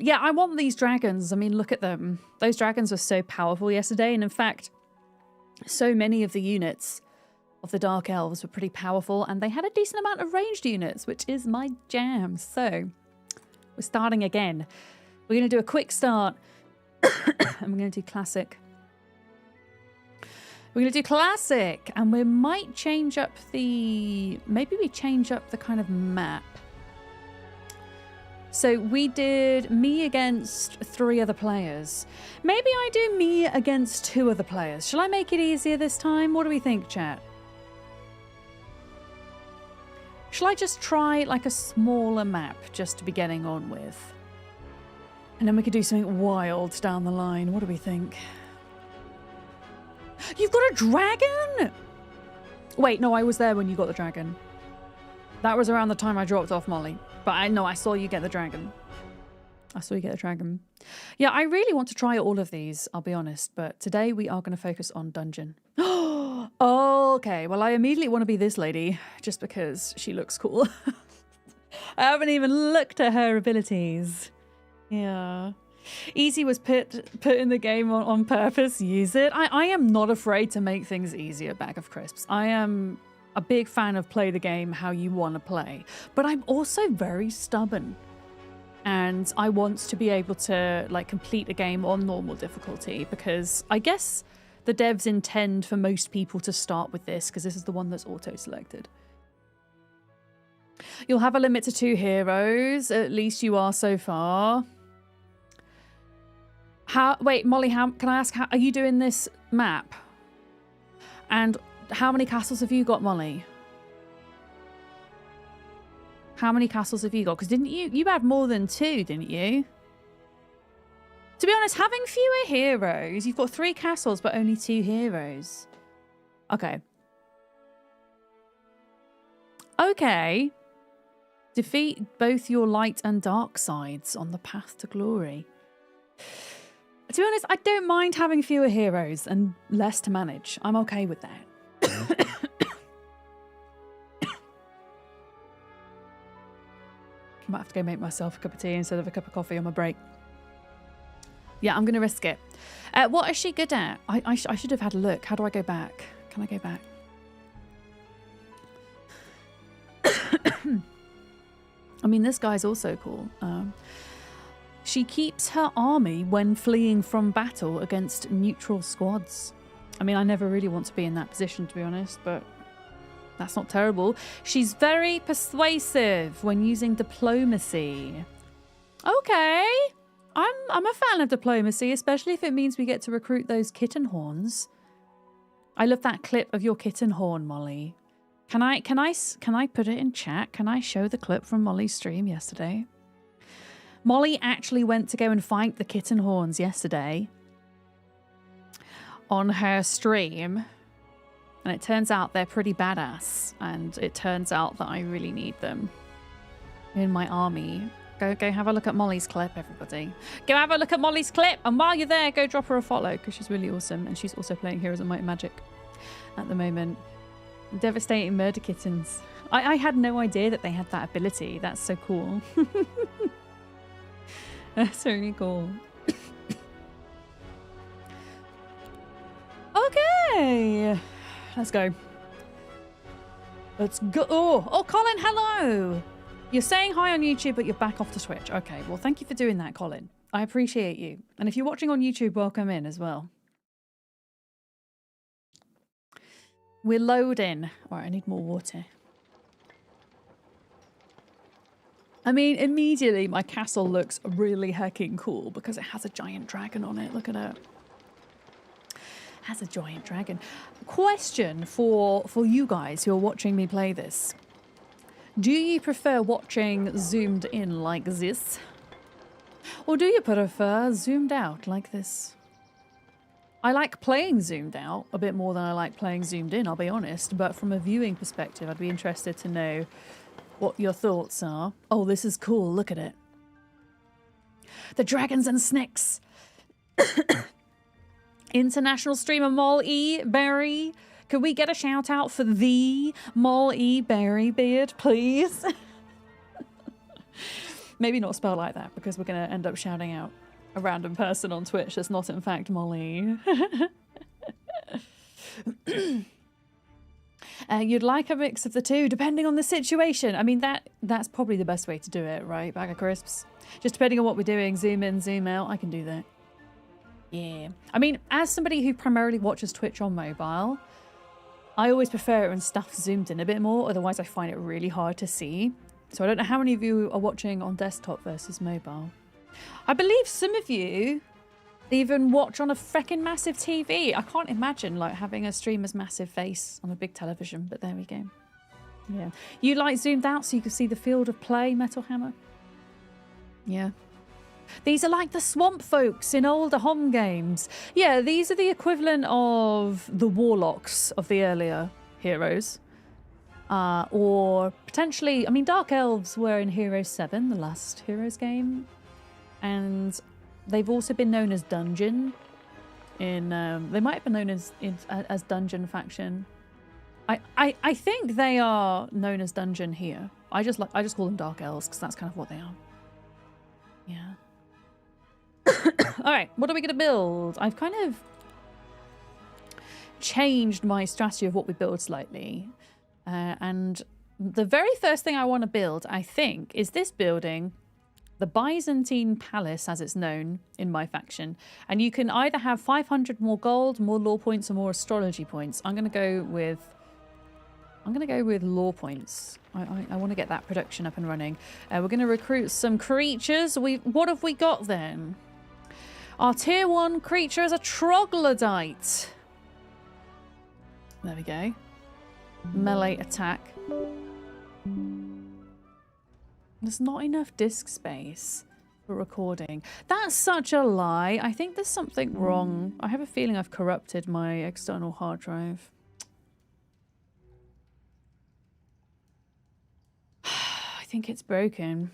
Yeah, I want these dragons. I mean, look at them. Those dragons were so powerful yesterday. And in fact, so many of the units of the Dark Elves were pretty powerful. And they had a decent amount of ranged units, which is my jam. So we're starting again. We're going to do a quick start. And we're going to do classic. We're going to do classic. And we might change up the... Maybe we change up the kind of map. So we did me against 3 other players. Maybe I do me against 2 other players. Shall I make it easier this time? What do we think, chat? Shall I just try like a smaller map just to be getting on with? And then we could do something wild down the line. What do we think? You've got a dragon? Wait, no, I was there when you got the dragon. That was around the time I dropped off Molly. But I know I saw you get the dragon. I saw you get the dragon. Yeah, I really want to try all of these, I'll be honest. But today we are going to focus on dungeon. Okay, well, I immediately want to be this lady just because she looks cool. I haven't even looked at her abilities. Yeah. Easy was put in the game on purpose. Use it. I am not afraid to make things easier, Bag of Crisps. I am a big fan of play the game how you want to play, but I'm also very stubborn, and I want to be able to like complete a game on normal difficulty, because I guess the devs intend for most people to start with this because this is the one that's auto-selected. You'll have a limit to 2 heroes, at least you are so far. Wait, Molly, can I ask, how are you doing this map? And how many castles have you got, Molly? How many castles have you got? Because didn't you had more than 2, didn't you? To be honest, having fewer heroes, you've got 3 castles but only 2 heroes. Okay. Okay. Defeat both your light and dark sides on the path to glory. To be honest, I don't mind having fewer heroes and less to manage. I'm okay with that. I might have to go make myself a cup of tea instead of a cup of coffee on my break. Yeah, I'm going to risk it. What is she good at? I should have had a look. How do I go back? Can I go back? I mean, this guy's also cool. She keeps her army when fleeing from battle against neutral squads. I mean, I never really want to be in that position, to be honest, but that's not terrible. She's very persuasive when using diplomacy. Okay. I'm a fan of diplomacy, especially if it means we get to recruit those kitten horns. I love that clip of your kitten horn, Molly. Can I put it in chat? Can I show the clip from Molly's stream yesterday? Molly actually went to go and fight the kitten horns yesterday on her stream. And it turns out they're pretty badass. And it turns out that I really need them in my army. Go have a look at Molly's clip, everybody. Go have a look at Molly's clip. And while you're there, go drop her a follow because she's really awesome. And she's also playing Heroes of Might and Magic at the moment. Devastating murder kittens. I had no idea that they had that ability. That's so cool. That's really cool. Okay. Let's go. Let's go. Oh, Colin, hello. You're saying hi on YouTube, but you're back off to Twitch. Okay, well, thank you for doing that, Colin. I appreciate you. And if you're watching on YouTube, welcome in as well. We're loading. All right, I need more water. I mean, immediately my castle looks really hecking cool because it has a giant dragon on it. Look at it. Has a giant dragon. Question for you guys who are watching me play this. Do you prefer watching zoomed in like this? Or do you prefer zoomed out like this? I like playing zoomed out a bit more than I like playing zoomed in, I'll be honest. But from a viewing perspective, I'd be interested to know what your thoughts are. Oh, this is cool. Look at it. The dragons and snakes. International streamer Mol E. Berry. Could we get a shout out for the Mol E. Berry Beard, please? Maybe not spelled like that, because we're going to end up shouting out a random person on Twitch that's not in fact Molly. You'd like a mix of the two, depending on the situation. I mean, that's probably the best way to do it, right? Bag of crisps. Just depending on what we're doing, zoom in, zoom out, I can do that. Yeah. I mean, as somebody who primarily watches Twitch on mobile, I always prefer it when stuff zoomed in a bit more, otherwise I find it really hard to see. So I don't know how many of you are watching on desktop versus mobile. I believe some of you even watch on a freaking massive TV. I can't imagine like having a streamer's massive face on a big television, but there we go. Yeah. You like zoomed out so you can see the field of play, Metal Hammer? Yeah. These are like the swamp folks in older Hom games. Yeah, these are the equivalent of the warlocks of the earlier heroes. Or potentially, I mean, Dark Elves were in Heroes 7, the last Heroes game. And they've also been known as Dungeon. They might have been known as Dungeon faction. I think they are known as Dungeon here. I just call them Dark Elves because that's kind of what they are. Yeah. All right, what are we going to build? I've kind of changed my strategy of what we build slightly. And the very first thing I want to build, I think, is this building, the Byzantine Palace, as it's known in my faction. And you can either have 500 more gold, more lore points, or more astrology points. I'm going to go with lore points. I want to get that production up and running. We're going to recruit some creatures. What have we got then? Our tier 1 creature is a troglodyte. There we go. Melee attack. There's not enough disk space for recording. That's such a lie. I think there's something wrong. I have a feeling I've corrupted my external hard drive. I think it's broken.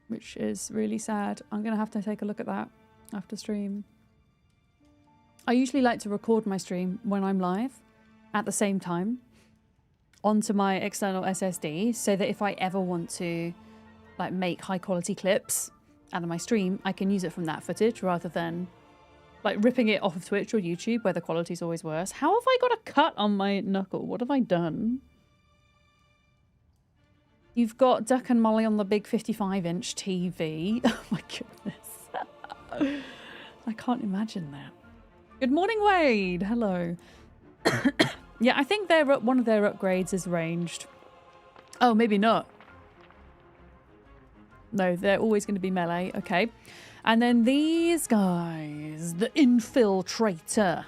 Which is really sad. I'm going to have to take a look at that after stream. I usually like to record my stream when I'm live at the same time onto my external SSD so that if I ever want to like make high quality clips out of my stream, I can use it from that footage rather than like ripping it off of Twitch or YouTube where the quality's always worse. How have I got a cut on my knuckle? What have I done? You've got Duck and Molly on the big 55-inch TV. Oh my goodness. I can't imagine that. Good morning, Wade. Hello. Yeah, I think one of their upgrades is ranged. Oh, maybe not. No, they're always going to be melee. Okay. And then these guys, the Infiltrator.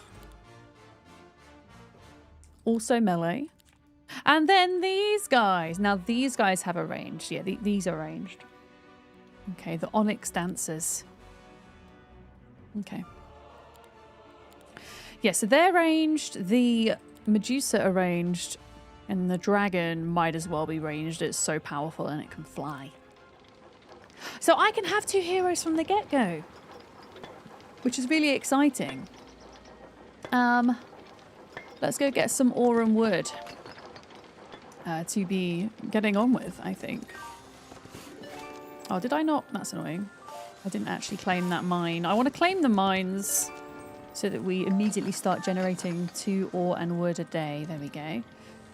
Also melee. And then these guys. Now, these guys have a range. Yeah, these are ranged. Okay, the Onyx Dancers. Okay. Yeah, so they're ranged. The Medusa are ranged. And the dragon might as well be ranged. It's so powerful and it can fly. So I can have 2 heroes from the get-go. Which is really exciting. Let's go get some ore and wood. To be getting on with, I think. Oh, did I not? That's annoying. I didn't actually claim that mine. I want to claim the mines so that we immediately start generating 2 ore and wood a day. There we go. And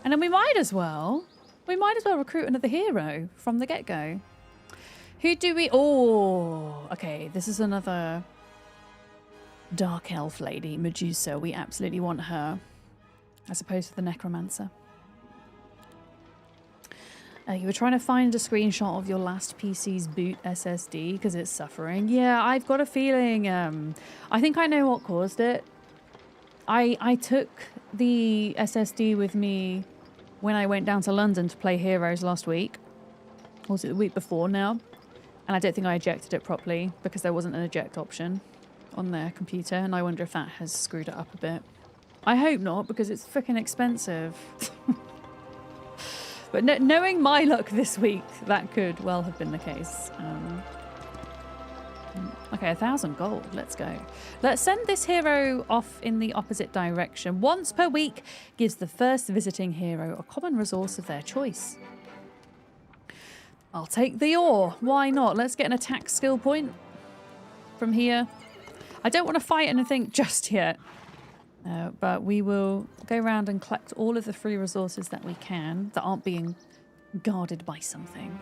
then we might as well recruit another hero from the get-go. Who do we... Oh, okay. This is another dark elf lady, Medusa. We absolutely want her. As opposed to the necromancer. You were trying to find a screenshot of your last PC's boot SSD because it's suffering. Yeah, I've got a feeling. I think I know what caused it. I took the SSD with me when I went down to London to play Heroes last week. Or was it the week before now? And I don't think I ejected it properly because there wasn't an eject option on their computer. And I wonder if that has screwed it up a bit. I hope not because it's freaking expensive. But knowing my luck this week, that could well have been the case. Okay, 1,000 gold. Let's go. Let's send this hero off in the opposite direction. Once per week gives the first visiting hero a common resource of their choice. I'll take the ore. Why not? Let's get an attack skill point from here. I don't want to fight anything just yet. But we will go around and collect all of the free resources that we can that aren't being guarded by something.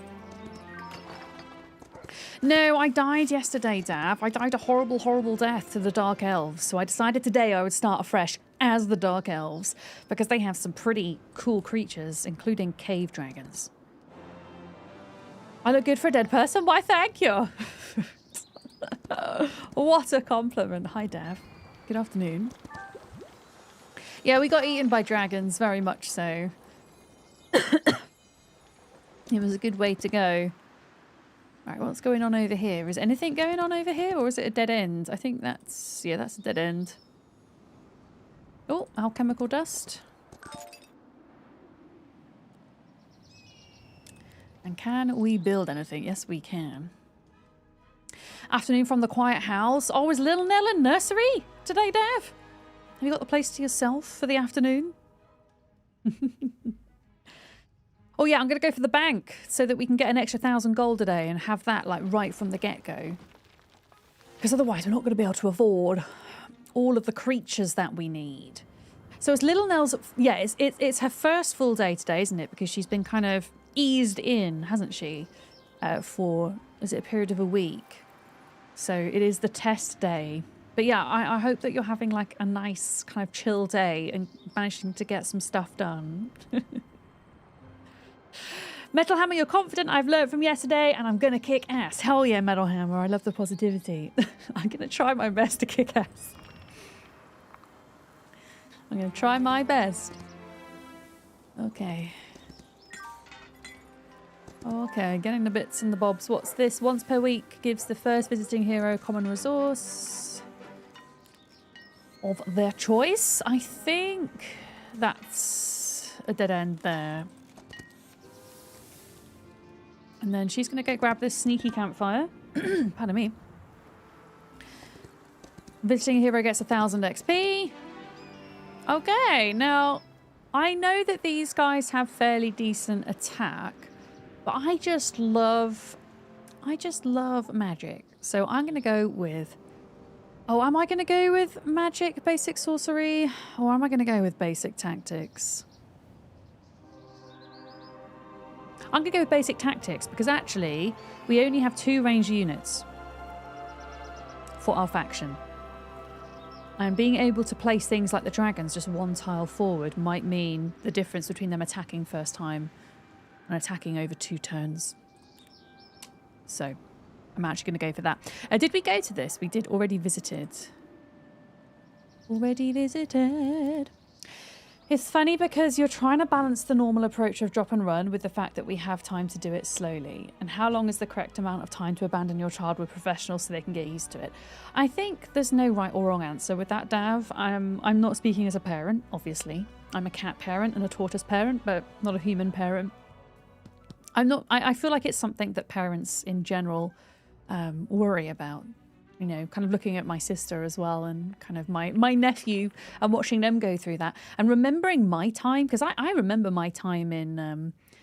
No, I died yesterday, Dav. I died a horrible, horrible death to the Dark Elves. So I decided today I would start afresh as the Dark Elves because they have some pretty cool creatures, including cave dragons. I look good for a dead person? Why, thank you. What a compliment. Hi, Dav. Good afternoon. Yeah, we got eaten by dragons, very much so. It was a good way to go. Right, what's going on over here? Is anything going on over here, or is it a dead end? I think that's... yeah, that's a dead end. Oh, alchemical dust. And can we build anything? Yes, we can. Afternoon from the quiet house. Oh, is Little Nell in nursery today, Dev? Have you got the place to yourself for the afternoon? Oh yeah, I'm going to go for the bank so that we can get an extra 1,000 gold a day and have that like right from the get-go. Because otherwise we're not going to be able to afford all of the creatures that we need. So it's Little Nell's... yeah, it's her first full day today, isn't it? Because she's been kind of eased in, hasn't she? For, is it a period of a week? So it is the test day. But yeah, I hope that you're having like a nice kind of chill day and managing to get some stuff done. Metal Hammer, you're confident. I've learned from yesterday and I'm going to kick ass. Hell yeah, Metal Hammer. I love the positivity. I'm going to try my best to kick ass. I'm going to try my best. Okay. Okay, getting the bits and the bobs. What's this? Once per week gives the first visiting hero a common resource of their choice. I think that's a dead end there. And then she's going to go grab this sneaky campfire. Pardon me. Visiting hero gets 1,000 XP. Okay, now I know that these guys have fairly decent attack, but I just love magic. So I'm going to go with... oh, am I going to go with magic, basic sorcery? Or am I going to go with basic tactics? I'm going to go with basic tactics because actually we only have 2 ranged units for our faction. And being able to place things like the dragons just 1 tile forward might mean the difference between them attacking first time and attacking over 2 turns. So I'm actually going to go for that. Did we go to this? We did already visited. Already visited. It's funny because you're trying to balance the normal approach of drop and run with the fact that we have time to do it slowly. And how long is the correct amount of time to abandon your child with professionals so they can get used to it? I think there's no right or wrong answer with that, Dav. I'm not speaking as a parent, obviously. I'm a cat parent and a tortoise parent, but not a human parent. I feel like it's something that parents in general worry about. You know, kind of looking at my sister as well and kind of my nephew and watching them go through that and remembering my time, because I remember my time in, I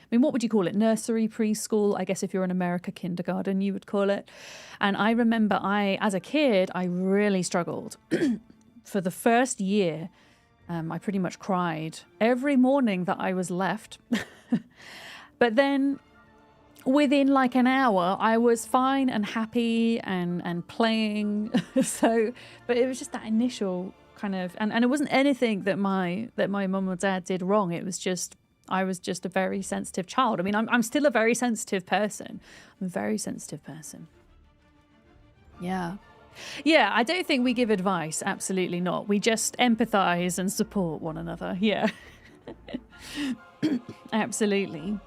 mean, what would you call it? Nursery, preschool, I guess if you're in America, kindergarten, you would call it. And I remember as a kid, I really struggled. For the first year, I pretty much cried every morning that I was left. But then... within like an hour, I was fine and happy and playing. So, but it was just that initial kind of, and it wasn't anything that my mum or dad did wrong. It was just, I was just a very sensitive child. I mean, I'm still a very sensitive person. I'm a very sensitive person. Yeah. Yeah, I don't think we give advice. Absolutely not. We just empathize and support one another. Yeah. Absolutely.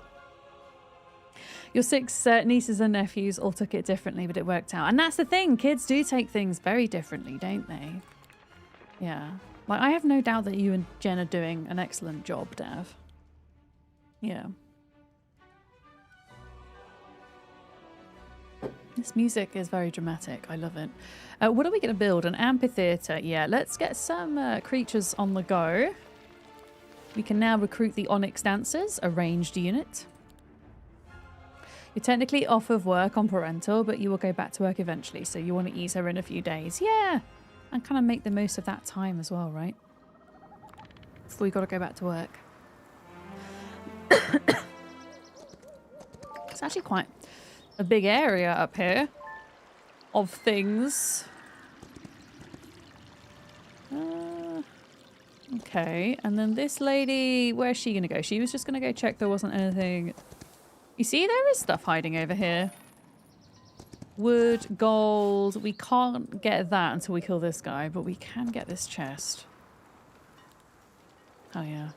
Your 6 nieces and nephews all took it differently, but it worked out. And that's the thing. Kids do take things very differently, don't they? Yeah. Like, I have no doubt that you and Jen are doing an excellent job, Dav. Yeah. This music is very dramatic. I love it. What are we going to build? An amphitheater. Yeah, let's get some creatures on the go. We can now recruit the Onyx Dancers, a ranged unit. You're technically off of work on parental, but you will go back to work eventually, so you want to ease her in a few days. Yeah, and kind of make the most of that time as well, right? Before you got to go back to work. It's actually quite a big area up here of things. Okay, and then this lady, where's she gonna go? She was just gonna go check there wasn't anything. You see, there is stuff hiding over here. Wood, gold. We can't get that until we kill this guy, but we can get this chest. Oh yeah.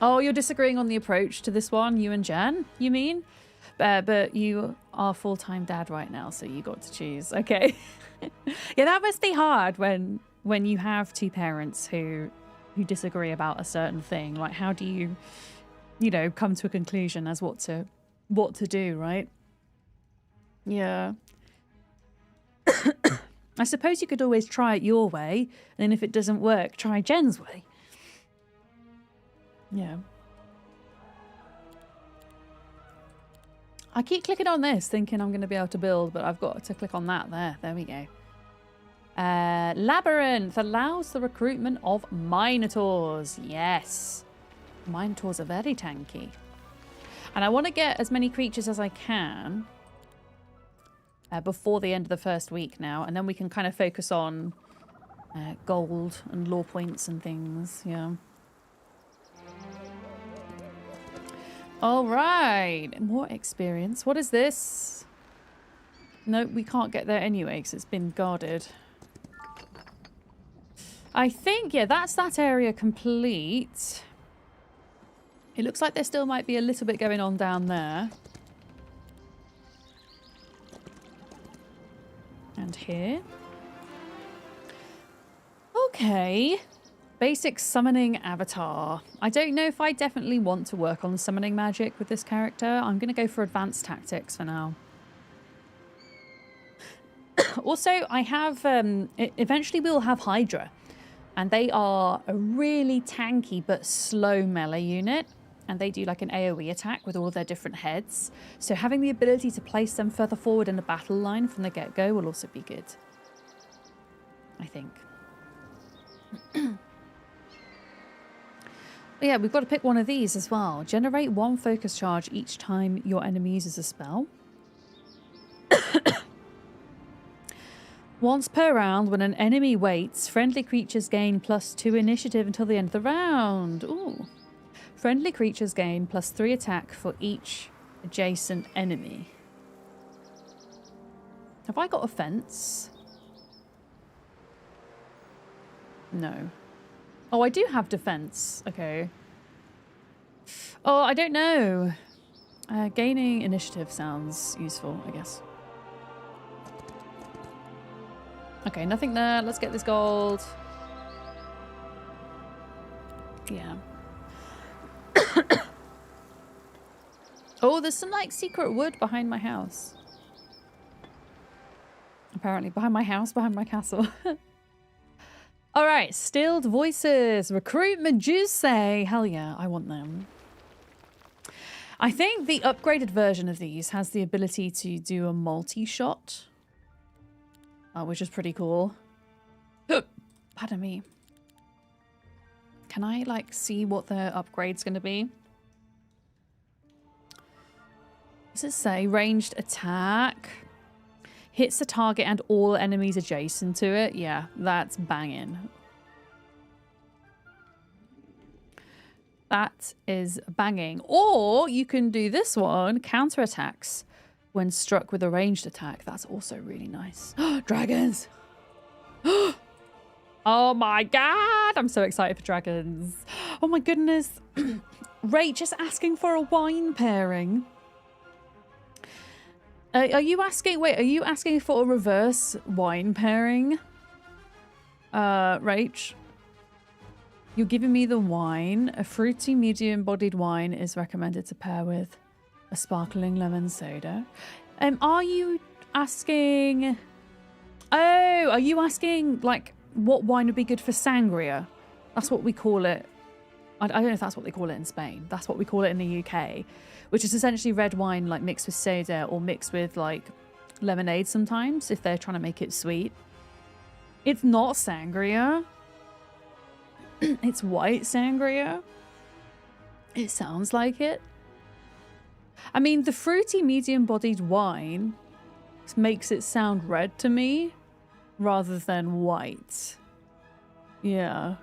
Oh, you're disagreeing on the approach to this one, you and Jen, you mean? But you are full-time dad right now, so you got to choose. Okay. Yeah, that must be hard when you have two parents who disagree about a certain thing. Like, how do you know, come to a conclusion as what to do, right? Yeah. I suppose you could always try it your way, and then if it doesn't work, try Jen's way. Yeah. I keep clicking on this, thinking I'm going to be able to build, but I've got to click on that there. There we go. Labyrinth allows the recruitment of Minotaurs. Yes. Minotaurs are very tanky. And I want to get as many creatures as I can before the end of the first week now. And then we can kind of focus on gold and lore points and things. Yeah. All right. More experience. What is this? No, we can't get there anyway because it's been guarded. I think, yeah, that's that area complete. It looks like there still might be a little bit going on down there. And here. Okay. Basic summoning avatar. I don't know if I definitely want to work on summoning magic with this character. I'm going to go for advanced tactics for now. Also, I have... eventually we'll have Hydra. And they are a really tanky but slow melee unit. And they do like an AoE attack with all their different heads. So having the ability to place them further forward in the battle line from the get-go will also be good. I think. Yeah, we've got to pick one of these as well. Generate one focus charge each time your enemy uses a spell. Once per round, when an enemy waits, friendly creatures gain +2 initiative until the end of the round. Ooh. Friendly creatures gain +3 attack for each adjacent enemy. Have I got a fence? No. Oh, I do have defense. Okay. Oh, I don't know. Gaining initiative sounds useful, I guess. Okay, nothing there. Let's get this gold. Yeah. Oh, there's some like secret wood behind my house. Apparently, behind my house, behind my castle. All right, stilled voices, recruit Medusae. Hell yeah, I want them. I think the upgraded version of these has the ability to do a multi-shot, which is pretty cool. Pardon me. Can I like see what the upgrade's going to be? Does it say ranged attack? Hits the target and all enemies adjacent to it. Yeah, that's banging. That is banging. Or you can do this one, counterattacks when struck with a ranged attack. That's also really nice. Dragons! Oh my god! I'm so excited for dragons. Oh my goodness. Rach just asking for a wine pairing. Are you asking... Wait, are you asking for a reverse wine pairing? Rach? You're giving me the wine. A fruity, medium-bodied wine is recommended to pair with a sparkling lemon soda. Are you asking... Oh, are you asking, like, what wine would be good for sangria? That's what we call it I don't know if that's what they call it in Spain. That's what we call it in the UK, which is essentially red wine like mixed with soda or mixed with like lemonade sometimes if they're trying to make it sweet. It's not sangria. It's white sangria. It sounds like it. I mean, the fruity medium-bodied wine makes it sound red to me rather than white. Yeah.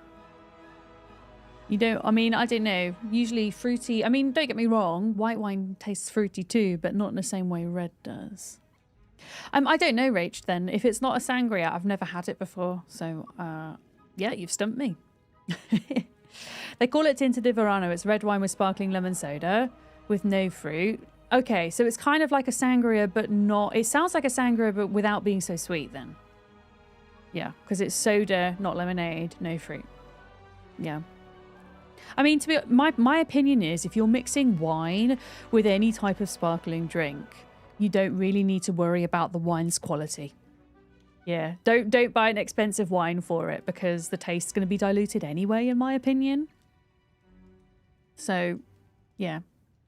You don't, I mean, I don't know. Usually fruity, I mean, don't get me wrong, white wine tastes fruity too, but not in the same way red does. I don't know, Rach, then. If it's not a sangria, I've never had it before. So, yeah, you've stumped me. They call it Tinta di Verano. It's red wine with sparkling lemon soda with no fruit. Okay, so it's kind of like a sangria, but not... It sounds like a sangria, but without being so sweet then. Yeah, because it's soda, not lemonade, no fruit. Yeah. I mean, to be my opinion is if you're mixing wine with any type of sparkling drink, you don't really need to worry about the wine's quality. Yeah, don't buy an expensive wine for it because the taste's going to be diluted anyway, in my opinion. So, yeah,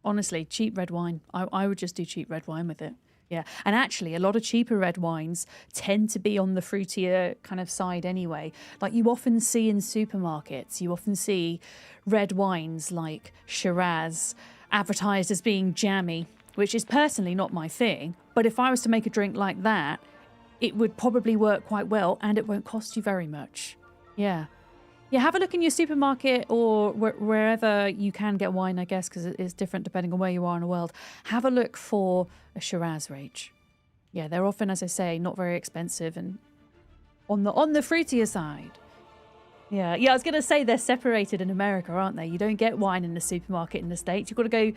honestly, cheap red wine. I would just do cheap red wine with it. Yeah, and actually, a lot of cheaper red wines tend to be on the fruitier kind of side anyway. Like you often see in supermarkets, you often see red wines like Shiraz advertised as being jammy, which is personally not my thing. But if I was to make a drink like that, it would probably work quite well and it won't cost you very much. Yeah. Yeah, have a look in your supermarket or wherever you can get wine, I guess, because it's different depending on where you are in the world. Have a look for a Shiraz Rach. Yeah, they're often, as I say, not very expensive and on the fruitier side. Yeah, I was going to say they're separated in America, aren't they? You don't get wine in the supermarket in the States. You've got to go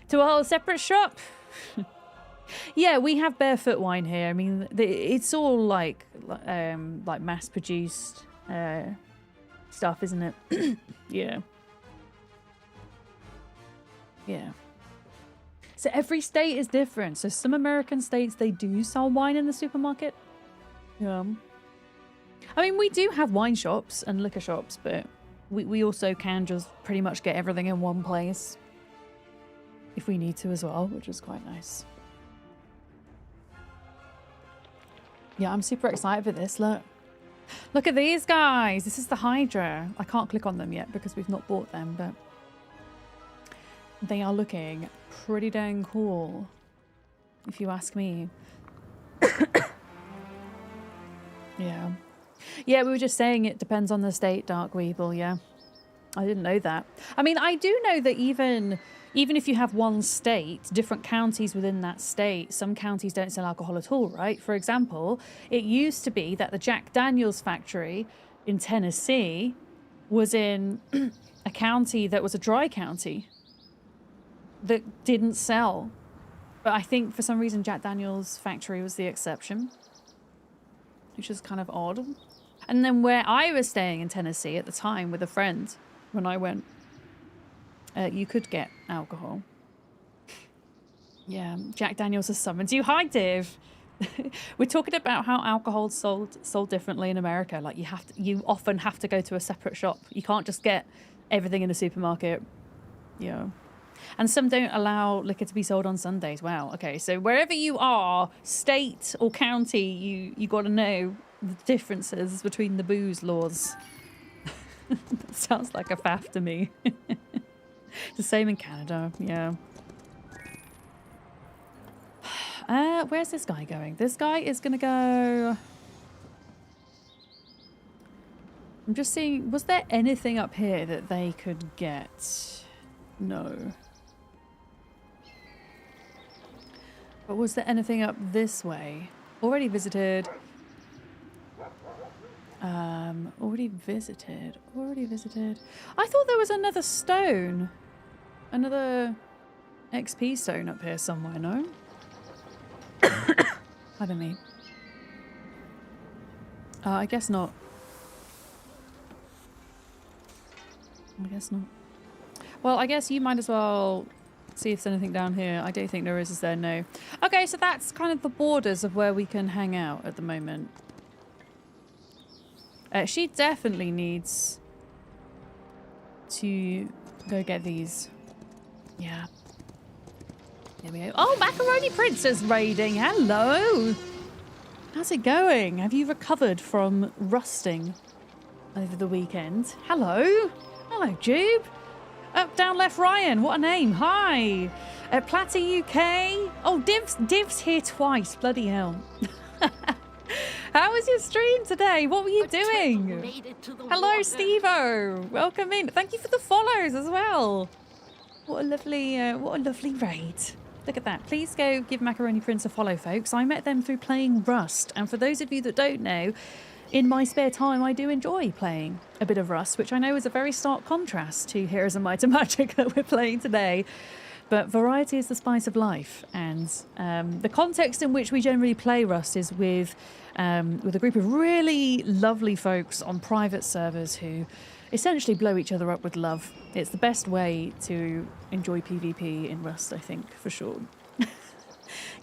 to a whole separate shop. Yeah, we have barefoot wine here. I mean, it's all like mass-produced stuff, isn't it? Yeah. Yeah. So every state is different. So some American states, they do sell wine in the supermarket. Yeah. I mean, we do have wine shops and liquor shops, but we also can just pretty much get everything in one place if we need to as well, which is quite nice. Yeah, I'm super excited for this. Look at these guys. This is the Hydra. I can't click on them yet because we've not bought them, but they are looking pretty dang cool, if you ask me. Yeah. Yeah, we were just saying it depends on the state, Dark Weeble, yeah. I didn't know that. I mean, I do know that even if you have one state, different counties within that state, some counties don't sell alcohol at all, right? For example, it used to be that the Jack Daniels factory in Tennessee was in a county that was a dry county that didn't sell. But I think for some reason Jack Daniels factory was the exception, which is kind of odd. And then where I was staying in Tennessee at the time with a friend when I went, you could get alcohol. Yeah, Jack Daniels has summoned you. Hi, Dave. We're talking about how alcohol's sold differently in America. Like you often have to go to a separate shop. You can't just get everything in a supermarket. Yeah. And some don't allow liquor to be sold on Sundays. Wow. Okay, so wherever you are, state or county, you got to know the differences between the booze laws. That sounds like a faff to me. The same in Canada, yeah. Where's this guy going? This guy is going to go... I'm just seeing... Was there anything up here that they could get? No. But was there anything up this way? Already visited. Already visited. I thought there was another stone. Another XP stone up here somewhere, no? Pardon me. I guess not. I guess not. Well, I guess you might as well see if there's anything down here. I don't think there is there? No. Okay, so that's kind of the borders of where we can hang out at the moment. She definitely needs to go get these. Yeah. There we go. Oh, Macaroni Princess raiding. Hello. How's it going? Have you recovered from rusting over the weekend? Hello. Hello, Jube. Up, down, left, Ryan. What a name. Hi. Platy UK. Oh, Div's here twice. Bloody hell. How was your stream today? What were you doing? Hello, Steve-O. Welcome in. Thank you for the follows as well. What a lovely raid. Look at that. Please go give Macaroni Prince a follow, folks. I met them through playing Rust. And for those of you that don't know, in my spare time, I do enjoy playing a bit of Rust, which I know is a very stark contrast to Heroes of Might and Magic that we're playing today. But variety is the spice of life. And the context in which we generally play Rust is with a group of really lovely folks on private servers who essentially blow each other up with love. It's the best way to enjoy PvP in Rust, I think, for sure.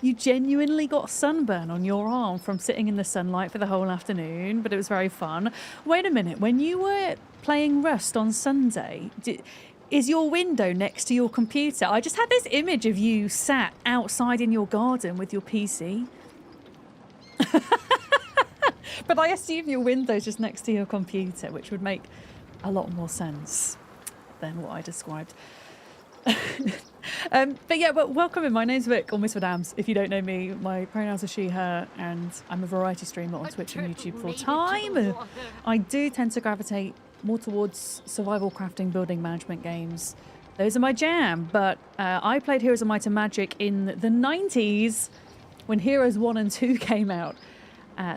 You genuinely got sunburn on your arm from sitting in the sunlight for the whole afternoon, but it was very fun. Wait a minute, when you were playing Rust on Sunday, is your window next to your computer? I just had this image of you sat outside in your garden with your PC. But I assume your window's just next to your computer, which would make a lot more sense than what I described. But yeah, well, welcome in. My name's Vic, or Miss Madams. If you don't know me, my pronouns are she, her, and I'm a variety streamer on Twitch and YouTube full time. I do tend to gravitate more towards survival crafting, building management games. Those are my jam, but I played Heroes of Might and Magic in the 90s when Heroes 1 and 2 came out.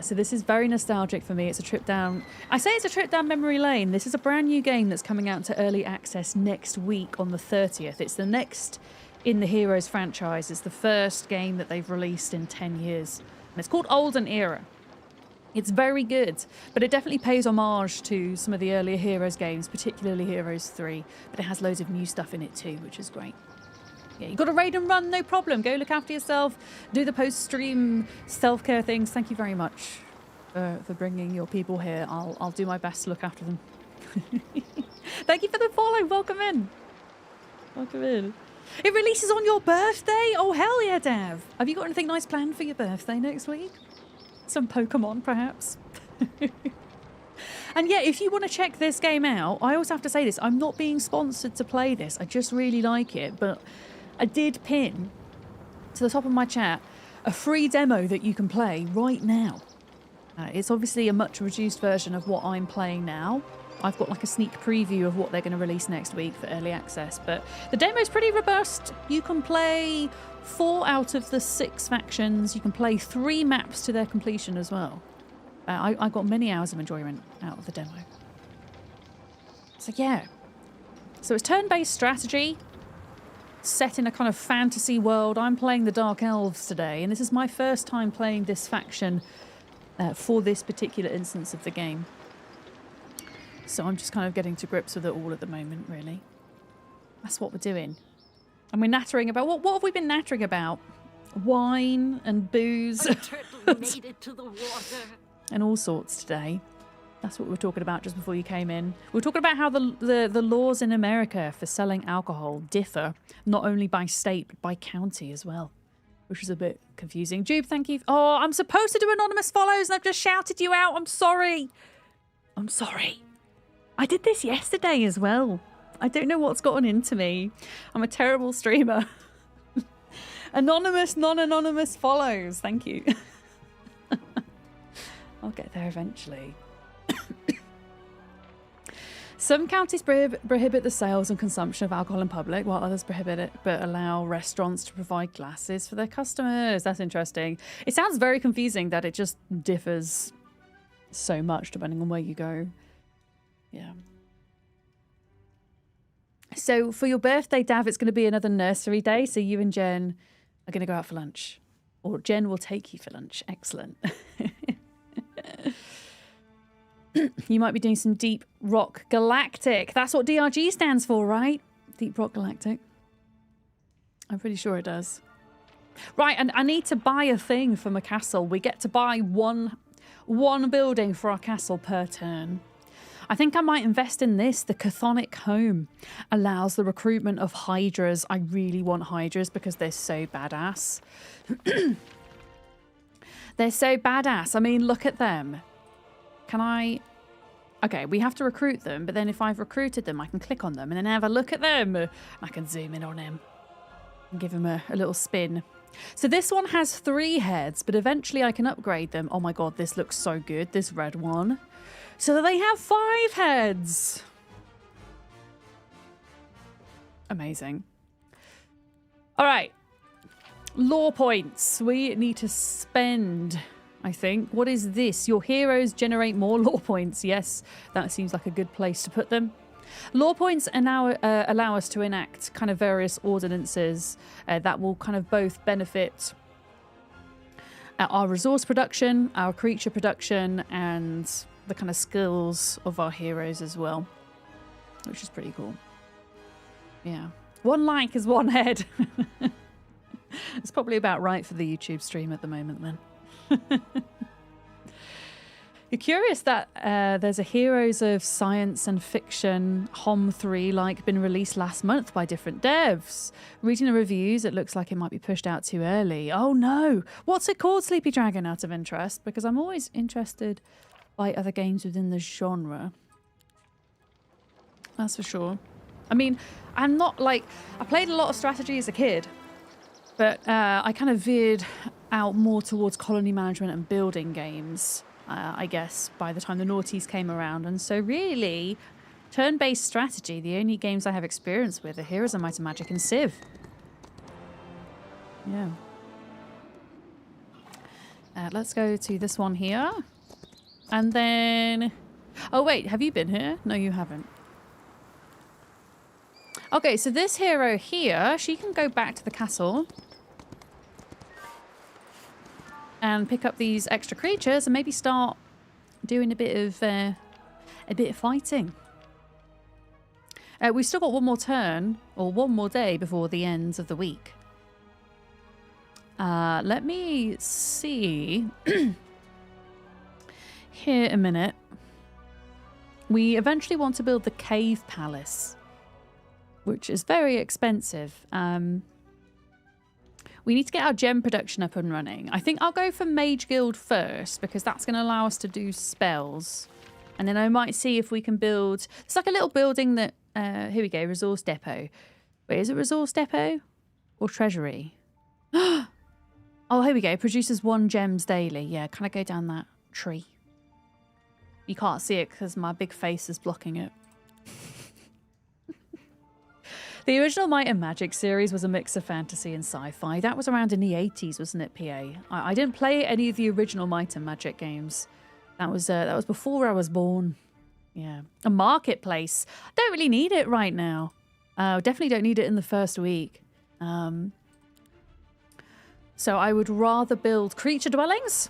So this is very nostalgic for me. It's a trip down... I say it's a trip down memory lane. This is a brand new game that's coming out to early access next week on the 30th. It's the next in the Heroes franchise. It's the first game that they've released in 10 years. And it's called Olden Era. It's very good, but it definitely pays homage to some of the earlier Heroes games, particularly Heroes 3. But it has loads of new stuff in it too, which is great. Yeah, you got to raid and run, no problem. Go look after yourself. Do the post-stream self-care things. Thank you very much for bringing your people here. I'll do my best to look after them. Thank you for the follow. Welcome in. Welcome in. It releases on your birthday? Oh, hell yeah, Dav. Have you got anything nice planned for your birthday next week? Some Pokemon, perhaps? And yeah, if you want to check this game out, I always have to say this. I'm not being sponsored to play this. I just really like it. But I did pin to the top of my chat a free demo that you can play right now. It's obviously a much reduced version of what I'm playing now. I've got like a sneak preview of what they're going to release next week for early access. But the demo's pretty robust. You can play 4 out of the 6 factions. You can play 3 maps to their completion as well. I got many hours of enjoyment out of the demo. So yeah. So it's turn-based strategy set in a kind of fantasy world. I'm playing the Dark Elves today, and this is my first time playing this faction for this particular instance of the game. So I'm just kind of getting to grips with it all at the moment, really. That's what we're doing. And we're nattering about... What have we been nattering about? Wine and booze. A turtle made it to the water. And all sorts today. That's what we were talking about just before you came in. We were talking about how the laws in America for selling alcohol differ, not only by state, but by county as well, which is a bit confusing. Jube, thank you. Oh, I'm supposed to do anonymous follows and I've just shouted you out. I'm sorry. I'm sorry. I did this yesterday as well. I don't know what's gotten into me. I'm a terrible streamer. Anonymous, non-anonymous follows. Thank you. I'll get there eventually. Some counties prohibit the sales and consumption of alcohol in public, while others prohibit it but allow restaurants to provide glasses for their customers. That's interesting. It sounds very confusing that it just differs so much depending on where you go. Yeah. So for your birthday, Dav, it's going to be another nursery day. So you and Jen are going to go out for lunch. Or Jen will take you for lunch. Excellent. You might be doing some Deep Rock Galactic. That's what DRG stands for, right? Deep Rock Galactic. I'm pretty sure it does. Right, and I need to buy a thing for my castle. We get to buy one building for our castle per turn. I think I might invest in this. The Chthonic Home allows the recruitment of Hydras. I really want Hydras because they're so badass. They're so badass. I mean, look at them. Can I... Okay, we have to recruit them, but then if I've recruited them, I can click on them and then have a look at them. I can zoom in on him and give him a little spin. So this one has 3 heads, but eventually I can upgrade them. Oh my god, this looks so good, this red one. So they have 5 heads. Amazing. All right. Lore points. We need to spend, I think. What is this? Your heroes generate more lore points. Yes, that seems like a good place to put them. Lore points now allow us to enact kind of various ordinances that will kind of both benefit our resource production, our creature production, and the kind of skills of our heroes as well, which is pretty cool. Yeah. 1 like is 1 head. It's probably about right for the YouTube stream at the moment then. You're curious that there's a Heroes of Science and Fiction HOM 3 like been released last month by different devs. Reading the reviews, it looks like it might be pushed out too early. Oh no! What's it called, Sleepy Dragon, out of interest? Because I'm always interested by other games within the genre. That's for sure. I mean, I'm not like... I played a lot of strategy as a kid, but I kind of veered out more towards colony management and building games. I guess, by the time the noughties came around. And so really, turn-based strategy, the only games I have experience with are Heroes of Might and Magic and Civ. Yeah. Let's go to this one here. And then... Oh, wait, have you been here? No, you haven't. Okay, so this hero here, she can go back to the castle and pick up these extra creatures and maybe start doing a bit of fighting. We've still got 1 more turn, or 1 more day before the end of the week. Let me see. Here a minute. We eventually want to build the Cave Palace, which is very expensive. We need to get our gem production up and running. I think I'll go for Mage Guild first because that's going to allow us to do spells. And then I might see if we can build... It's like a little building that... here we go, Resource Depot. Wait, is it Resource Depot? Or Treasury? Oh, here we go. Produces 1 gems daily. Yeah, can I go down that tree? You can't see it because my big face is blocking it. The original Might and Magic series was a mix of fantasy and sci-fi. That was around in the 80s, wasn't it, PA? I didn't play any of the original Might and Magic games. That was before I was born. Yeah. A marketplace. I don't really need it right now. Definitely don't need it in the first week. So I would rather build creature dwellings.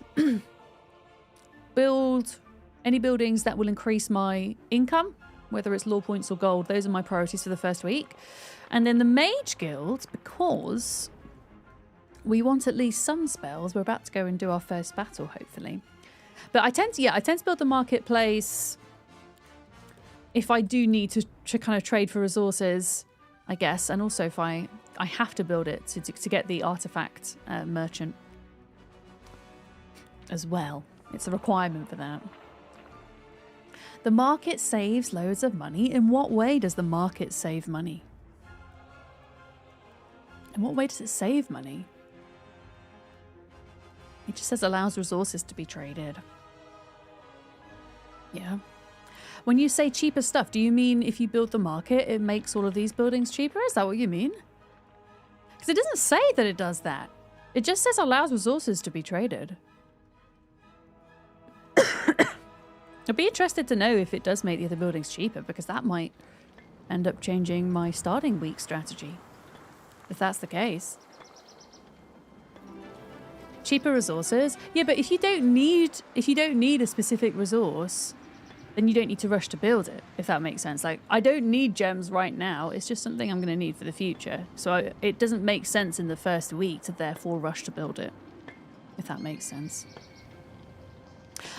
Build any buildings that will increase my income, whether it's lore points or gold. Those are my priorities for the first week. And then the Mage Guild, because we want at least some spells. We're about to go and do our first battle, hopefully. But I tend to build the marketplace if I do need to kind of trade for resources, I guess. And also if I have to build it to get the artifact merchant as well. It's a requirement for that. The market saves loads of money. In what way does the market save money? In what way does it save money? It just says allows resources to be traded. Yeah. When you say cheaper stuff, do you mean if you build the market, it makes all of these buildings cheaper? Is that what you mean? Because it doesn't say that it does that. It just says allows resources to be traded. I'd be interested to know if it does make the other buildings cheaper, because that might end up changing my starting week strategy. If that's the case. Cheaper resources? Yeah, but if you don't need a specific resource, then you don't need to rush to build it, if that makes sense. Like, I don't need gems right now. It's just something I'm going to need for the future. So it doesn't make sense in the first week to therefore rush to build it, if that makes sense.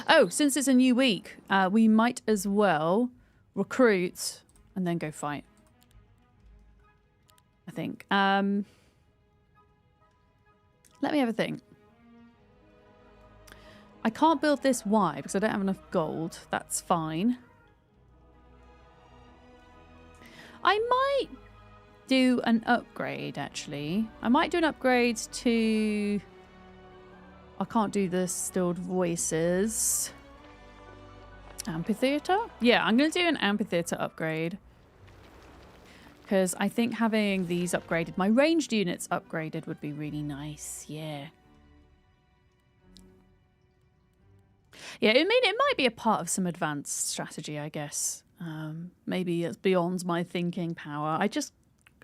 Oh, since it's a new week, we might as well recruit and then go fight. I think. Let me have a think. I can't build this. Why? Because I don't have enough gold. That's fine. I might do an upgrade, actually. I might do an upgrade to... I can't do the Stilled Voices. Amphitheater? Yeah, I'm going to do an amphitheater upgrade. Because I think having these upgraded, my ranged units upgraded would be really nice. Yeah. Yeah, I mean, it might be a part of some advanced strategy, I guess. Maybe it's beyond my thinking power. I just,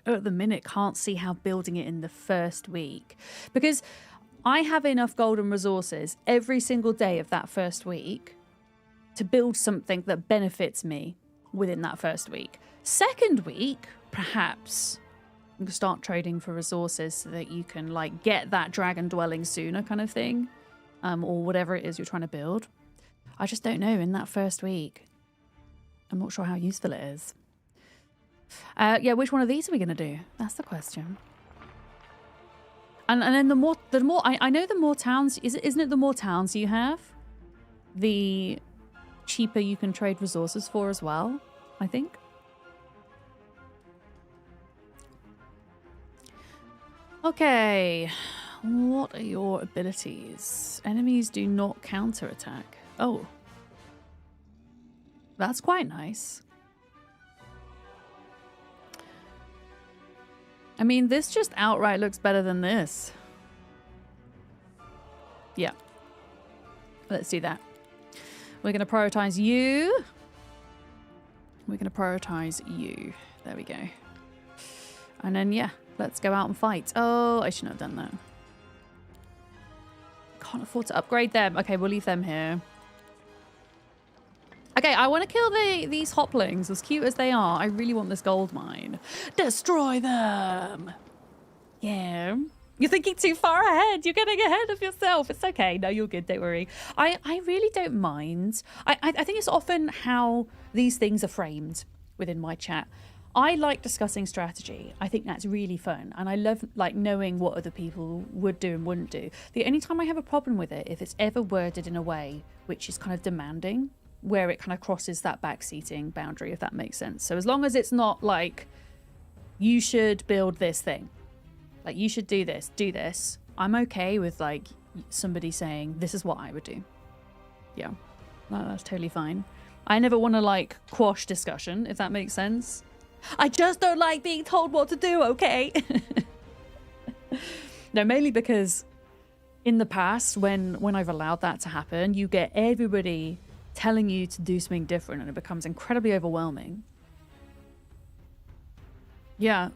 at the minute, can't see how building it in the first week. Because I have enough golden resources every single day of that first week to build something that benefits me within that first week. Second week, perhaps you can start trading for resources so that you can like get that dragon dwelling sooner kind of thing, or whatever it is you're trying to build. I just don't know in that first week. I'm not sure how useful it is. Yeah, which one of these are we going to do? That's the question. And then the more I know the more towns, isn't it the more towns you have, the cheaper you can trade resources for as well, I think. Okay, what are your abilities? Enemies do not counterattack. Oh. That's quite nice. I mean, this just outright looks better than this. Yeah. Let's do that. We're going to prioritize you. We're going to prioritize you. There we go. And then, yeah, let's go out and fight. Oh, I shouldn't have done that. Can't afford to upgrade them. Okay, we'll leave them here. Okay, I want to kill these hoplings, as cute as they are. I really want this gold mine. Destroy them! Yeah. You're thinking too far ahead. You're getting ahead of yourself. It's okay. No, you're good. Don't worry. I really don't mind. I think it's often how these things are framed within my chat. I like discussing strategy. I think that's really fun. And I love like knowing what other people would do and wouldn't do. The only time I have a problem with it, if it's ever worded in a way which is kind of demanding, where it kind of crosses that backseating boundary, if that makes sense. So as long as it's not like, you should build this thing, like you should do this, I'm okay with like somebody saying, this is what I would do. Yeah, no, that's totally fine. I never want to like quash discussion, if that makes sense. I just don't like being told what to do, okay? No, mainly because in the past, when I've allowed that to happen, you get everybody telling you to do something different, and it becomes incredibly overwhelming. Yeah.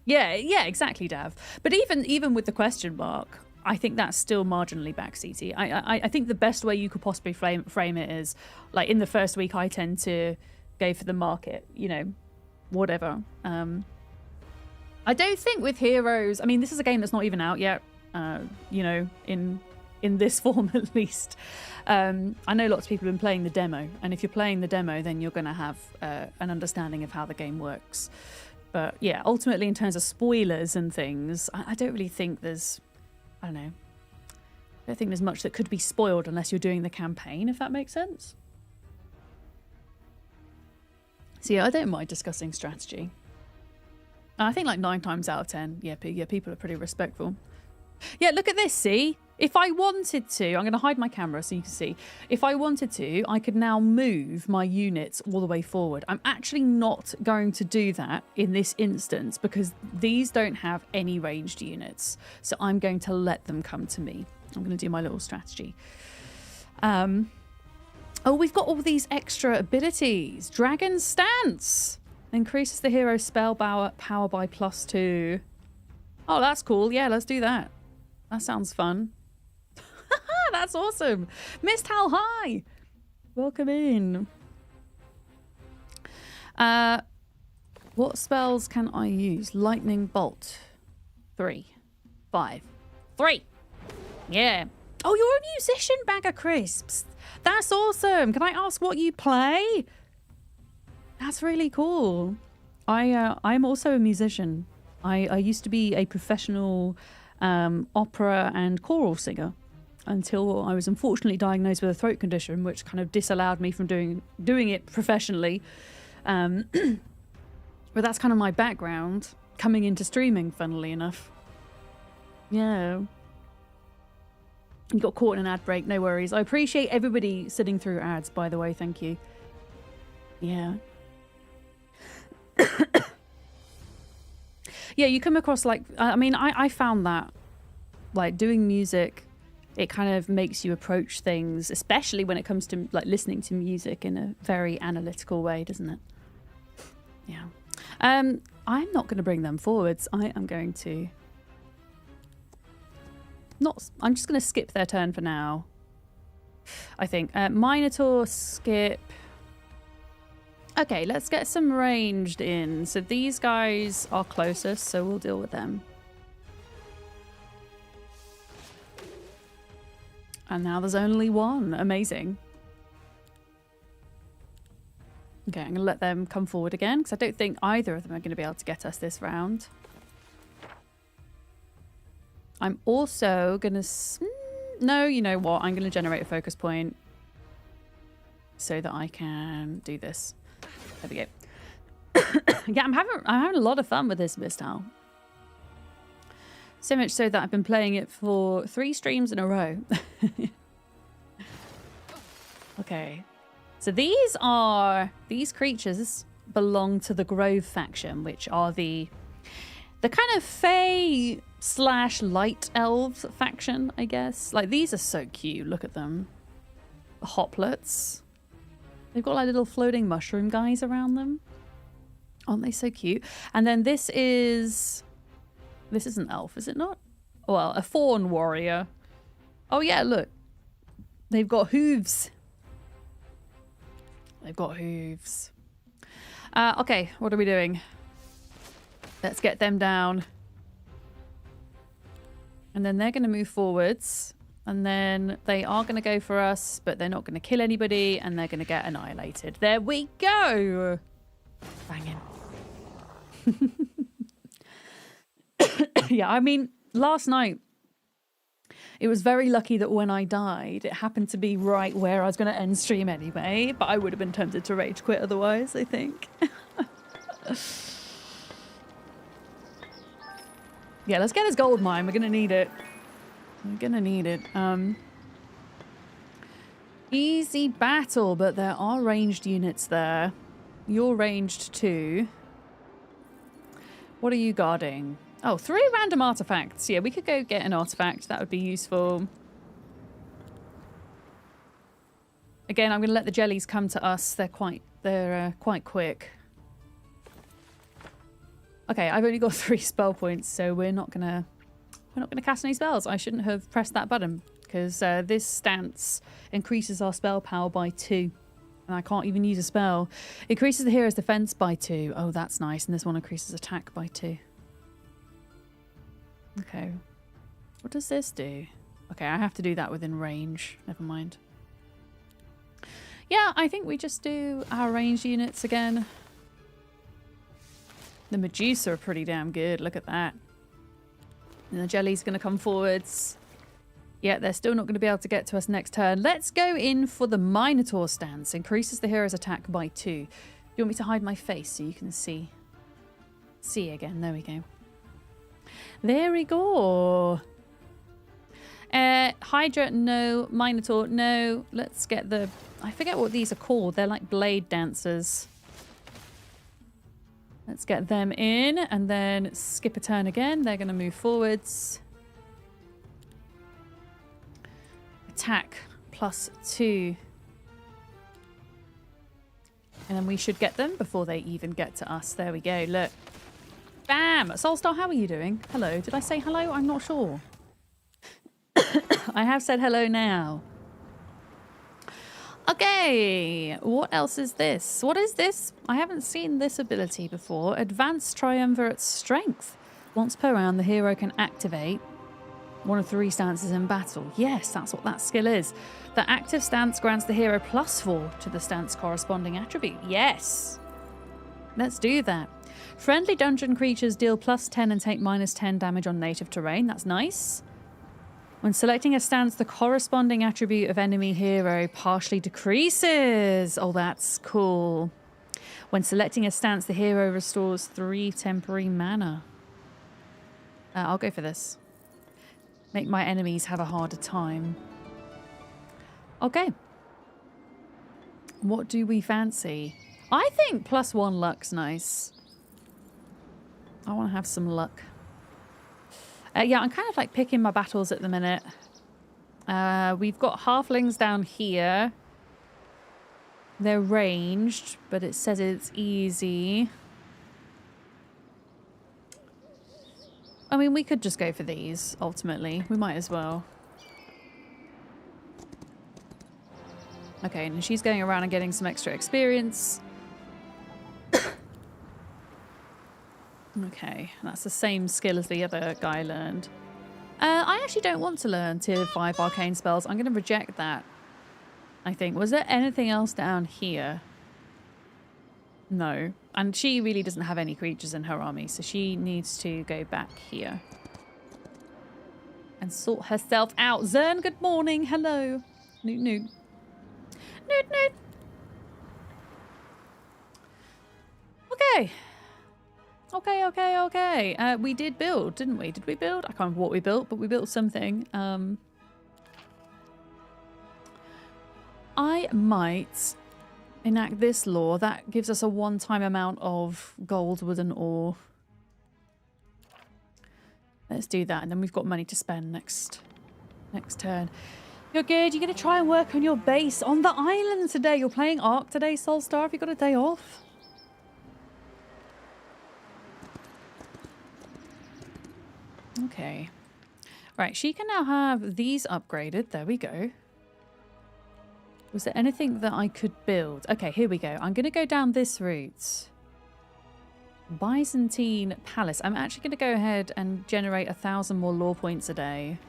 yeah, exactly, Dav. But even with the question mark, I think that's still marginally backseaty. I think the best way you could possibly frame it is, like, in the first week, I tend to go for the market, you know, whatever. I don't think with Heroes, I mean, this is a game that's not even out yet, you know, in this form at least. I know lots of people have been playing the demo, and if you're playing the demo, then you're going to have an understanding of how the game works. But yeah, ultimately in terms of spoilers and things, I don't really think there's, I don't know, I don't think there's much that could be spoiled unless you're doing the campaign, if that makes sense. So yeah, I don't mind discussing strategy. I think like 9 times out of 10, yeah, people are pretty respectful. Yeah, look at this, see? If I wanted to, I'm going to hide my camera so you can see. If I wanted to, I could now move my units all the way forward. I'm actually not going to do that in this instance because these don't have any ranged units. So I'm going to let them come to me. I'm going to do my little strategy. Oh, we've got all these extra abilities. Dragon Stance. Increases the hero's spell power by +2. Oh, that's cool. Yeah, let's do that. That sounds fun. That's awesome. Mist How High. Welcome in. What spells can I use? Lightning Bolt. 3. 5. 3. Yeah. Oh, you're a musician, Bag of Crisps. That's awesome. Can I ask what you play? That's really cool. I'm also a musician. I used to be a professional opera and choral singer until I was unfortunately diagnosed with a throat condition, which kind of disallowed me from doing it professionally. But that's kind of my background coming into streaming, funnily enough. Yeah. You got caught in an ad break, no worries. I appreciate everybody sitting through ads, by the way, thank you. Yeah. Yeah, you come across like, I mean, I found that, like, doing music, it kind of makes you approach things, especially when it comes to, like, listening to music in a very analytical way, doesn't it? Yeah. I'm not going to bring them forwards. I am going to... I'm just going to skip their turn for now. I think. Minotaur, skip... Okay, let's get some ranged in. So these guys are closest, so we'll deal with them. And now there's only one. Amazing. Okay, I'm going to let them come forward again, because I don't think either of them are going to be able to get us this round. I'm also going to... No, you know what? I'm going to generate a focus point so that I can do this. There we go. Yeah, I'm having a lot of fun with this Mistal. So much so that I've been playing it for 3 streams in a row. Okay. So these creatures belong to the Grove faction, which are the kind of Fey / light elves faction, I guess. Like, these are so cute. Look at them. The hoplets. They've got like little floating mushroom guys around them. Aren't they so cute? And then this is an elf, is it not? Well, a fawn warrior. Oh yeah, look. They've got hooves. They've got hooves. Okay, what are we doing? Let's get them down. And then they're going to move forwards. And then they are going to go for us, but they're not going to kill anybody, and they're going to get annihilated. There we go! Banging. Yeah, I mean, last night, it was very lucky that when I died, it happened to be right where I was going to end stream anyway, but I would have been tempted to rage quit otherwise, I think. Yeah, let's get this gold mine. We're going to need it. We're gonna need it. Easy battle, but there are ranged units there. You're ranged too. What are you guarding? Oh, 3 random artifacts. Yeah, we could go get an artifact. That would be useful. Again, I'm gonna let the jellies come to us. They're quite quick. Okay, I've only got 3 spell points, so we're not gonna cast any spells. I shouldn't have pressed that button because this stance increases our spell power by 2. And I can't even use a spell. Increases the hero's defense by 2. Oh, that's nice. And this one increases attack by 2. Okay. What does this do? Okay, I have to do that within range. Never mind. Yeah, I think we just do our ranged units again. The Medusa are pretty damn good. Look at that. And the jelly's going to come forwards. Yeah, they're still not going to be able to get to us next turn. Let's go in for the Minotaur stance. Increases the hero's attack by 2. Do you want me to hide my face so you can see? See again. There we go. There we go. Hydra, no. Minotaur, no. Let's get the... I forget what these are called. They're like blade dancers. Let's get them in and then skip a turn again. They're going to move forwards. Attack plus 2. And then we should get them before they even get to us. There we go. Look. Bam! Soulstar, how are you doing? Hello. Did I say hello? I'm not sure. I have said hello now. Okay, what else is this? What is this? I haven't seen this ability before. Advanced Triumvirate Strength. Once per round, the hero can activate One of 3 stances in battle. Yes, that's what that skill is. The active stance grants the hero +4 to the stance corresponding attribute. Yes. Let's do that. Friendly dungeon creatures deal +10 and take -10 damage on native terrain. That's nice. When selecting a stance, the corresponding attribute of enemy hero partially decreases. Oh, that's cool. When selecting a stance, the hero restores 3 temporary mana. I'll go for this. Make my enemies have a harder time. Okay. What do we fancy? I think +1 luck's nice. I want to have some luck. Yeah, I'm kind of like picking my battles at the minute. We've got halflings down here. They're ranged, but it says it's easy. I mean, we could just go for these, ultimately. We might as well. Okay, and she's going around and getting some extra experience. Okay, that's the same skill as the other guy learned. I actually don't want to learn tier 5 arcane spells. I'm going to reject that, I think. Was there anything else down here? No. And she really doesn't have any creatures in her army, so she needs to go back here and sort herself out. Zern, good morning. Hello. Noot noot. Noot noot. Okay. Okay. We did build, didn't we? Did we build? I can't remember what we built, but we built something. I might enact this law. That gives us a one-time amount of gold, wood, and ore. Let's do that, and then we've got money to spend next turn. You're good. You're going to try and work on your base on the island today. You're playing Ark today, Soulstar. Have you got a day off? Okay. Right, she can now have these upgraded. There we go. Was there anything that I could build? Okay, here we go. I'm going to go down this route. Byzantine Palace. I'm actually going to go ahead and generate 1,000 more lore points a day.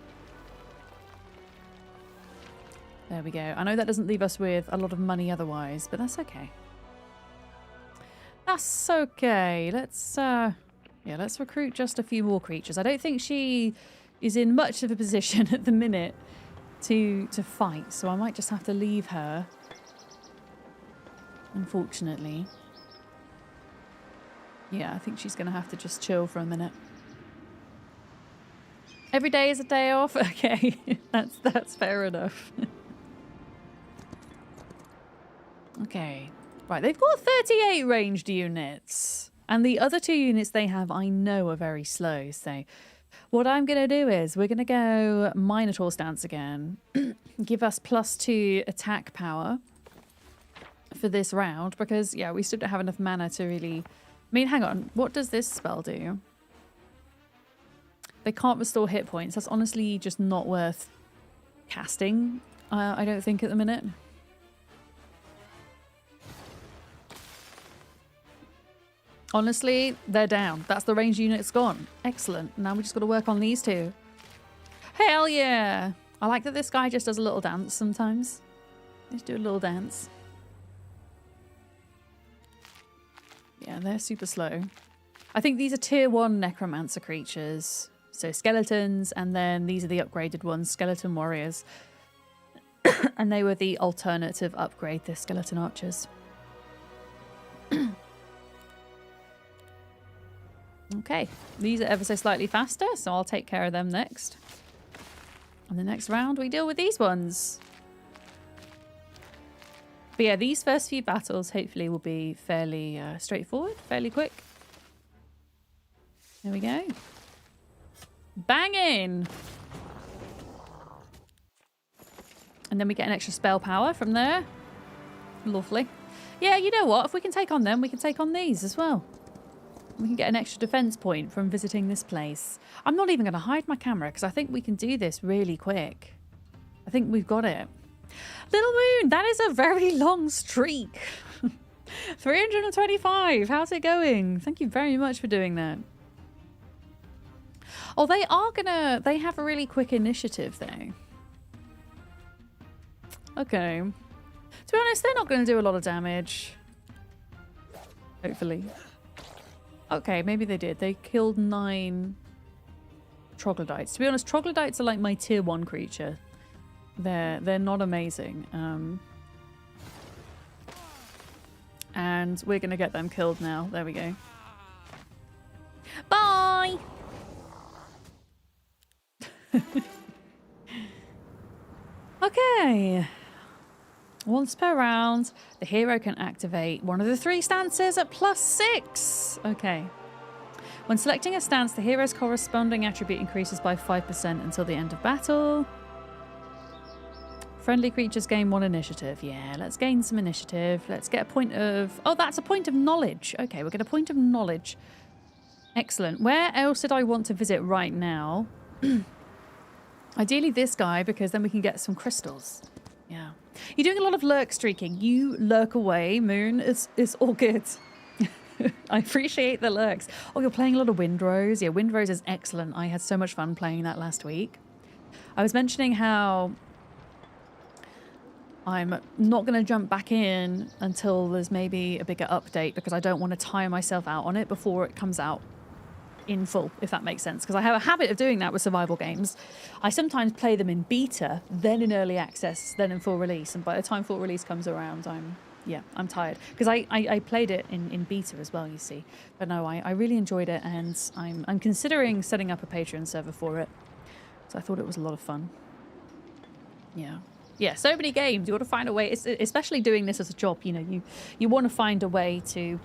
There we go. I know that doesn't leave us with a lot of money otherwise, but that's okay. That's okay. Let's recruit just a few more creatures. I don't think she is in much of a position at the minute to fight, so I might just have to leave her, unfortunately. Yeah, I think she's going to have to just chill for a minute. Every day is a day off? Okay, that's fair enough. Okay, right, they've got 38 ranged units. And the other 2 units they have, I know, are very slow. So what I'm going to do is we're going to go Minotaur stance again. Give us +2 attack power for this round. Because, yeah, we still don't have enough mana to really... I mean, hang on. What does this spell do? They can't restore hit points. That's honestly just not worth casting, I don't think, at the minute. Honestly, they're down. That's the range unit's gone. Excellent. Now we just got to work on these 2. Hell yeah! I like that this guy just does a little dance sometimes. Let's do a little dance. Yeah, they're super slow. I think these are tier 1 necromancer creatures. So skeletons, and then these are the upgraded ones, skeleton warriors. And they were the alternative upgrade, the skeleton archers. Okay, these are ever so slightly faster, so I'll take care of them next. And the next round, we deal with these ones. But yeah, these first few battles hopefully will be fairly straightforward, fairly quick. There we go. Banging! And then we get an extra spell power from there. Lovely. Yeah, you know what? If we can take on them, we can take on these as well. We can get an extra defense point from visiting this place. I'm not even going to hide my camera because I think we can do this really quick. I think we've got it. Little Moon, that is a very long streak. 325. How's it going? Thank you very much for doing that. Oh, they are gonna... They have a really quick initiative, though. Okay. To be honest, they're not going to do a lot of damage. Hopefully. Okay, maybe they did. They killed 9 troglodytes. To be honest, troglodytes are like my tier 1 creature. They're not amazing. And we're going to get them killed now. There we go. Bye! Okay. Once per round, the hero can activate one of the 3 stances at +6. Okay. When selecting a stance, the hero's corresponding attribute increases by 5% until the end of battle. Friendly creatures gain 1 initiative. Yeah, let's gain some initiative. Let's get a point of... Oh, that's a point of knowledge. Okay, we'll get a point of knowledge. Excellent. Where else did I want to visit right now? Ideally this guy, because then we can get some crystals. Yeah. You're doing a lot of lurk streaking. You lurk away, Moon. It's all good. I appreciate the lurks. Oh, you're playing a lot of Windrose. Yeah, Windrose is excellent. I had so much fun playing that last week. I was mentioning how I'm not going to jump back in until there's maybe a bigger update because I don't want to tire myself out on it before it comes out in full, if that makes sense. Because I have a habit of doing that with survival games. I sometimes play them in beta, then in early access, then in full release. And by the time full release comes around, I'm tired. Because I played it in beta as well, you see. But no, I really enjoyed it, and I'm considering setting up a Patreon server for it. So I thought it was a lot of fun. Yeah. Yeah, so many games. You got to find a way, especially doing this as a job, you know, you want to find a way to,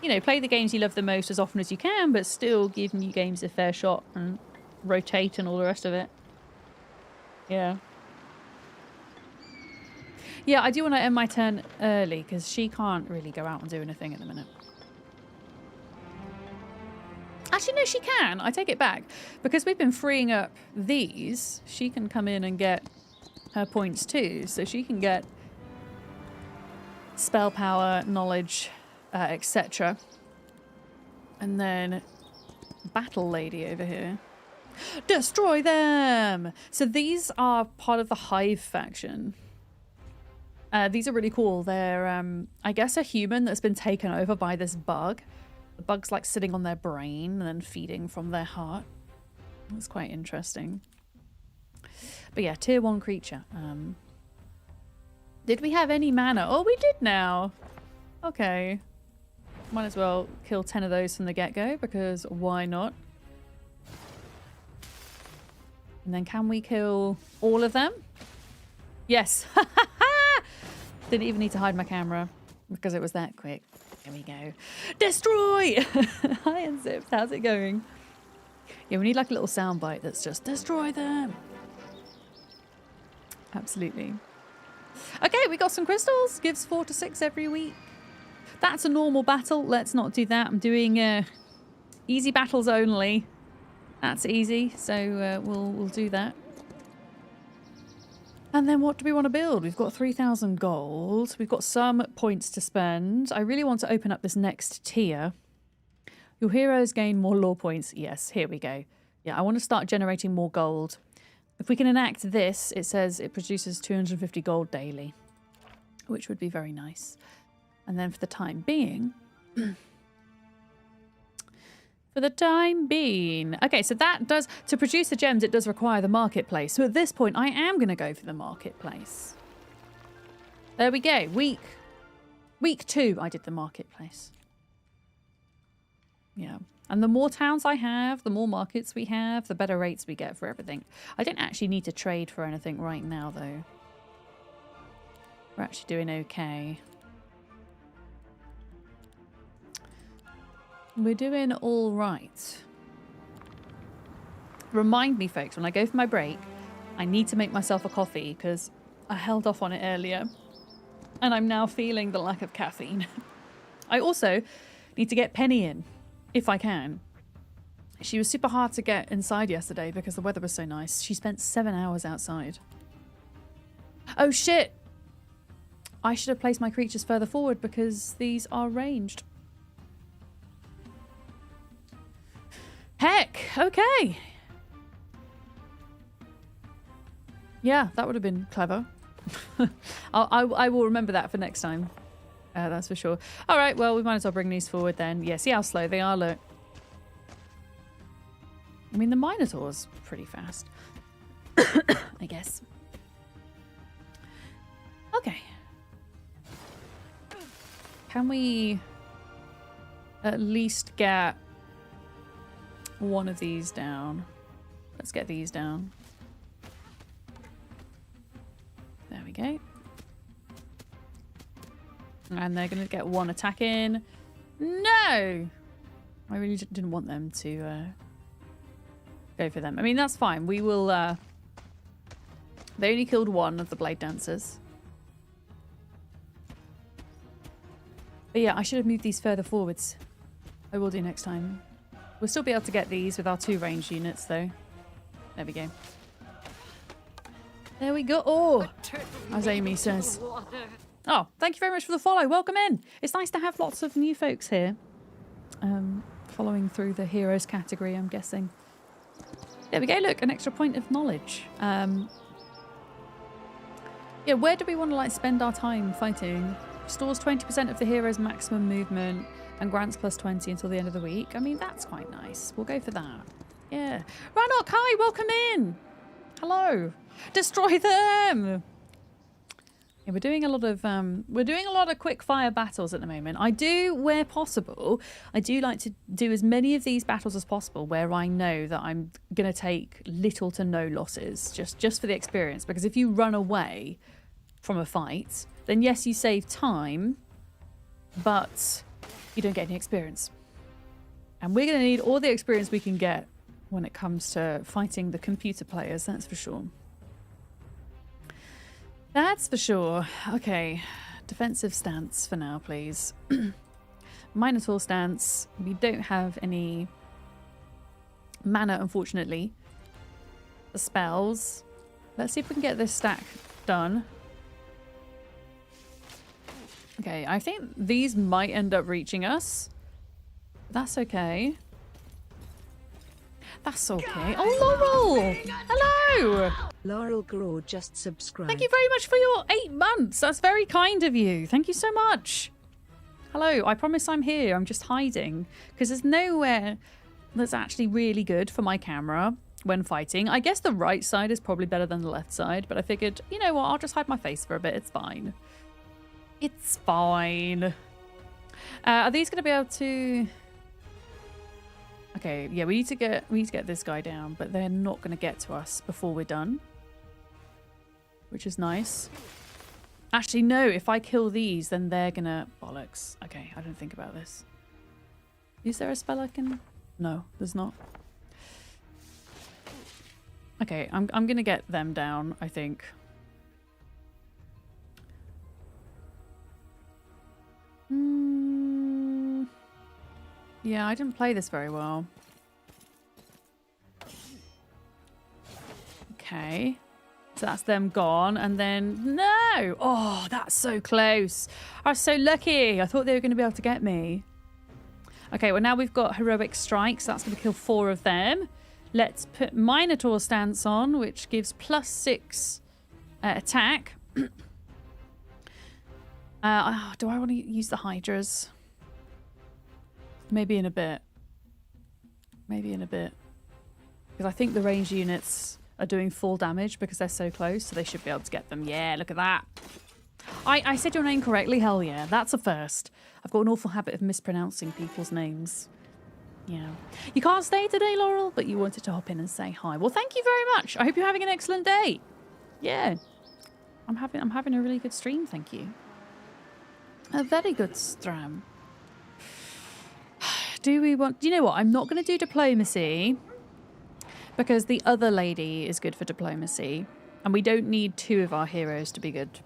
you know, play the games you love the most as often as you can, but still give new games a fair shot and rotate and all the rest of it. Yeah. Yeah, I do want to end my turn early because she can't really go out and do anything at the minute. Actually, no, she can. I take it back. Because we've been freeing up these, she can come in and get her points too. So she can get spell power, knowledge, etc. And then Battle Lady over here. Destroy them! So these are part of the Hive faction. These are really cool. They're, I guess, a human that's been taken over by this bug. The bug's like sitting on their brain and then feeding from their heart. That's quite interesting. But yeah, tier 1 creature. Did we have any mana? Oh, we did now. Okay. Might as well kill 10 of those from the get-go, because why not? And then can we kill all of them? Yes. Didn't even need to hide my camera because it was that quick. Here we go. Destroy! Hi, Unzipped. How's it going? Yeah, we need like a little soundbite that's just destroy them. Absolutely. Okay, we got some crystals. Gives 4 to 6 every week. That's a normal battle. Let's not do that. I'm doing easy battles only. That's easy, so we'll do that. And then what do we want to build? We've got 3,000 gold. We've got some points to spend. I really want to open up this next tier. Your heroes gain more lore points. Yes, here we go. Yeah, I want to start generating more gold. If we can enact this, it says it produces 250 gold daily, which would be very nice. And then for the time being... Okay, so that does... To produce the gems, it does require the marketplace. So at this point, I am going to go for the marketplace. There we go. Week 2, I did the marketplace. Yeah. And the more towns I have, the more markets we have, the better rates we get for everything. I don't actually need to trade for anything right now, though. We're actually doing okay. We're doing all right. Remind me, folks, when I go for my break, I need to make myself a coffee because I held off on it earlier. And I'm now feeling the lack of caffeine. I also need to get Penny in, if I can. She was super hard to get inside yesterday because the weather was so nice. She spent 7 hours outside. Oh, shit! I should have placed my creatures further forward because these are ranged. Heck, okay. Yeah, that would have been clever. I will remember that for next time. That's for sure. All right, well, we might as well bring these forward then. Yeah, see how slow they are, look. I mean, the Minotaur's pretty fast. I guess. Okay. Can we at least get one of these down? Let's get these down. There we go. And they're going to get one attack in. No! I really didn't want them to go for them. I mean, that's fine. We will... They only killed one of the Blade Dancers. But yeah, I should have moved these further forwards. I will do next time. We'll still be able to get these with our 2 ranged units, though. There we go. There we go. Oh, as Amy says. Oh, thank you very much for the follow. Welcome in. It's nice to have lots of new folks here. Following through the heroes category, I'm guessing. There we go. Look, an extra point of knowledge. Yeah, where do we want to like spend our time fighting? Restores 20% of the hero's maximum movement and grants plus 20 until the end of the week. I mean, that's quite nice. We'll go for that. Yeah. Ranok, hi, welcome in. Hello. Destroy them. Yeah, we're doing a lot of quick fire battles at the moment. I do, where possible, I do like to do as many of these battles as possible where I know that I'm going to take little to no losses, just for the experience. Because if you run away from a fight, then yes, you save time, but you don't get any experience. And we're going to need all the experience we can get when it comes to fighting the computer players, that's for sure. That's for sure. Okay, defensive stance for now, please. Minotaur stance. We don't have any mana, unfortunately. The spells. Let's see if we can get this stack done. Okay, I think these might end up reaching us. That's okay. That's okay. Oh, Laurel! Hello! Laurel Graw just subscribed. Thank you very much for your 8 months. That's very kind of you. Thank you so much. Hello. I promise I'm here. I'm just hiding because there's nowhere that's actually really good for my camera when fighting. I guess the right side is probably better than the left side, but I figured, you know what? I'll just hide my face for a bit. It's fine. It's fine. Are these going to be able to... Okay, yeah, we need to get this guy down, but they're not going to get to us before we're done, which is nice. Actually, no, if I kill these, then they're going to... Bollocks. Okay, I didn't think about this. Is there a spell I can... No, there's not. Okay, I'm going to get them down, I think. Yeah, I didn't play this very well. Okay. So that's them gone. And then... No! Oh, that's so close. I was so lucky. I thought they were going to be able to get me. Okay, well now we've got heroic strikes. So that's going to kill 4 of them. Let's put Minotaur stance on, which gives +6 attack. Do I want to use the Hydras? Maybe in a bit. Maybe in a bit. Because I think the ranged units are doing full damage because they're so close, so they should be able to get them. Yeah, look at that. I said your name correctly. Hell yeah. That's a first. I've got an awful habit of mispronouncing people's names. Yeah. You can't stay today, Laurel, but you wanted to hop in and say hi. Well, thank you very much. I hope you're having an excellent day. Yeah. I'm having a really good stream, thank you. A very good stream. Do we want... Do you know what? I'm not going to do diplomacy because the other lady is good for diplomacy. And we don't need 2 of our heroes to be good,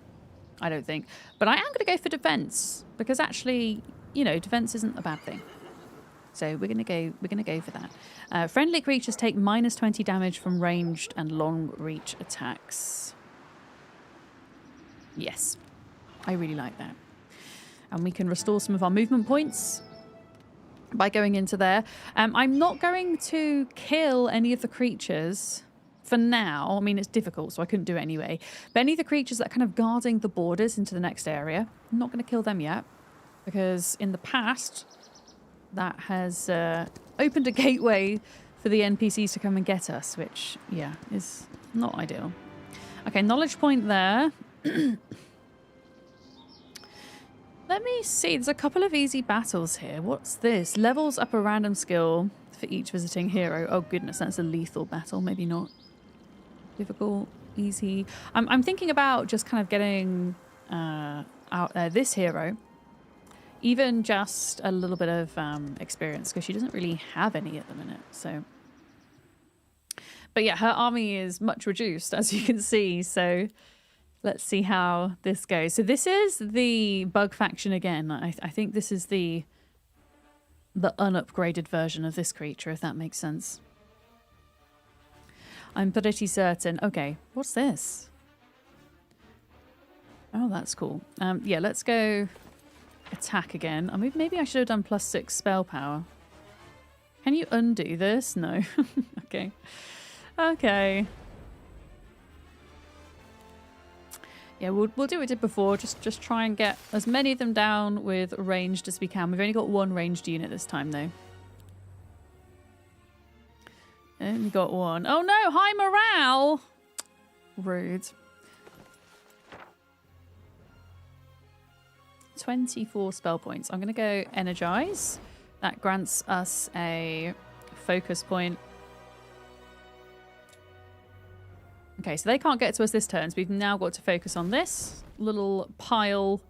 I don't think. But I am going to go for defense because actually, you know, defense isn't a bad thing. So we're going to go for that. Friendly creatures take -20 damage from ranged and long reach attacks. Yes. I really like that. And we can restore some of our movement points by going into there. I'm not going to kill any of the creatures for now, I mean, it's difficult, so I couldn't do it anyway. But any of the creatures that are kind of guarding the borders into the next area, I'm not going to kill them yet. Because in the past, that has opened a gateway for the NPCs to come and get us, which, yeah, is not ideal. Okay, knowledge point there. Let me see. There's a couple of easy battles here. What's this? Levels up a random skill for each visiting hero. Oh, goodness, that's a lethal battle. Maybe not. Difficult, easy. I'm thinking about just kind of getting out there this hero. Even just a little bit of experience, because she doesn't really have any at the minute, so... But yeah, her army is much reduced, as you can see, so let's see how this goes. So this is the bug faction again. I think this is the unupgraded version of this creature, if that makes sense. I'm pretty certain. Okay, what's this? Oh, that's cool. Yeah, let's go attack again. I mean, maybe I should have done +6 spell power. Can you undo this? No. Okay. Okay. Yeah, we'll do what we did before. Just try and get as many of them down with ranged as we can. We've only got one ranged unit this time, though. Only got one. Oh no! High morale! Rude. 24 spell points. I'm going to go energize. That grants us a focus point. Okay, so they can't get to us this turn, so we've now got to focus on this little pile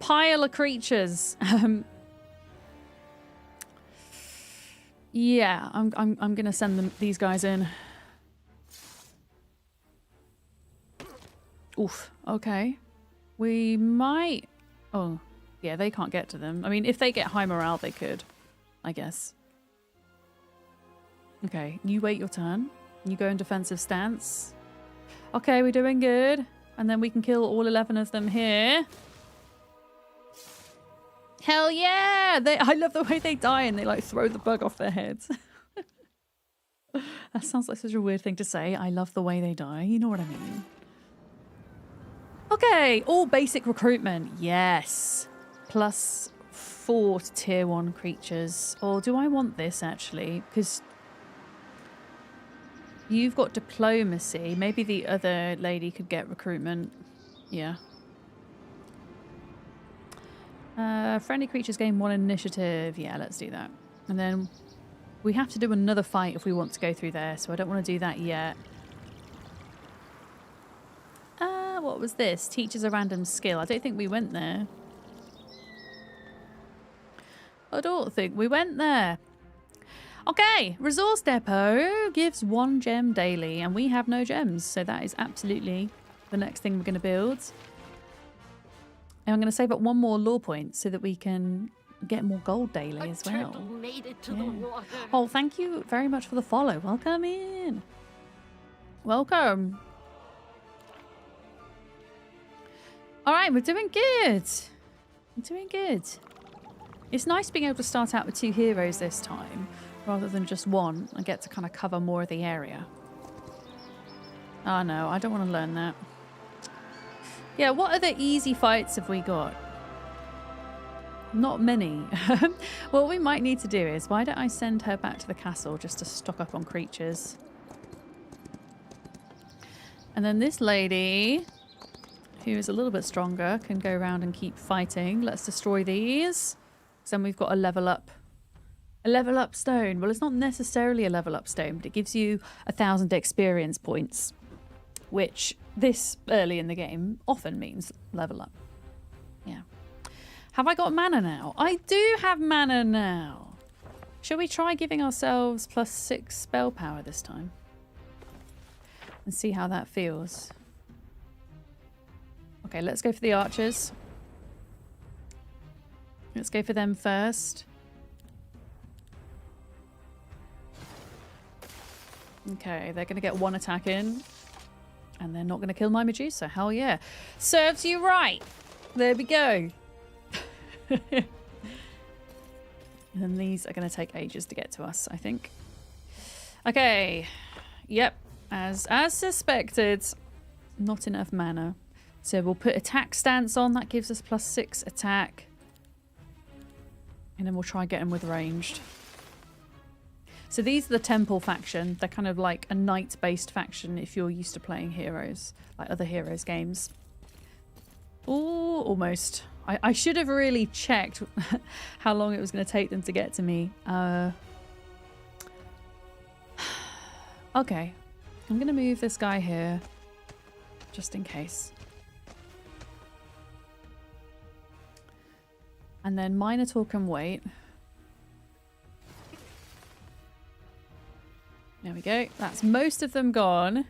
of creatures. Yeah, I'm gonna send these guys in. Oof. Okay, we might. Oh, yeah, they can't get to them. I mean, if they get high morale, they could, I guess. Okay, you wait your turn. You go in defensive stance. Okay, we're doing good. And then we can kill all 11 of them here. Hell yeah! I love the way they die and they like throw the bug off their heads. That sounds like such a weird thing to say. I love the way they die. You know what I mean. Okay, all basic recruitment. Yes. +4 to tier 1 creatures. Or do I want this actually? Because... you've got diplomacy. Maybe the other lady could get recruitment. Yeah. Friendly creatures gain 1 initiative. Yeah, let's do that. And then we have to do another fight if we want to go through there, so I don't want to do that yet. What was this? Teaches a random skill. I don't think we went there. I don't think we went there. Okay, resource depot gives 1 gem daily, and we have no gems, so that is absolutely the next thing we're going to build. And I'm going to save up 1 more lore point so that we can get more gold daily as well. Made it to the water. Oh, thank you very much for the follow. Welcome in. Welcome. All right, we're doing good. We're doing good. It's nice being able to start out with 2 heroes this time, rather than just 1. I get to kind of cover more of the area. Oh no, I don't want to learn that. Yeah, what other easy fights have we got? Not many. What we might need to do is, why don't I send her back to the castle just to stock up on creatures? And then this lady, who is a little bit stronger, can go around and keep fighting. Let's destroy these. So then we've got a level up. A level up stone. Well, it's not necessarily a level up stone, but it gives you 1,000 experience points, which this early in the game often means level up. Yeah. Have I got mana now? I do have mana now. Shall we try giving ourselves +6 spell power this time? And see how that feels. Okay, let's go for the archers. Let's go for them first. Okay, they're going to get 1 attack in. And they're not going to kill my Medusa. Hell yeah. Serves you right. There we go. And then these are going to take ages to get to us, I think. Okay. Yep, as suspected. Not enough mana. So we'll put attack stance on. That gives us +6 attack. And then we'll try and get him with ranged. So these are the Temple faction. They're kind of like a knight-based faction if you're used to playing heroes, like other heroes games. Oh, almost. I should have really checked how long it was going to take them to get to me. Okay. I'm going to move this guy here, just in case. And then Minotaur can wait. There we go. That's most of them gone.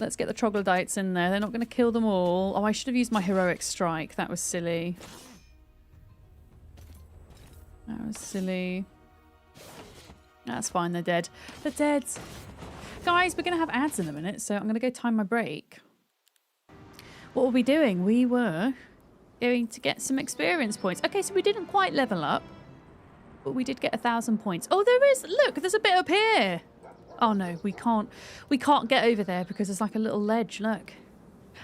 Let's get the troglodytes in there. They're not going to kill them all. Oh, I should have used my heroic strike. That was silly. That was silly. That's fine. They're dead. They're dead. Guys, we're going to have ads in a minute, so I'm going to go time my break. What were we doing? We were going to get some experience points. Okay, so we didn't quite level up, but we did get 1,000 points. Oh, there is. Look, there's a bit up here. Oh no, we can't get over there because there's like a little ledge. Look.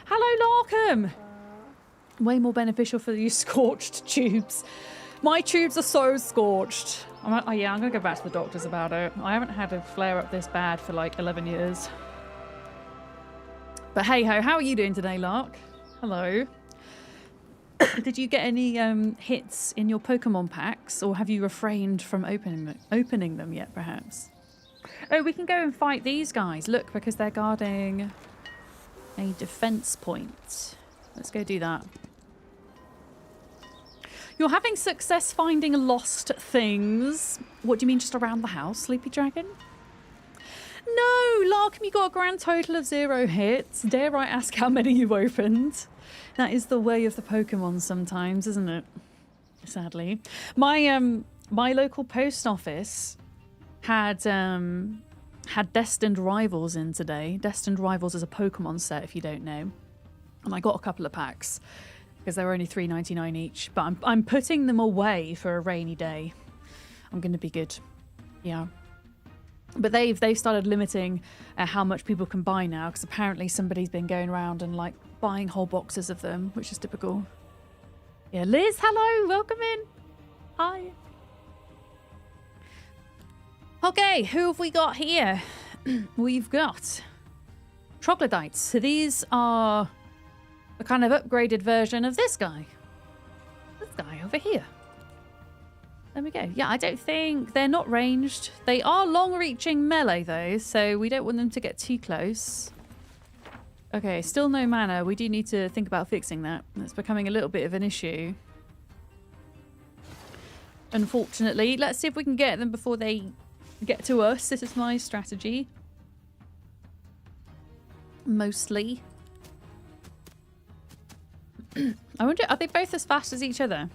Hello, Larkham. Way more beneficial for these scorched tubes. My tubes are so scorched. I'm gonna go back to the doctors about it. I haven't had a flare up this bad for like 11 years. But hey ho, how are you doing today, Lark? Hello. Did you get any hits in your Pokemon packs, or have you refrained from opening them yet, perhaps? Oh, we can go and fight these guys. Look, because they're guarding a defense point. Let's go do that. You're having success finding lost things. What do you mean, just around the house, Sleepy Dragon? No, Larkham, you got a grand total of 0 hits. Dare I ask how many you've opened? That is the way of the Pokemon sometimes, isn't it? Sadly. My local post office had Destined Rivals in today. Destined Rivals is a Pokemon set, if you don't know. And I got a couple of packs because they were only $3.99 each. But I'm putting them away for a rainy day. I'm going to be good. Yeah. But they've started limiting how much people can buy now, because apparently somebody's been going around and like buying whole boxes of them, which is typical. Yeah, Liz, hello, welcome in. Hi. Okay, who have we got here? We've got troglodytes. So these are a kind of upgraded version of this guy. This guy over here. There we go. Yeah, I don't think they're not ranged. They are long-reaching melee though, so we don't want them to get too close. Okay, still no mana. We do need to think about fixing that. That's becoming a little bit of an issue. Unfortunately. Let's see if we can get them before they get to us. This is my strategy. Mostly. I wonder, are they both as fast as each other?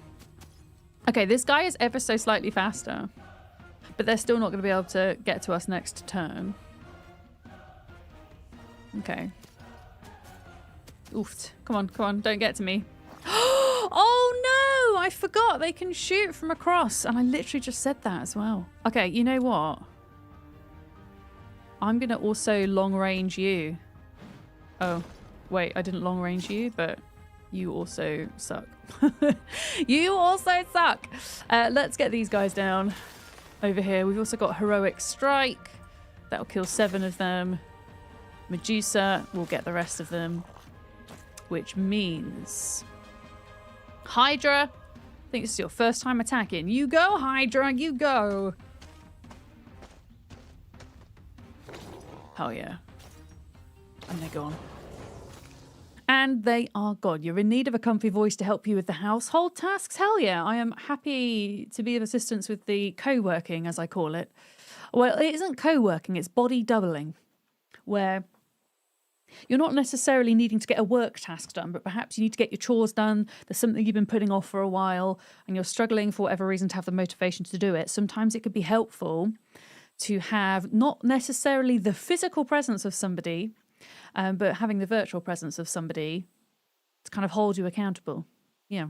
Okay, this guy is ever so slightly faster, but they're still not going to be able to get to us next turn. Okay. Oof. Come on, don't get to me. Oh no, I forgot they can shoot from across, and I literally just said that as well. Okay, you know what? I'm going to also long range you. Oh, wait, I didn't long range you, but you also suck. You also suck. Let's get these guys down over here. We've also got Heroic Strike. That'll kill 7 of them. Medusa will get the rest of them. Which means Hydra. I think this is your first time attacking. You go, Hydra, you go. Hell yeah. And they're gone. And they are gone. You're in need of a comfy voice to help you with the household tasks? Hell yeah. I am happy to be of assistance with the co-working, as I call it. Well, it isn't co-working, it's body doubling, where you're not necessarily needing to get a work task done, but perhaps you need to get your chores done. There's something you've been putting off for a while, and you're struggling for whatever reason to have the motivation to do it. Sometimes it could be helpful to have not necessarily the physical presence of somebody, but having the virtual presence of somebody to kind of hold you accountable. Yeah,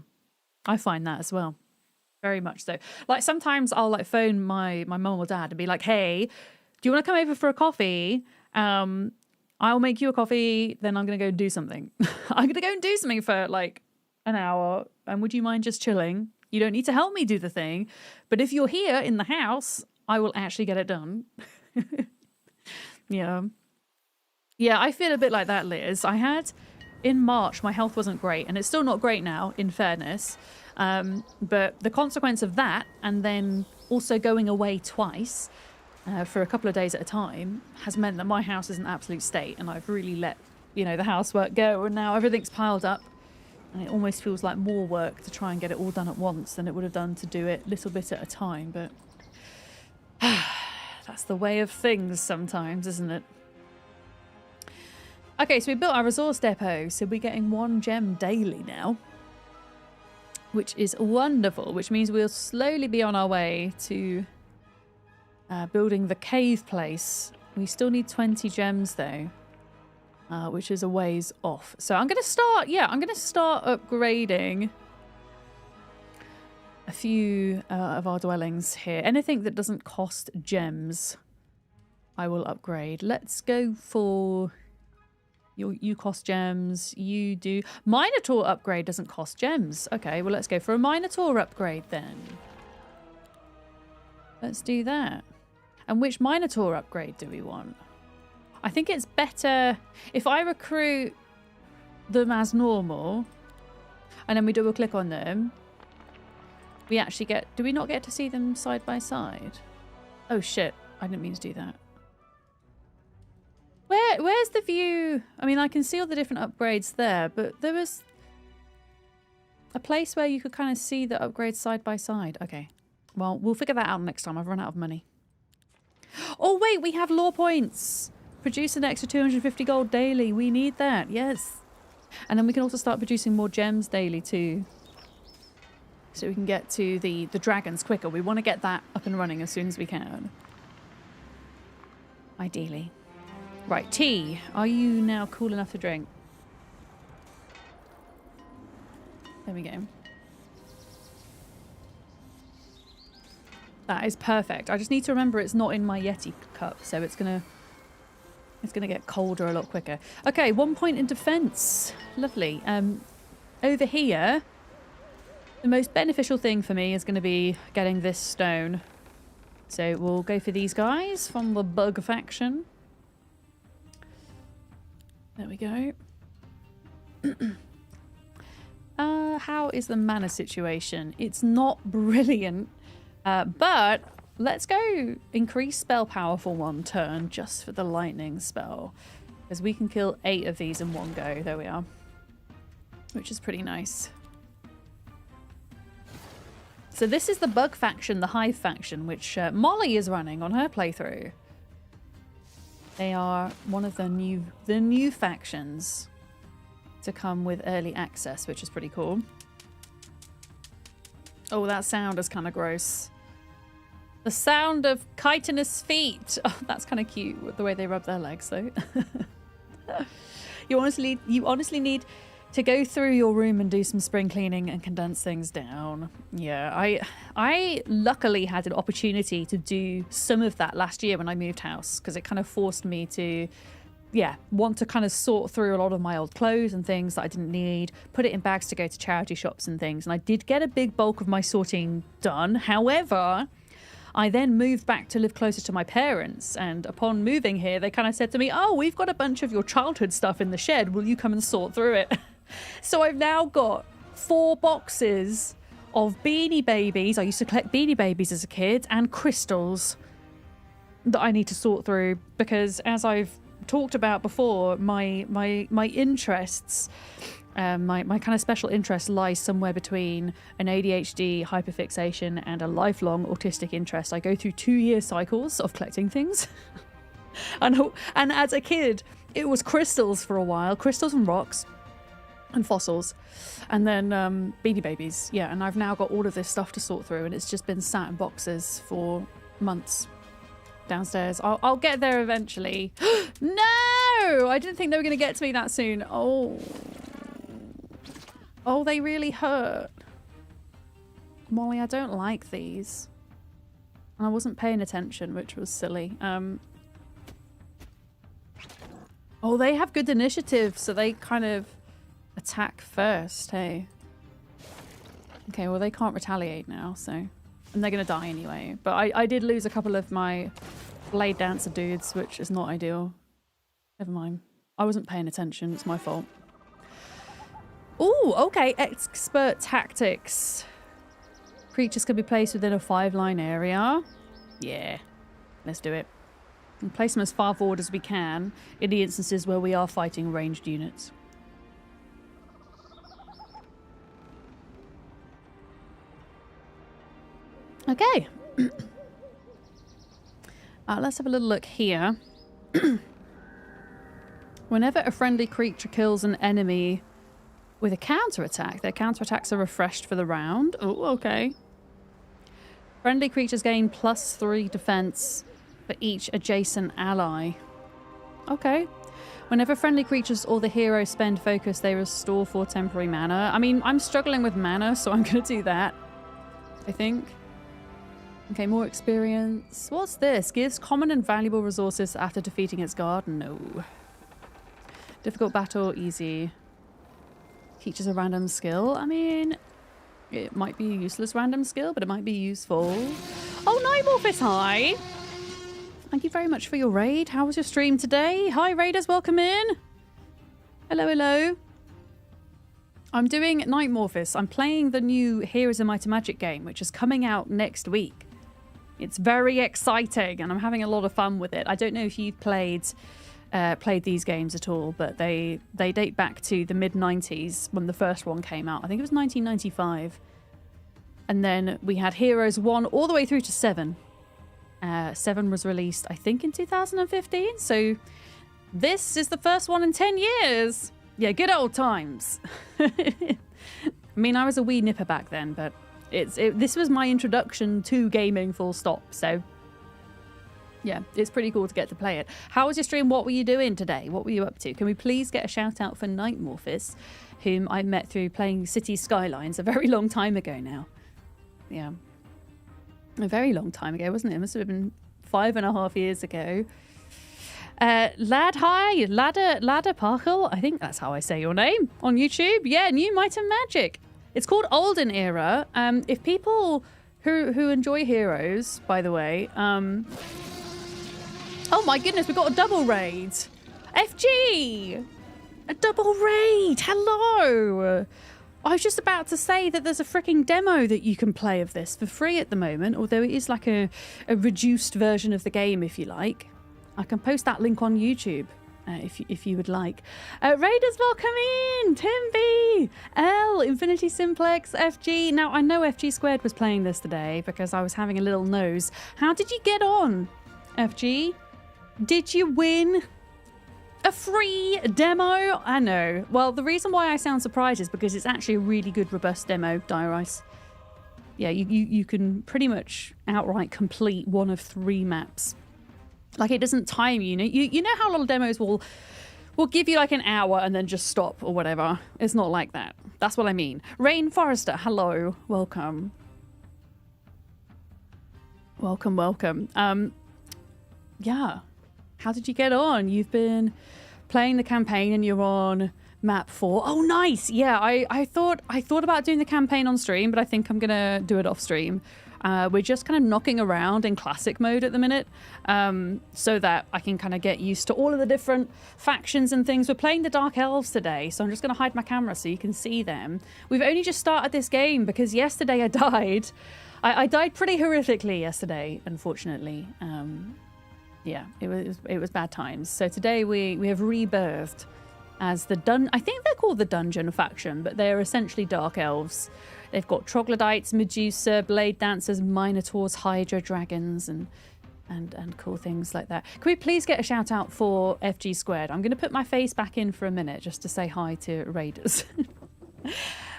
I find that as well. Very much so. Like sometimes I'll like phone my mum or dad and be like, hey, Do you want to come over for a coffee? I'll make you a coffee, then I'm going to go do something. I'm going to go and do something for like an hour. And would you mind just chilling? You don't need to help me do the thing. But if you're here in the house, I will actually get it done. Yeah. Yeah, I feel a bit like that, Liz. I had, in March, my health wasn't great. And it's still not great now, in fairness. But the consequence of that, and then also going away twice for a couple of days at a time, has meant that my house is an absolute state. And I've really let, the housework go. And now everything's piled up. And it almost feels like more work to try and get it all done at once than it would have done to do it little bit at a time. But that's the way of things sometimes, isn't it? Okay, so we built our resource depot. So we're getting 1 gem daily now, which is wonderful, which means we'll slowly be on our way to building the cave place. We still need 20 gems though, which is a ways off. So I'm going to start upgrading a few of our dwellings here. Anything that doesn't cost gems, I will upgrade. Let's go for... You cost gems, you do. Minotaur upgrade doesn't cost gems. Okay, well, let's go for a Minotaur upgrade then. Let's do that. And which Minotaur upgrade do we want? I think it's better if I recruit them as normal and then we double click on them. We actually get... Do we not get to see them side by side? Oh, shit. I didn't mean to do that. Where's the view? I mean, I can see all the different upgrades there, but there was a place where you could kind of see the upgrades side by side. Okay. Well, we'll figure that out next time. I've run out of money. Oh, wait, we have lore points. Produce an extra 250 gold daily. We need that. Yes. And then we can also start producing more gems daily too. So we can get to the dragons quicker. We want to get that up and running as soon as we can. Ideally. Right, tea. Are you now cool enough to drink? There we go. That is perfect. I just need to remember it's not in my Yeti cup, so it's gonna get colder a lot quicker. Okay, 1 point in defense. Lovely. Over here, the most beneficial thing for me is going to be getting this stone. So we'll go for these guys from the bug faction. There we go. How is the mana situation? It's not brilliant, but let's go increase spell power for 1 turn just for the lightning spell, because we can kill 8 of these in one go. There we are, which is pretty nice. So this is the bug faction, the hive faction, which Molly is running on her playthrough. They are one of the new factions to come with early access, which is pretty cool. Oh, that sound is kind of gross. The sound of chitinous feet. Oh, that's kind of cute with the way they rub their legs, though. You honestly need to go through your room and do some spring cleaning and condense things down. Yeah, I luckily had an opportunity to do some of that last year when I moved house, because it kind of forced me to, want to kind of sort through a lot of my old clothes and things that I didn't need, put it in bags to go to charity shops and things. And I did get a big bulk of my sorting done. However, I then moved back to live closer to my parents, and upon moving here, they kind of said to me, oh, we've got a bunch of your childhood stuff in the shed. Will you come and sort through it? So I've now got 4 boxes of Beanie Babies. I used to collect Beanie Babies as a kid, and crystals that I need to sort through, because as I've talked about before, my interests, my kind of special interest lies somewhere between an ADHD hyperfixation and a lifelong autistic interest. I go through 2-year cycles of collecting things. and as a kid, it was crystals for a while, crystals and rocks and fossils, and then Beanie Babies. Yeah, and I've now got all of this stuff to sort through, and it's just been sat in boxes for months downstairs. I'll get there eventually. No! I didn't think they were going to get to me that soon. Oh, they really hurt. Molly, I don't like these. And I wasn't paying attention, which was silly. Oh, they have good initiative, so they kind of attack first, hey. Okay, well, they can't retaliate now, so... And they're going to die anyway. But I did lose a couple of my blade dancer dudes, which is not ideal. Never mind. I wasn't paying attention. It's my fault. Ooh, okay. Expert tactics. Creatures can be placed within a 5-line area. Yeah. Let's do it. And place them as far forward as we can in the instances where we are fighting ranged units. Okay. Let's have a little look here. Whenever a friendly creature kills an enemy with a counterattack, their counterattacks are refreshed for the round. Oh, okay. Friendly creatures gain +3 defense for each adjacent ally. Okay. Whenever friendly creatures or the hero spend focus, they restore 4 temporary mana. I mean, I'm struggling with mana, so I'm going to do that, I think. Okay, more experience. What's this? Gives common and valuable resources after defeating its guard? No. Difficult battle, easy. Teaches a random skill. I mean, it might be a useless random skill, but it might be useful. Oh, Nightmorphis, hi! Thank you very much for your raid. How was your stream today? Hi, raiders, welcome in. Hello, hello. I'm doing Nightmorphis. I'm playing the new Heroes of Might and Magic game, which is coming out next week. It's very exciting, and I'm having a lot of fun with it. I don't know if you've played these games at all, but they date back to the mid-90s when the first one came out. I think it was 1995. And then we had Heroes 1 all the way through to 7. 7 was released, I think, in 2015. So this is the first one in 10 years. Yeah, good old times. I mean, I was a wee nipper back then, but this was my introduction to gaming full stop. So yeah, it's pretty cool to get to play it. How was your stream? What were you doing today? What were you up to? Can we please get a shout out for Nightmorphis, whom I met through playing City Skylines a very long time ago now. Yeah. A very long time ago, wasn't it? It must have been 5.5 years ago. Lad, hi. Ladder Parkle. I think that's how I say your name on YouTube. Yeah, new Might and Magic. It's called Olden Era. If people who enjoy Heroes, by the way, oh my goodness, we got a double raid. FG, a double raid. Hello. I was just about to say that there's a freaking demo that you can play of this for free at the moment, although it is like a reduced version of the game, if you like. I can post that link on YouTube if you would like. Raiders, welcome in! Timby! L, Infinity Simplex, FG. Now, I know FG Squared was playing this today because I was having a little nose. How did you get on, FG? Did you win a free demo? I know. Well, the reason why I sound surprised is because it's actually a really good, robust demo, Dire Ice. Yeah, you can pretty much outright complete one of 3 maps. Like, it doesn't time you. You know how a lot of demos will give you like an hour and then just stop or whatever. It's not like that. That's what I mean. Rain Forrester, hello. Welcome. Welcome, welcome. Yeah. How did you get on? You've been playing the campaign and you're on map 4. Oh, nice. Yeah, I thought about doing the campaign on stream, but I think I'm going to do it off stream. We're just kind of knocking around in classic mode at the minute, so that I can kind of get used to all of the different factions and things. We're playing the Dark Elves today, so I'm just going to hide my camera so you can see them. We've only just started this game because yesterday I died. I died pretty horrifically yesterday, unfortunately. Yeah, it was bad times. So today we have rebirthed as I think they're called the Dungeon faction, but they're essentially Dark Elves. They've got troglodytes, Medusa, blade dancers, minotaurs, hydra dragons, and cool things like that. Can we please get a shout out for FG Squared? I'm going to put my face back in for a minute just to say hi to raiders.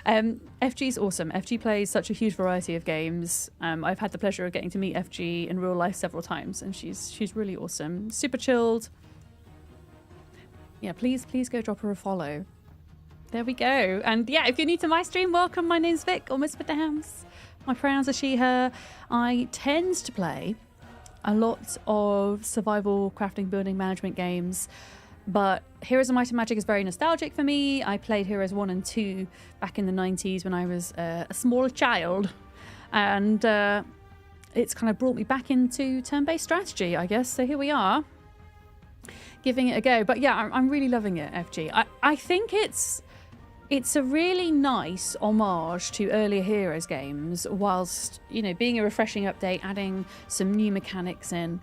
FG's awesome. FG plays such a huge variety of games. I've had the pleasure of getting to meet FG in real life several times, and she's really awesome. Super chilled. Yeah, please go drop her a follow. There we go. And yeah, if you're new to my stream, welcome. My name's Vic, or Miss Dams. My pronouns are she, her. I tend to play a lot of survival, crafting, building, management games. But Heroes of Might and Magic is very nostalgic for me. I played Heroes 1 and 2 back in the 90s when I was a small child. And it's kind of brought me back into turn-based strategy, I guess. So here we are, giving it a go. But yeah, I'm really loving it, FG. I think it's a really nice homage to earlier Heroes games, whilst, you know, being a refreshing update, adding some new mechanics in.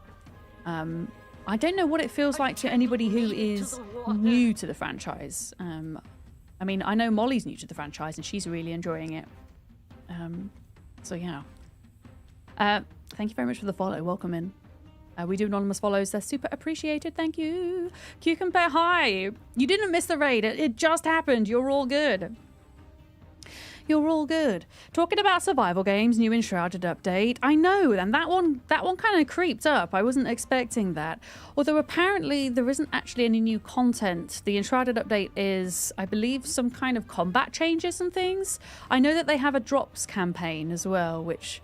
I don't know what it feels like to anybody who is new to the franchise. I mean, I know Molly's new to the franchise and she's really enjoying it. So yeah. Thank you very much for the follow. Welcome in. We do anonymous follows. They're super appreciated. Thank you. Cucumber, hi. You didn't miss the raid. It just happened. You're all good. You're all good. Talking about survival games, new Enshrouded update. I know, and that one kind of creeped up. I wasn't expecting that. Although apparently there isn't actually any new content. The Enshrouded update is, I believe, some kind of combat changes and things. I know that they have a drops campaign as well, which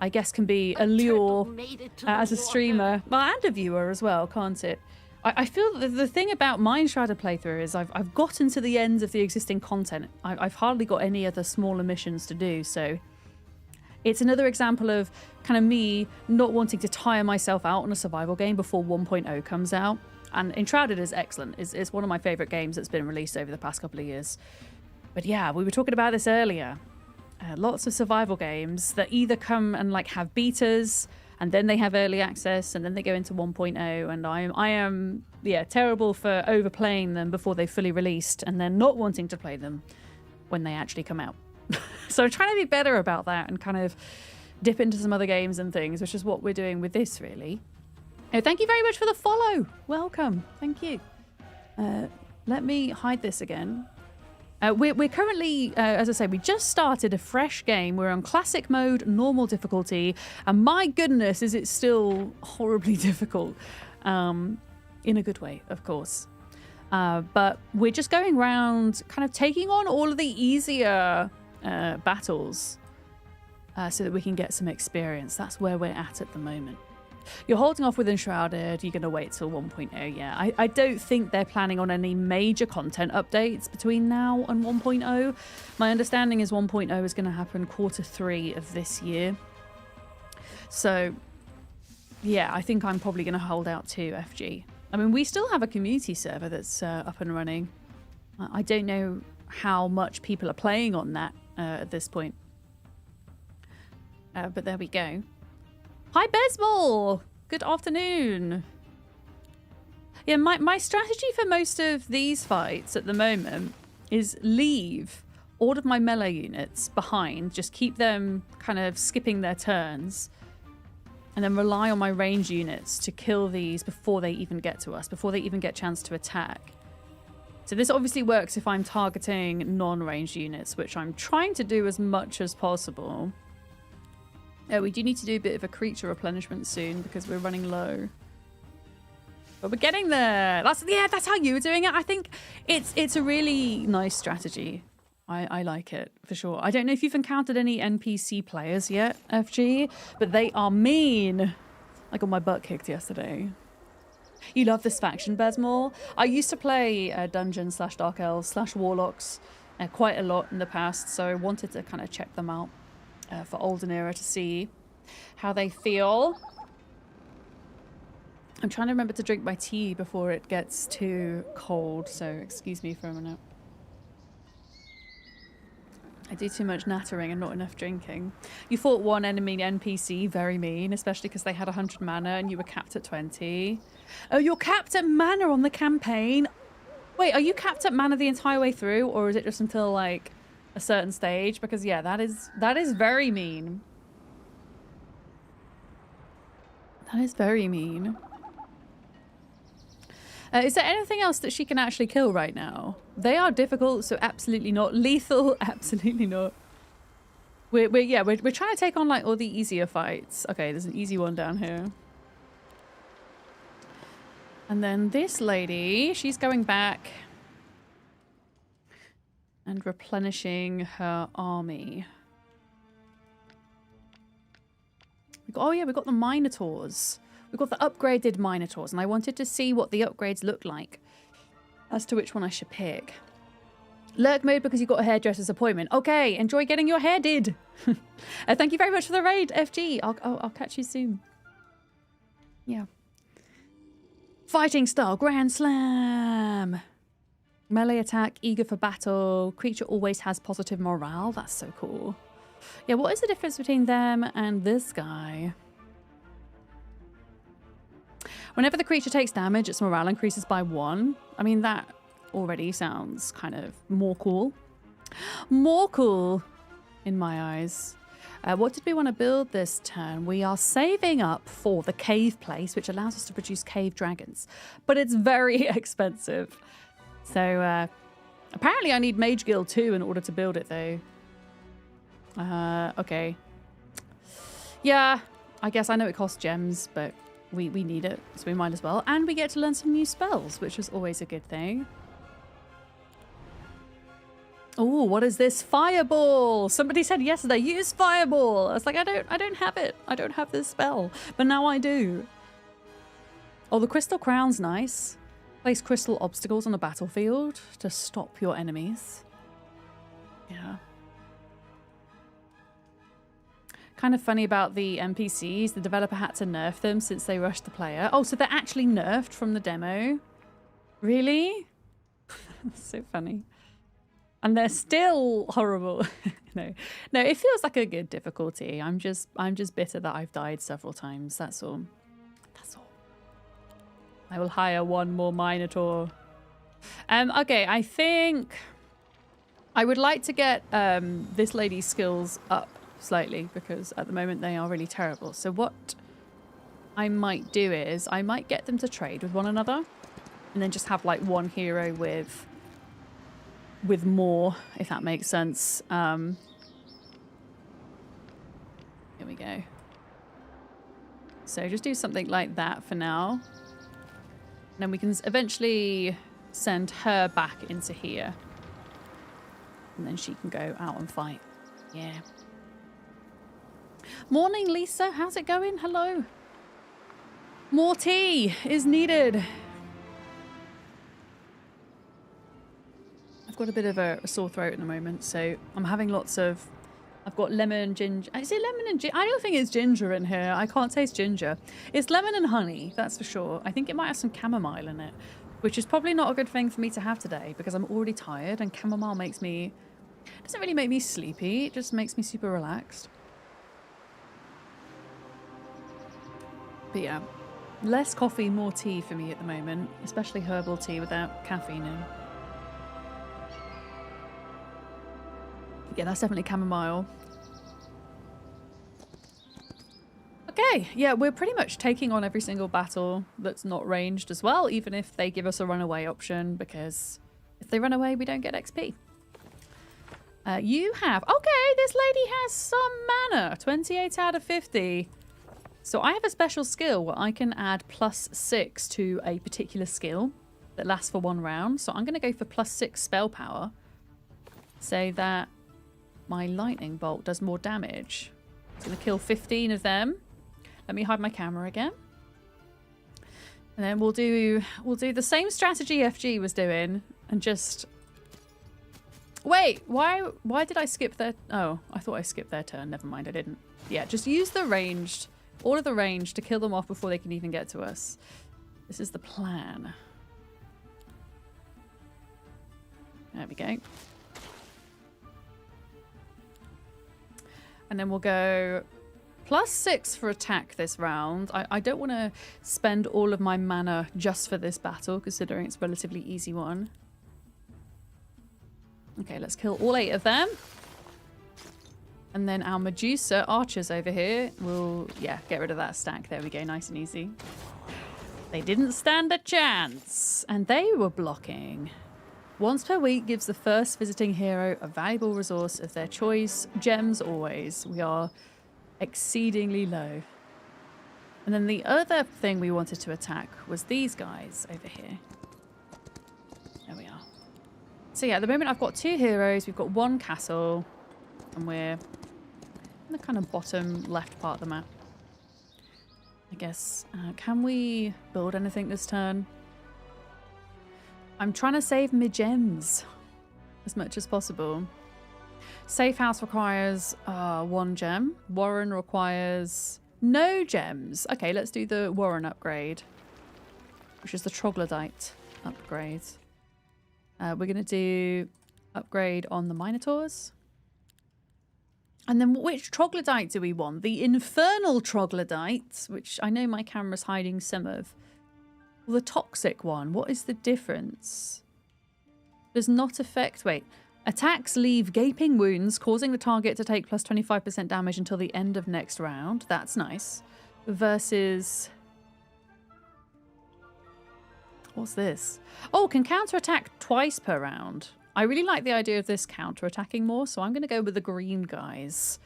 I guess can be a lure as a streamer, well, and a viewer as well, can't it? I feel that the thing about my Enshrouded playthrough is I've gotten to the ends of the existing content. I've hardly got any other smaller missions to do, so it's another example of kind of me not wanting to tire myself out on a survival game before 1.0 comes out. And Enshrouded is excellent. It's one of my favourite games that's been released over the past couple of years. But yeah, we were talking about this earlier. Lots of survival games that either come and like have betas, and then they have early access, and then they go into 1.0, and I am terrible for overplaying them before they're fully released, and then not wanting to play them when they actually come out. So I'm trying to be better about that and kind of dip into some other games and things, which is what we're doing with this, really. Oh, thank you very much for the follow. Welcome. Thank you. Let me hide this again. We're currently, as I say, we just started a fresh game. We're on classic mode, normal difficulty, and my goodness, is it still horribly difficult. In a good way, of course. But we're just going around kind of taking on all of the easier battles so that we can get some experience. That's where we're at the moment. You're holding off with Enshrouded. You're going to wait till 1.0. Yeah, I don't think they're planning on any major content updates between now and 1.0. My understanding is 1.0 is going to happen Q3 of this year. So, yeah, I think I'm probably going to hold out to FG. I mean, we still have a community server that's up and running. I don't know how much people are playing on that at this point. But there we go. Hi, Besball! Good afternoon. Yeah, my strategy for most of these fights at the moment is leave all of my melee units behind, just keep them kind of skipping their turns, and then rely on my range units to kill these before they even get to us, before they even get a chance to attack. So this obviously works if I'm targeting non-ranged units, which I'm trying to do as much as possible. We do need to do a bit of a creature replenishment soon because we're running low. But we're getting there. That's how you were doing it. I think it's a really nice strategy. I like it, for sure. I don't know if you've encountered any NPC players yet, FG, but they are mean. I got my butt kicked yesterday. You love this faction, Besmore? I used to play Dungeons / Dark Elves / Warlocks quite a lot in the past, so I wanted to kind of check them out. For Olden era to see how they feel. I'm trying to remember to drink my tea before it gets too cold, so excuse me for a minute. I do too much nattering and not enough drinking. You fought one enemy NPC, very mean, especially because they had 100 mana and you were capped at 20. Oh, you're capped at mana on the campaign? Wait, are you capped at mana the entire way through, or is it just until like a certain stage? Because yeah, that is very mean. That is very mean. Is there anything else that she can actually kill right now? They are difficult, so absolutely not. Lethal, absolutely not. We're trying to take on like all the easier fights. Okay, there's an easy one down here. And then this lady, she's going back and replenishing her army. Oh yeah, we got the Minotaurs. We've got the upgraded Minotaurs, and I wanted to see what the upgrades look like. as to which one I should pick. Lurk mode because you got a hairdresser's appointment. Okay, enjoy getting your hair did. Thank you very much for the raid, FG. I'll catch you soon. Yeah. Fighting style, Grand Slam. Melee attack, eager for battle. Creature always has positive morale. That's so cool. Yeah, what is the difference between them and this guy? Whenever the creature takes damage, its morale increases by 1. I mean, that already sounds kind of more cool. More cool in my eyes. What did we want to build this turn? We are saving up for the cave place, which allows us to produce cave dragons. But it's very expensive. So apparently I need Mage Guild 2 in order to build it, though. Okay. Yeah, I guess I know it costs gems, but we need it, so we might as well. And we get to learn some new spells, which is always a good thing. Oh, what is this? Fireball! Somebody said yesterday, use Fireball! I was like, I don't have it. I don't have this spell. But now I do. Oh, the Crystal Crown's nice. Place crystal obstacles on the battlefield to stop your enemies. Yeah. Kind of funny about the NPCs. The developer had to nerf them since they rushed the player. Oh, so they're actually nerfed from the demo? Really? So funny. And they're still horrible. No, it feels like a good difficulty. I'm just bitter that I've died several times. That's all. That's all. I will hire one more Minotaur. Okay, I think I would like to get this lady's skills up slightly because at the moment they are really terrible. So what I might do is I might get them to trade with one another and then just have like one hero with more, if that makes sense. Here we go. So just do something like that for now. And then we can eventually send her back into here. And then she can go out and fight. Yeah. Morning, Lisa. How's it going? Hello. More tea is needed. I've got a bit of a sore throat at the moment, so I'm having lots of... I've got lemon, ginger... Is it lemon and ginger? I don't think it's ginger in here. I can't taste ginger. It's lemon and honey, that's for sure. I think it might have some chamomile in it, which is probably not a good thing for me to have today because I'm already tired and chamomile makes me... It doesn't really make me sleepy. It just makes me super relaxed. But yeah, less coffee, more tea for me at the moment, especially herbal tea without caffeine in. Yeah, that's definitely chamomile. Okay, yeah, we're pretty much taking on every single battle that's not ranged as well, even if they give us a runaway option, because if they run away, we don't get XP. You have... Okay, this lady has some mana. 28 out of 50. So I have a special skill where I can add +6 to a particular skill that lasts for 1 round. So I'm going to go for +6 spell power so that my lightning bolt does more damage. It's going to kill 15 of them. Let me hide my camera again. And then we'll do the same strategy FG was doing and just... Wait, why did I skip their... Oh, I thought I skipped their turn. Never mind, I didn't. Yeah, just use the ranged... All of the range to kill them off before they can even get to us. This is the plan. There we go. And then we'll go +6 for attack this round. I don't want to spend all of my mana just for this battle, considering it's a relatively easy one. Okay, let's kill all 8 of them. And then our Medusa archers over here will, yeah, get rid of that stack. There we go, nice and easy. They didn't stand a chance. And they were blocking. Once per week gives the first visiting hero a valuable resource of their choice. Gems always. We are exceedingly low. And then the other thing we wanted to attack was these guys over here. There we are. So yeah, at the moment I've got 2 heroes. We've got 1 castle. And we're in the kind of bottom left part of the map. I guess. Can we build anything this turn? I'm trying to save my gems as much as possible. Safe house requires 1 gem. Warren requires no gems. Okay, let's do the Warren upgrade, which is the troglodyte upgrade. We're going to do upgrade on the Minotaurs. And then which troglodyte do we want? The infernal troglodyte, which I know my camera's hiding some of. Or the toxic one. What is the difference? Does not affect... Wait. Attacks leave gaping wounds, causing the target to take plus 25% damage until the end of next round. That's nice. Versus... What's this? Oh, can counterattack twice per round. I really like the idea of this counterattacking more, so I'm going to go with the green guys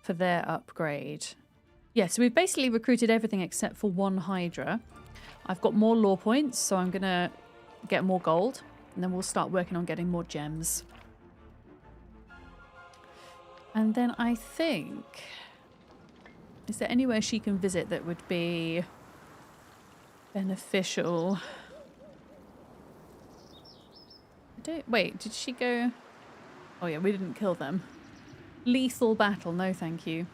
for their upgrade. Yeah, so we've basically recruited everything except for 1 Hydra. I've got more lore points, so I'm going to get more gold, and then we'll start working on getting more gems. And then I think... Is there anywhere she can visit that would be beneficial? Wait, did she go... Oh yeah, we didn't kill them. Lethal battle, no thank you.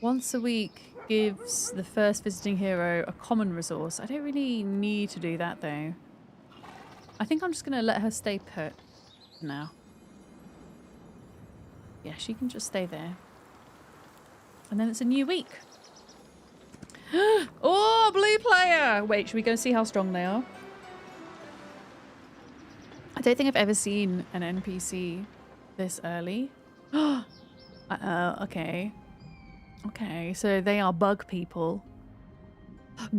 Once a week gives the first visiting hero a common resource. I don't really need to do that though. I think I'm just going to let her stay put now. Yeah, she can just stay there. And then it's a new week. Oh, blue player! Wait, should we go see how strong they are? I don't think I've ever seen an NPC this early. Okay. Okay, so they are bug people.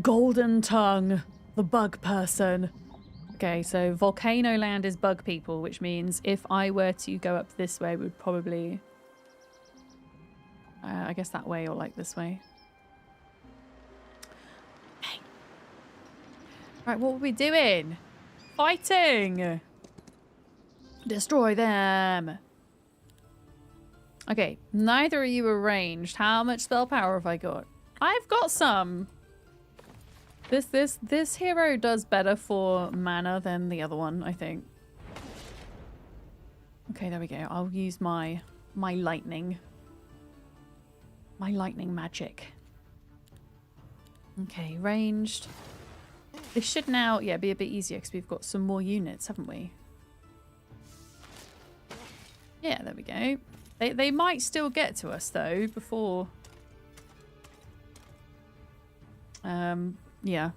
Golden Tongue, the bug person. Okay, so Volcano Land is bug people, which means if I were to go up this way, we'd probably... I guess that way or like this way. Okay. Right, what are we doing? Fighting! Destroy them! Okay, neither of you are ranged. How much spell power have I got? I've got some! This hero does better for mana than the other one, I think. Okay, there we go. I'll use my lightning. My lightning magic. Okay, ranged. This should now, yeah, be a bit easier because we've got some more units, haven't we? Yeah, there we go. They might still get to us though before. Yeah.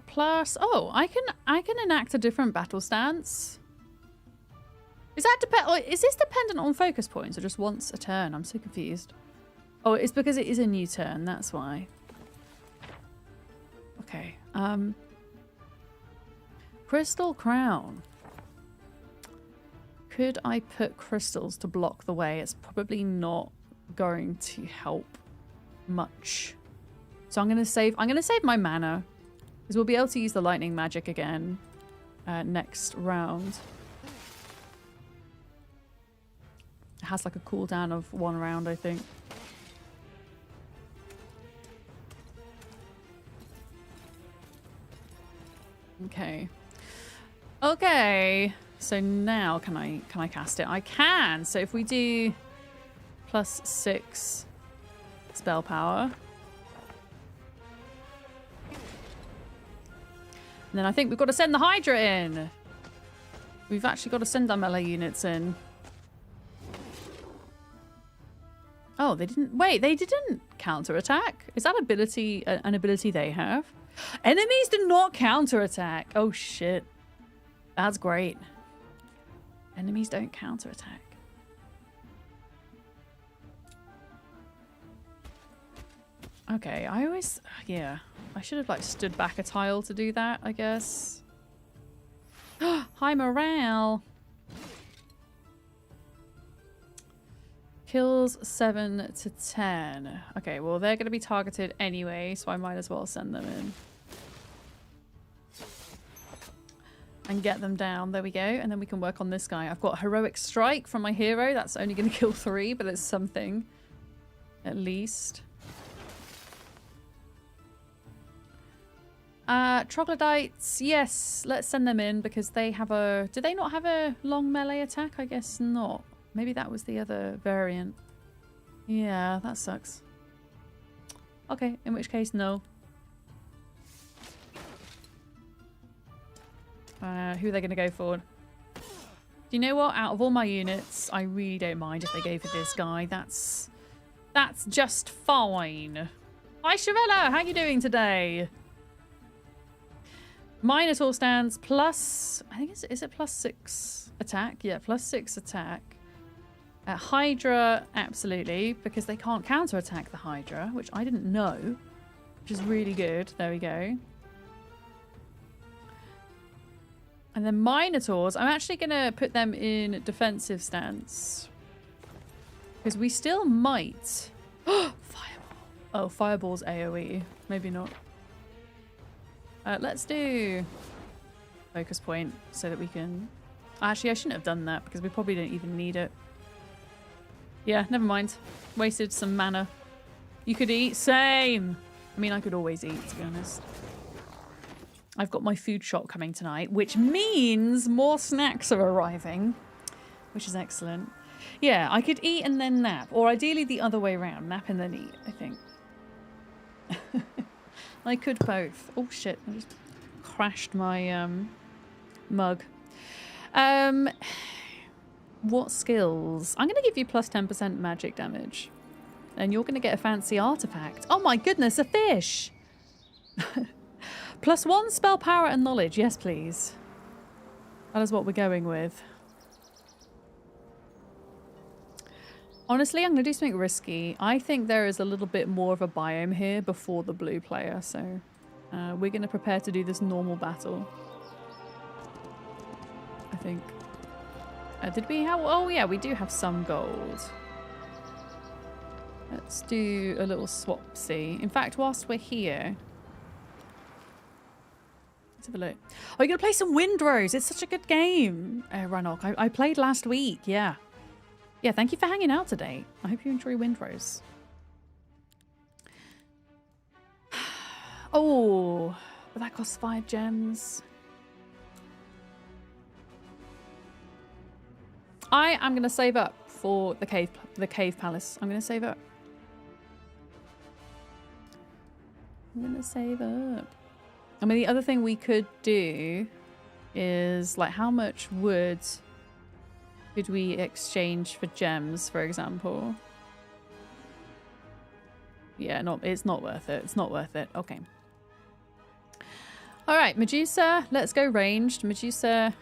Plus, oh, I can enact a different battle stance. Is this dependent on focus points or just once a turn? I'm so confused. Oh, it's because it is a new turn. That's why. Okay. Crystal Crown. Could I put crystals to block the way? It's probably not going to help much. So I'm gonna save my mana. Because we'll be able to use the lightning magic again next round. It has like a cooldown of 1 round, I think. Okay. Okay. So now can I cast it? I can. So if we do +6 spell power. And then I think we've got to send the Hydra in. We've actually got to send our melee units in. Oh, they didn't... Wait, they didn't counterattack? Is that ability an ability they have? Enemies do not counterattack. Oh, shit. That's great. Enemies don't counterattack. Okay, I always... Yeah. I should have, like, stood back a tile to do that, I guess. High morale! Kills 7 to 10. Okay, well, they're going to be targeted anyway, so I might as well send them in. And get them down. There we go. And then we can work on this guy. I've got Heroic Strike from my hero. That's only going to kill 3, but it's something. At least. Troglodytes, yes, let's send them in because they have a... Do they not have a long melee attack? I guess not. Maybe that was the other variant. Yeah, that sucks. Okay, in which case, no. Who are they going to go for? Do you know what? Out of all my units, I really don't mind if they go for this guy. That's just fine. Hi, Shavella! How you doing today? Minotaur stands plus... I think is it plus 6 attack? Yeah, plus 6 attack. Hydra, absolutely, because they can't counterattack the Hydra, which I didn't know, which is really good. There we go. And then Minotaurs, I'm actually going to put them in defensive stance. Because we still might... Fireball. Oh, Fireball's AoE. Maybe not. Let's do focus point so that we can... Actually, I shouldn't have done that because we probably don't even need it. Yeah, never mind. Wasted some mana. You could eat. Same. I mean, I could always eat, to be honest. I've got my food shop coming tonight, which means more snacks are arriving, which is excellent. Yeah, I could eat and then nap, or ideally the other way around. Nap and then eat, I think. I could both. Oh, shit. I just crashed my mug. What skills? I'm going to give you plus 10% magic damage. And you're going to get a fancy artifact. Oh my goodness, a fish! Plus 1 spell power and knowledge. Yes, please. That is what we're going with. Honestly, I'm going to do something risky. I think there is a little bit more of a biome here before the blue player. So we're going to prepare to do this normal battle. I think. Did we have... Oh, yeah, we do have some gold. Let's do a little swapsy. In fact, whilst we're here... Let's have a look. Oh, you're going to play some Windrose. It's such a good game. Ranok, I played last week. Yeah. Yeah, thank you for hanging out today. I hope you enjoy Windrose. Oh, but that costs 5 gems. I am going to save up for the cave palace. I'm going to save up. I'm going to save up. I mean, the other thing we could do is, like, how much wood could we exchange for gems, for example? Yeah, it's not worth it. It's not worth it. Okay. All right, Medusa. Let's go ranged. Medusa...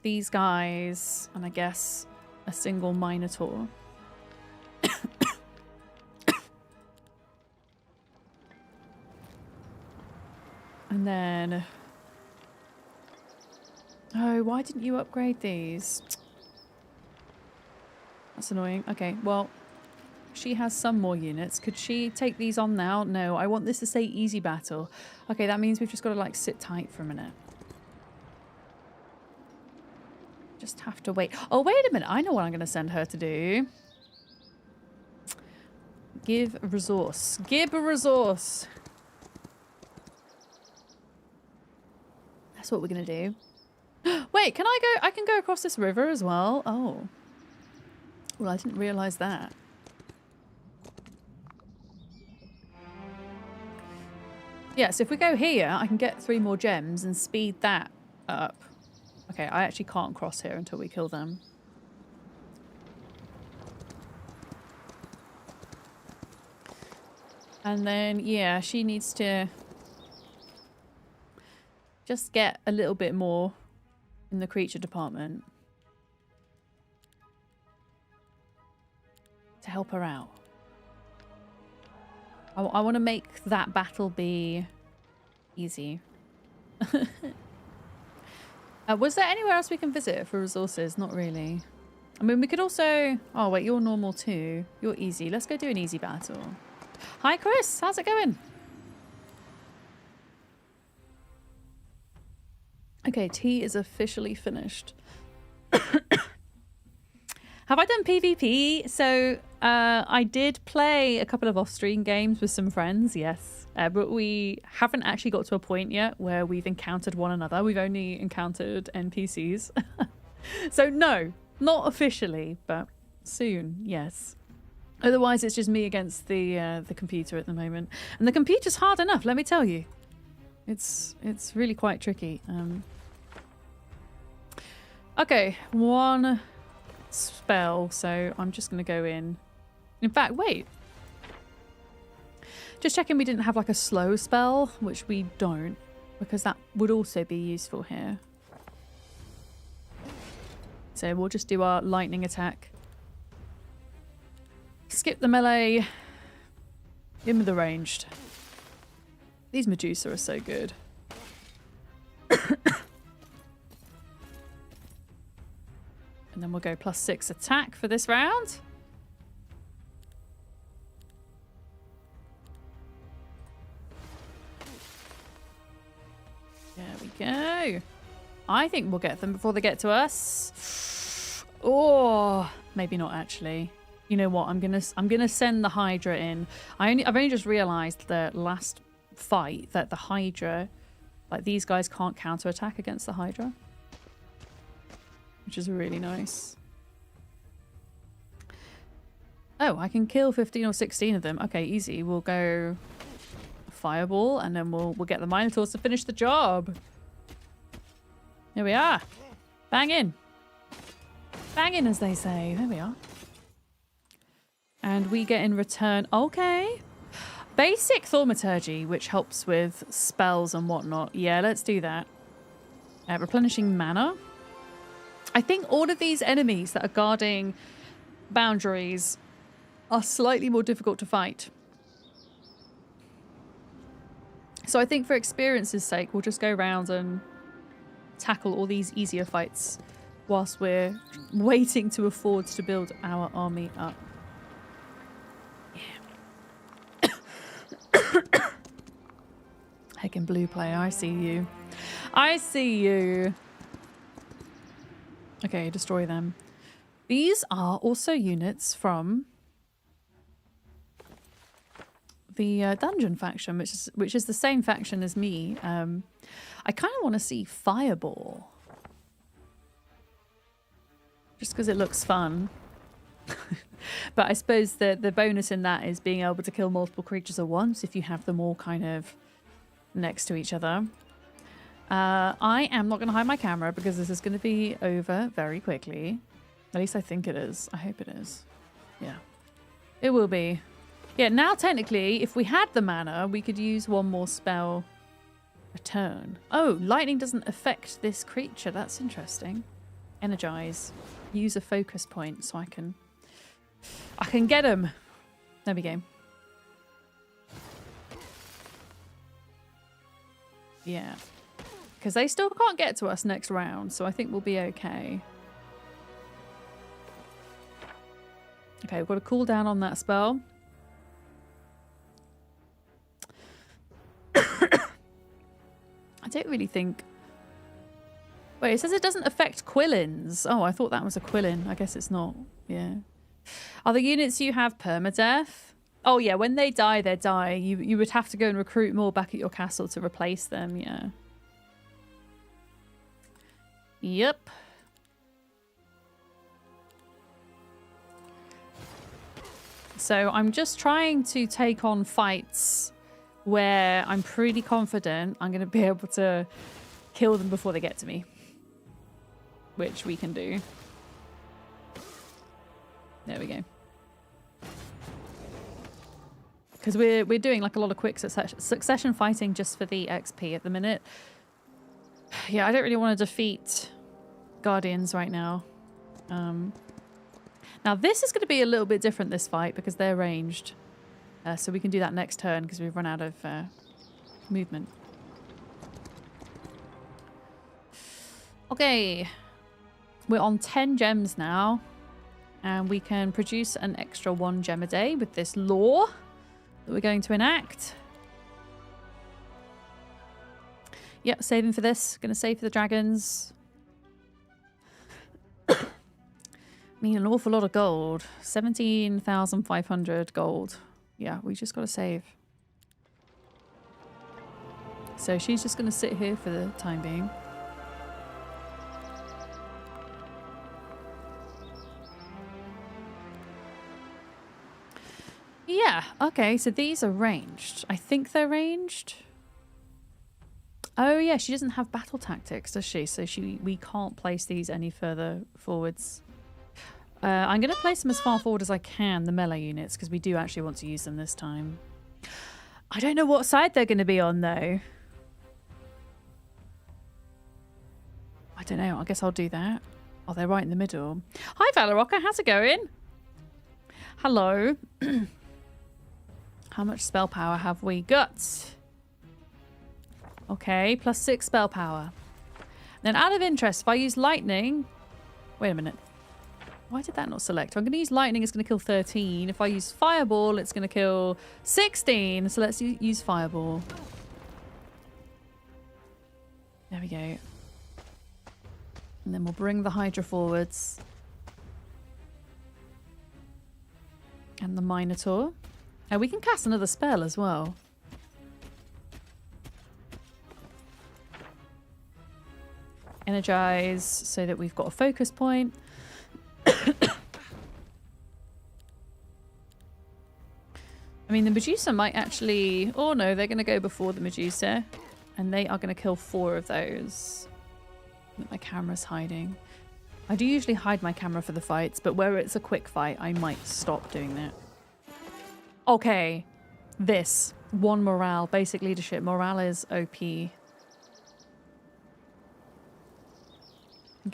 These guys, and I guess a single Minotaur. And then... Oh, why didn't you upgrade these? That's annoying. Okay, well, she has some more units. Could she take these on now? No, I want this to say easy battle. Okay, that means we've just got to, like, sit tight for a minute. Just have to wait. Oh, wait a minute. I know what I'm going to send her to do. Give a resource. Give a resource. That's what we're going to do. Wait, can I go? I can go across this river as well. Oh. Well, I didn't realize that. Yeah, so if we go here, I can get 3 more gems and speed that up. Okay, I actually can't cross here until we kill them. And then, yeah, she needs to just get a little bit more in the creature department to help her out. I want to make that battle be easy. Was there anywhere else we can visit for resources? Not really. I mean, we could also... Oh, wait, you're normal too. You're easy. Let's go do an easy battle. Hi, Chris. How's it going? Okay, tea is officially finished. Have I done PvP? So I did play a couple of off-stream games with some friends, yes. But we haven't actually got to a point yet where we've encountered one another. We've only encountered NPCs. So no, not officially, but soon, yes. Otherwise, it's just me against the computer at the moment. And the computer's hard enough, let me tell you. It's really quite tricky. Okay, one spell, so I'm just going to go in. In fact, wait. Just checking we didn't have like a slow spell, which we don't, because that would also be useful here. So we'll just do our lightning attack. Skip the melee. In with the ranged. These Medusa are so good. And then we'll go +6 attack for this round. There we go. I think we'll get them before they get to us. Oh, maybe not actually. You know what? I'm gonna send the Hydra in. I've only just realised the last fight that the Hydra, like these guys can't counterattack against the Hydra, which is really nice. Oh, I can kill 15 or 16 of them. Okay, easy. We'll go Fireball, and then we'll get the Minotaurs to finish the job. Here we are. Bang in. Bang in, as they say. There we are. And we get in return... Okay. Basic Thaumaturgy, which helps with spells and whatnot. Yeah, let's do that. Replenishing mana. I think all of these enemies that are guarding boundaries are slightly more difficult to fight. So I think for experience's sake, we'll just go around and tackle all these easier fights whilst we're waiting to afford to build our army up. Yeah. Heckin' blue player, I see you. I see you. Okay, destroy them. These are also units from the dungeon faction, which is the same faction as me. I kind of want to see Fireball, just because it looks fun. But I suppose the bonus in that is being able to kill multiple creatures at once if you have them all kind of next to each other. I am not going to hide my camera because this is going to be over very quickly. At least I think it is. I hope it is. Yeah, it will be. Yeah, now technically, if we had the mana, we could use one more spell a turn. Oh, lightning doesn't affect this creature. That's interesting. Energize. Use a focus point so I can get him. There we go. Yeah. Because they still can't get to us next round, so I think we'll be okay. Okay, we've got a cooldown on that spell. I don't really think... Wait, it says it doesn't affect Quillins. Oh, I thought that was a Quillin. I guess it's not. Yeah. Are the units you have permadeath? Oh, yeah. When they die, they die. You would have to go and recruit more back at your castle to replace them. Yeah. Yep. So I'm just trying to take on fights where I'm pretty confident I'm going to be able to kill them before they get to me. Which we can do. There we go. Because we're doing like a lot of quick succession fighting just for the XP at the minute. Yeah, I don't really want to defeat Guardians right now. Now this is going to be a little bit different, this fight, because they're ranged. So we can do that next turn because we've run out of movement. Okay. We're on 10 gems now. And we can produce an extra 1 gem a day with this law that we're going to enact. Yep, saving for this. Gonna save for the dragons. Need an awful lot of gold. 17,500 gold. Yeah, we just got to save. So she's just going to sit here for the time being. Yeah, okay, so these are ranged. I think they're ranged. Oh yeah, she doesn't have battle tactics, does she? So we can't place these any further forwards. I'm going to place them as far forward as I can, the melee units, because we do actually want to use them this time. I don't know what side they're going to be on, though. I don't know. I guess I'll do that. Oh, they're right in the middle. Hi, Valeroka. How's it going? Hello. How much spell power have we got? Okay, +6 spell power. Then out of interest, if I use lightning... Wait a minute. Why did that not select? I'm going to use lightning, it's going to kill 13. If I use fireball, it's going to kill 16. So let's use fireball. There we go. And then we'll bring the Hydra forwards. And the Minotaur. And we can cast another spell as well. Energize so that we've got a focus point. I mean, the Medusa might actually... Oh no, they're going to go before the Medusa. And they are going to kill 4 of those. My camera's hiding. I do usually hide my camera for the fights, but where it's a quick fight, I might stop doing that. Okay. This. 1 morale. Basic leadership. Morale is OP. Okay,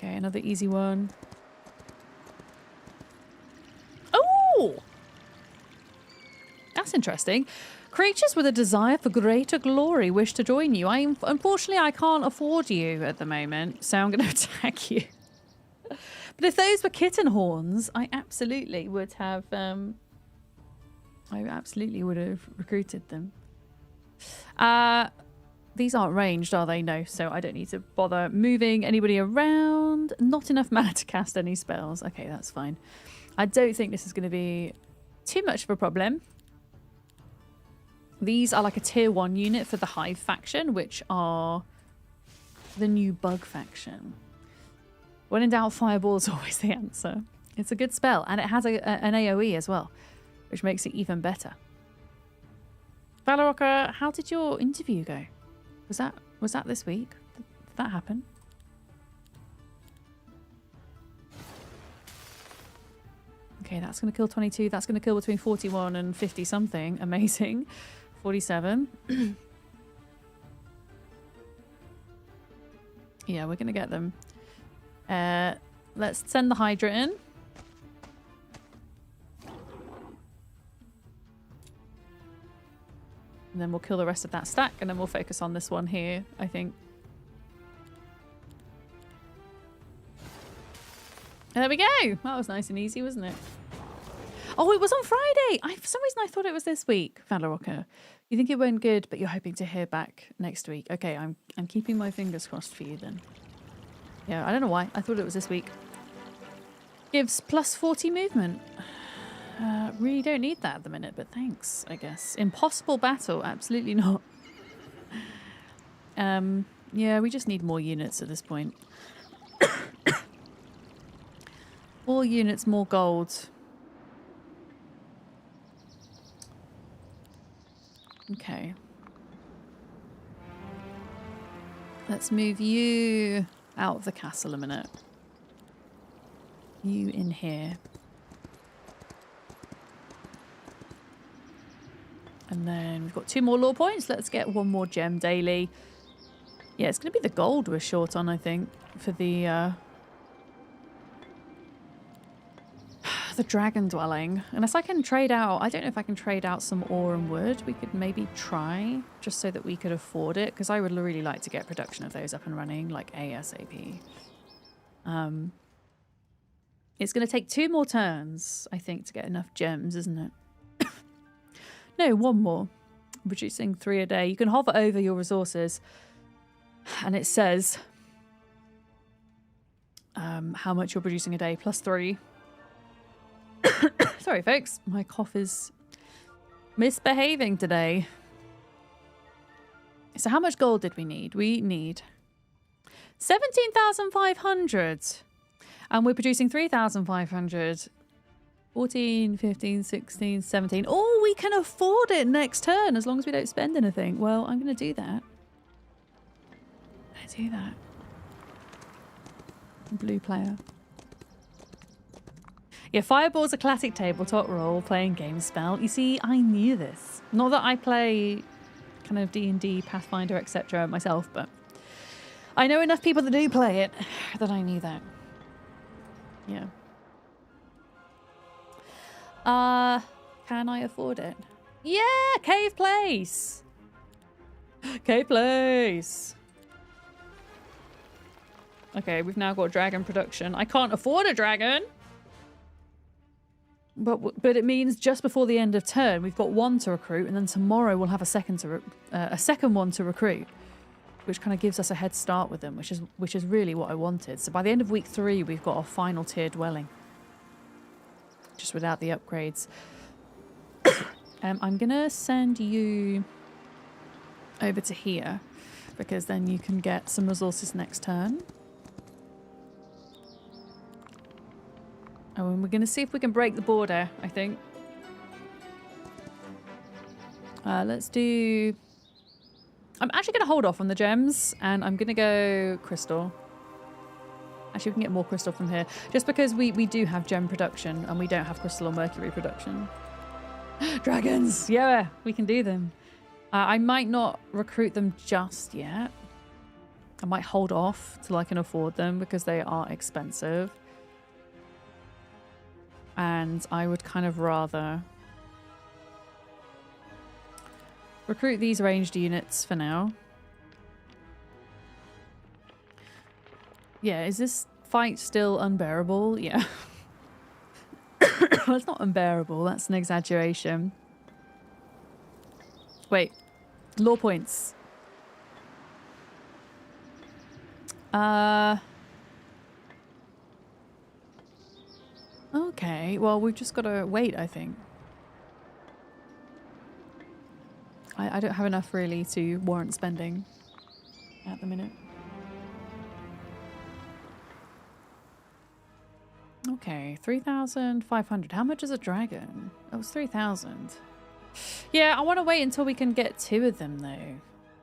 another easy one. Oh! That's interesting. Creatures with a desire for greater glory wish to join you. Unfortunately, I can't afford you at the moment, so I'm going to attack you. But if those were kitten horns, I absolutely would have... recruited them. These aren't ranged, are they? No, so I don't need to bother moving anybody around. Not enough mana to cast any spells. Okay, that's fine. I don't think this is going to be too much of a problem. These are like a tier 1 unit for the Hive faction, which are the new bug faction. When in doubt, fireball is always the answer. It's a good spell, and it has an AoE as well, which makes it even better. Valeroka, how did your interview go? Was that this week? Did that happen? Okay, that's going to kill 22. That's going to kill between 41 and 50 something. Amazing. 47. Yeah, we're going to get them. Let's send the Hydra in. And then we'll kill the rest of that stack, and then we'll focus on this one here, I think. And there we go. That was nice and easy, wasn't it? Oh, it was on Friday. For some reason, I thought it was this week, Valeroka. You think it went good, but you're hoping to hear back next week. Okay, I'm keeping my fingers crossed for you then. Yeah, I don't know why. I thought it was this week. Gives plus 40 movement. Really don't need that at the minute, but thanks, I guess. Impossible battle? Absolutely not. Yeah, we just need more units at this point. More units, more gold. Okay. Let's move you out of the castle a minute. You in here. And then we've got 2 more lore points. Let's get 1 more gem daily. Yeah, it's going to be the gold we're short on, I think, for the dragon dwelling. Unless I can trade out... I don't know if I can trade out some ore and wood. We could maybe try, just so that we could afford it, because I would really like to get production of those up and running, like ASAP. It's going to take 2 more turns, I think, to get enough gems, isn't it? No, 1 more. Producing 3 a day. You can hover over your resources and it says how much you're producing a day, plus 3. Sorry, folks. My cough is misbehaving today. So how much gold did we need? We need 17,500. And we're producing 3,500. 14, 15, 16, 17. Oh, we can afford it next turn as long as we don't spend anything. Well, I'm going to do that. Blue player. Yeah, Fireball's a classic tabletop role-playing game spell. You see, I knew this. Not that I play kind of D&D, Pathfinder, etc. myself, but I know enough people that do play it that I knew that. Yeah. Can I afford it? Yeah, Cave Place! Cave Place! Okay, we've now got dragon production. I can't afford a dragon! But it means just before the end of turn, we've got one to recruit, and then tomorrow we'll have a second one to recruit, which kind of gives us a head start with them, which is really what I wanted. So by the end of week 3, we've got our final tier dwelling, just without the upgrades. I'm gonna send you over to here because then you can get some resources next turn. Oh, and we're going to see if we can break the border, I think. Let's do... I'm actually going to hold off on the gems, and I'm going to go crystal. Actually, we can get more crystal from here. Just because we do have gem production, and we don't have crystal or mercury production. Dragons! Yeah, we can do them. I might not recruit them just yet. I might hold off till I can afford them, because they are expensive. And I would kind of rather recruit these ranged units for now. Yeah, is this fight still unbearable? Yeah. Well, it's not unbearable. That's an exaggeration. Wait. Law points. Okay, well, we've just got to wait, I think. I don't have enough, really, to warrant spending at the minute. Okay, 3,500. How much is a dragon? That was 3,000. Yeah, I want to wait until we can get 2 of them, though.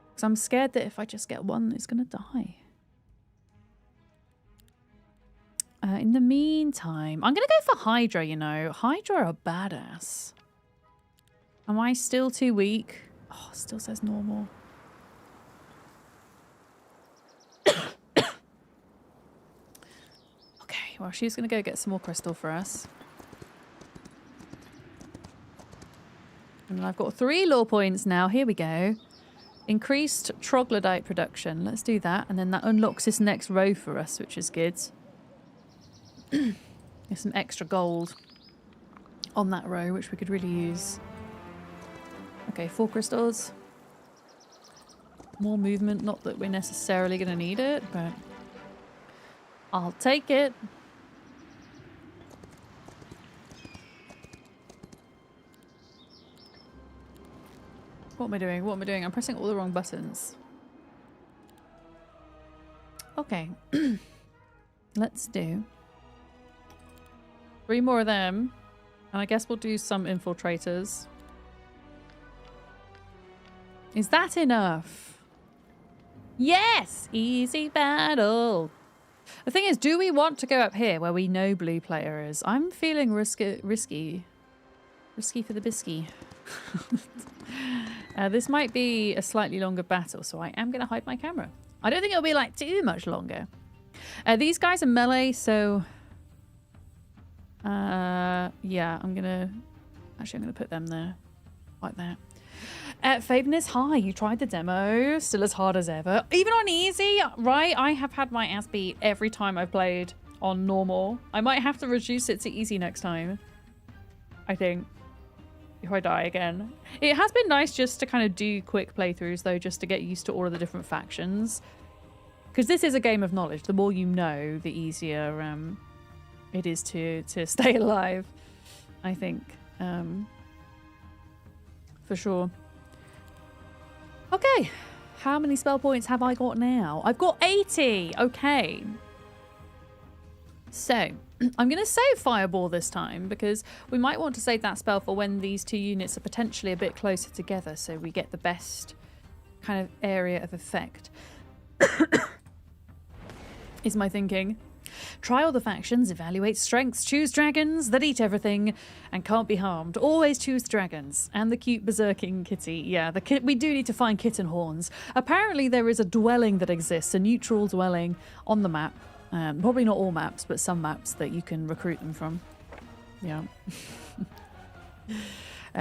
Because I'm scared that if I just get one, it's going to die. In the meantime, I'm going to go for Hydra, you know. Hydra are badass. Am I still too weak? Oh, it still says normal. Okay, well, she's going to go get some more crystal for us. And I've got 3 law points now. Here we go. Increased troglodyte production. Let's do that. And then that unlocks this next row for us, which is good. There's some extra gold on that row, which we could really use. Okay, 4 crystals. More movement. Not that we're necessarily going to need it, but I'll take it. What am I doing? What am I doing? I'm pressing all the wrong buttons. Okay. Let's do 3 more of them. And I guess we'll do some infiltrators. Is that enough? Yes! Easy battle. The thing is, do we want to go up here where we know blue player is? I'm feeling risky. Risky for the bisky. This might be a slightly longer battle, so I am going to hide my camera. I don't think it'll be like too much longer. These guys are melee, so... yeah, I'm gonna put them there. Like that. Faveness, hi, you tried the demo. Still as hard as ever. Even on easy, right? I have had my ass beat every time I've played on normal. I might have to reduce it to easy next time. I think. If I die again. It has been nice just to kind of do quick playthroughs, though, just to get used to all of the different factions. Because this is a game of knowledge. The more you know, the easier it is to stay alive. I think. For sure. Okay. How many spell points have I got now? I've got 80. Okay. So, I'm going to save Fireball this time because we might want to save that spell for when these two units are potentially a bit closer together so we get the best kind of area of effect. Is my thinking. Try all the factions, evaluate strengths, choose dragons that eat everything and can't be harmed. Always choose dragons. And the cute berserking kitty. Yeah, we do need to find kitten horns. Apparently there is a dwelling that exists, a neutral dwelling on the map. Probably not all maps, but some maps that you can recruit them from. Yeah.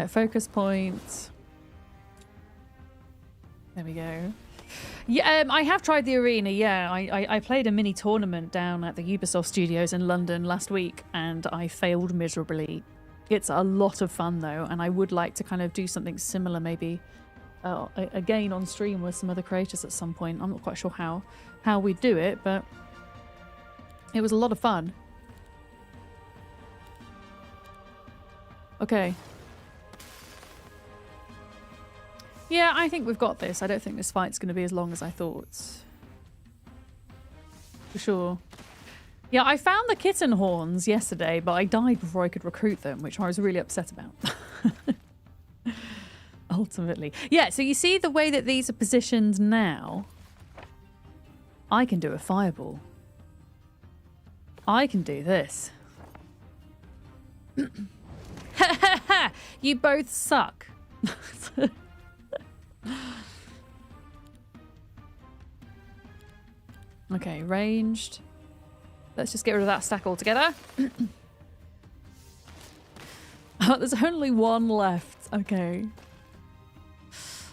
Focus point. There we go. Yeah, I have tried the arena, yeah. I played a mini tournament down at the Ubisoft studios in London last week and I failed miserably. It's a lot of fun though, and I would like to kind of do something similar maybe again on stream with some other creators at some point. I'm not quite sure how we do it, but it was a lot of fun. Okay. Yeah, I think we've got this. I don't think this fight's going to be as long as I thought. For sure. Yeah, I found the kitten horns yesterday, but I died before I could recruit them, which I was really upset about. Ultimately. Yeah, so you see the way that these are positioned now? I can do a fireball. I can do this. Ha ha ha! You both suck. Okay, ranged. Let's just get rid of that stack altogether. Oh, there's only one left. Okay.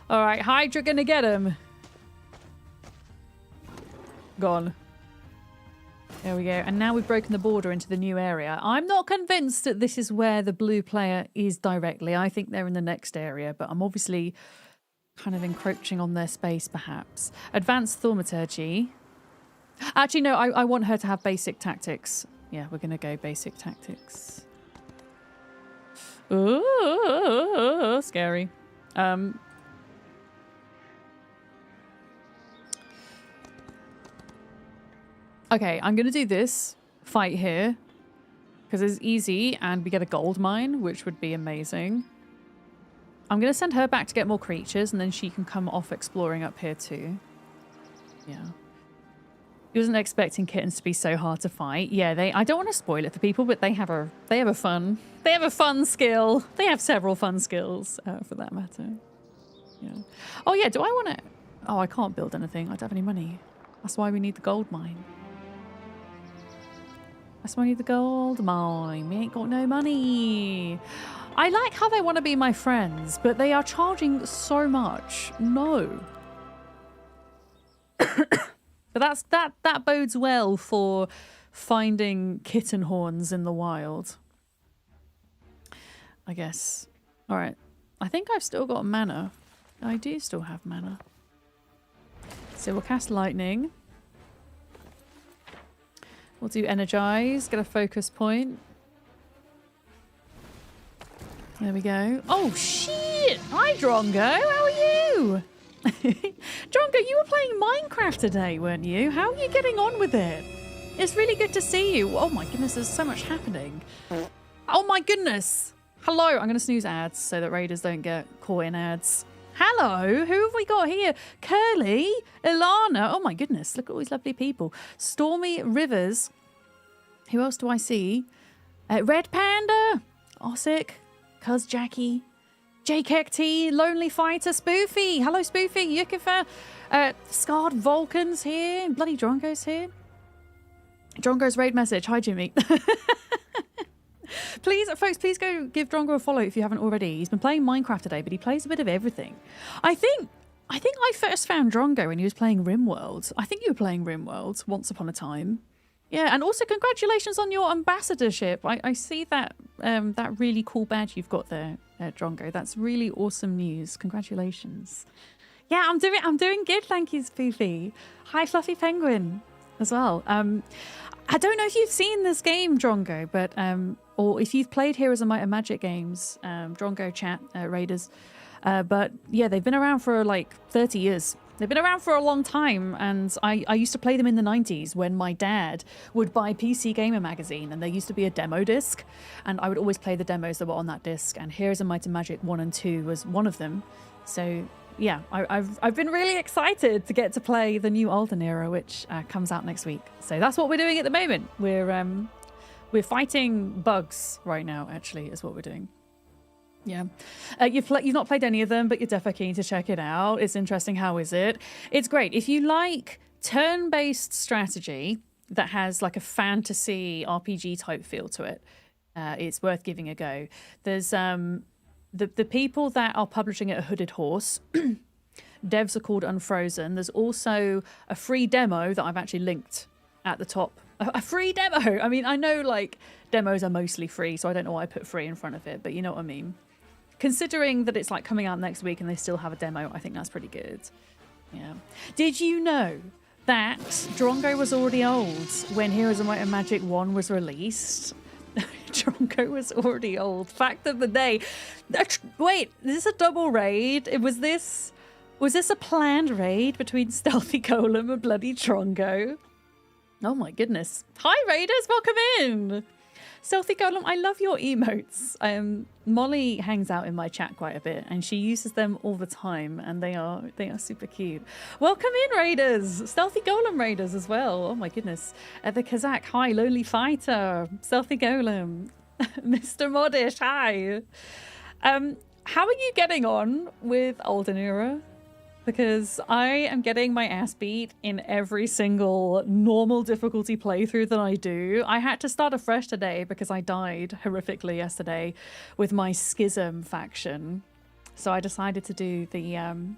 Alright, Hydra gonna get him. Gone. There we go. And now we've broken the border into the new area. I'm not convinced that this is where the blue player is directly. I think they're in the next area, but I'm obviously kind of encroaching on their space, perhaps. Advanced thaumaturgy. Actually, no, I want her to have basic tactics. Yeah, we're going to go basic tactics. Ooh, scary. Okay, I'm going to do this fight here because it's easy and we get a gold mine, which would be amazing. I'm going to send her back to get more creatures and then she can come off exploring up here too. Yeah. He wasn't expecting kittens to be so hard to fight. Yeah, I don't want to spoil it for people, but they have a fun skill. They have several fun skills for that matter. Yeah. Oh yeah, do I want to... Oh, I can't build anything. I don't have any money. That's why we need the gold mine. That's why we need the gold mine. We ain't got no money. I like how they want to be my friends, but they are charging so much. No. But that bodes well for finding kitten horns in the wild. I guess. All right. I think I've still got mana. I do still have mana. So we'll cast lightning. We'll do energize, get a focus point. There we go. Oh shit! Hi Drongo, how are you? Drongo, you were playing Minecraft today, weren't you? How are you getting on with it? It's really good to see you. Oh my goodness, there's so much happening. Oh my goodness. Hello, I'm going to snooze ads so that raiders don't get caught in ads. Hello, who have we got here? Curly, Ilana. Oh my goodness, look at all these lovely people. Stormy Rivers. Who else do I see? Red Panda. Ossic. Cuz Jackie. JKT, Lonely Fighter, Spoofy. Hello, Spoofy. Yukifa. Scarred Vulcan's here. Bloody Drongo's here. Drongo's raid message. Hi, Jimmy. Please, folks, please go give Drongo a follow if you haven't already. He's been playing Minecraft today, but he plays a bit of everything. I think I first found Drongo when he was playing RimWorld. I think you were playing RimWorld once upon a time. Yeah, and also congratulations on your ambassadorship. I see that that really cool badge you've got there, Drongo. That's really awesome news. Congratulations. Yeah, I'm doing good, thank you, Spoofy. Hi, Fluffy Penguin, as well. I don't know if you've seen this game, Drongo, but or if you've played Heroes of Might and Magic games, Drongo chat, Raiders. But yeah, they've been around for like 30 years. They've been around for a long time, and I used to play them in the 90s when my dad would buy PC Gamer magazine, and there used to be a demo disc, and I would always play the demos that were on that disc, and Heroes of Might and Magic 1 and 2 was one of them. So yeah, I've been really excited to get to play the new Olden era, which comes out next week. So that's what we're doing at the moment. We're fighting bugs right now, actually, is what we're doing. Yeah. You've not played any of them, but you're definitely keen to check it out. It's interesting. How is it? It's great. If you like turn-based strategy that has like a fantasy RPG type feel to it, it's worth giving a go. There's the people that are publishing it are Hooded Horse. Devs are called Unfrozen. There's also a free demo that I've actually linked at the top. A free demo! I mean, I know like demos are mostly free, so I don't know why I put free in front of it, but you know what I mean. Considering that it's like coming out next week and they still have a demo, I think that's pretty good. Yeah. Did you know that Drongo was already old when Heroes of Might and Magic 1 was released? Drongo was already old. Fact of the day. Wait, is this a double raid? Was this a planned raid between Stealthy Golem and bloody Drongo? Oh my goodness. Hi Raiders, welcome in. Stealthy Golem, I love your emotes. Molly hangs out in my chat quite a bit, and she uses them all the time, and they are super cute. Welcome in, Raiders. Stealthy Golem Raiders as well. Oh my goodness. The Kazakh, hi. Lonely Fighter, Stealthy Golem, Mr. Modish, hi. How are you getting on with Olden Era? Because I am getting my ass beat in every single normal difficulty playthrough that I do. I had to start afresh today because I died horrifically yesterday with my Schism faction. So I decided to do the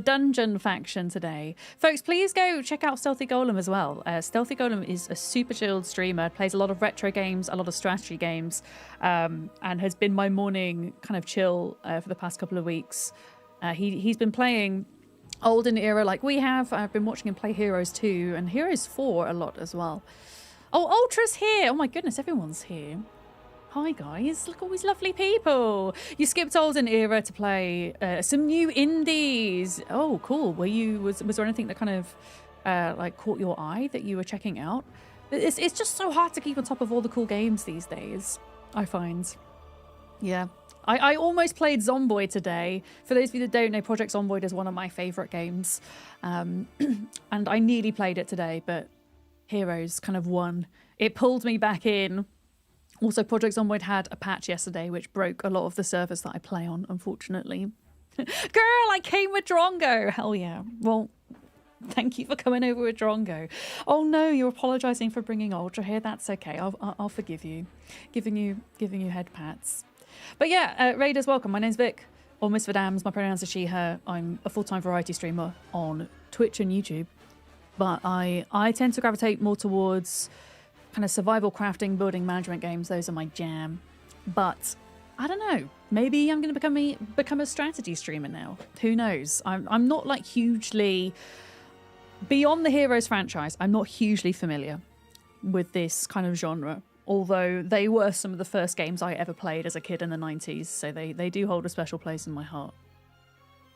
dungeon faction today. Folks, please go check out Stealthy Golem as well. Stealthy Golem is a super chilled streamer, plays a lot of retro games, a lot of strategy games, and has been my morning kind of chill for the past couple of weeks. He's been playing Olden Era like we have. I've been watching him play Heroes 2 and Heroes 4 a lot as well. Oh, Ultra's here. Oh my goodness, everyone's here. Hi guys, look at all these lovely people. You skipped Olden Era to play some new indies. Oh, cool. Was there anything that kind of like caught your eye that you were checking out? It's just so hard to keep on top of all the cool games these days, I find. Yeah. I almost played Zomboid today. For those of you that don't know, Project Zomboid is one of my favourite games. And I nearly played it today, but Heroes kind of won. It pulled me back in. Also, Project Zomboid had a patch yesterday, which broke a lot of the servers that I play on, unfortunately. Girl, I came with Drongo! Hell yeah. Well, thank you for coming over with Drongo. Oh no, you're apologising for bringing Ultra here. That's okay. I'll forgive you. Giving you head pats. But yeah, Raiders, welcome. My name's Vic, or Miss Vidams. My pronouns are she, her. I'm a full-time variety streamer on Twitch and YouTube. But I tend to gravitate more towards kind of survival crafting, building management games. Those are my jam. But I don't know. Maybe I'm going to become a strategy streamer now. Who knows? I'm not like hugely... Beyond the Heroes franchise, I'm not hugely familiar with this kind of genre. Although they were some of the first games I ever played as a kid in the 90s, so they do hold a special place in my heart.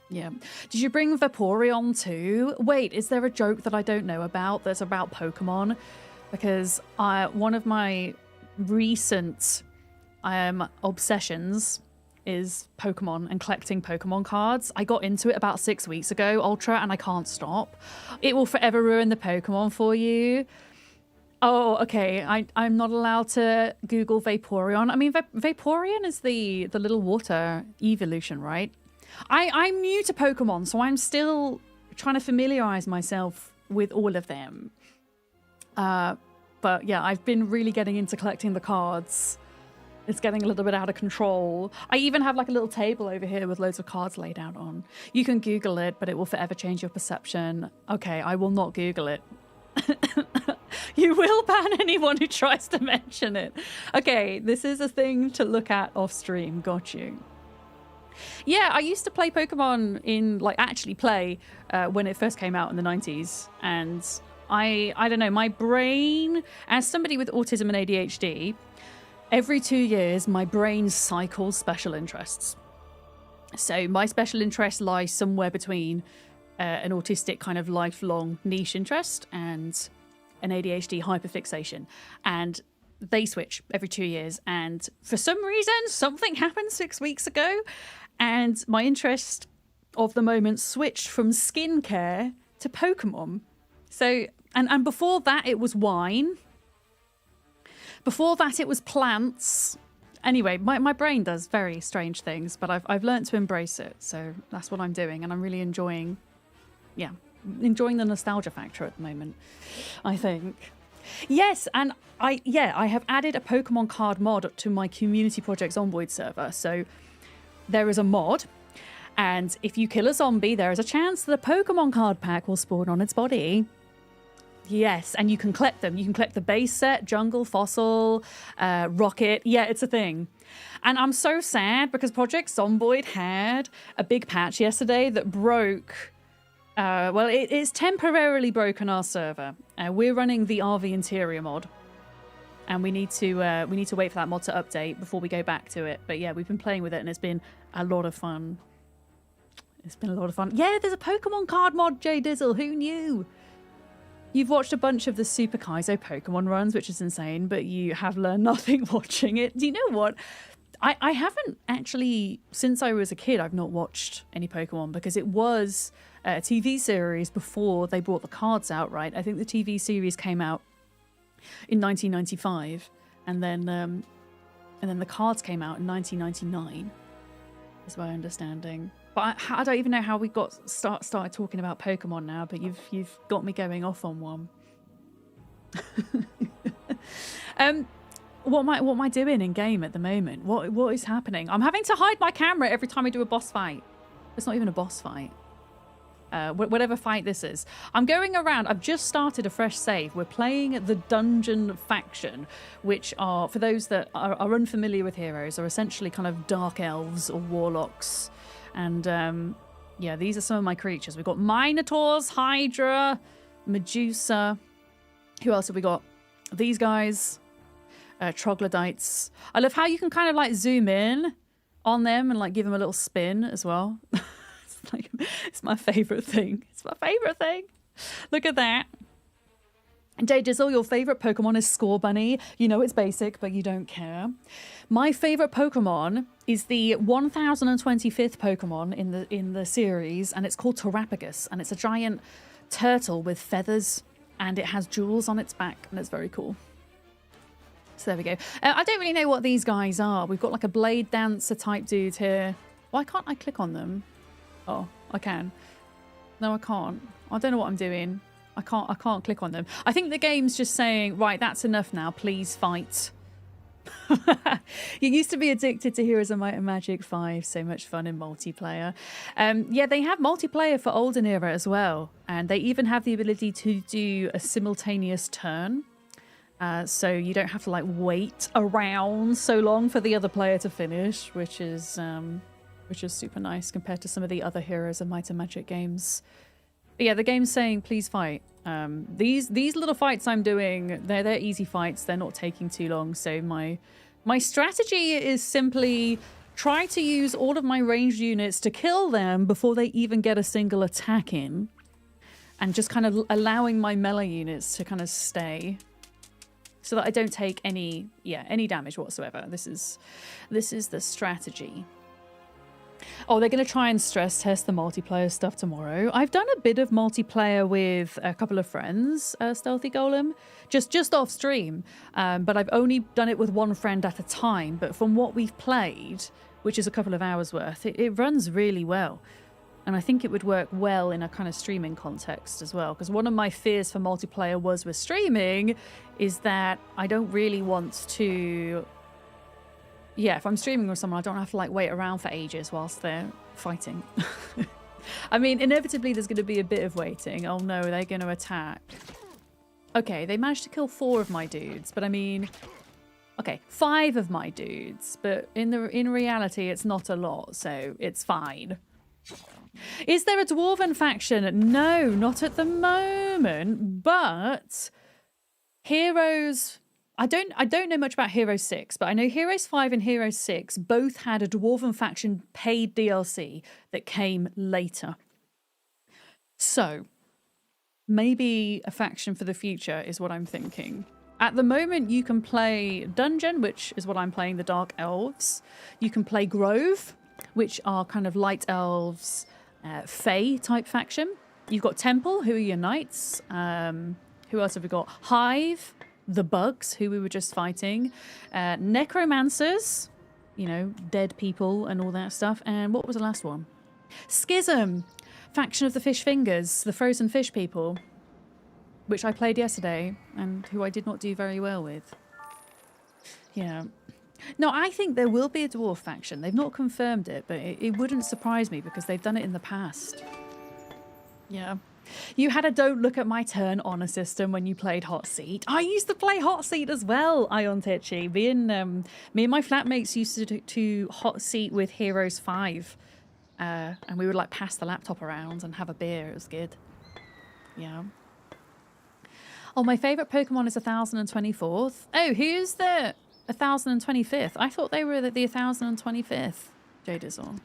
Yeah. Did you bring Vaporeon too? Wait, is there a joke that I don't know about that's about Pokemon? Because one of my recent obsessions is Pokemon and collecting Pokemon cards. I got into it about 6 weeks ago, Ultra, and I can't stop. It will forever ruin the Pokemon for you. Oh, okay. I'm not allowed to Google Vaporeon. I mean, Vaporeon is the little water evolution, right? I'm new to Pokemon, so I'm still trying to familiarize myself with all of them. But yeah, I've been really getting into collecting the cards. It's getting a little bit out of control. I even have like a little table over here with loads of cards laid out on. You can Google it, but it will forever change your perception. Okay, I will not Google it. You will ban anyone who tries to mention it. Okay, this is a thing to look at off stream. Got you. Yeah, I used to play Pokemon when it first came out in the 90s. And I don't know, my brain, as somebody with autism and ADHD, every 2 years, my brain cycles special interests. So my special interest lies somewhere between an autistic kind of lifelong niche interest and an ADHD hyperfixation. And they switch every 2 years. And for some reason, something happened 6 weeks ago. And my interest of the moment switched from skincare to Pokemon. So, and before that, it was wine. Before that, it was plants. Anyway, my brain does very strange things, but I've learned to embrace it. So that's what I'm doing. And I'm really enjoying the nostalgia factor at the moment, I think. Yes, and I have added a Pokemon card mod to my community project Zomboid server. So there is a mod, and if you kill a zombie, there is a chance that a Pokemon card pack will spawn on its body. Yes, and you can collect them. You can collect the base set, Jungle, Fossil, Rocket. Yeah, it's a thing. And I'm so sad because Project Zomboid had a big patch yesterday that broke... it is temporarily broken our server. We're running the RV interior mod. And we need to wait for that mod to update before we go back to it. But yeah, we've been playing with it and it's been a lot of fun. It's been a lot of fun. Yeah, there's a Pokemon card mod, Jay Dizzle. Who knew? You've watched a bunch of the Super Kaizo Pokemon runs, which is insane, but you have learned nothing watching it. Do you know what? I haven't actually, since I was a kid, I've not watched any Pokemon because it was a TV series before they brought the cards out, right? I think the TV series came out in 1995 and then the cards came out in 1999, is my understanding. But I don't even know how we started talking about Pokemon now, but you've got me going off on one. What am I doing in game at the moment? What is happening? I'm having to hide my camera every time I do a boss fight. It's not even a boss fight. Whatever fight this is. I'm going around. I've just started a fresh save. We're playing the Dungeon faction, which are, for those that are unfamiliar with heroes, are essentially kind of dark elves or warlocks. And yeah, these are some of my creatures. We've got Minotaurs, Hydra, Medusa. Who else have we got? These guys, Troglodytes. I love how you can kind of like zoom in on them and like give them a little spin as well. It's my favorite thing. It's my favorite thing. Look at that. Jay Dizzle, your favorite Pokemon is Scorbunny. You know it's basic, but you don't care. My favorite Pokemon is the 1025th Pokemon in the series, and it's called Terrapagus, and it's a giant turtle with feathers, and it has jewels on its back, and it's very cool. So there we go. I don't really know what these guys are. We've got like a blade dancer type dude here. Why can't I click on them? Oh, I can. No, I can't. I don't know what I'm doing. I can't click on them. I think the game's just saying, right, that's enough now. Please fight. You used to be addicted to Heroes of Might and Magic 5. So much fun in multiplayer. Yeah, they have multiplayer for Olden era as well. And they even have the ability to do a simultaneous turn. So you don't have to like wait around so long for the other player to finish, which is super nice compared to some of the other Heroes of Might and Magic games. But yeah, the game's saying, please fight. These little fights I'm doing, they're easy fights. They're not taking too long. So my strategy is simply try to use all of my ranged units to kill them before they even get a single attack in. And just kind of allowing my melee units to kind of stay. So that I don't take any damage whatsoever. This is the strategy. Oh, they're going to try and stress test the multiplayer stuff tomorrow. I've done a bit of multiplayer with a couple of friends, Stealthy Golem, just off stream. But I've only done it with one friend at a time. But from what we've played, which is a couple of hours worth, it runs really well. And I think it would work well in a kind of streaming context as well. Because one of my fears for multiplayer was with streaming is that I don't really want to... Yeah, if I'm streaming with someone, I don't have to like wait around for ages whilst they're fighting. I mean, inevitably there's going to be a bit of waiting. Oh no, they're going to attack. Okay, they managed to kill 4 of my dudes, but I mean... Okay, 5 of my dudes, but in reality it's not a lot, so it's fine. Is there a Dwarven faction? No, not at the moment, but Heroes... I don't know much about Heroes 6, but I know Heroes 5 and Heroes 6 both had a Dwarven faction paid DLC that came later. So maybe a faction for the future is what I'm thinking. At the moment, you can play Dungeon, which is what I'm playing, the Dark Elves. You can play Grove, which are kind of Light Elves, Fae type faction. You've got Temple, who are your Knights. Who else have we got? Hive, the Bugs, who we were just fighting. Necromancers, you know, dead people and all that stuff. And what was the last one? Schism, faction of the Fish Fingers, the frozen fish people, which I played yesterday and who I did not do very well with. Yeah. No, I think there will be a dwarf faction. They've not confirmed it, but it wouldn't surprise me because they've done it in the past. Yeah. You had a don't look at my turn honor system when you played Hot Seat. I used to play Hot Seat as well, Ion Titchy. Me and my flatmates used to do Hot Seat with Heroes 5. And we would like pass the laptop around and have a beer. It was good. Yeah. Oh, my favourite Pokemon is 1024th. Oh, who's the 1025th? I thought they were the 1025th. Jadizzle.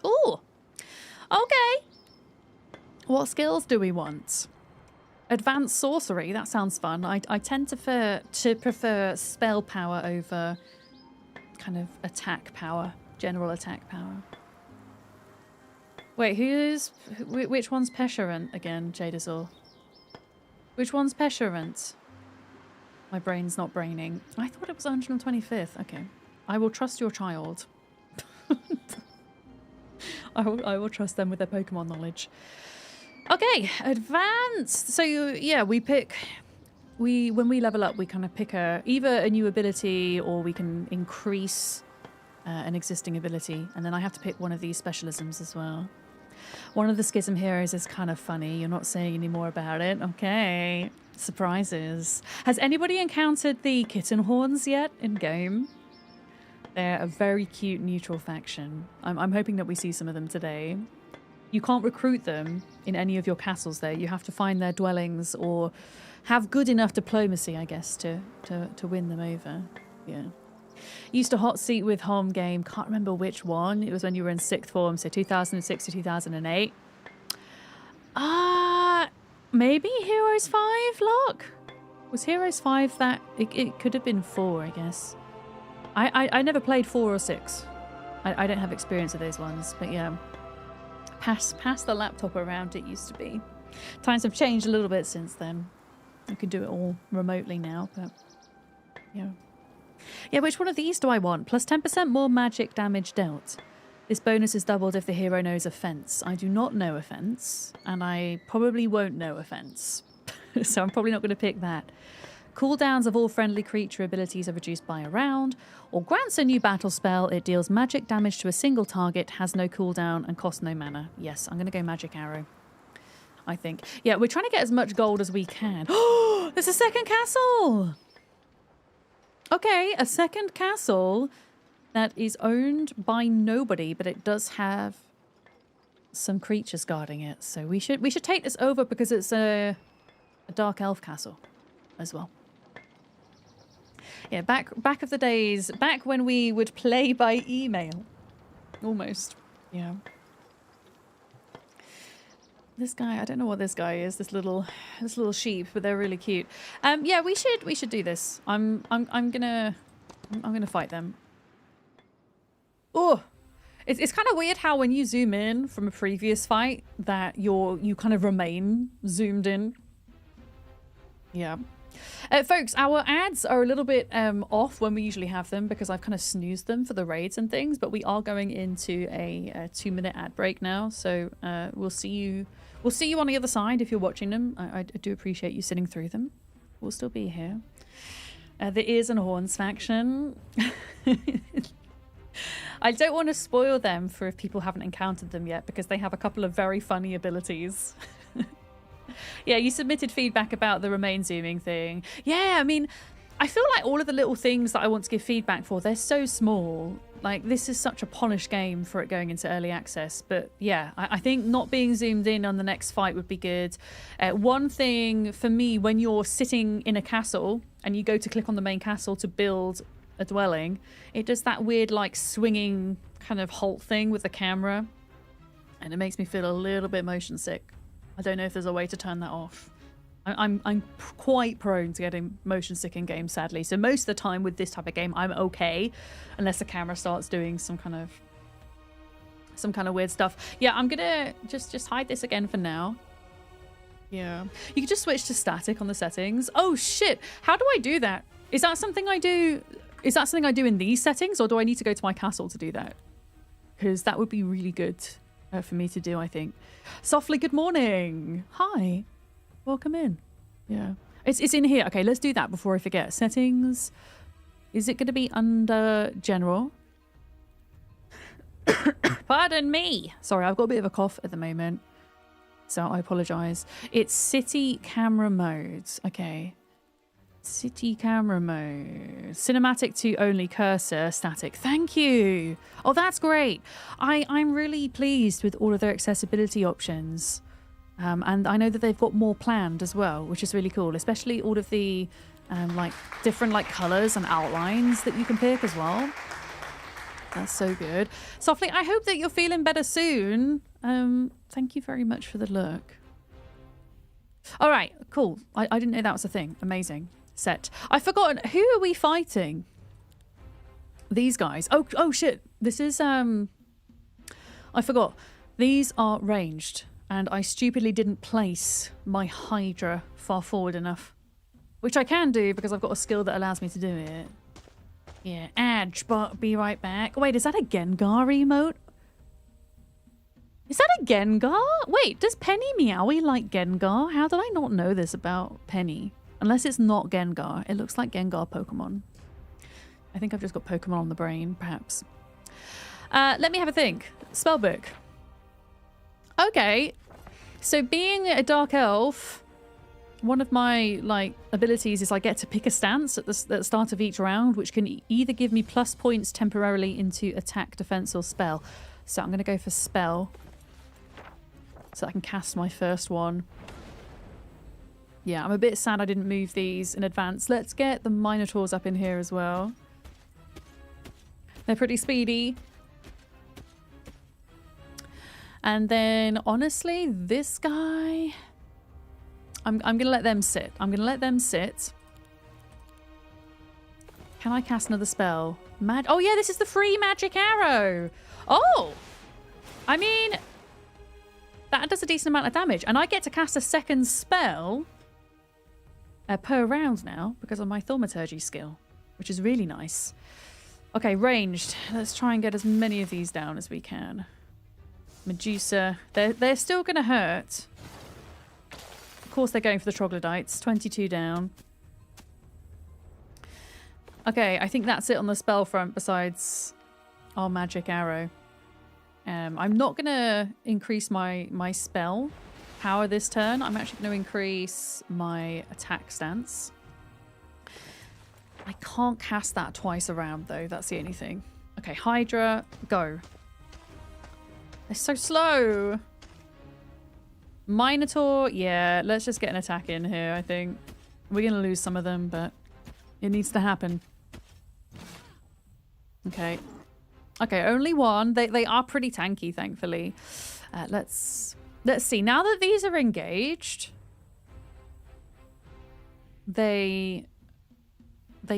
Oh, okay. What skills do we want? Advanced sorcery. That sounds fun. I tend to prefer spell power over kind of attack power, general attack power. Wait, which one's Pesherent again, Jadizzle? Which one's Pesherent? My brain's not braining. I thought it was 125th. Okay. I will trust your child. I will trust them with their Pokemon knowledge. Okay, advanced. So yeah, when we level up, we kind of pick either a new ability or we can increase an existing ability, and then I have to pick one of these specialisms as well. One of the Schism heroes is kind of funny. You're not saying any more about it. Okay. Surprises. Has anybody encountered the kitten horns yet in game? They're a very cute neutral faction. I'm hoping that we see some of them today. You can't recruit them in any of your castles there. You have to find their dwellings or have good enough diplomacy, I guess, to win them over. Yeah. Used to hot seat with home game. Can't remember which one. It was when you were in 6th form, so 2006 to 2008. Maybe Heroes 5, look. Was Heroes 5 that? It could have been 4, I guess. I never played 4 or 6. I don't have experience of those ones, but yeah. Pass the laptop around, it used to be. Times have changed a little bit since then. You can do it all remotely now, but yeah. Yeah, which one of these do I want? Plus 10% more magic damage dealt. This bonus is doubled if the hero knows offense. I do not know offense, and I probably won't know offense. So I'm probably not going to pick that. Cooldowns of all friendly creature abilities are reduced by a round, or grants a new battle spell. It deals magic damage to a single target, has no cooldown, and costs no mana. Yes, I'm going to go Magic Arrow, I think. Yeah, we're trying to get as much gold as we can. Oh, there's a second castle! Okay, a second castle that is owned by nobody, but it does have some creatures guarding it. So we should take this over because it's a dark elf castle as well. Yeah, back of the days, back when we would play by email. Almost. Yeah. This guy, I don't know what this guy is, this little sheep, but they're really cute. Yeah, we should do this. I'm gonna fight them. Oh, it's kind of weird how when you zoom in from a previous fight that you kind of remain zoomed in. Yeah. Folks, our ads are a little bit off when we usually have them because I've kind of snoozed them for the raids and things, but we are going into a 2-minute ad break now, so we'll see you on the other side if you're watching them. I do appreciate you sitting through them. We'll still be here. The Ears and Horns faction. I don't want to spoil them for if people haven't encountered them yet because they have a couple of very funny abilities. Yeah, you submitted feedback about the remain zooming thing. Yeah, I mean, I feel like all of the little things that I want to give feedback for, they're so small Like, this is such a polished game for it going into early access. But yeah, I think not being zoomed in on the next fight would be good. One thing for me, when you're sitting in a castle and you go to click on the main castle to build a dwelling, it does that weird, like, swinging kind of halt thing with the camera. And it makes me feel a little bit motion sick. I don't know if there's a way to turn that off. I'm quite prone to getting motion sick in games, sadly. So most of the time with this type of game, I'm okay, unless the camera starts doing some kind of weird stuff. Yeah, I'm gonna just hide this again for now. Yeah, you can just switch to static on the settings. Oh shit! How do I do that? Is that something I do? Is that something I do in these settings, or do I need to go to my castle to do that? Because that would be really good for me to do, I think. Softly, good morning. Hi. Welcome in. Yeah. It's in here. Okay, let's do that before I forget. Settings. Is it going to be under general? Pardon me. Sorry, I've got a bit of a cough at the moment. So I apologize. It's city camera modes. Okay. City camera mode. Cinematic to only cursor. Static. Thank you. Oh, that's great. I'm really pleased with all of their accessibility options. And I know that they've got more planned as well, which is really cool, especially all of the like different like colors and outlines that you can pick as well. That's so good. Softly, I hope that you're feeling better soon. Thank you very much for the look. All right, cool. I didn't know that was a thing. Amazing. Set. I've forgotten. Who are we fighting? These guys. Oh shit. This is I forgot. These are ranged. And I stupidly didn't place my Hydra far forward enough. Which I can do because I've got a skill that allows me to do it. Yeah, Edge, but be right back. Wait, is that a Gengar emote? Is that a Gengar? Wait, does Penny Meowie like Gengar? How did I not know this about Penny? Unless it's not Gengar. It looks like Gengar Pokemon. I think I've just got Pokemon on the brain, perhaps. Let me have a think. Spellbook. Okay. So being a dark elf, one of my like abilities is I get to pick a stance at the start of each round, which can either give me plus points temporarily into attack, defense, or spell. So I'm going to go for spell, so I can cast my first one. Yeah, I'm a bit sad I didn't move these in advance. Let's get the Minotaurs up in here as well. They're pretty speedy. And then, honestly, this guy... I'm going to let them sit. I'm going to let them sit. Can I cast another spell? Oh, yeah, this is the free magic arrow. Oh! I mean, that does a decent amount of damage. And I get to cast a second spell per round now because of my thaumaturgy skill, which is really nice. Okay, ranged. Let's try and get as many of these down as we can. Medusa. They're still going to hurt. Of course they're going for the troglodytes. 22 down. Okay, I think that's it on the spell front besides our magic arrow. I'm not going to increase my spell power this turn. I'm actually going to increase my attack stance. I can't cast that twice around though. That's the only thing. Okay, Hydra, go. They're so slow. Minotaur, yeah, let's just get an attack in here, I think. We're going to lose some of them, but it needs to happen. Okay. Okay, only one. They are pretty tanky, thankfully. Let's see. Now that these are engaged, they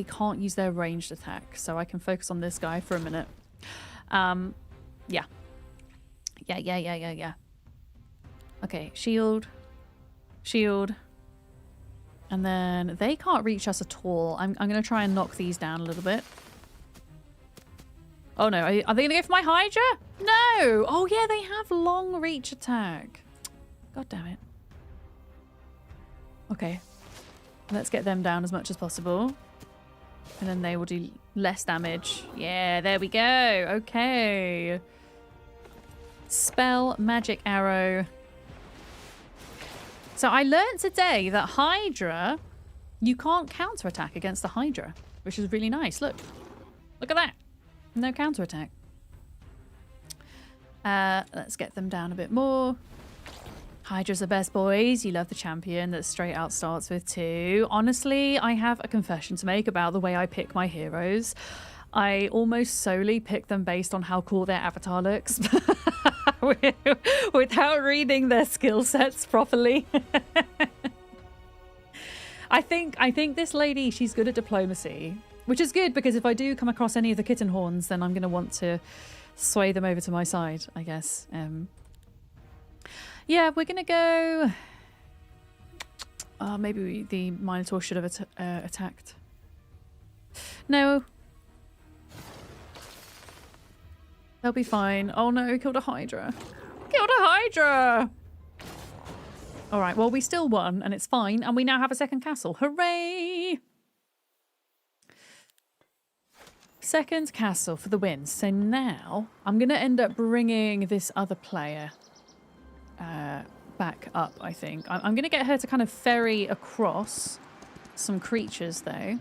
can't use their ranged attack, so I can focus on this guy for a minute. Yeah. Yeah. Okay, shield. Shield. And then they can't reach us at all. I'm going to try and knock these down a little bit. Oh no, are they going to go for my Hydra? No! Oh yeah, they have long reach attack. God damn it. Okay. Let's get them down as much as possible. And then they will do less damage. Yeah, there we go. Okay. Spell, magic arrow. So I learned today that Hydra, you can't counterattack against the Hydra, which is really nice. Look. Look at that. No counterattack. Let's get them down a bit more. Hydra's the best, boys. You love the champion that straight out starts with 2. Honestly, I have a confession to make about the way I pick my heroes. I almost solely pick them based on how cool their avatar looks without reading their skill sets properly. I think this lady, she's good at diplomacy, which is good because if I do come across any of the kitten horns, then I'm going to want to sway them over to my side, I guess. Yeah, we're going to go... maybe the Minotaur should have attacked. No. They'll be fine. Oh no, he killed a Hydra. Killed a Hydra! Alright, well we still won and it's fine. And we now have a second castle. Hooray! Second castle for the win. So now I'm going to end up bringing this other player back up, I think. I'm going to get her to kind of ferry across some creatures though.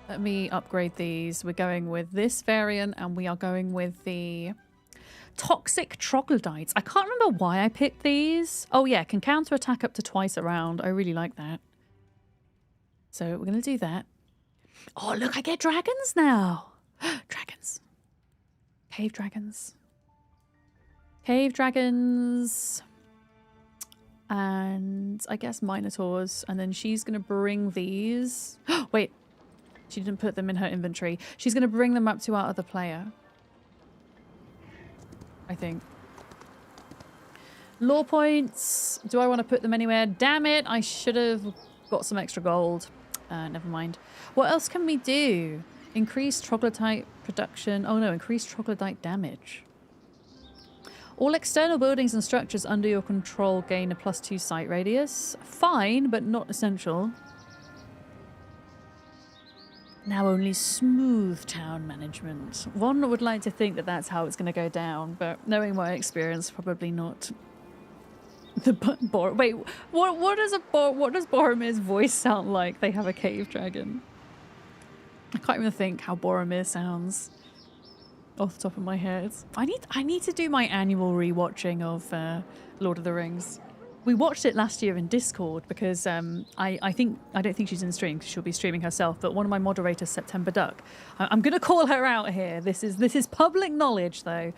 Let me upgrade these. We're going with this variant and we are going with the toxic troglodytes. I can't remember why I picked these. Oh yeah, can counter attack up to twice a round. I really like that. So we're going to do that. Oh look, I get dragons now. Dragons. Cave dragons. Cave dragons. And I guess minotaurs. And then she's going to bring these. Wait. She didn't put them in her inventory. She's going to bring them up to our other player. I think. Lore points. Do I want to put them anywhere? Damn it. I should have got some extra gold. Never mind. What else can we do? Increase troglodyte production. Oh no, increase troglodyte damage. All external buildings and structures under your control gain a +2 sight radius. Fine, but not essential. Now only smooth town management. One would like to think that that's how it's going to go down, but knowing my experience, probably not. The wait, what does Boromir's voice sound like? They have a cave dragon. I can't even think how Boromir sounds off the top of my head. I need to do my annual rewatching of Lord of the Rings. We watched it last year in Discord because I don't think she's in stream because she'll be streaming herself. But one of my moderators, September Duck, I'm going to call her out here. This is public knowledge though.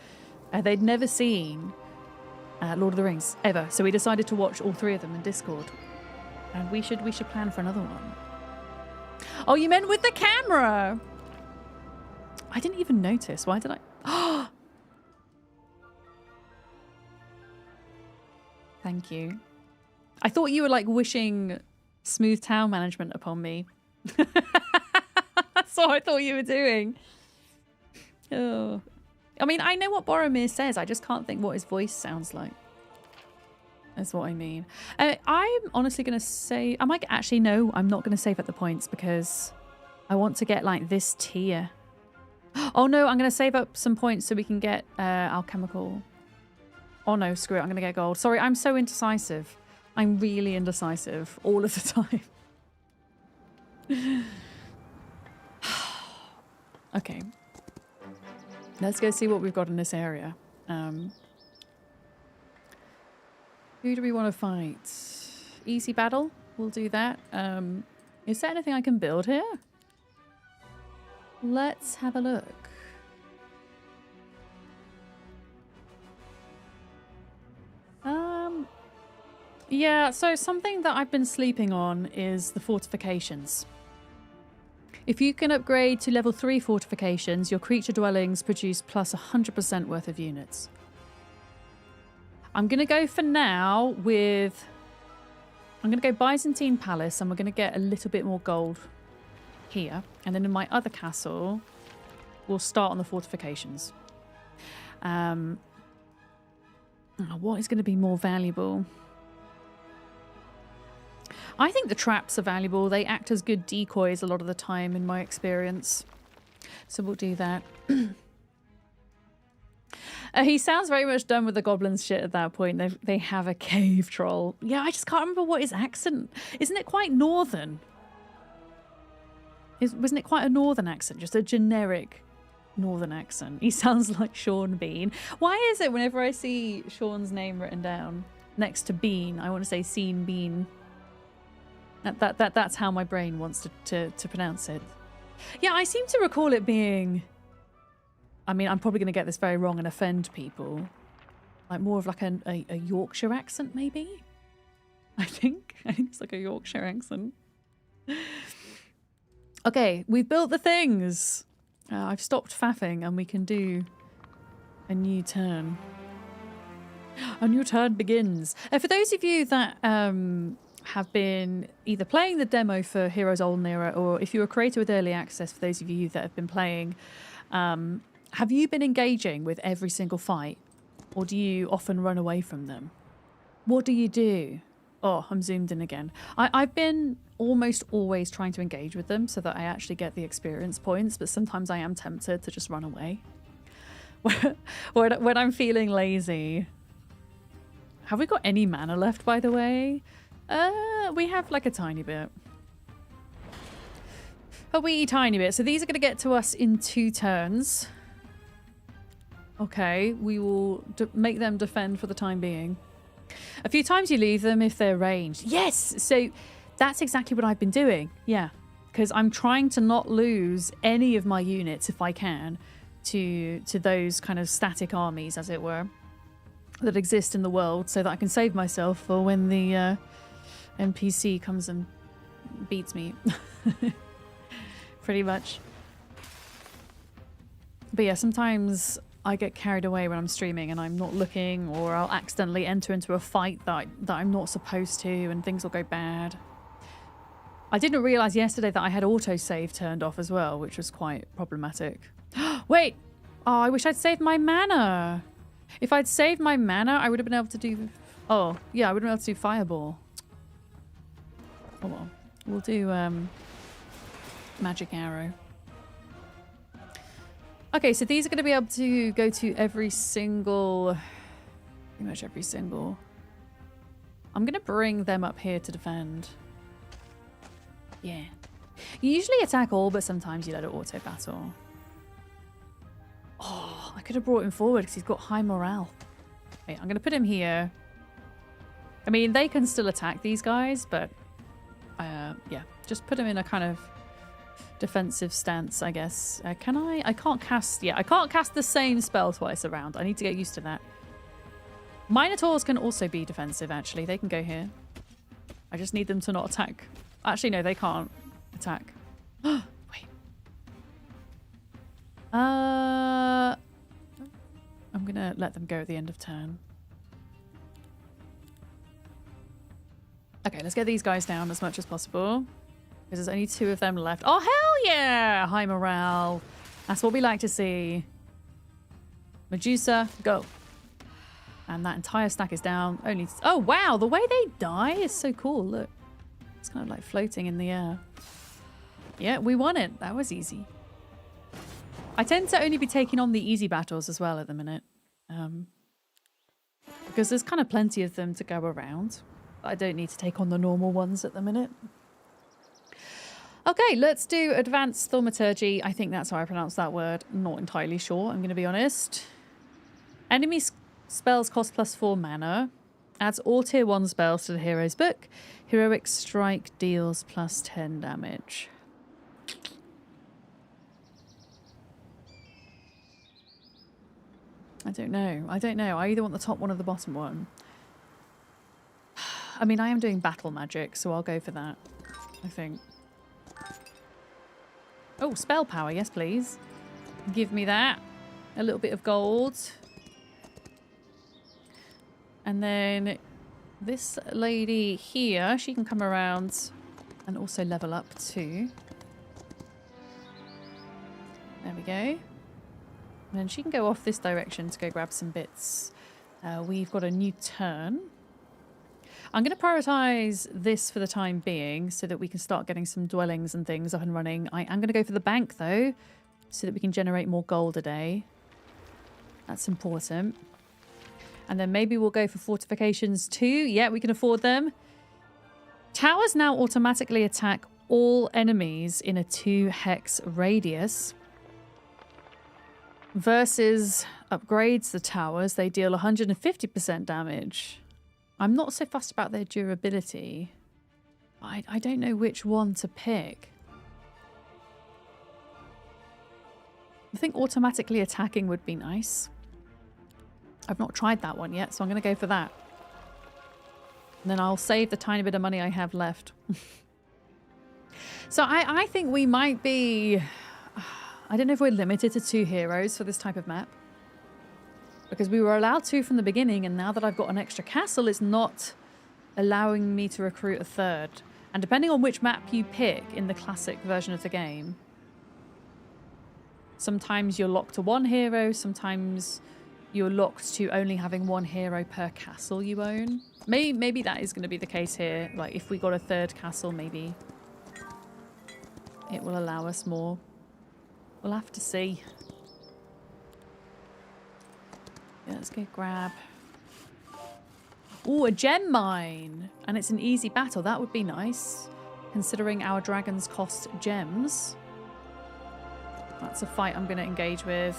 They'd never seen Lord of the Rings ever, so we decided to watch all 3 of them in Discord. And we should plan for another one. Oh, you meant with the camera? I didn't even notice. Why did I? Thank you. I thought you were like wishing smooth town management upon me. That's what I thought you were doing. Oh. I mean, I know what Boromir says. I just can't think what his voice sounds like. That's what I mean. I'm honestly going to say... I might actually... No, I'm not going to save at the points because I want to get like this tier. Oh no, I'm going to save up some points so we can get alchemical... Oh no, screw it, I'm going to get gold. Sorry, I'm so indecisive. I'm really indecisive all of the time. Okay. Let's go see what we've got in this area. Who do we want to fight? Easy battle? We'll do that. Is there anything I can build here? Let's have a look. Yeah, so something that I've been sleeping on is the fortifications. If you can upgrade to level 3 fortifications, your creature dwellings produce plus 100% worth of units. I'm going to go for now with... I'm going to go Byzantine Palace and we're going to get a little bit more gold here. And then in my other castle, we'll start on the fortifications. What is going to be more valuable? I think the traps are valuable. They act as good decoys a lot of the time in my experience. So we'll do that. He sounds very much done with the goblins shit at that point. They have a cave troll. Yeah, I just can't remember what his accent... Isn't it quite northern? Wasn't it quite a northern accent? Just a generic northern accent. He sounds like Sean Bean. Why is it whenever I see Sean's name written down next to Bean, I want to say Scene Bean? That's how my brain wants to pronounce it. Yeah, I seem to recall it being... I mean, I'm probably going to get this very wrong and offend people. Like more of like a Yorkshire accent, maybe? I think it's like a Yorkshire accent. Okay, we've built the things. I've stopped faffing and we can do a new turn. A new turn begins. For those of you that have been either playing the demo for Heroes Olden Era, or if you're a creator with early access, for those of you that have been playing, have you been engaging with every single fight? Or do you often run away from them? What do you do? Oh, I'm zoomed in again. I've been almost always trying to engage with them so that I actually get the experience points, but sometimes I am tempted to just run away. When I'm feeling lazy. Have we got any mana left, by the way? We have like a tiny bit. A wee tiny bit. So these are going to get to us in 2 turns. Okay, we will make them defend for the time being. A few times you leave them if they're ranged. Yes! So that's exactly what I've been doing. Yeah. Because I'm trying to not lose any of my units, if I can, to those kind of static armies, as it were, that exist in the world, so that I can save myself for when the NPC comes and beats me. Pretty much. But yeah, sometimes I get carried away when I'm streaming and I'm not looking, or I'll accidentally enter into a fight that I'm not supposed to, and things will go bad. I didn't realise yesterday that I had autosave turned off as well, which was quite problematic. Wait! Oh, I wish I'd saved my mana! If I'd saved my mana, I would have been able to do... Oh, yeah, I would have been able to do Fireball. Oh well. We'll do Magic Arrow. Okay, so these are going to be able to go to every single... Pretty much every single... I'm going to bring them up here to defend. Yeah. You usually attack all, but sometimes you let it auto-battle. Oh, I could have brought him forward because he's got high morale. Wait, I'm going to put him here. I mean, they can still attack these guys, but... yeah, just put him in a kind of... defensive stance, I guess. Can I? I can't cast... Yeah, I can't cast the same spell twice around. I need to get used to that. Minotaurs can also be defensive, actually. They can go here. I just need them to not attack. Actually, no, they can't attack. Wait. I'm gonna let them go at the end of turn. Okay, let's get these guys down as much as possible. Because there's only 2 of them left. Oh, hell yeah! High morale. That's what we like to see. Medusa, go. And that entire stack is down. Only... Oh, wow! The way they die is so cool. Look. It's kind of like floating in the air. Yeah, we won it. That was easy. I tend to only be taking on the easy battles as well at the minute. Because there's kind of plenty of them to go around. I don't need to take on the normal ones at the minute. Okay, let's do Advanced Thaumaturgy. I think that's how I pronounce that word. Not entirely sure, I'm going to be honest. Enemy spells cost +4 mana. Adds all tier 1 spells to the hero's book. Heroic Strike deals +10 damage. I don't know. I either want the top one or the bottom one. I mean, I am doing battle magic, so I'll go for that, I think. Oh, spell power. Yes, please. Give me that. A little bit of gold. And then this lady here, she can come around and also level up too. There we go. And then she can go off this direction to go grab some bits. We've got a new turn. I'm going to prioritize this for the time being so that we can start getting some dwellings and things up and running. I am going to go for the bank though, so that we can generate more gold a day. That's important. And then maybe we'll go for fortifications too. Yeah, we can afford them. Towers now automatically attack all enemies in a 2 hex radius. Versus upgrades the towers. They deal 150% damage. I'm not so fussed about their durability. I don't know which one to pick. I think automatically attacking would be nice. I've not tried that one yet, so I'm going to go for that. And then I'll save the tiny bit of money I have left. So I think we might be... I don't know if we're limited to 2 heroes for this type of map. Because we were allowed 2 from the beginning, and now that I've got an extra castle, it's not allowing me to recruit a 3rd. And depending on which map you pick in the classic version of the game, sometimes you're locked to 1 hero, sometimes you're locked to only having 1 hero per castle you own. Maybe that is going to be the case here. Like, if we got a 3rd castle, maybe it will allow us more. We'll have to see. Yeah, let's go grab... Ooh, a gem mine! And it's an easy battle. That would be nice, considering our dragons cost gems. That's a fight I'm going to engage with.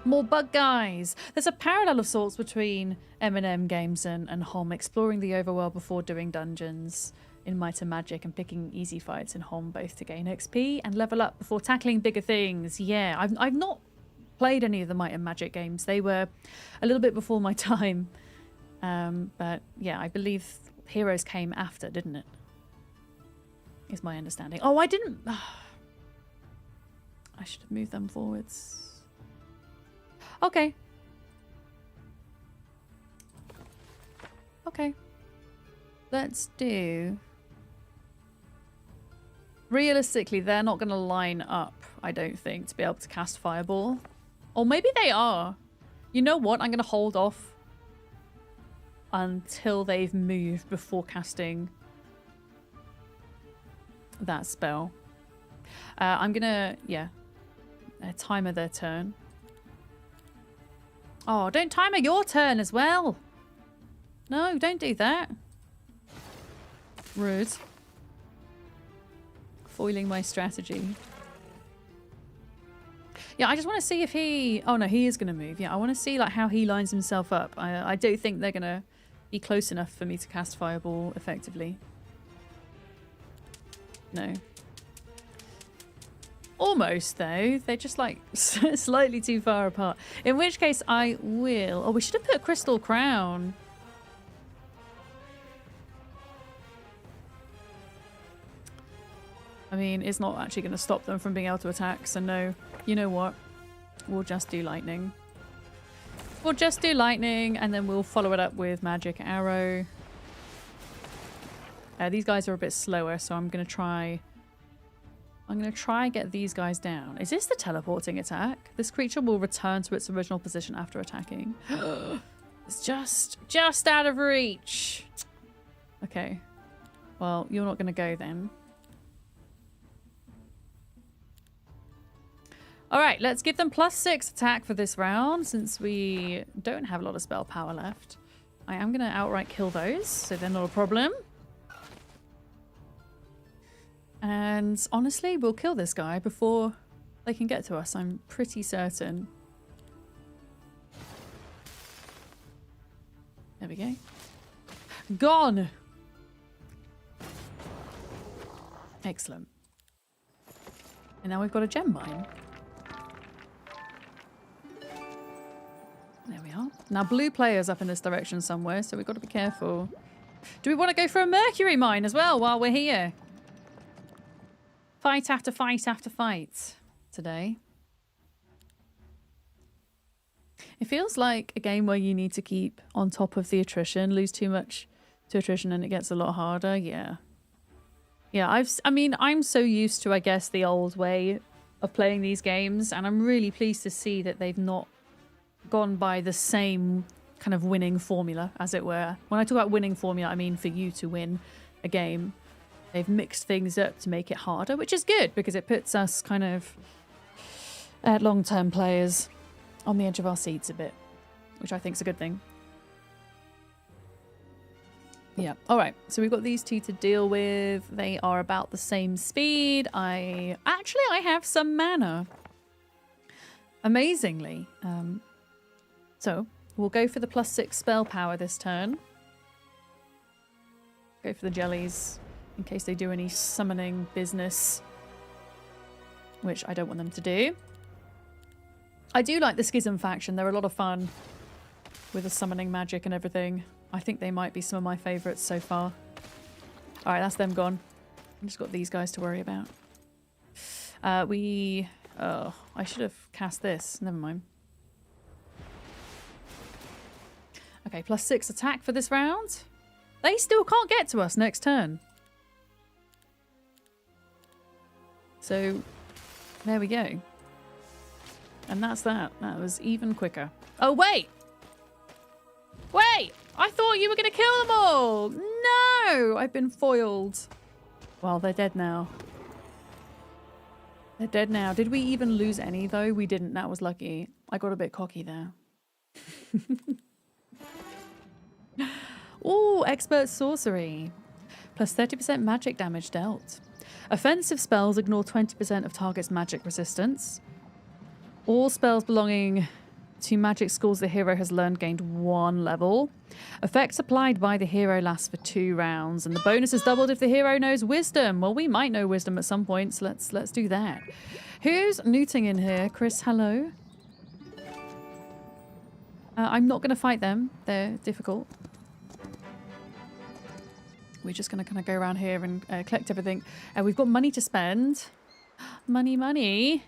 More bug guys! There's a parallel of sorts between M&M games and HOM, exploring the overworld before doing dungeons in Might and Magic and picking easy fights in HOM, both to gain XP and level up before tackling bigger things. Yeah, I've not played any of the Might and Magic games. They were a little bit before my time. But yeah, I believe Heroes came after, didn't it? Is my understanding. Oh, I didn't... I should have moved them forwards. Okay. Okay. Let's do... Realistically, they're not going to line up, I don't think, to be able to cast Fireball. Or maybe they are. You know what? I'm going to hold off until they've moved before casting that spell. I'm going to, yeah, timer their turn. Oh, don't timer your turn as well. No, don't do that. Rude. Foiling my strategy. Yeah, I just want to see if he... Oh, no, he is going to move. Yeah, I want to see like how he lines himself up. I don't think they're going to be close enough for me to cast Fireball effectively. No. Almost, though. They're just like slightly too far apart. In which case, I will... Oh, we should have put Crystal Crown. I mean, it's not actually going to stop them from being able to attack, so no. You know what? We'll just do lightning. We'll just do lightning, and then we'll follow it up with magic arrow. These guys are a bit slower, so I'm going to try... I'm going to try and get these guys down. Is this the teleporting attack? This creature will return to its original position after attacking. It's just out of reach. Okay. Well, you're not going to go then. Alright, let's give them +6 attack for this round, since we don't have a lot of spell power left. I am going to outright kill those, so they're not a problem. And honestly, we'll kill this guy before they can get to us, I'm pretty certain. There we go. Gone! Excellent. And now we've got a gem mine. There we are. Now blue player's up in this direction somewhere, so we've got to be careful. Do we want to go for a mercury mine as well while we're here? Fight after fight after fight today. It feels like a game where you need to keep on top of the attrition, lose too much to attrition and it gets a lot harder. Yeah. Yeah, I mean, I'm so used to, I guess, the old way of playing these games, and I'm really pleased to see that they've not gone by the same kind of winning formula, as it were. When I talk about winning formula, I mean for you to win a game. They've mixed things up to make it harder, which is good because it puts us kind of long-term players on the edge of our seats a bit, which I think is a good thing. Yeah. All right. So we've got these two to deal with. They are about the same speed. I have some mana. Amazingly. So we'll go for the +6 spell power this turn. Go for the jellies in case they do any summoning business, which I don't want them to do. I do like the Schism faction. They're a lot of fun with the summoning magic and everything. I think they might be some of my favourites so far. Alright, that's them gone. I've just got these guys to worry about. Oh, I should have cast this. Never mind. Okay, +6 attack for this round. They still can't get to us next turn. So, there we go. And that's that. That was even quicker. Oh, wait! Wait! I thought you were going to kill them all! No! I've been foiled. Well, they're dead now. They're dead now. Did we even lose any, though? We didn't. That was lucky. I got a bit cocky there. Ooh, expert sorcery. +30% magic damage dealt. Offensive spells ignore 20% of target's magic resistance. All spells belonging to magic schools the hero has learned gained 1 level. Effects applied by the hero last for 2 rounds, and the bonus is doubled if the hero knows wisdom. Well, we might know wisdom at some point, so let's do that. Who's nooting in here? Chris, hello. I'm not going to fight them. They're difficult. We're just going to kind of go around here and collect everything. We've got money to spend. Money, money.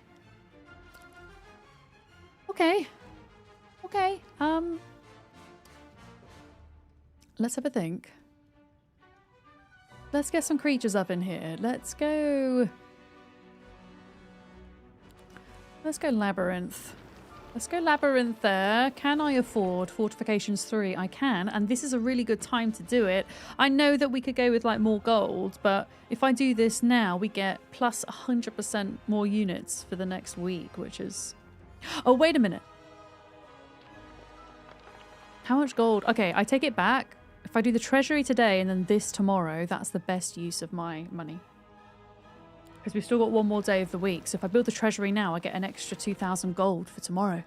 Okay. Okay. Let's have a think. Let's get some creatures up in here. Let's go Labyrinth. Let's go Labyrinth there. Can I afford Fortifications 3? I can, and this is a really good time to do it. I know that we could go with like more gold, but if I do this now, we get plus 100% more units for the next week, which is... Oh, wait a minute. How much gold? Okay, I take it back. If I do the treasury today and then this tomorrow, that's the best use of my money. Because we've still got 1 more day of the week. So if I build the treasury now, I get an extra 2,000 gold for tomorrow.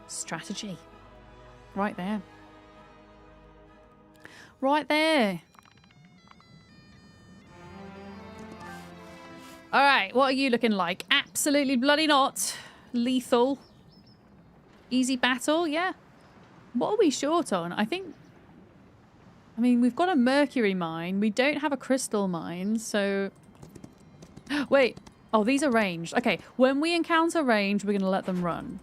Strategy. Right there. Right there. All right, what are you looking like? Absolutely bloody not. Lethal. Easy battle, yeah. What are we short on? I mean, we've got a mercury mine. We don't have a crystal mine, so... Wait. Oh, these are ranged. Okay, when we encounter range, we're going to let them run.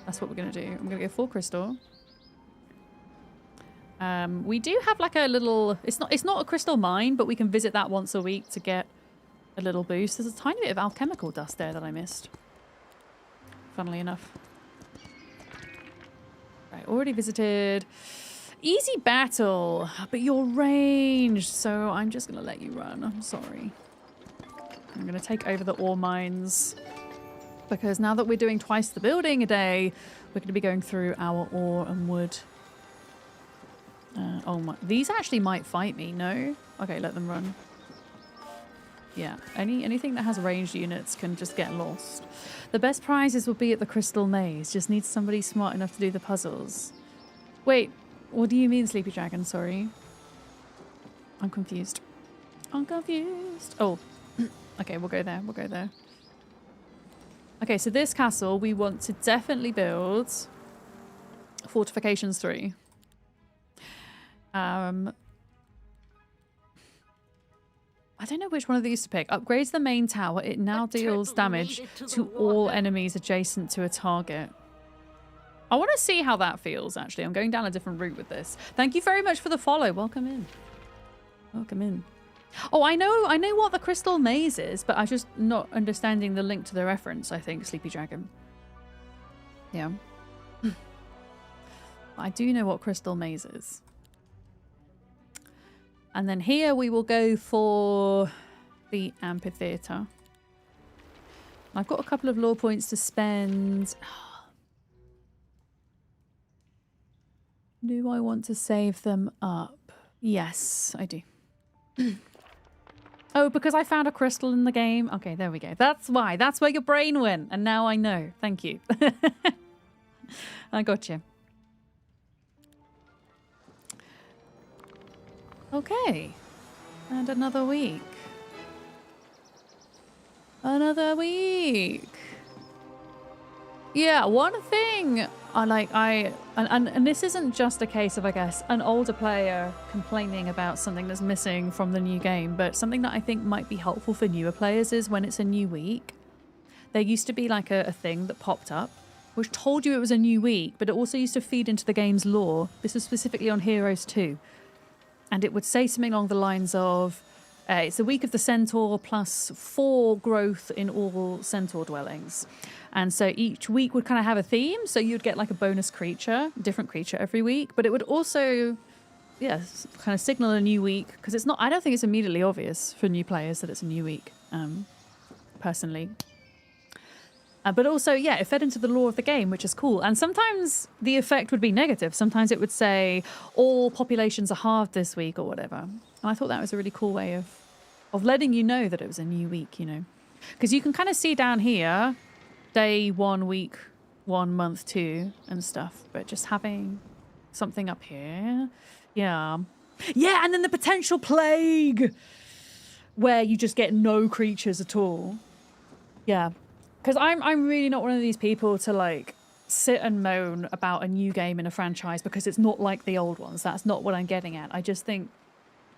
That's what we're going to do. I'm going to go full crystal. We do have like a little... It's not a crystal mine, but we can visit that once a week to get a little boost. There's a tiny bit of alchemical dust there that I missed. Funnily enough. Right, already visited. Easy battle, but you're ranged, so I'm just going to let you run. I'm sorry. I'm going to take over the ore mines because now that we're doing twice the building a day, we're going to be going through our ore and wood. Oh my, these actually might fight me, no? Okay, let them run. Yeah, anything that has ranged units can just get lost. The best prizes will be at the Crystal Maze. Just need somebody smart enough to do the puzzles. Wait, what do you mean, Sleepy Dragon? Sorry. I'm confused. I'm confused. Oh, okay, we'll go there. We'll go there. Okay, so this castle, we want to definitely build Fortifications 3. I don't know which one of these to pick. Upgrades the main tower. It now deals damage to all enemies adjacent to a target. I want to see how that feels, actually. I'm going down a different route with this. Thank you very much for the follow. Welcome in. Welcome in. Oh, I know what the Crystal Maze is, but I'm just not understanding the link to the reference, I think, Sleepy Dragon. Yeah. I do know what Crystal Maze is. And then here we will go for the amphitheater. I've got a couple of lore points to spend. Do I want to save them up? Yes, I do. Oh, because I found a crystal in the game? Okay, there we go. That's why. That's where your brain went. And now I know. Thank you. I got you. Okay. And another week. Another week. Yeah, one thing and this isn't just a case of, I guess, an older player complaining about something that's missing from the new game, but something that I think might be helpful for newer players is when it's a new week. There used to be like a thing that popped up which told you it was a new week, but it also used to feed into the game's lore. This is specifically on Heroes 2. And it would say something along the lines of, it's the week of the centaur plus 4 growth in all centaur dwellings. And so each week would kind of have a theme. So you'd get like a bonus creature, different creature every week. But it would also, yeah, kind of signal a new week. Because it's not, I don't think it's immediately obvious for new players that it's a new week, personally. But also, yeah, it fed into the lore of the game, which is cool. And sometimes the effect would be negative. Sometimes it would say, all populations are halved this week or whatever. And I thought that was a really cool way of letting you know that it was a new week, you know. Because you can kind of see down here, day 1, week 1, month 2 and stuff. But just having something up here. Yeah. Yeah, and then the potential plague, where you just get no creatures at all. Yeah. Because I'm really not one of these people to like sit and moan about a new game in a franchise because it's not like the old ones. That's not what I'm getting at. I just think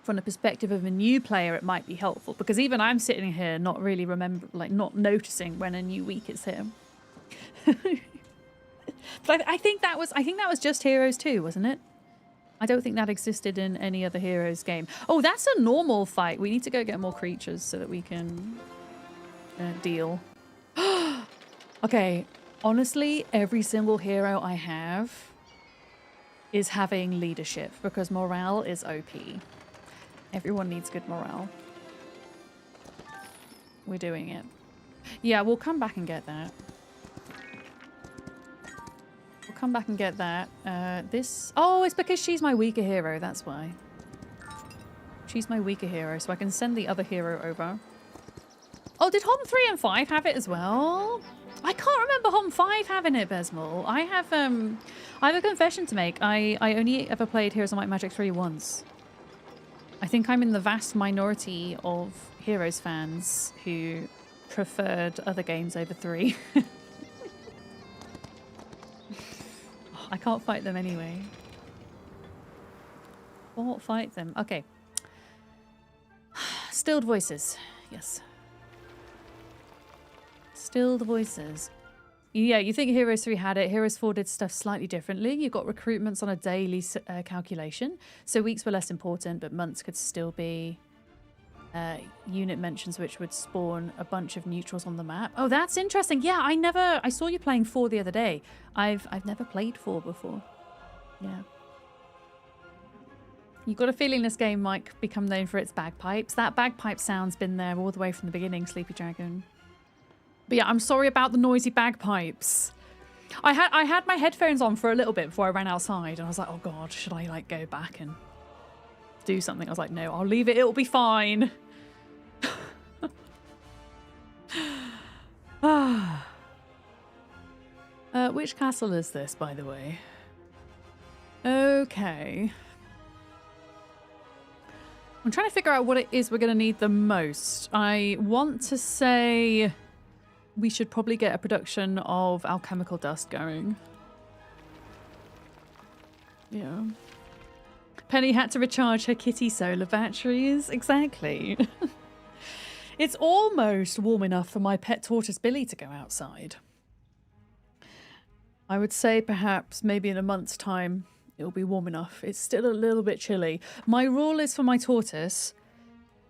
from the perspective of a new player, it might be helpful, because even I'm sitting here not really not noticing when a new week is here. But I think that was just Heroes 2, wasn't it? I don't think that existed in any other Heroes game. Oh, that's a normal fight. We need to go get more creatures so that we can deal. Okay, honestly, every single hero I have is having leadership because morale is OP. Everyone needs good morale. We're doing it. Yeah, we'll come back and get that. We'll come back and get that. Oh, it's because she's my weaker hero, that's why. She's my weaker hero, so I can send the other hero over. Oh, did HOM 3 and 5 have it as well? I can't remember HOM 5 having it, Besmal. I have a confession to make. I only ever played Heroes of Might and Magic 3 once. I think I'm in the vast minority of Heroes fans who preferred other games over 3. I can't fight them anyway. Can't fight them. Okay. Stilled voices. Yes. Stilled voices. Yeah, you think Heroes 3 had it. Heroes 4 did stuff slightly differently. You got recruitments on a daily calculation. So weeks were less important, but months could still be unit mentions, which would spawn a bunch of neutrals on the map. Oh, that's interesting. Yeah, I saw you playing 4 the other day. I've never played 4 before. Yeah. You got a feeling this game might become known for its bagpipes. That bagpipe sound's been there all the way from the beginning, Sleepy Dragon. But yeah, I'm sorry about the noisy bagpipes. I had my headphones on for a little bit before I ran outside, and I was like, oh god, should I like go back and do something? I was like, no, I'll leave it. It'll be fine. Which castle is this, by the way? Okay. I'm trying to figure out what it is we're going to need the most. I want to say we should probably get a production of alchemical dust going. Yeah. Penny had to recharge her kitty solar batteries. Exactly. It's almost warm enough for my pet tortoise Billy to go outside. I would say perhaps maybe in a month's time it'll be warm enough. It's still a little bit chilly. My rule is for my tortoise,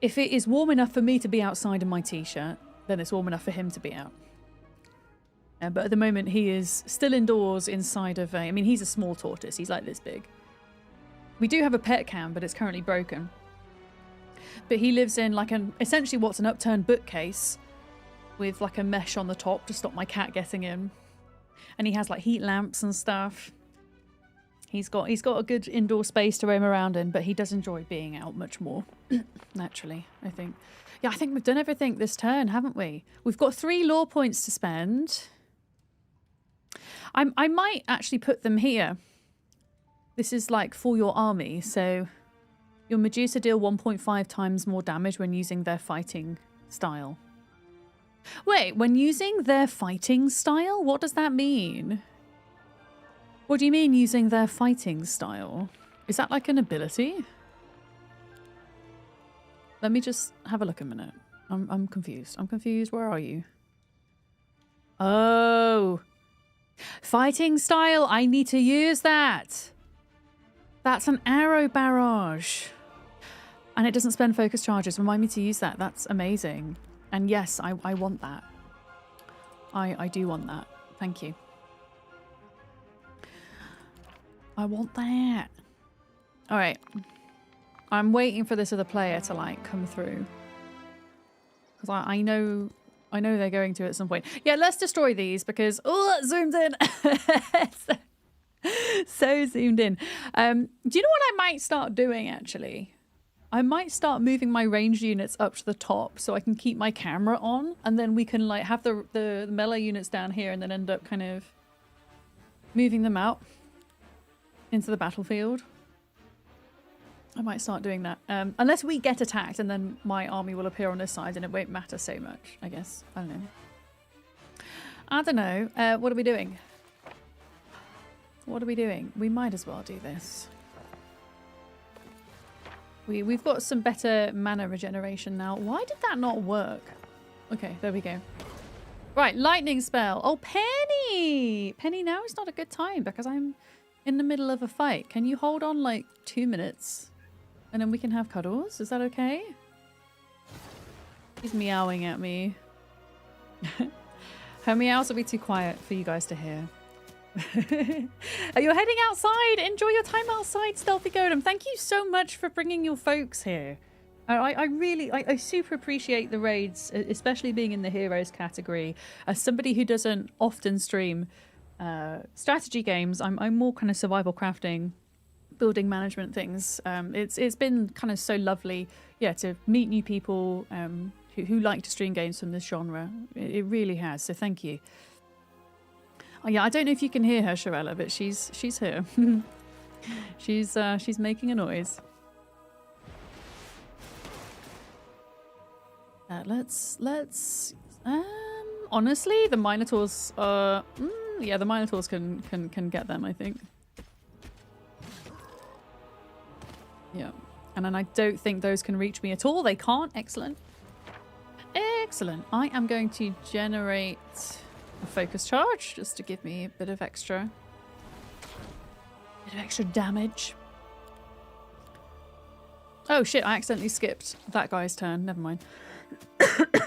if it is warm enough for me to be outside in my t-shirt, then it's warm enough for him to be out. But at the moment he is still indoors inside of I mean, he's a small tortoise. He's like this big. We do have a pet cam, but it's currently broken. But he lives in like essentially what's an upturned bookcase with like a mesh on the top to stop my cat getting in. And he has like heat lamps and stuff. He's got a good indoor space to roam around in, but he does enjoy being out much more. Naturally, I think. Yeah, I think we've done everything this turn, haven't we? We've got 3 lore points to spend. I might actually put them here. This is like for your army, so your Medusa deal 1.5 times more damage when using their fighting style. Wait, when using their fighting style? What does that mean? What do you mean using their fighting style? Is that like an ability? Let me just have a look a minute. I'm confused. I'm confused. Where are you? Oh. Fighting style. I need to use that. That's an arrow barrage. And it doesn't spend focus charges. Remind me to use that. That's amazing. And yes, I want that. I do want that. Thank you. I want that. All right. I'm waiting for this other player to like come through. Because I know they're going to at some point. Yeah, let's destroy these because... Oh, it zoomed in. so zoomed in. Do you know what I might start doing, actually? I might start moving my ranged units up to the top so I can keep my camera on. And then we can like have the melee units down here and then end up kind of moving them out into the battlefield. I might start doing that. Unless we get attacked and then my army will appear on this side and it won't matter so much, I guess. I don't know. What are we doing? What are we doing? We might as well do this. We've got some better mana regeneration now. Why did that not work? Okay, there we go. Right, lightning spell. Oh, Penny! Penny, now is not a good time because I'm in the middle of a fight. Can you hold on like 2 minutes? And then we can have cuddles? Is that okay? He's meowing at me. Her meows will be too quiet for you guys to hear. Are you heading outside? Enjoy your time outside, Stealthy Golem. Thank you so much for bringing your folks here. I super appreciate the raids, especially being in the heroes category. As somebody who doesn't often stream strategy games, I'm more kind of survival crafting, building management things. It's been kind of so lovely, yeah, to meet new people who like to stream games from this genre. It really has. So thank you. Oh yeah, I don't know if you can hear her, Shirella, but she's here. she's making a noise. Let's honestly, the Minotaurs yeah, the Minotaurs can get them, I think. Yeah. And then I don't think those can reach me at all. They can't. Excellent. Excellent. I am going to generate a focus charge just to give me a bit of extra damage. Oh shit, I accidentally skipped that guy's turn. Never mind.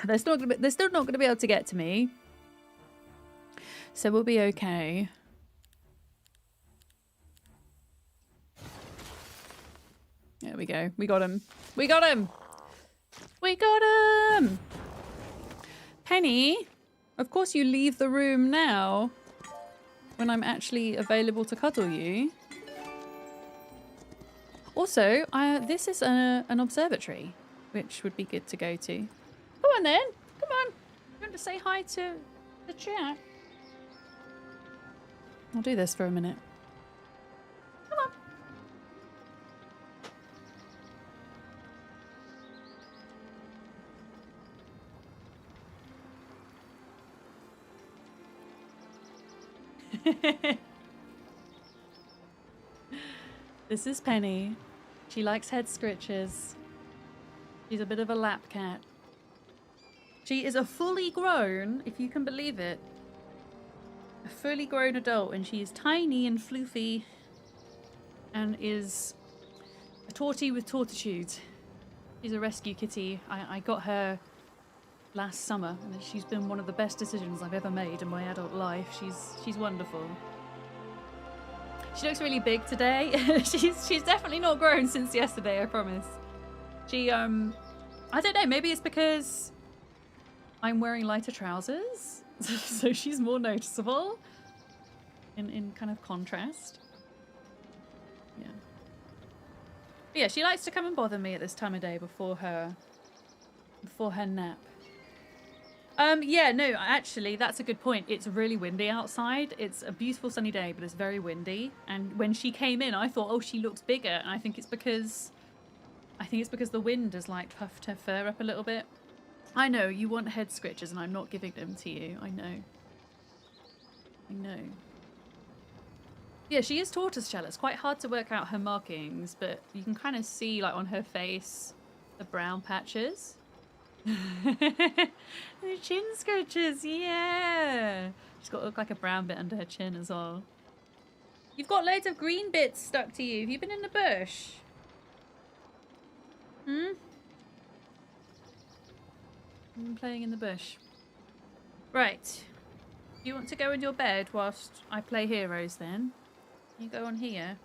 They're still not gonna be able to get to me. So we'll be okay. There we go. We got him. We got him. We got him. Penny, of course you leave the room now when I'm actually available to cuddle you. Also, this is an observatory, which would be good to go to. Come on then. Come on. You want to say hi to the chat? I'll do this for a minute. Come on. This is Penny. She likes head scritches. She's a bit of a lap cat. She is a fully grown, if you can believe it, a fully grown adult, and she is tiny and floofy and is a tortie with tortitude. She's a rescue kitty. I got her last summer, and she's been one of the best decisions I've ever made in my adult life. She's wonderful. She looks really big today. she's definitely not grown since yesterday, I promise. She I don't know, maybe it's because I'm wearing lighter trousers, so she's more noticeable in kind of contrast. Yeah. But yeah, she likes to come and bother me at this time of day before her nap. Yeah, no, actually, that's a good point. It's really windy outside. It's a beautiful sunny day, but it's very windy. And when she came in, I thought, oh, she looks bigger. And I think it's because the wind has like puffed her fur up a little bit. I know you want head scratches, and I'm not giving them to you. I know. Yeah, she is tortoise shell. It's quite hard to work out her markings, but you can kind of see like on her face the brown patches. The chin scratches, yeah. She's got to look like a brown bit under her chin as well. You've got loads of green bits stuck to you. Have you been in the bush? You've been playing in the bush. Right. You want to go in your bed whilst I play heroes then? You go on here.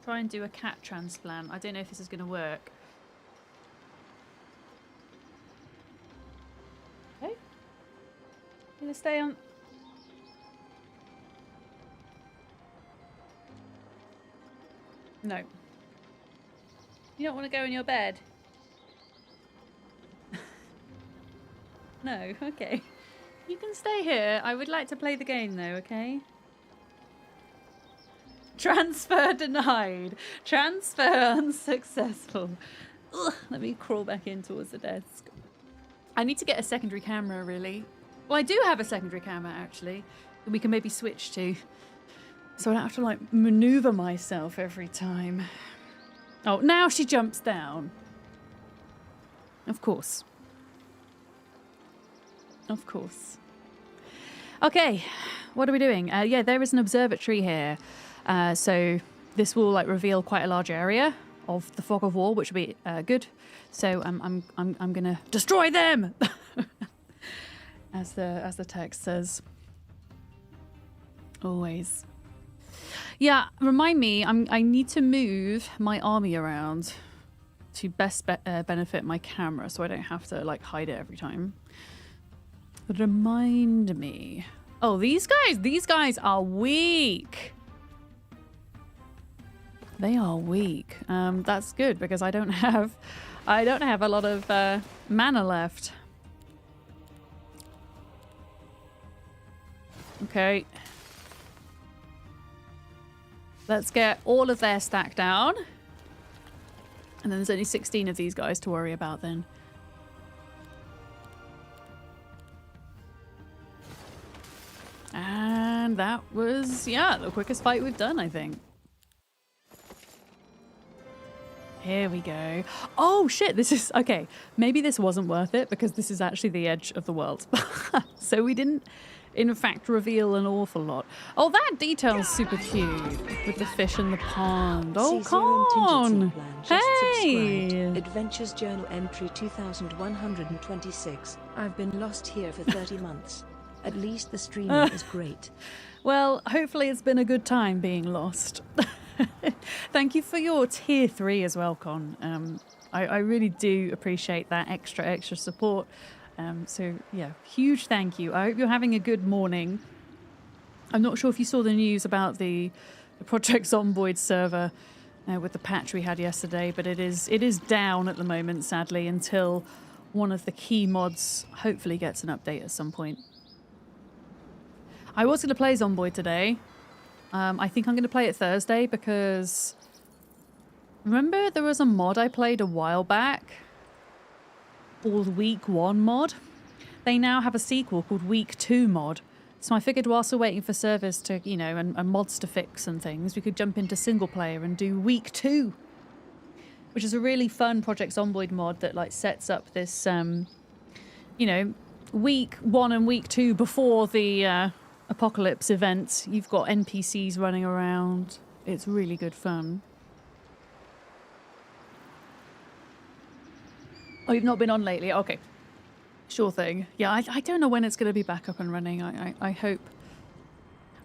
Try and do a cat transplant. I don't know if this is going to work. Okay. You gonna stay on? No. You don't want to go in your bed? No, okay. You can stay here. I would like to play the game though, okay? Transfer denied. Transfer unsuccessful. Ugh, let me crawl back in towards the desk. I need to get a secondary camera, really. Well, I do have a secondary camera, actually, that we can maybe switch to. So I don't have to, like, maneuver myself every time. Oh, now she jumps down. Of course. Of course. Okay, what are we doing? Yeah, there is an observatory here. So this will, like, reveal quite a large area of the fog of war, which will be good. So I'm gonna destroy them, as the text says. Always. Yeah, remind me. I need to move my army around to best benefit my camera, so I don't have to like hide it every time. Remind me. Oh, these guys are weak. They are weak. That's good because I don't have a lot of mana left. Okay. Let's get all of their stack down. And then there's only 16 of these guys to worry about then. And that was, yeah, the quickest fight we've done, I think. Here we go. Oh shit, this is, okay, maybe this wasn't worth it because this is actually the edge of the world. So we didn't, in fact, reveal an awful lot. Oh, that detail's super cute with the fish in the pond. Oh, come on. Hey. Adventures Journal entry 2126. I've been lost here for 30 months. At least the streaming is great. Well, hopefully it's been a good time being lost. Thank you for your tier 3 as well, Con. I really do appreciate that extra support. So yeah, huge thank you. I hope you're having a good morning. I'm not sure if you saw the news about the Project Zomboid server with the patch we had yesterday, but it is down at the moment, sadly, until one of the key mods hopefully gets an update at some point. I was going to play Zomboid today. I think I'm going to play it Thursday because remember there was a mod I played a while back called Week 1 mod? They now have a sequel called Week 2 mod. So I figured whilst we're waiting for servers to, you know, and mods to fix and things, we could jump into single player and do Week 2, which is a really fun Project Zomboid mod that like sets up this, you know, Week 1 and Week 2 before the apocalypse event. You've got NPCs running around. It's really good fun. Oh, you've not been on lately? Okay. Sure thing. Yeah, I don't know when it's going to be back up and running. I hope.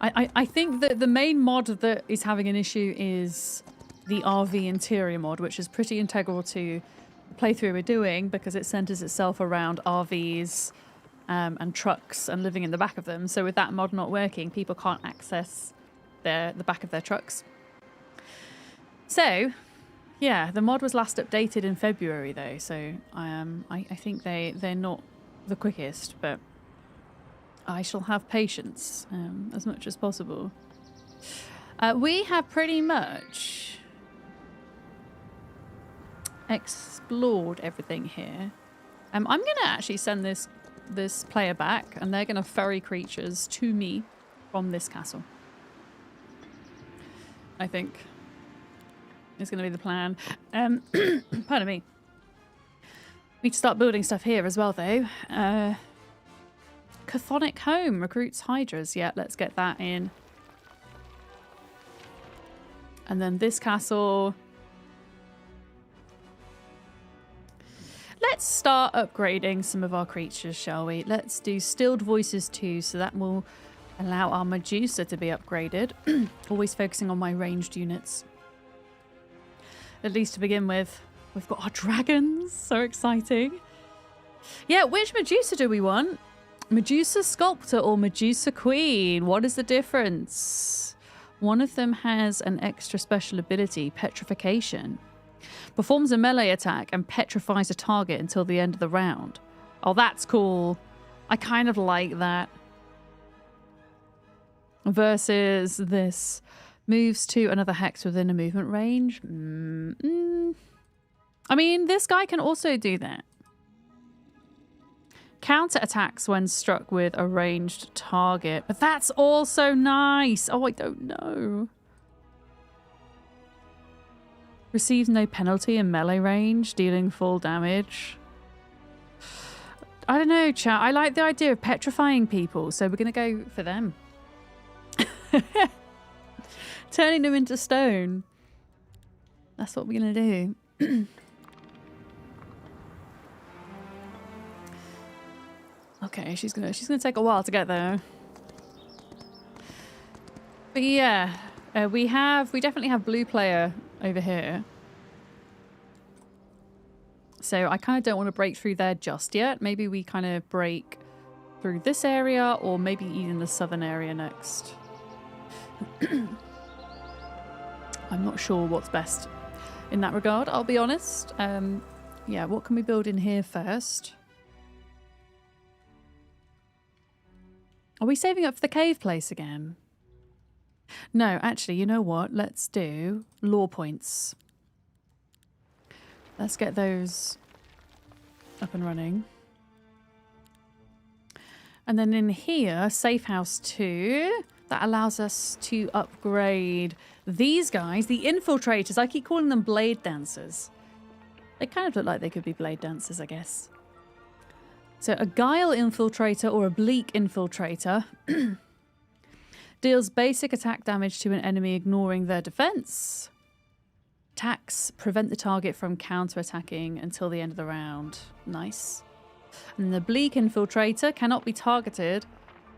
I think that the main mod that is having an issue is the RV interior mod, which is pretty integral to the playthrough we're doing because it centers itself around RVs and trucks and living in the back of them. So with that mod not working, people can't access the back of their trucks. So, yeah, the mod was last updated in February though, so I think they're not the quickest, but I shall have patience as much as possible. We have pretty much explored everything here. I'm going to actually send this player back, and they're going to ferry creatures to me from this castle. I think is going to be the plan. Pardon me. We need to start building stuff here as well, though. Chthonic Home recruits Hydras. Yeah, let's get that in. And then this castle. Let's start upgrading some of our creatures, shall we? Let's do Stilled Voices too, so that will allow our Medusa to be upgraded. Always focusing on my ranged units. At least to begin with. We've got our dragons. So exciting. Yeah, which Medusa do we want? Medusa Sculptor or Medusa Queen? What is the difference? One of them has an extra special ability, Petrification. Performs a melee attack and petrifies a target until the end of the round. Oh, that's cool. I kind of like that. Versus this. Moves to another hex within a movement range. I mean, this guy can also do that. Counter attacks when struck with a ranged target. But that's also nice. Oh, I don't know. Receives no penalty in melee range, dealing full damage. I don't know, chat. I like the idea of petrifying people, so we're going to go for them. Turning them into stone. That's what we're going to do. Okay, she's gonna take a while to get there. But yeah, we definitely have blue player over here. So I kind of don't want to break through there just yet. Maybe we kind of break through this area, or maybe even the southern area next. I'm not sure what's best in that regard, I'll be honest. Yeah, what can we build in here first? Are we saving up for the cave place again? No, actually, you know what? Let's do lore points. Let's get those up and running. And then in here, Safe House 2. That allows us to upgrade these guys, the infiltrators. I keep calling them blade dancers. They kind of look like they could be blade dancers, I guess. So a Guile Infiltrator or a Bleak Infiltrator deals basic attack damage to an enemy ignoring their defense. Attacks prevent the target from counter-attacking until the end of the round. Nice. And the Bleak Infiltrator cannot be targeted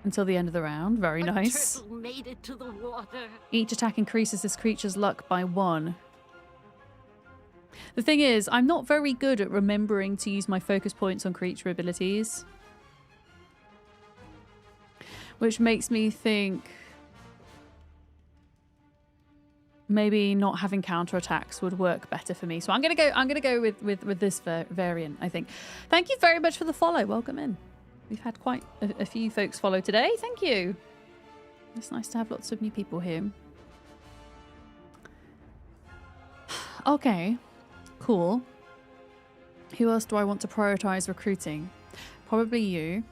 until the end of the round. Very nice. Turtle made it to the water. Each attack increases this creature's luck by 1. The thing is, I'm not very good at remembering to use my focus points on creature abilities. Which makes me think maybe not having counterattacks would work better for me. So I'm gonna go with this variant, I think. Thank you very much for the follow. Welcome in. We've had quite a few folks follow today. Thank you. It's nice to have lots of new people here. Okay. Cool. Who else do I want to prioritize recruiting? Probably you.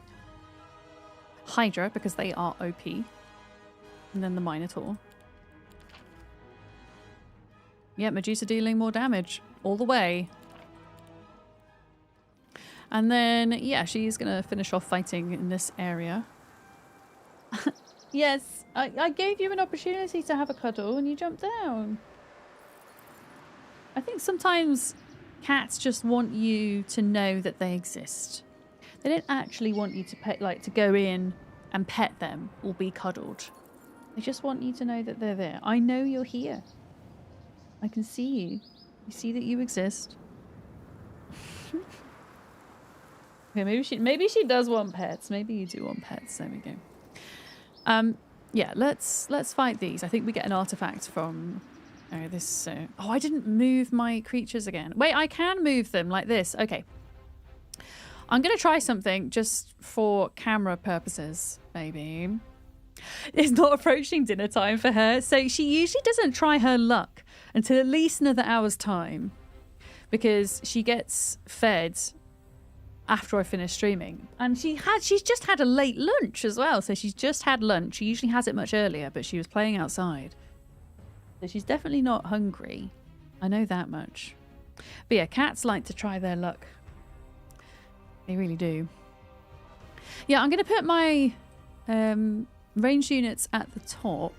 Hydra, because they are OP. And then the Minotaur. Yeah, Medusa dealing more damage. All the way. And then, yeah, she's going to finish off fighting in this area. Yes, I gave you an opportunity to have a cuddle and you jumped down. I think sometimes cats just want you to know that they exist. They don't actually want you to to go in and pet them or be cuddled. They just want you to know that they're there. I know you're here. I can see you. You see that you exist. Okay, maybe she does want pets. Maybe you do want pets. There we go. Yeah, let's fight these. I think we get an artifact from Oh, this. Oh, I didn't move my creatures again. Wait, I can move them like this. Okay. I'm going to try something just for camera purposes, maybe. It's not approaching dinner time for her, so she usually doesn't try her luck until at least another hour's time, because she gets fed after I finish streaming. And she's just had a late lunch as well, so she's just had lunch. She usually has it much earlier, but she was playing outside. So she's definitely not hungry. I know that much. But yeah, cats like to try their luck. They really do. Yeah, I'm going to put my range units at the top.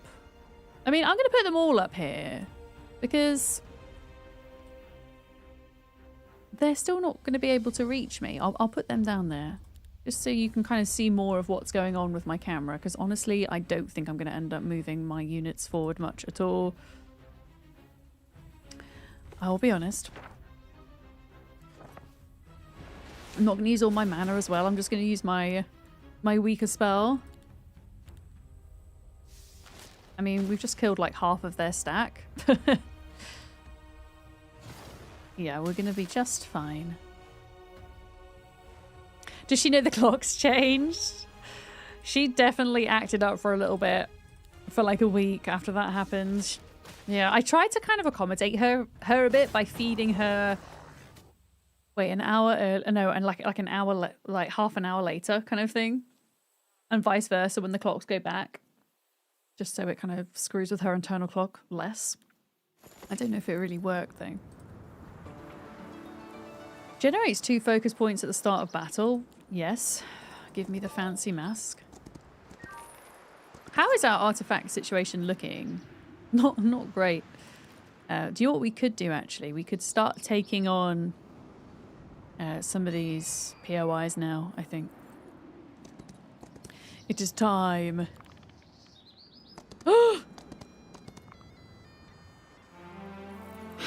I mean, I'm going to put them all up here because they're still not going to be able to reach me. I'll put them down there just so you can kind of see more of what's going on with my camera, because honestly, I don't think I'm going to end up moving my units forward much at all. I'll be honest. I'm not going to use all my mana as well. I'm just going to use my weaker spell. I mean, we've just killed like half of their stack. Yeah, we're going to be just fine. Does she know the clock's changed? She definitely acted up for a little bit. For like a week after that happened. Yeah, I tried to kind of accommodate her a bit by feeding her... Wait, an hour... no, and like an hour... like half an hour later kind of thing. And vice versa when the clocks go back. Just so it kind of screws with her internal clock less. I don't know if it really worked though. Generates 2 focus points at the start of battle. Yes. Give me the fancy mask. How is our artifact situation looking? Not great. Do you know what we could do actually? We could start taking on some of these POIs now, I think. It is time.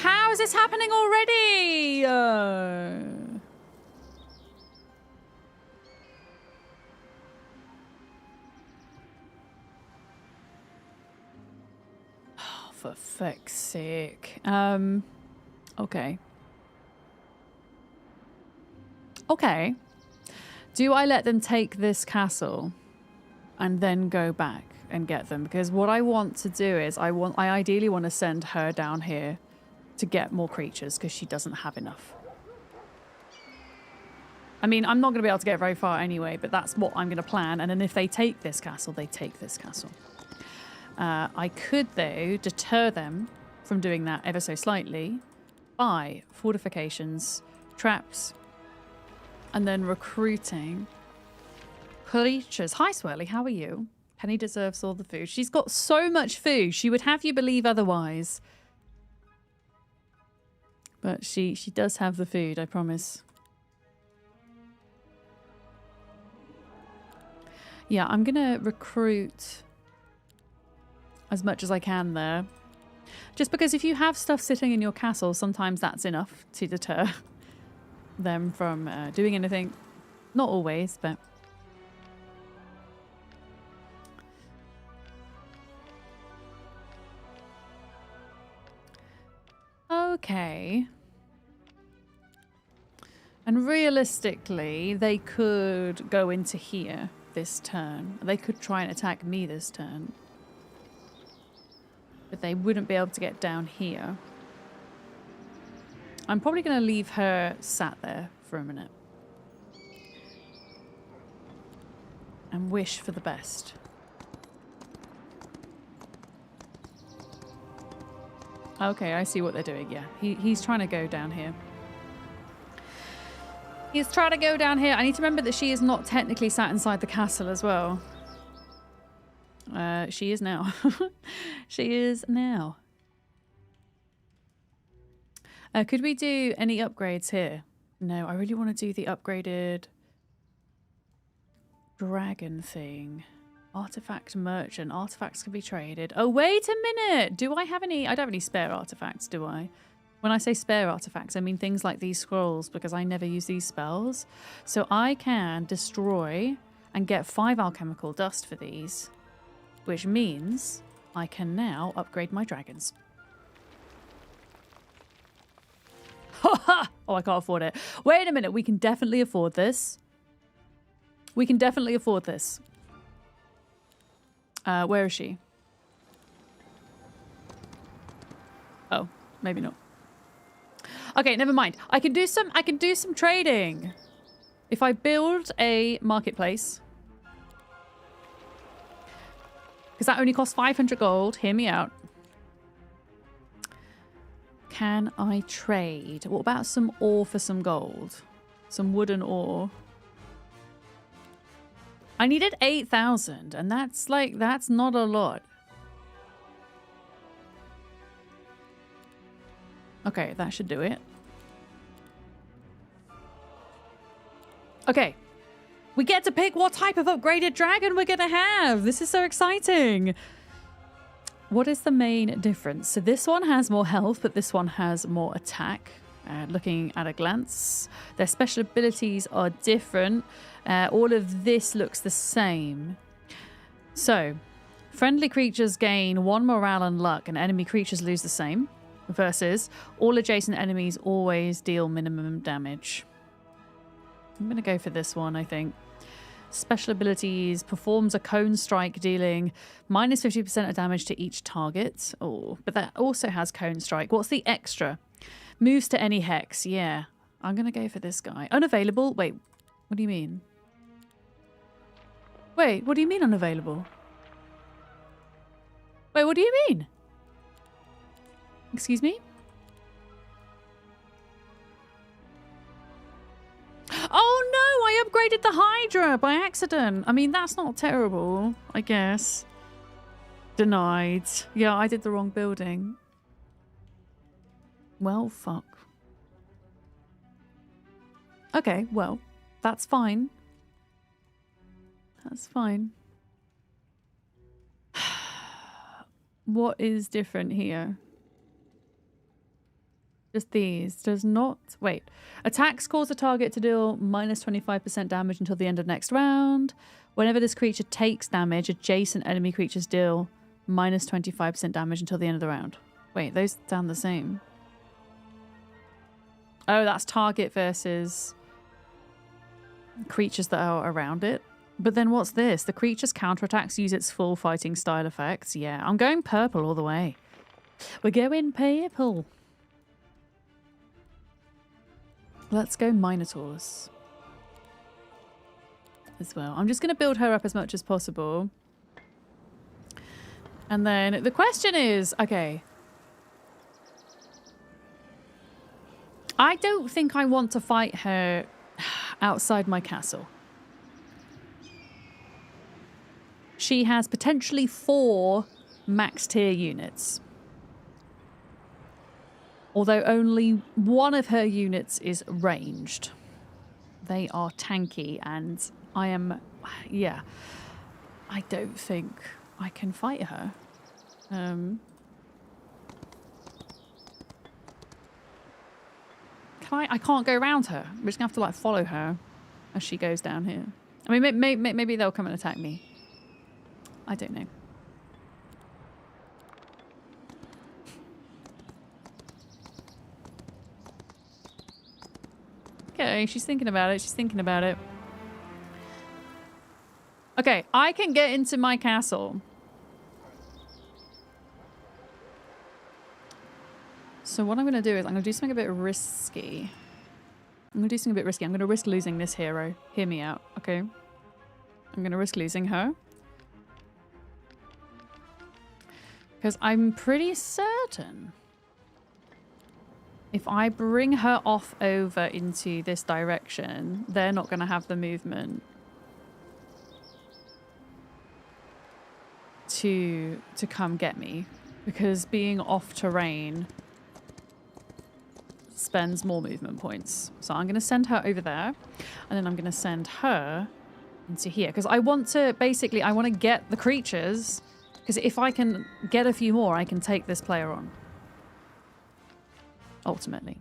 How is this happening already? Oh, for fuck's sake. Okay. Okay. Do I let them take this castle and then go back and get them? Because what I want to do is I ideally want to send her down here to get more creatures because she doesn't have enough. I mean, I'm not going to be able to get very far anyway, but that's what I'm going to plan. And then if they take this castle, they take this castle. I could, though, deter them from doing that ever so slightly by fortifications, traps, and then recruiting creatures. Hi, Swirly, how are you? Penny deserves all the food. She's got so much food. She would have you believe otherwise. But she does have the food, I promise. Yeah, I'm going to recruit as much as I can there. Just because if you have stuff sitting in your castle, sometimes that's enough to deter them from doing anything. Not always, but... Okay. And realistically, they could go into here this turn. They could try and attack me this turn. But they wouldn't be able to get down here. I'm probably going to leave her sat there for a minute. And wish for the best. Okay, I see what they're doing, yeah. He's trying to go down here. He's trying to go down here. I need to remember that she is not technically sat inside the castle as well. She is now. She is now. Could we do any upgrades here? No, I really want to do the upgraded dragon thing. Artifact merchant. Artifacts can be traded. Oh, wait a minute. Do I have any? I don't have any spare artifacts, do I? When I say spare artifacts, I mean things like these scrolls, because I never use these spells. So I can destroy and get 5 alchemical dust for these, which means I can now upgrade my dragons. Oh, I can't afford it. Wait a minute. We can definitely afford this. We can definitely afford this. Where is she? Oh, maybe not. Okay, never mind. I can do some trading. If I build a marketplace, because that only costs 500 gold. Hear me out. Can I trade? What about some ore for some gold? Some wooden ore. I needed 8,000, and that's not a lot. Okay, that should do it. Okay. We get to pick what type of upgraded dragon we're going to have. This is so exciting. What is the main difference? So this one has more health, but this one has more attack. Looking at a glance, their special abilities are different. All of this looks the same. So, friendly creatures gain 1 morale and luck, and enemy creatures lose the same. Versus, all adjacent enemies always deal minimum damage. I'm going to go for this one, I think. Special abilities, performs a cone strike dealing minus 50% of damage to each target. Oh, but that also has cone strike. What's the extra? Moves to any hex. Yeah, I'm going to go for this guy. Unavailable? Wait, what do you mean? Wait, what do you mean unavailable? Wait, what do you mean? Excuse me? Oh no, I upgraded the Hydra by accident. I mean, that's not terrible, I guess. Denied. Yeah, I did the wrong building. Well, fuck. Okay, well, that's fine. That's fine. What is different here? Just these. Does not... Wait. Attacks cause a target to deal minus 25% damage until the end of next round. Whenever this creature takes damage, adjacent enemy creatures deal minus 25% damage until the end of the round. Wait, those sound the same. Oh, that's target versus creatures that are around it. But then what's this? The creature's counterattacks use its full fighting style effects. Yeah, I'm going purple all the way. We're going purple. Let's go Minotaurs as well. I'm just going to build her up as much as possible. And then the question is, okay. I don't think I want to fight her outside my castle. She has potentially 4 max tier units. Although only one of her units is ranged. They are tanky and I am... Yeah. I don't think I can fight her. I can't go around her. I'm just going to have to like follow her as she goes down here. I mean, maybe they'll come and attack me. I don't know. Okay, she's thinking about it. She's thinking about it. Okay, I can get into my castle. So what I'm going to do is I'm going to do something a bit risky. I'm going to do something a bit risky. I'm going to risk losing this hero. Hear me out, okay? I'm going to risk losing her. Because I'm pretty certain if I bring her off over into this direction, they're not going to have the movement to come get me. Because being off terrain spends more movement points. So I'm going to send her over there. And then I'm going to send her into here. Because I want to, basically, I want to get the creatures. Because if I can get a few more, I can take this player on. Ultimately.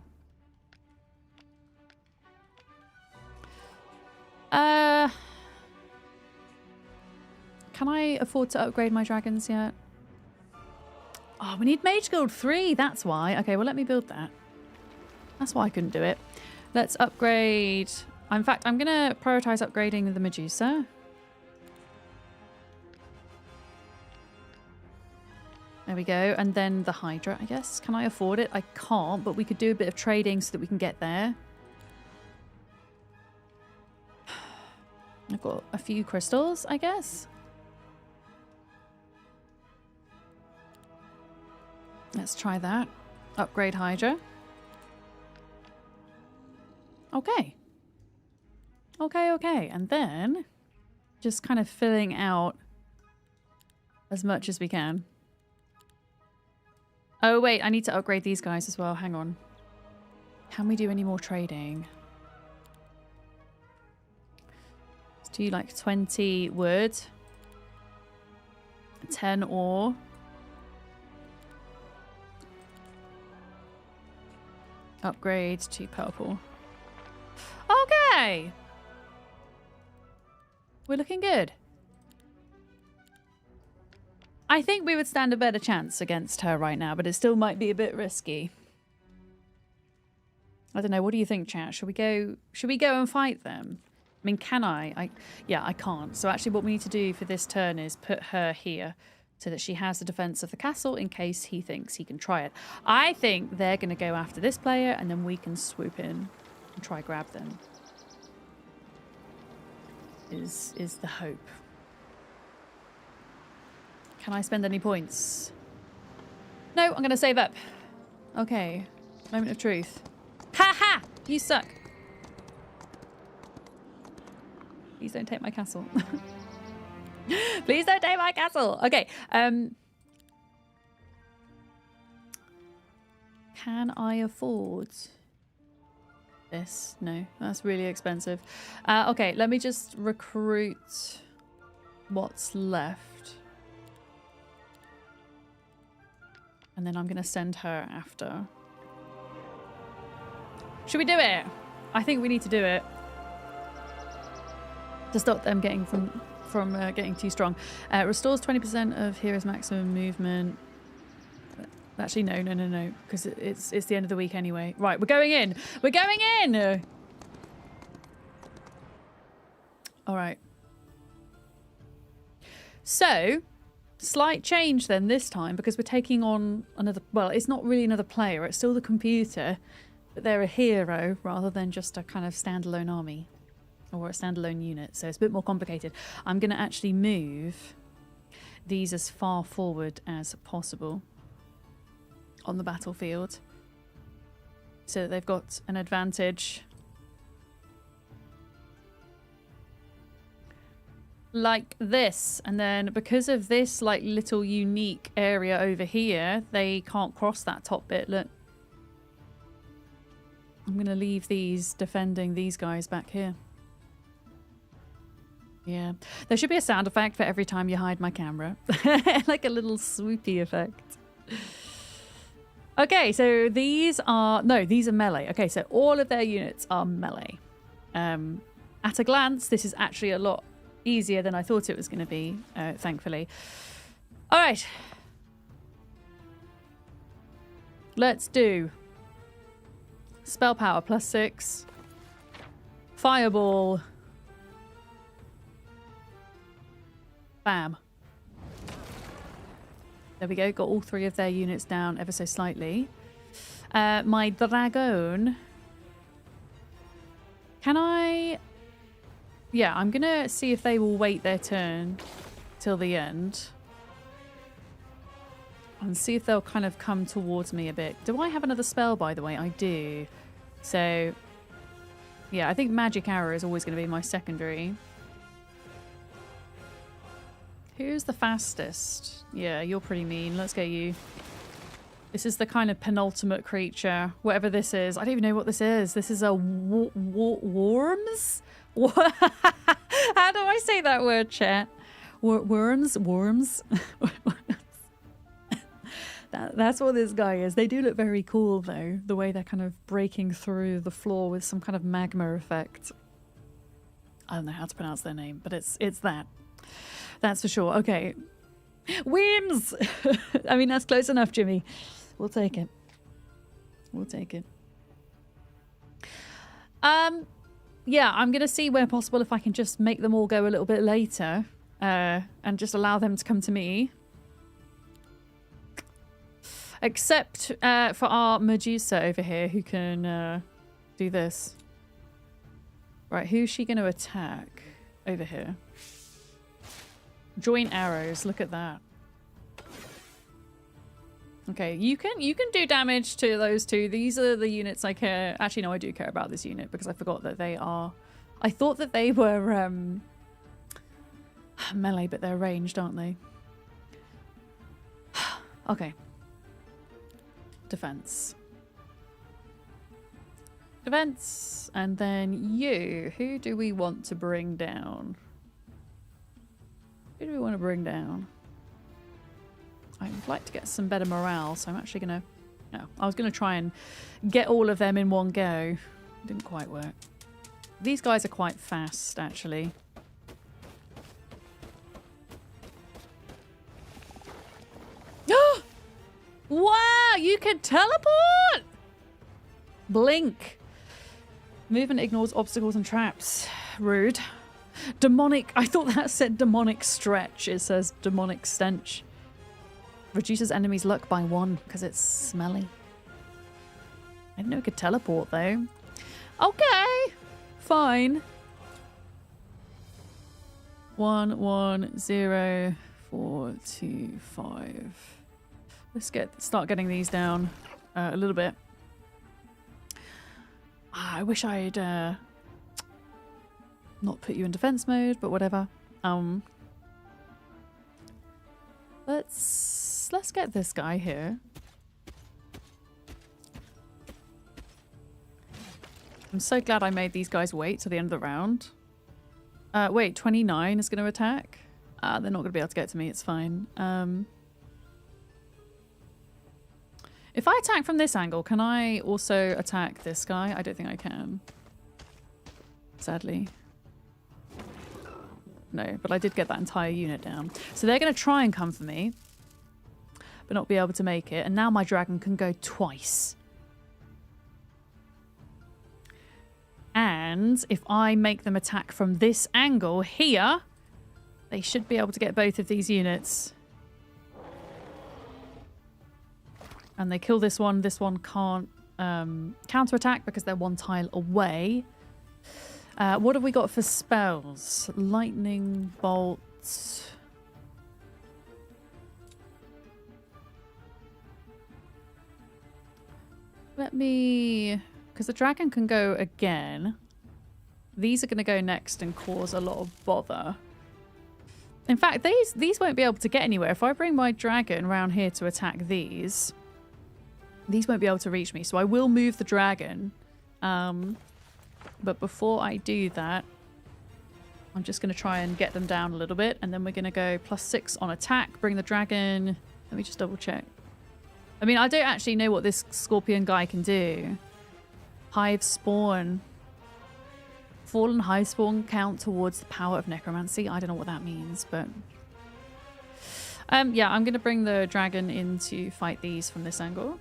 Can I afford to upgrade my dragons yet? Oh, we need Mage Guild 3, that's why. Okay, well, let me build that. That's why I couldn't do it. Let's upgrade. In fact, I'm going to prioritize upgrading the Medusa. There we go. And then the Hydra, I guess. Can I afford it? I can't, but we could do a bit of trading so that we can get there. I've got a few crystals, I guess. Let's try that. Upgrade Hydra. Okay. Okay. And then just kind of filling out as much as we can. Oh, wait. I need to upgrade these guys as well. Hang on. Can we do any more trading? Let's do like 20 wood. 10 ore. Upgrade to purple. Okay. We're looking good. I think we would stand a better chance against her right now, but it still might be a bit risky. I don't know. What do you think, chat? Should we go and fight them? I mean, can I? Yeah, I can't. So actually what we need to do for this turn is put her here so that she has the defense of the castle in case he thinks he can try it. I think they're going to go after this player and then we can swoop in and try grab them. Is the hope. Can I spend any points? No, I'm going to save up. Okay. Moment of truth. Ha ha! You suck. Please don't take my castle. Please don't take my castle. Okay. Can I afford this? No, that's really expensive. Okay, let me just recruit what's left. And then I'm going to send her after. Should we do it? I think we need to do it. To stop them getting from getting too strong. Restores 20% of hero's maximum movement. Actually, no. Because it's the end of the week anyway. Right, we're going in. We're going in! All right. So... slight change then this time because we're taking on another, well, it's not really another player, it's still the computer, but they're a hero rather than just a kind of standalone army or a standalone unit, so it's a bit more complicated. I'm going to actually move these as far forward as possible on the battlefield so that they've got an advantage. Like this, and then because of this like little unique area over here, they can't cross that top bit. Look, I'm gonna leave these defending these guys back here. Yeah, there should be a sound effect for every time you hide my camera. Like a little swoopy effect. Okay, so these are melee. Okay, so all of their units are melee. At a glance, this is actually a lot easier than I thought it was going to be, thankfully. All right. Let's do spell power +6. Fireball. Bam. There we go. Got all three of their units down ever so slightly. My dragon. Can I... yeah, I'm going to see if they will wait their turn till the end. And see if they'll kind of come towards me a bit. Do I have another spell, by the way? I do. So, yeah, I think Magic Arrow is always going to be my secondary. Who's the fastest? Yeah, you're pretty mean. Let's get you. This is the kind of penultimate creature. Whatever this is. I don't even know what this is. This is a worms? How do I say that word, chat? Worms? That's what this guy is. They do look very cool, though. The way they're kind of breaking through the floor with some kind of magma effect. I don't know how to pronounce their name, but it's that. That's for sure. Okay. Worms! I mean, that's close enough, Jimmy. We'll take it. We'll take it. Yeah, I'm going to see where possible if I can just make them all go a little bit later. And just allow them to come to me. Except for our Medusa over here who can do this. Right, who's she going to attack over here? Joint arrows, look at that. Okay, you can do damage to those two. These are the units I care. Actually, no, I do care about this unit because I forgot that they are. I thought that they were melee, but they're ranged, aren't they? Okay. Defense. Defense, and then you. Who do we want to bring down? Who do we want to bring down? I'd like to get some better morale, so I'm actually going to... No, I was going to try and get all of them in one go. Didn't quite work. These guys are quite fast, actually. Wow, you can teleport! Blink. Movement ignores obstacles and traps. Rude. Demonic. I thought that said demonic stretch. It says demonic stench. Reduces enemies' luck by 1 because it's smelly. I didn't know it could teleport though. Okay. Fine. 1 1 0 4 2 5. Let's start getting these down a little bit. I wish I'd not put you in defense mode, but whatever. Let's get this guy here. I'm so glad I made these guys wait till the end of the round. Wait, 29 is going to attack. They're not going to be able to get to me. It's fine. If I attack from this angle, can I also attack this guy? I don't think I can. Sadly. No, but I did get that entire unit down. So they're going to try and come for me, but not be able to make it. And now my dragon can go twice. And if I make them attack from this angle here, they should be able to get both of these units. And they kill this one. This one can't counterattack because they're one tile away. What have we got for spells? Lightning bolts. Let me... Because the dragon can go again. These are going to go next and cause a lot of bother. In fact, these won't be able to get anywhere. If I bring my dragon around here to attack these won't be able to reach me. So I will move the dragon. But before I do that, I'm just going to try and get them down a little bit. And then we're going to go +6 on attack. Bring the dragon. Let me just double check. I mean, I don't actually know what this scorpion guy can do. Hive spawn. Fallen hive spawn count towards the power of necromancy. I don't know what that means, but... yeah, I'm going to bring the dragon in to fight these from this angle.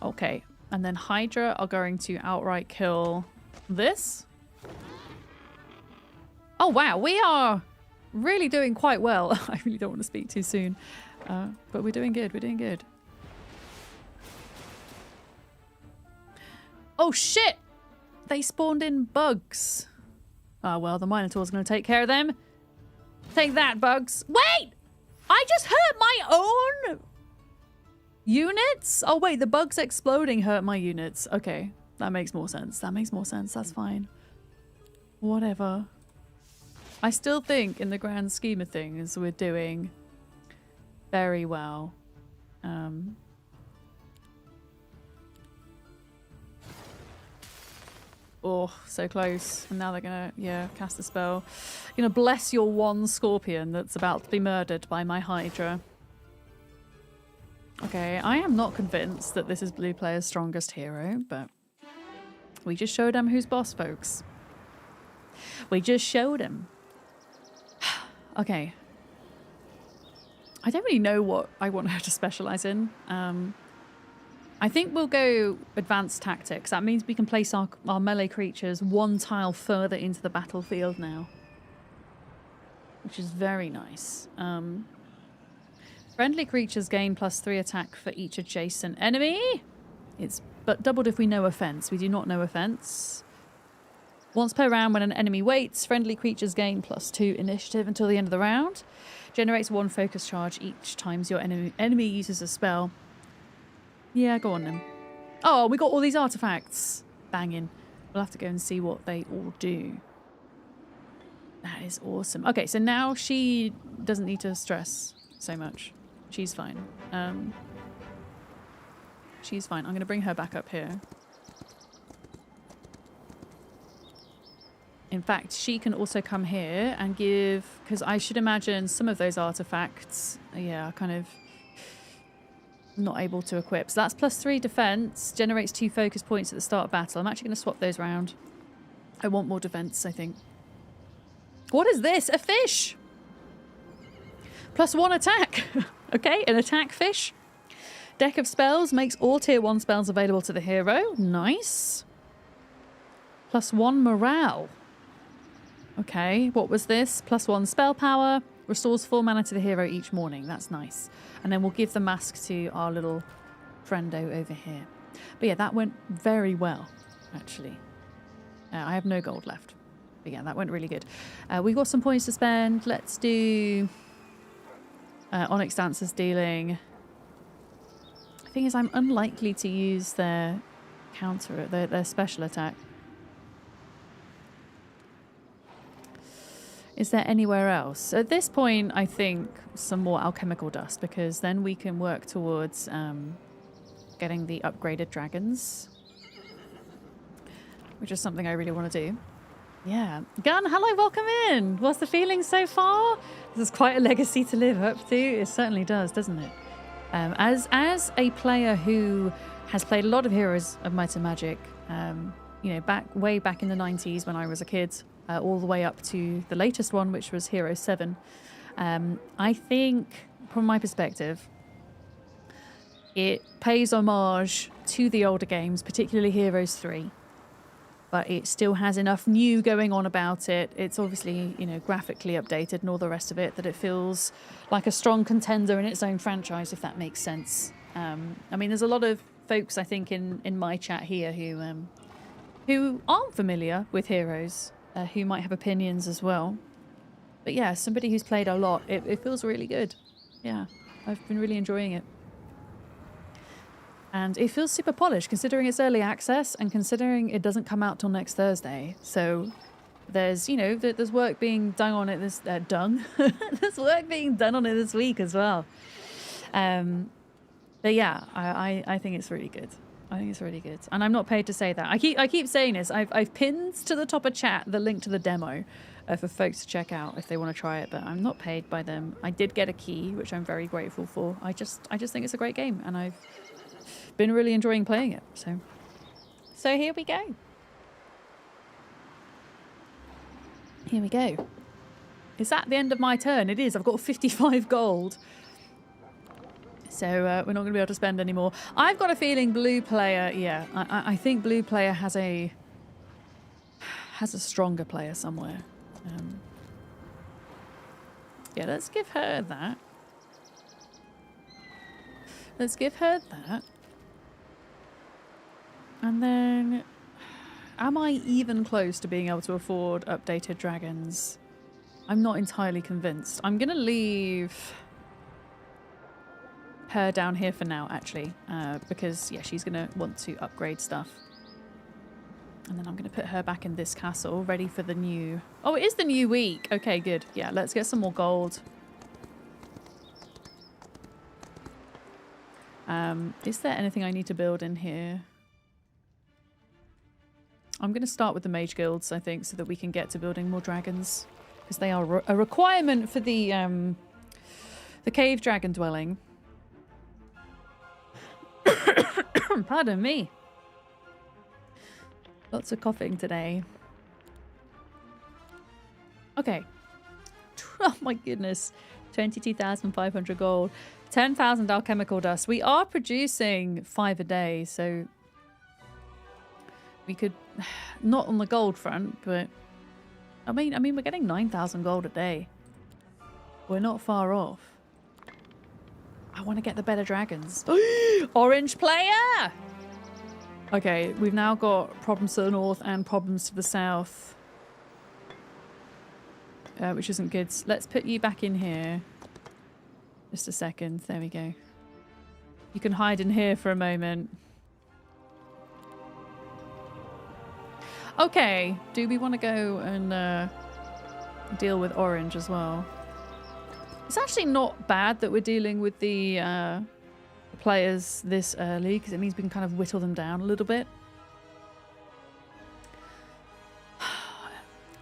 Okay, and then Hydra are going to outright kill this. Oh, wow, we are really doing quite well. I really don't want to speak too soon, but we're doing good, we're doing good. Oh, shit! They spawned in bugs. Oh, well, the Minotaur's going to take care of them. Take that, bugs. Wait! I just hurt my own... units? Oh, wait, the bugs exploding hurt my units. Okay, that makes more sense. That makes more sense. That's fine. Whatever. I still think, in the grand scheme of things, we're doing very well. Oh, so close. And now they're gonna, yeah, cast a spell. Gonna bless your one scorpion that's about to be murdered by my Hydra. Okay, I am not convinced that this is blue player's strongest hero, but we just showed him who's boss, folks. We just showed him. Okay. I don't really know what I want her to specialize in. I think we'll go advanced tactics. That means we can place our melee creatures one tile further into the battlefield now, which is very nice. Friendly creatures gain +3 attack for each adjacent enemy. It's but doubled if we know offense. We do not know offense. Once per round, when an enemy waits, friendly creatures gain +2 initiative until the end of the round. Generates 1 focus charge each time your enemy uses a spell. Yeah, go on then. Oh, we got all these artifacts. Banging. We'll have to go and see what they all do. That is awesome. Okay, so now she doesn't need to stress so much. She's fine. She's fine. I'm going to bring her back up here. In fact, she can also come here and give... Because I should imagine some of those artifacts, yeah, are kind of not able to equip. So that's +3 defense. Generates 2 focus points at the start of battle. I'm actually going to swap those around. I want more defense, I think. What is this? A fish! +1 attack. Okay, an attack fish. Deck of spells makes all tier 1 spells available to the hero. Nice. +1 morale. Okay, what was this? +1 spell power. Restores 4 mana to the hero each morning. That's nice. And then we'll give the mask to our little friendo over here. But yeah, that went very well, actually. I have no gold left. But yeah, that went really good. We've got some points to spend. Let's do Onyx Dancers dealing. The thing is, I'm unlikely to use their counter, their special attack. Is there anywhere else? At this point, I think some more alchemical dust, because then we can work towards getting the upgraded dragons, which is something I really want to do. Yeah. Gun, hello, welcome in. What's the feeling so far? This is quite a legacy to live up to. It certainly does, doesn't it? As a player who has played a lot of Heroes of Might and Magic, you know, way back in the 90s when I was a kid, all the way up to the latest one, which was Hero 7. I think, from my perspective, it pays homage to the older games, particularly Heroes 3. But it still has enough new going on about it. It's obviously, you know, graphically updated and all the rest of it, that it feels like a strong contender in its own franchise, if that makes sense. I mean, there's a lot of folks, I think, in my chat here who aren't familiar with Heroes, who might have opinions as well. But yeah, somebody who's played a lot, it feels really good. Yeah, I've been really enjoying it. And it feels super polished, considering it's early access and considering it doesn't come out till next Thursday. So there's, you know, there's work being done on it this... there's work being done on it this week as well. But yeah, I think it's really good. I think it's really good. And I'm not paid to say that. I keep saying this. I've pinned to the top of chat the link to the demo for folks to check out if they want to try it, but I'm not paid by them. I did get a key, which I'm very grateful for. I just think it's a great game, and I've been really enjoying playing it. So here we go. Here we go. Is that the end of my turn? It is. I've got 55 gold. So we're not going to be able to spend any more. I've got a feeling blue player, yeah, I think blue player has a stronger player somewhere. Yeah, let's give her that. Let's give her that. And then, am I even close to being able to afford updated dragons? I'm not entirely convinced. I'm going to leave her down here for now, actually, because, yeah, she's going to want to upgrade stuff. And then I'm going to put her back in this castle, ready for the new... Oh, it is the new week. Okay, good. Yeah, let's get some more gold. Is there anything I need to build in here? I'm going to start with the mage guilds, I think, so that we can get to building more dragons, because they are a requirement for the cave dragon dwelling. Pardon me. Lots of coughing today. Okay. Oh my goodness. 22,500 gold. 10,000 alchemical dust. We are producing 5 a day, so we could, not on the gold front, but I mean, we're getting 9,000 gold a day. We're not far off. I want to get the better dragons. Orange player! Okay, we've now got problems to the north and problems to the south. Which isn't good. Let's put you back in here. Just a second. There we go. You can hide in here for a moment. Okay. Do we want to go and deal with orange as well? It's actually not bad that we're dealing with the players this early, because it means we can kind of whittle them down a little bit.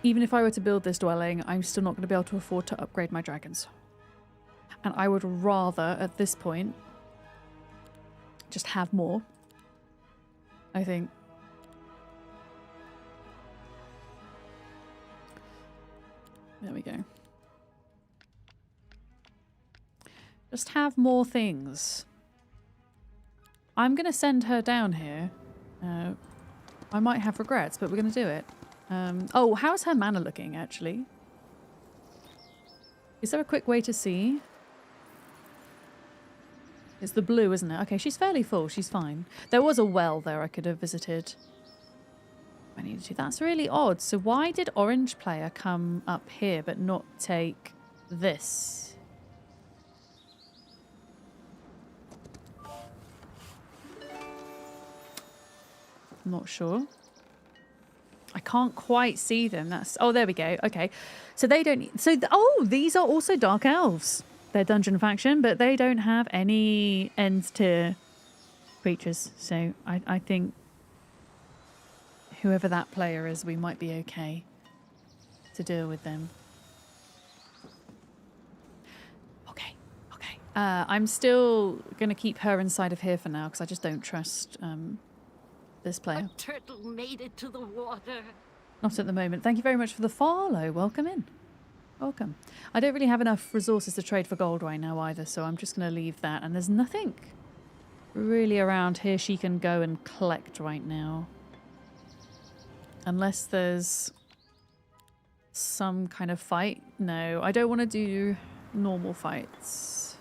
Even if I were to build this dwelling, I'm still not going to be able to afford to upgrade my dragons. And I would rather, at this point, just have more. I think. There we go. Just have more things. I'm going to send her down here. I might have regrets, but we're going to do it. Oh, how's her mana looking, actually? Is there a quick way to see? It's the blue, isn't it? Okay, she's fairly full. She's fine. There was a well there I could have visited. I needed to. That's really odd. So why did orange player come up here but not take this? I'm not sure. I can't quite see them. That's oh, there we go. Okay, so they don't. So oh, these are also dark elves. They're dungeon faction, but they don't have any end tier creatures. So I think whoever that player is, we might be okay to deal with them. Okay, okay. I'm still gonna keep her inside of here for now because I just don't trust this player. A turtle made it to the water. Not at the moment. Thank you very much for the follow. Welcome in. Welcome. I don't really have enough resources to trade for gold right now either, so I'm just going to leave that. And there's nothing really around here she can go and collect right now. Unless there's some kind of fight. No, I don't want to do normal fights.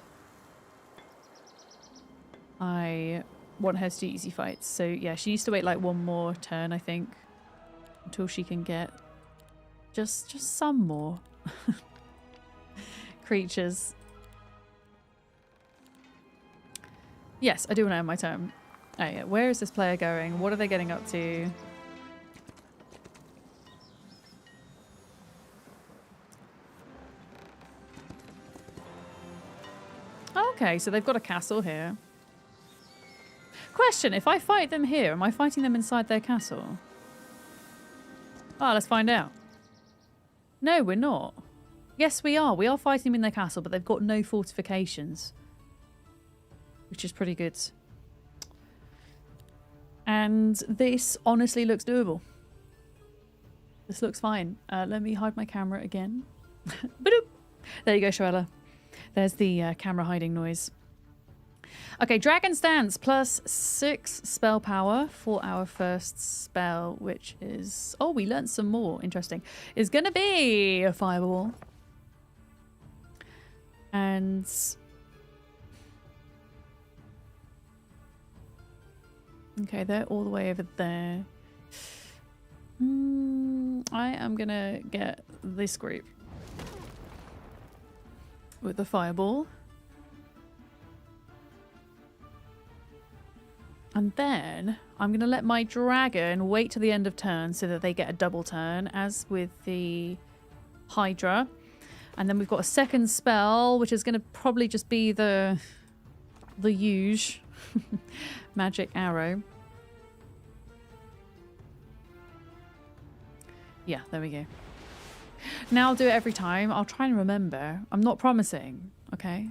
I want her to do easy fights. So yeah, she needs to wait like one more turn, I think, until she can get just some more creatures. Yes, I do want to end my turn. Oh yeah, where is this player going? What are they getting up to? Okay, so they've got a castle here. Question, if I fight them here, am I fighting them inside their castle? Oh, let's find out. No, we're not. Yes, we are. We are fighting them in their castle, but they've got no fortifications. Which is pretty good. And this honestly looks doable. This looks fine. Let me hide my camera again. There you go, Shoella. There's the camera hiding noise. Okay, Dragon's Dance plus 6 spell power for our first spell, which is... Oh, we learned some more. Interesting. Is going to be a fireball. And... Okay, they're all the way over there. I am going to get this group with the fireball. And then I'm going to let my dragon wait to the end of turn so that they get a double turn, as with the Hydra. And then we've got a second spell, which is going to probably just be the huge magic arrow. Yeah, there we go. Now I'll do it every time. I'll try and remember. I'm not promising, okay?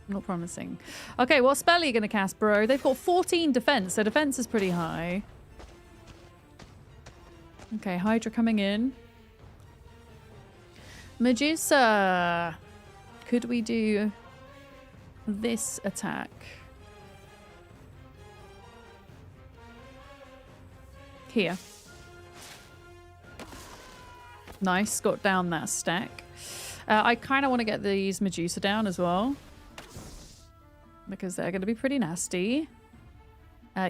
I'm not promising. Okay, what spell are you going to cast, bro? They've got 14 defense, so defense is pretty high. Okay, Hydra coming in. Medusa. Could we do this attack. Here. Nice, got down that stack. I kind of want to get these Medusa down as well, because they're going to be pretty nasty.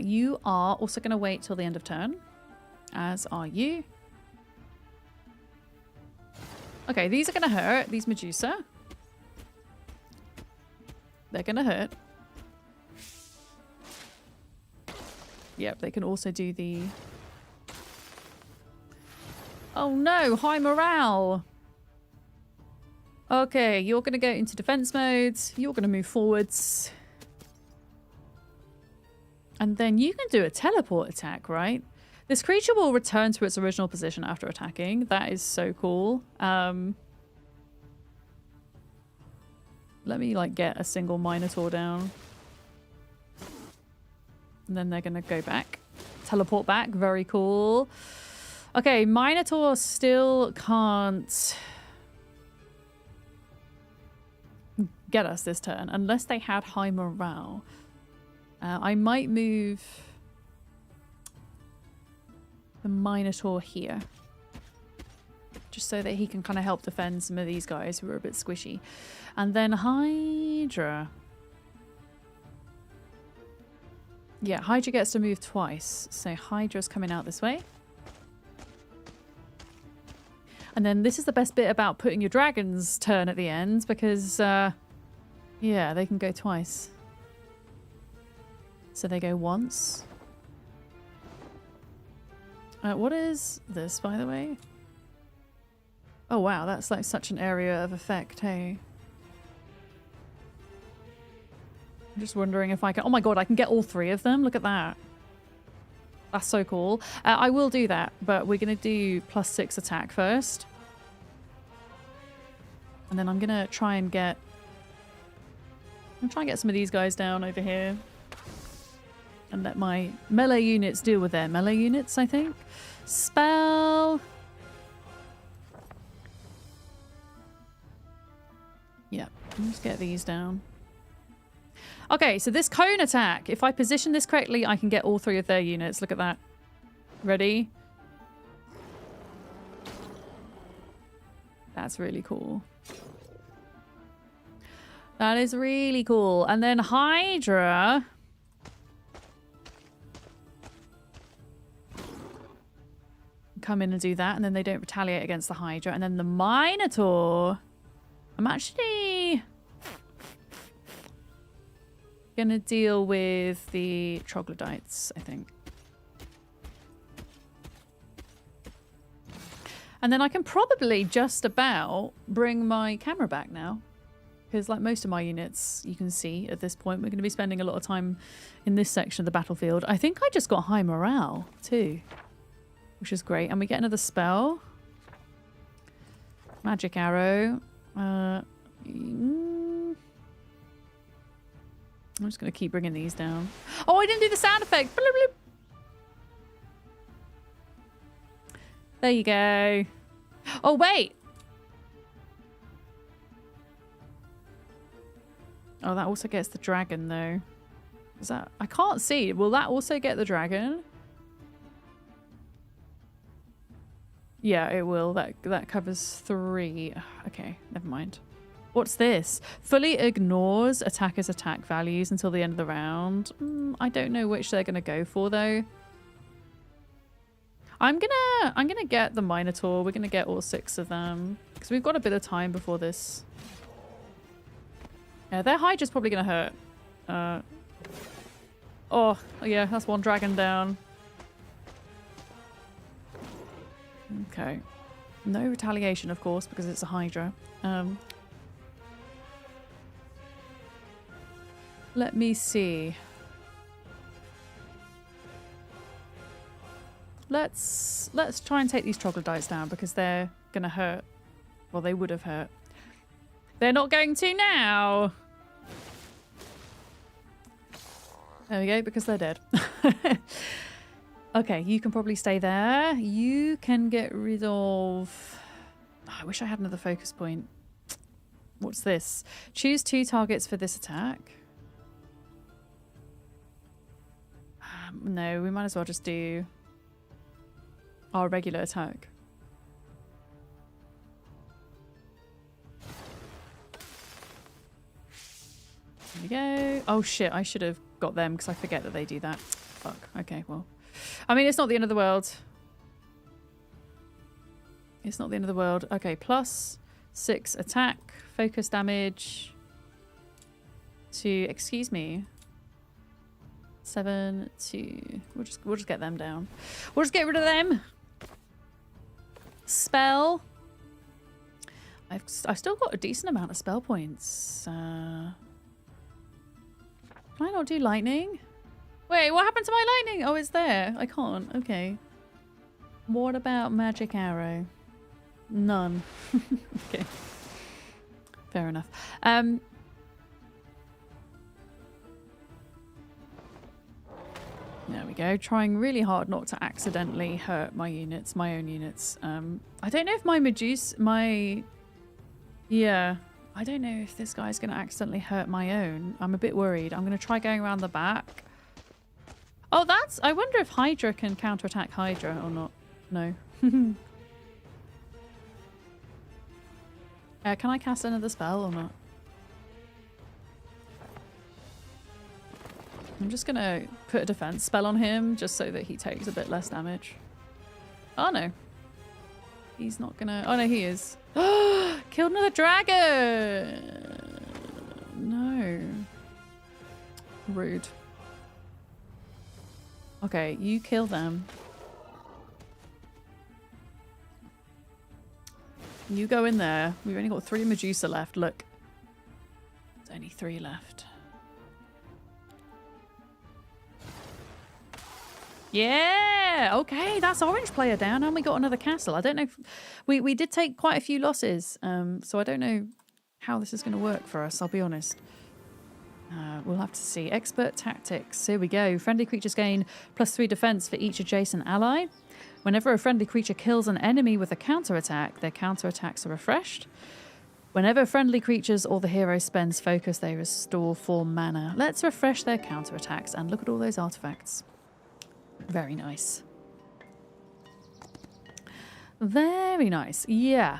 You are also going to wait till the end of turn, as are you. Okay, these are going to hurt, these Medusa. They're going to hurt. Yep, they can also do the... Oh no, high morale. Okay, you're going to go into defense mode. You're going to move forwards. And then you can do a teleport attack, right? This creature will return to its original position after attacking. That is so cool. Let me like get a single Minotaur down. And then they're going to go back. Teleport back. Very cool. Okay, Minotaur still can't get us this turn unless they had high morale. I might move the Minotaur here just so that he can kind of help defend some of these guys who are a bit squishy. And then Hydra. Yeah, Hydra gets to move twice. So Hydra's coming out this way. And then this is the best bit about putting your dragon's turn at the end because, yeah, they can go twice. So they go once. What is this, by the way? Oh, wow, that's like such an area of effect, hey? I'm just wondering if I can... Oh my god, I can get all three of them. Look at that. That's so cool. I will do that, but we're going to do +6 attack first. And then I'm going to try and get... some of these guys down over here. And let my melee units deal with their melee units, I think. Spell... Yeah, let's get these down. Okay, so this cone attack. If I position this correctly, I can get all three of their units. Look at that. Ready? That's really cool. That is really cool. And then Hydra... come in and do that, and then they don't retaliate against the Hydra. And then the Minotaur... I'm actually gonna deal with the troglodytes, I think. And then I can probably just about bring my camera back now. Because like most of my units, you can see at this point, we're going to be spending a lot of time in this section of the battlefield. I think I just got high morale too, which is great. And we get another spell. Magic arrow. I'm just going to keep bringing these down. Oh, I didn't do the sound effect. Bloop, bloop. There you go. Oh, wait. Oh, that also gets the dragon, though. Is that... I can't see. Will that also get the dragon? Yeah, it will. That covers 3. Okay, never mind. What's this? Fully ignores attackers' attack values until the end of the round. I don't know which they're gonna go for though. I'm gonna get the Minotaur. We're gonna get all 6 of them because we've got a bit of time before this. Yeah, their Hydra's probably gonna hurt. Oh yeah, that's one dragon down. Okay. No retaliation, of course, because it's a Hydra. Let me see. Let's try and take these troglodytes down because they're gonna hurt. Well, they would have hurt. They're not going to now. There we go, because they're dead. Okay, you can probably stay there. You can get rid of... Oh, I wish I had another focus point. What's this? Choose 2 targets for this attack. No, we might as well just do our regular attack. There we go. Oh shit, I should have got them because I forget that they do that. Fuck. Okay, well. I mean, it's not the end of the world. It's not the end of the world. Okay, +6 attack, focus damage to, excuse me, 7 to, we'll just get them down. We'll just get rid of them. Spell. I've still got a decent amount of spell points. Can I not do lightning? Wait, what happened to my lightning? Oh, it's there. I can't. Okay. What about magic arrow? None. Okay. Fair enough. There we go. Trying really hard not to accidentally hurt my units, my own units. I don't know if yeah. I don't know if this guy's going to accidentally hurt my own. I'm a bit worried. I'm going to try going around the back. Oh, I wonder if Hydra can counterattack Hydra or not. No. Can I cast another spell or not? I'm just going to put a defense spell on him just so that he takes a bit less damage. Oh, no. He's not going to... Oh, no, he is. Killed another dragon! No. Rude. Okay, you kill them. You go in there. We've only got 3 Medusa left. Look. There's only 3 left. Yeah! Okay, that's orange player down and we got another castle. I don't know if... We did take quite a few losses, so I don't know how this is going to work for us, I'll be honest. We'll have to see. Expert tactics. Here we go. Friendly creatures gain +3 defense for each adjacent ally. Whenever a friendly creature kills an enemy with a counterattack, their counterattacks are refreshed. Whenever friendly creatures or the hero spends focus, they restore 4 mana. Let's refresh their counterattacks and look at all those artifacts. Very nice. Very nice. Yeah.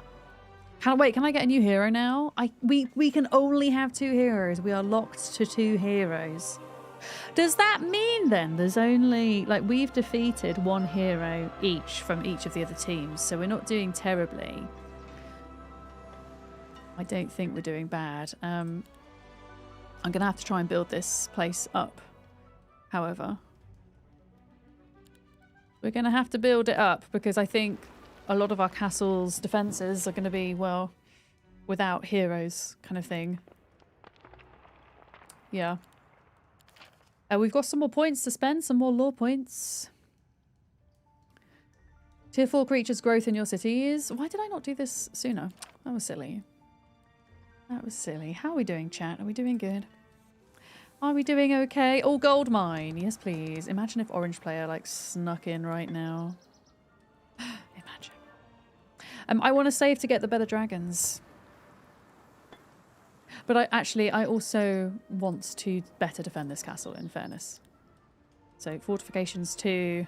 Can I get a new hero now? We can only have 2 heroes. We are locked to 2 heroes. Does that mean then there's only, like, we've defeated 1 hero each from each of the other teams, so we're not doing terribly. I don't think we're doing bad. I'm going to have to try and build this place up, however. We're going to have to build it up because I think a lot of our castle's defences are going to be, well, without heroes kind of thing. Yeah. We've got some more points to spend, some more lore points. Tier 4 creatures growth in your cities. Why did I not do this sooner? That was silly. That was silly. How are we doing, chat? Are we doing good? Are we doing okay? Oh, gold mine. Yes, please. Imagine if orange player, like, snuck in right now. Imagine. I want to save to get the better dragons. But I also want to better defend this castle, in fairness. So, fortifications 2.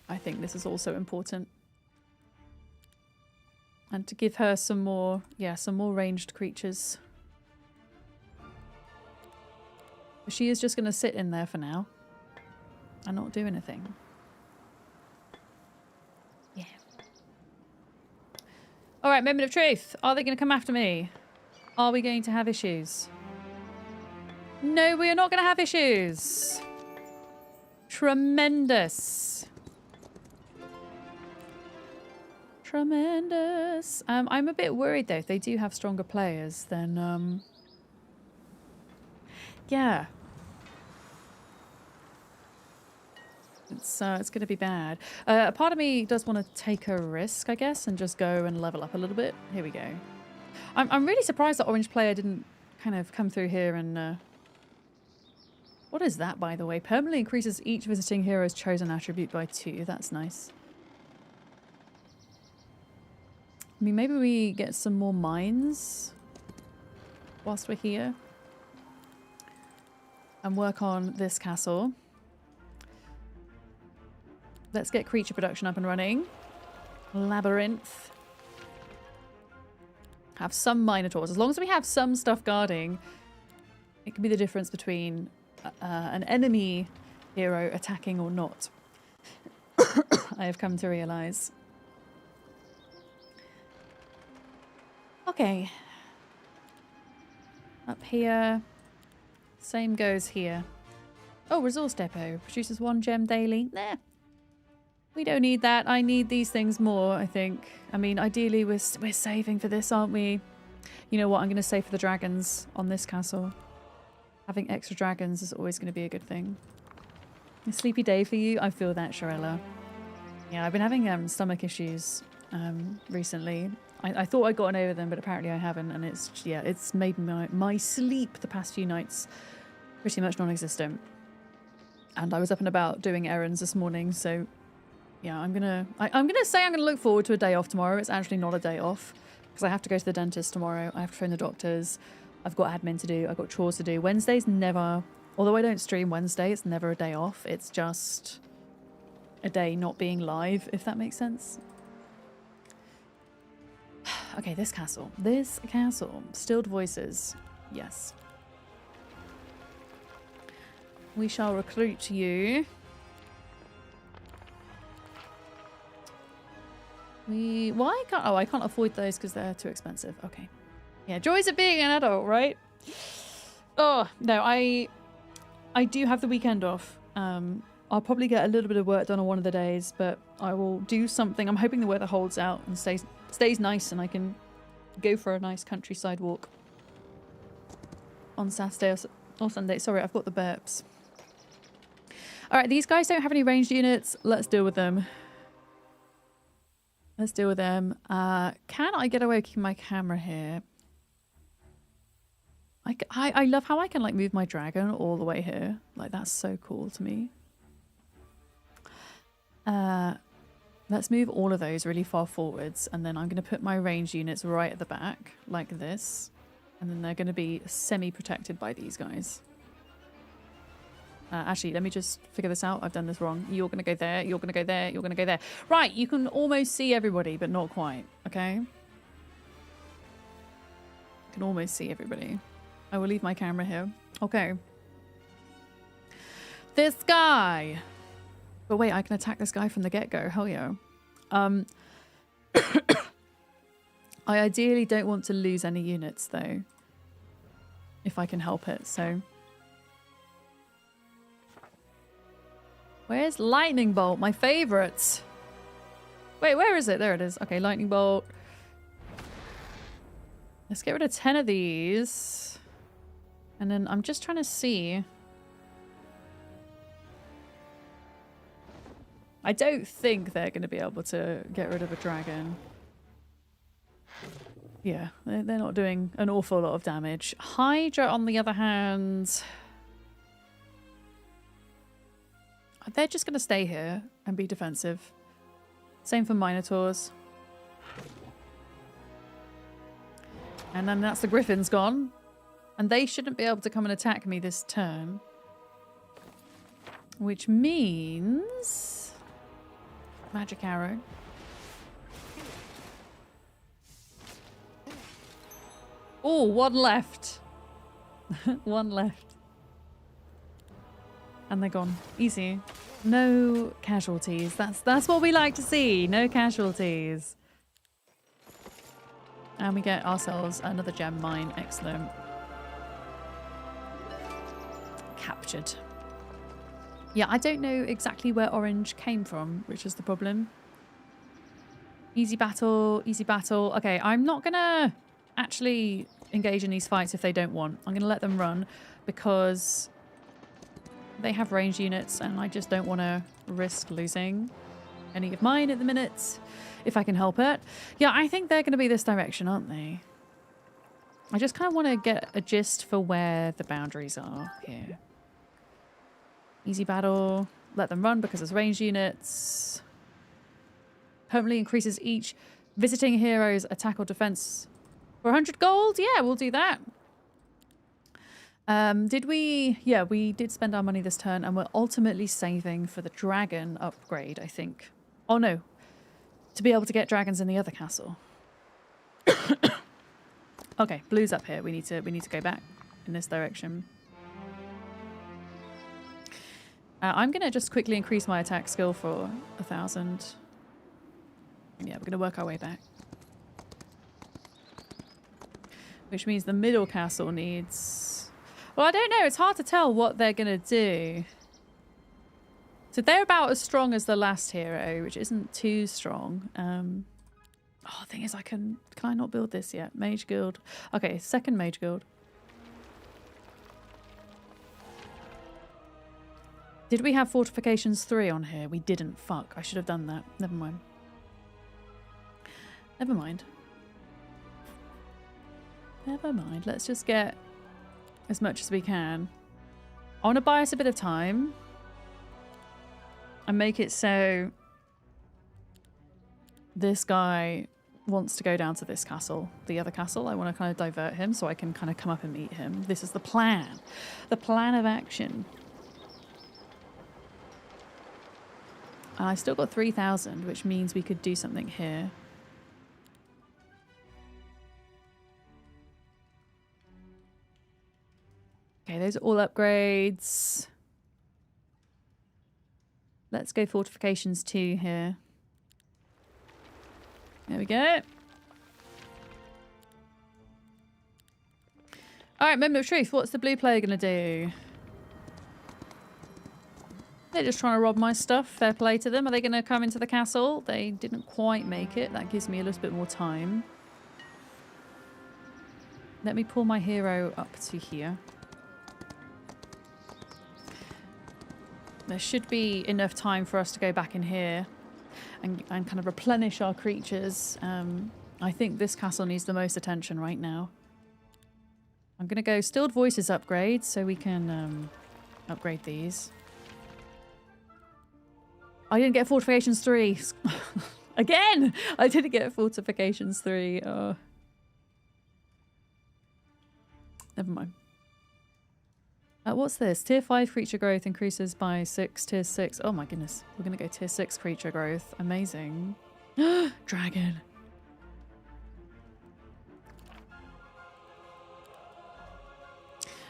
I think this is also important. And to give her some more, some more ranged creatures. She is just going to sit in there for now. And not do anything. Yeah. Alright, moment of truth. Are they going to come after me? Are we going to have issues? No, we are not going to have issues. Tremendous. Tremendous. I'm a bit worried though. If they do have stronger players, then yeah. It's going to be bad. A part of me does want to take a risk, I guess, and just go and level up a little bit. Here we go. I'm really surprised that orange player didn't kind of come through here and... What is that, by the way? Permanently increases each visiting hero's chosen attribute by 2. That's nice. I mean, maybe we get some more mines whilst we're here. And work on this castle. Let's get creature production up and running. Labyrinth. Have some minotaurs. As long as we have some stuff guarding, it can be the difference between an enemy hero attacking or not. I have come to realize. Okay. Up here. Same goes here. Oh, resource depot. Produces 1 gem daily. Nah. We don't need that. I need these things more, I think. I mean, ideally, we're saving for this, aren't we? You know what? I'm going to save for the dragons on this castle. Having extra dragons is always going to be a good thing. A sleepy day for you? I feel that, Shirella. Yeah, I've been having stomach issues recently. I thought I'd gotten over them, but apparently I haven't. And it's made my sleep the past few nights pretty much non-existent. And I was up and about doing errands this morning, so yeah, I'm gonna say I'm gonna look forward to a day off tomorrow. It's actually not a day off because I have to go to the dentist tomorrow. I have to phone the doctors. I've got admin to do. I've got chores to do. Wednesday's never, although I don't stream Wednesday, it's never a day off. It's just a day not being live, if that makes sense. Okay, this castle. This castle. Stilled voices. Yes. We shall recruit you. Why can't... Oh, I can't afford those because they're too expensive. Okay. Yeah, joys of being an adult, right? Oh, no, I do have the weekend off. I'll probably get a little bit of work done on one of the days, but I will do something. I'm hoping the weather holds out and stays nice and I can go for a nice countryside walk on Saturday or Sunday. Sorry, I've got the burps. All right, these guys don't have any ranged units. Let's deal with them. Let's deal with them. Can I get away with keeping my camera here? I love how I can like move my dragon all the way here. Like that's so cool to me. Let's move all of those really far forwards, and then I'm going to put my range units right at the back like this, and then they're going to be semi-protected by these guys. Actually, let me just figure this out. I've done this wrong. You're going to go there. You're going to go there. You're going to go there. Right, you can almost see everybody, but not quite. Okay? You can almost see everybody. I will leave my camera here. Okay. This guy. But wait, I can attack this guy from the get-go. Hell yeah. I ideally don't want to lose any units, though. If I can help it, so... Where's Lightning Bolt? My favourite. Wait, where is it? There it is. Okay, Lightning Bolt. Let's get rid of 10 of these. And then I'm just trying to see. I don't think they're going to be able to get rid of a dragon. Yeah, they're not doing an awful lot of damage. Hydra, on the other hand... They're just going to stay here and be defensive. Same for Minotaurs. And then that's the Griffins gone. And they shouldn't be able to come and attack me this turn. Which means... Magic arrow. Oh, one left. One left. And they're gone. Easy. No casualties. That's what we like to see. No casualties. And we get ourselves another gem mine. Excellent. Captured. Yeah, I don't know exactly where orange came from, which is the problem. Easy battle. Easy battle. Okay, I'm not going to actually engage in these fights if they don't want. I'm going to let them run because... They have range units and I just don't want to risk losing any of mine at the minute, if I can help it. Yeah, I think they're going to be this direction, aren't they? I just kind of want to get a gist for where the boundaries are here. Easy battle. Let them run because it's range units. Permanently increases each Visiting heroes attack or defense for 100 gold. Yeah, we'll do that. Did we? Yeah, we did spend our money this turn, and we're ultimately saving for the dragon upgrade, I think. Oh no, to be able to get dragons in the other castle. Okay, blue's up here. We need to go back in this direction. I'm gonna just quickly increase my attack skill for 1,000. Yeah, we're gonna work our way back. Which means the middle castle needs... Well, I don't know. It's hard to tell what they're going to do. So they're about as strong as the last hero, which isn't too strong. Oh, the thing is, can I not build this yet? Mage Guild. Okay, second Mage Guild. Did we have Fortifications 3 on here? We didn't. Fuck. I should have done that. Never mind. Never mind. Never mind. Let's just get as much as we can. I want to buy us a bit of time and make it so this guy wants to go down to this castle, the other castle. I want to kind of divert him so I can kind of come up and meet him. This is the plan. The plan of action. And I still got 3,000, which means we could do something here. Okay, those are all upgrades. Let's go Fortifications 2 here. There we go. Alright, Moment of Truth. What's the blue player going to do? They're just trying to rob my stuff. Fair play to them. Are they going to come into the castle? They didn't quite make it. That gives me a little bit more time. Let me pull my hero up to here. There should be enough time for us to go back in here and kind of replenish our creatures. I think this castle needs the most attention right now. I'm going to go Stilled Voices upgrade so we can upgrade these. I didn't get Fortifications 3. Again! I didn't get Fortifications 3. Oh. Never mind. What's this? Tier 5 creature growth increases by 6. Tier 6. Oh my goodness. We're going to go Tier 6 creature growth. Amazing. Dragon.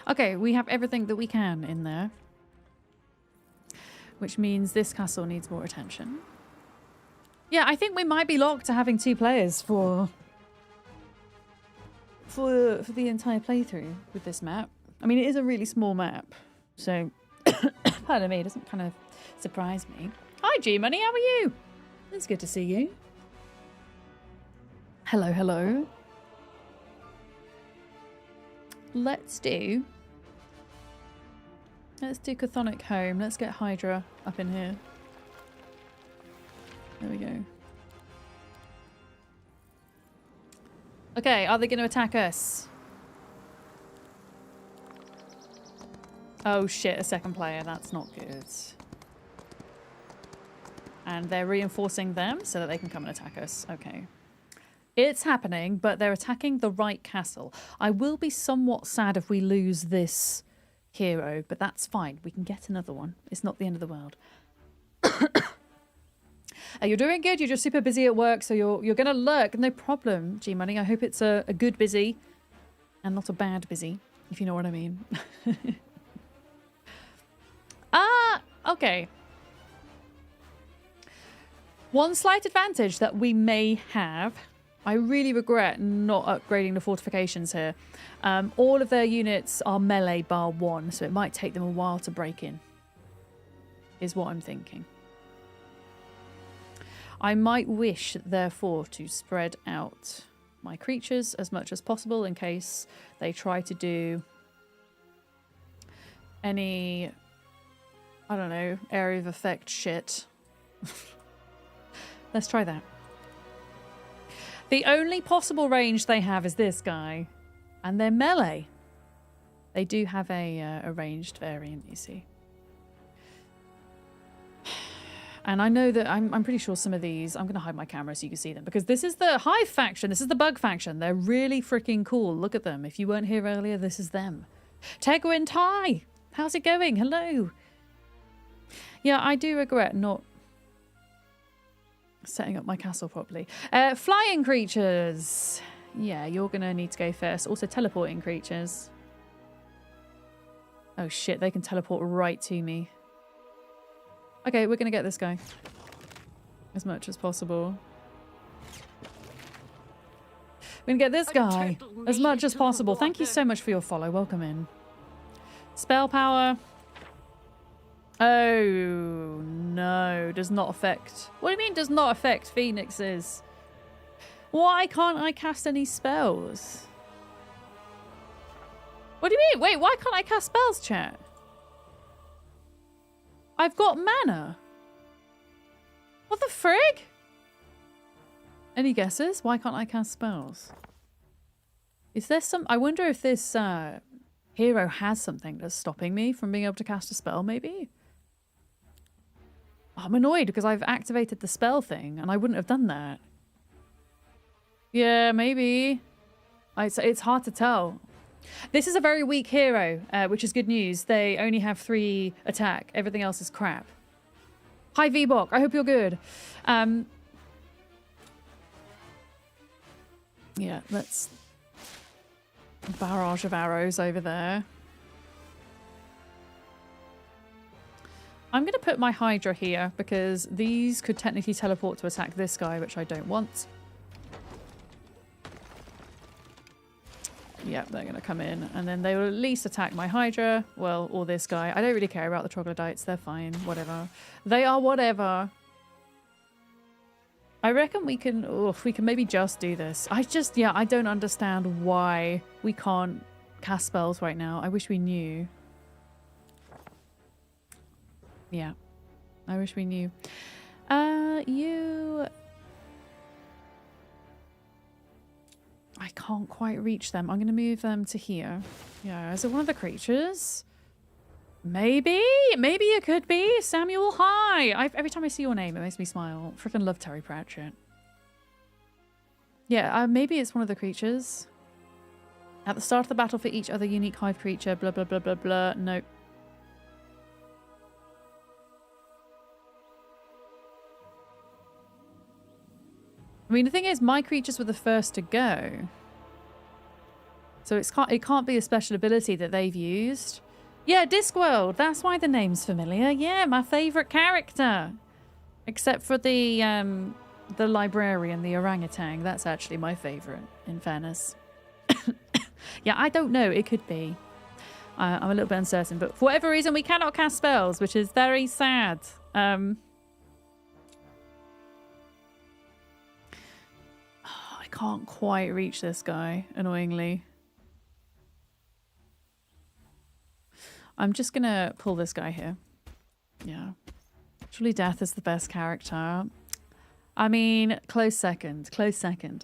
Okay, we have everything that we can in there. Which means this castle needs more attention. Yeah, I think we might be locked to having 2 players for the entire playthrough with this map. I mean, it is a really small map, so pardon me, it doesn't kind of surprise me. Hi, G-Money, how are you? It's good to see you. Hello, hello. Let's do Chthonic Home. Let's get Hydra up in here. There we go. Okay, are they going to attack us? Oh shit, a second player. That's not good. And they're reinforcing them so that they can come and attack us. Okay. It's happening, but they're attacking the right castle. I will be somewhat sad if we lose this hero, but that's fine. We can get another one. It's not the end of the world. You're doing good. You're just super busy at work, so you're going to lurk. No problem, G-Money. I hope it's a good busy and not a bad busy, if you know what I mean. Okay. One slight advantage that we may have, I really regret not upgrading the fortifications here. All of their units are melee bar 1, so it might take them a while to break in, is what I'm thinking. I might wish, therefore, to spread out my creatures as much as possible in case they try to do any, I don't know, area of effect shit. Let's try that. The only possible range they have is this guy, and they're melee. They do have a ranged variant, you see. And I know that I'm pretty sure some of these, I'm going to hide my camera so you can see them, because this is the Hive faction. This is the Bug faction. They're really freaking cool. Look at them. If you weren't here earlier, this is them. Tegwin Tai, how's it going? Hello. Yeah, I do regret not setting up my castle properly. Flying creatures. Yeah, you're going to need to go first. Also teleporting creatures. Oh shit, they can teleport right to me. Okay, we're going to get this guy. As much as possible. We're going to get this guy as much as possible. Thank you so much for your follow. Welcome in. Spell power. Oh, no. Does not affect. What do you mean does not affect phoenixes? Why can't I cast any spells? What do you mean? Wait, why can't I cast spells, chat? I've got mana. What the frig? Any guesses? Why can't I cast spells? Is there some... I wonder if this hero has something that's stopping me from being able to cast a spell, maybe? I'm annoyed because I've activated the spell thing and I wouldn't have done that. Yeah, maybe. It's hard to tell. This is a very weak hero, which is good news. They only have 3 attack. Everything else is crap. Hi, V-Bok. I hope you're good. Yeah, let's... barrage of arrows over there. I'm going to put my Hydra here because these could technically teleport to attack this guy, which I don't want. Yep, they're going to come in and then they will at least attack my Hydra. Well, or this guy. I don't really care about the troglodytes. They're fine. Whatever. They are whatever. I reckon we can maybe just do this. I don't understand why we can't cast spells right now. I wish we knew. Yeah. I wish we knew. I can't quite reach them. I'm going to move them to here. Yeah, is it one of the creatures? Maybe? Maybe it could be. Samuel, hi! Every time I see your name, it makes me smile. Freaking love Terry Pratchett. Yeah, maybe it's one of the creatures. At the start of the battle for each other unique hive creature, blah, blah, blah, blah, blah. Nope. I mean, the thing is, my creatures were the first to go. So it can't be a special ability that they've used. Yeah, Discworld. That's why the name's familiar. Yeah, my favourite character. Except for the librarian, the orangutan. That's actually my favourite, in fairness. Yeah, I don't know. It could be. I'm a little bit uncertain. But for whatever reason, we cannot cast spells, which is very sad. I can't quite reach this guy, annoyingly. I'm just going to pull this guy here. Yeah. Surely Death is the best character. I mean, close second. Close second.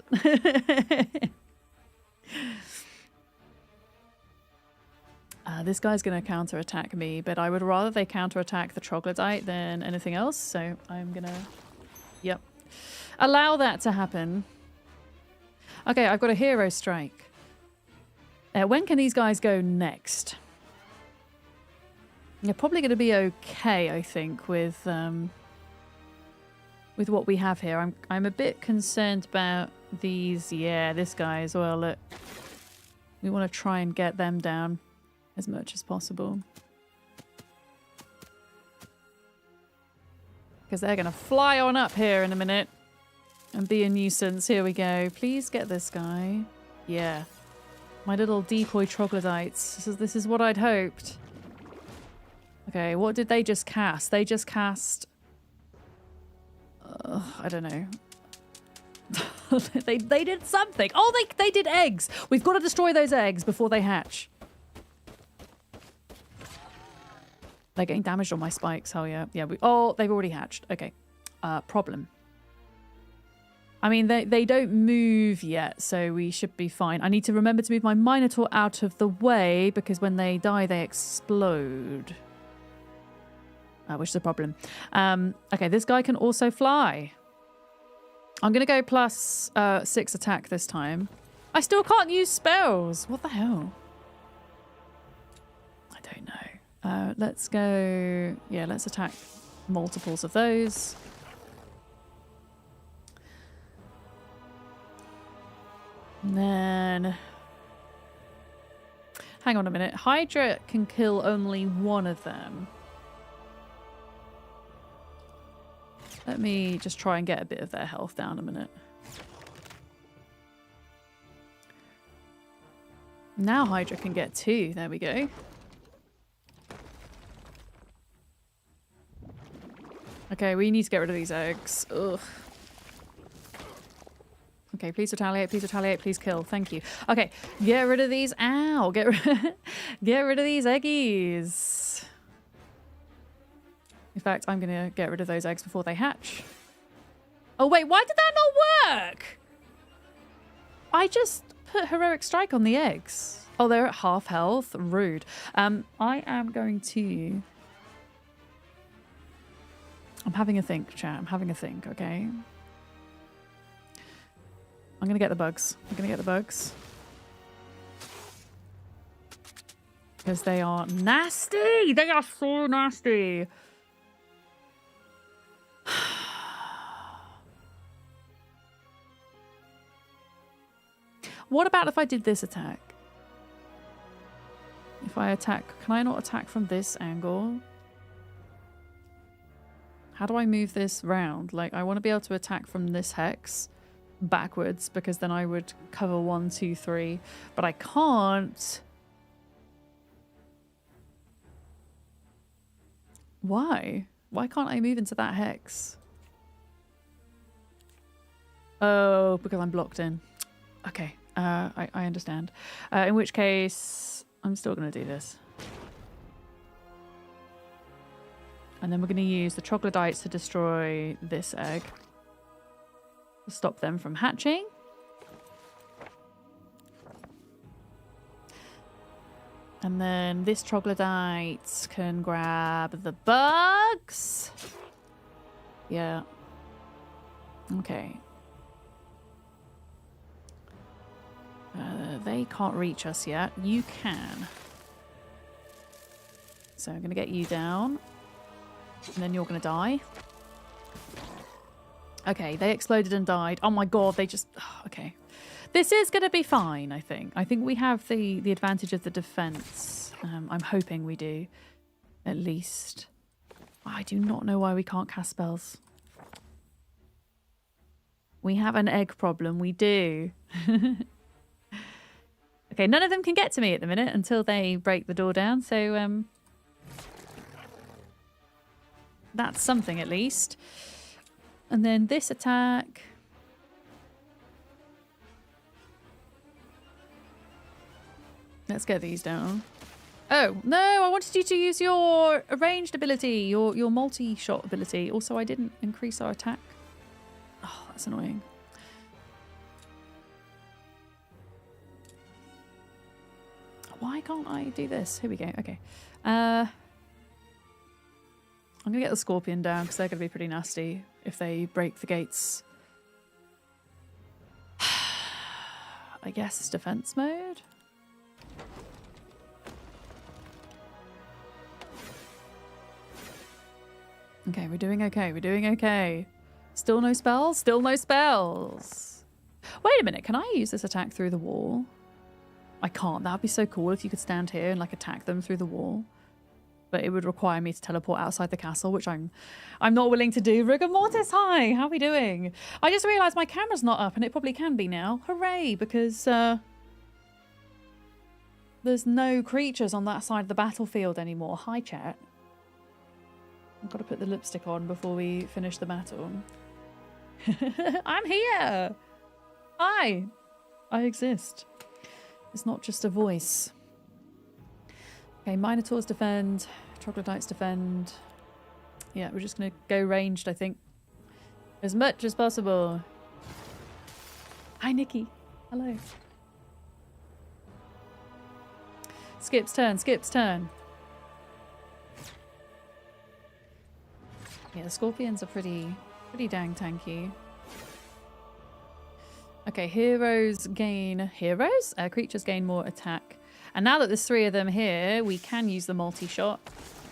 This guy's going to counterattack me, but I would rather they counterattack the troglodyte than anything else. So I'm going to... Yep. Allow that to happen. Okay, I've got a hero strike. When can these guys go next? They're probably going to be okay, I think, with what we have here. I'm a bit concerned about these. Yeah, this guy as well. Look. We want to try and get them down as much as possible. Because they're going to fly on up here in a minute and be a nuisance. Here we go. Please get this guy. Yeah. My little decoy troglodytes. This is what I'd hoped. Okay, what did they just cast? They just cast... I don't know. they did something. Oh, they did eggs. We've got to destroy those eggs before they hatch. They're getting damaged on my spikes. Hell yeah. Yeah. Oh, they've already hatched. Okay. Problem. I mean, they don't move yet, so we should be fine. I need to remember to move my Minotaur out of the way because when they die, they explode. which is a problem. Okay, this guy can also fly. I'm going to go plus 6 attack this time. I still can't use spells. What the hell? I don't know. Let's go... Yeah, let's attack multiples of those. And then... Hang on a minute. Hydra can kill only one of them. Let me just try and get a bit of their health down a minute. Now Hydra can get 2. There we go. Okay, we need to get rid of these eggs. Ugh. Okay, please retaliate, please kill. Thank you. Okay, get rid of these. Ow! Get rid of these eggies. In fact, I'm going to get rid of those eggs before they hatch. Oh, wait, why did that not work? I just put Heroic Strike on the eggs. Oh, they're at half health. Rude. I am going to... I'm having a think, chat. I'm having a think, okay? I'm going to get the bugs. Because they are nasty. They are so nasty. What about if I did this attack? If I attack... Can I not attack from this angle? How do I move this round? Like, I want to be able to attack from this hex backwards, because then I would cover 1, 2, 3. But I can't... Why? Why can't I move into that hex? Oh, because I'm blocked in. Okay, I understand. In which case, I'm still going to do this. And then we're going to use the troglodytes to destroy this egg. To stop them from hatching. And then this troglodyte can grab the bugs. Yeah. Okay. They can't reach us yet. You can. So I'm going to get you down. And then you're going to die. Okay, they exploded and died. Oh my god, they just... Oh, okay. This is going to be fine, I think. I think we have the advantage of the defense. I'm hoping we do. At least. I do not know why we can't cast spells. We have an egg problem. We do. Okay, none of them can get to me at the minute until they break the door down. So, that's something at least. And then this attack... Let's get these down. Oh, no, I wanted you to use your ranged ability, your multi-shot ability. Also, I didn't increase our attack. Oh, that's annoying. Why can't I do this? Here we go. Okay. I'm going to get the scorpion down because they're going to be pretty nasty if they break the gates. I guess it's defense mode. Okay, we're doing okay. We're doing okay. Still no spells? Still no spells. Wait a minute. Can I use this attack through the wall? I can't. That would be so cool if you could stand here and like attack them through the wall. But it would require me to teleport outside the castle, which I'm not willing to do. Rigor mortis, hi! How are we doing? I just realised my camera's not up and it probably can be now. Hooray! Because there's no creatures on that side of the battlefield anymore. Hi, chat. I've got to put the lipstick on before we finish the battle. I'm here! Hi! I exist. It's not just a voice. Okay, Minotaurs defend. Troglodytes defend. Yeah, we're just going to go ranged, I think. As much as possible. Hi, Nikki. Hello. Skip's turn. Skip's turn. Yeah, the scorpions are pretty dang tanky. Okay, creatures gain more attack. And now that there's 3 of them here, we can use the multi-shot.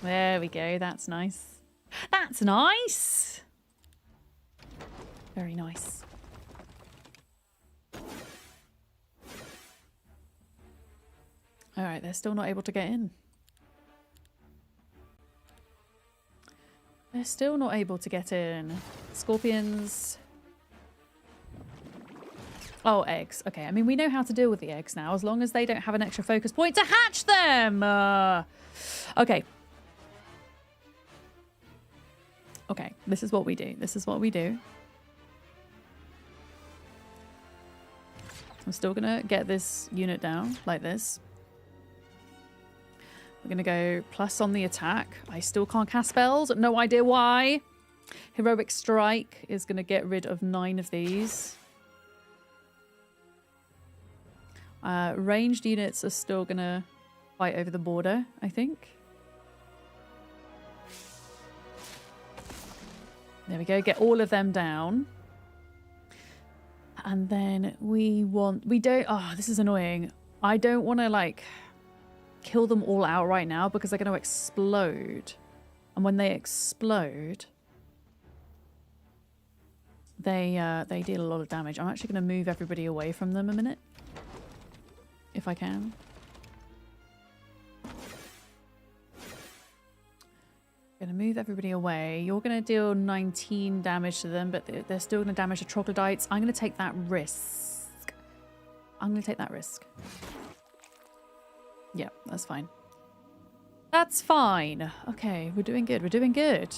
There we go, that's nice. That's nice! Very nice. Alright, they're still not able to get in. They're still not able to get in. Scorpions. Oh, eggs. Okay, I mean, we know how to deal with the eggs now, as long as they don't have an extra focus point to hatch them! Okay. Okay, this is what we do. This is what we do. I'm still gonna get this unit down, like this. We're going to go plus on the attack. I still can't cast spells. No idea why. Heroic Strike is going to get rid of 9 of these. Ranged units are still going to fight over the border, I think. There we go. Get all of them down. And then oh, this is annoying. I don't want to, like, kill them all out right now because they're going to explode. And when they explode, they deal a lot of damage. I'm actually going to move everybody away from them a minute. If I can. Going to move everybody away. You're going to deal 19 damage to them, but they're still going to damage the troglodytes. I'm going to take that risk. Yeah, that's fine. That's fine. Okay, we're doing good. We're doing good.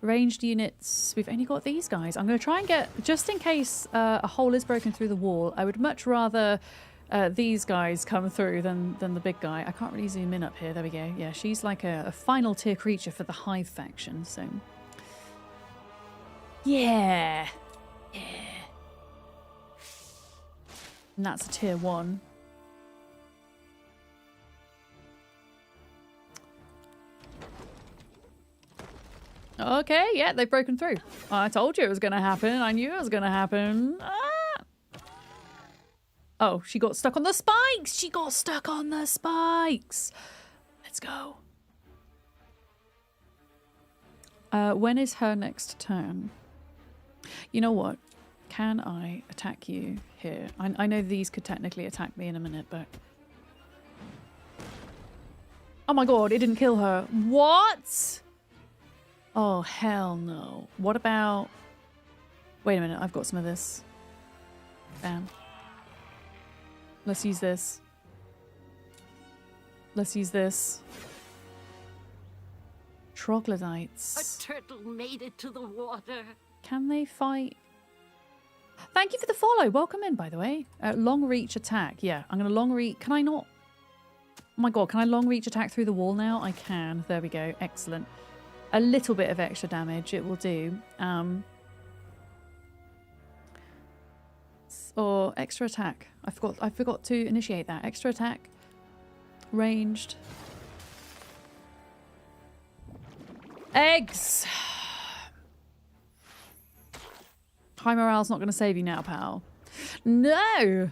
Ranged units. We've only got these guys. I'm going to try and get, just in case a hole is broken through the wall, I would much rather these guys come through than the big guy. I can't really zoom in up here. There we go. Yeah, she's like a final tier creature for the Hive faction, so... Yeah. Yeah. And that's a tier 1. Okay, yeah, they've broken through. I told you it was going to happen. I knew it was going to happen. Ah! Oh, she got stuck on the spikes. She got stuck on the spikes. Let's go. When is her next turn? You know what? Can I attack you here? I know these could technically attack me in a minute, but... Oh my god, it didn't kill her. What? Oh, hell no. What about... Wait a minute, I've got some of this. Bam. Let's use this. Let's use this. Troglodytes. A turtle made it to the water. Can they fight? Thank you for the follow. Welcome in, by the way. Long reach attack. Yeah, I'm going to long reach. Can I not? Oh my god, can I long reach attack through the wall now? I can. There we go. Excellent. A little bit of extra damage. It will do. Or extra attack. I forgot to initiate that. Extra attack. Ranged. Eggs! High morale's not going to save you now, pal. No!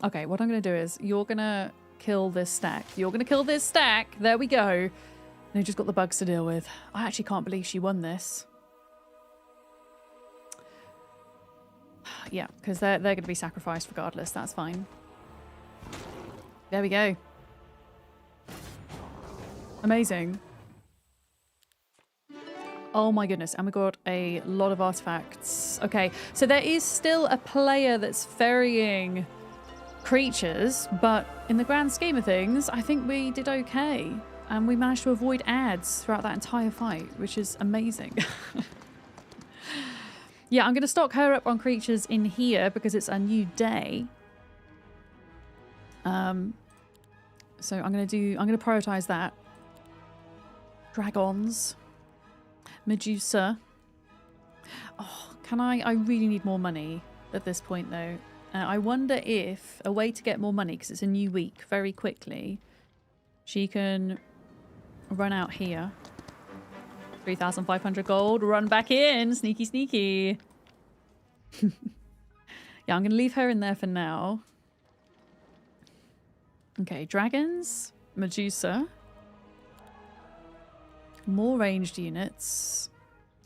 Okay, what I'm going to do is you're going to kill this stack. You're going to kill this stack. There we go. And you've just got the bugs to deal with. I actually can't believe she won this. Yeah, because they're going to be sacrificed regardless. That's fine. There we go. Amazing. Oh my goodness. And we got a lot of artifacts. Okay, so there is still a player that's ferrying creatures, but in the grand scheme of things, I think we did okay. And we managed to avoid ads throughout that entire fight, which is amazing. Yeah, I'm going to stock her up on creatures in here because it's a new day. So I'm going to prioritize that. Dragons. Medusa. Oh, can I really need more money at this point though. I wonder if a way to get more money, because it's a new week, very quickly, she can run out here. 3,500 gold, run back in. Sneaky, sneaky. Yeah, I'm going to leave her in there for now. Okay, dragons, Medusa. More ranged units.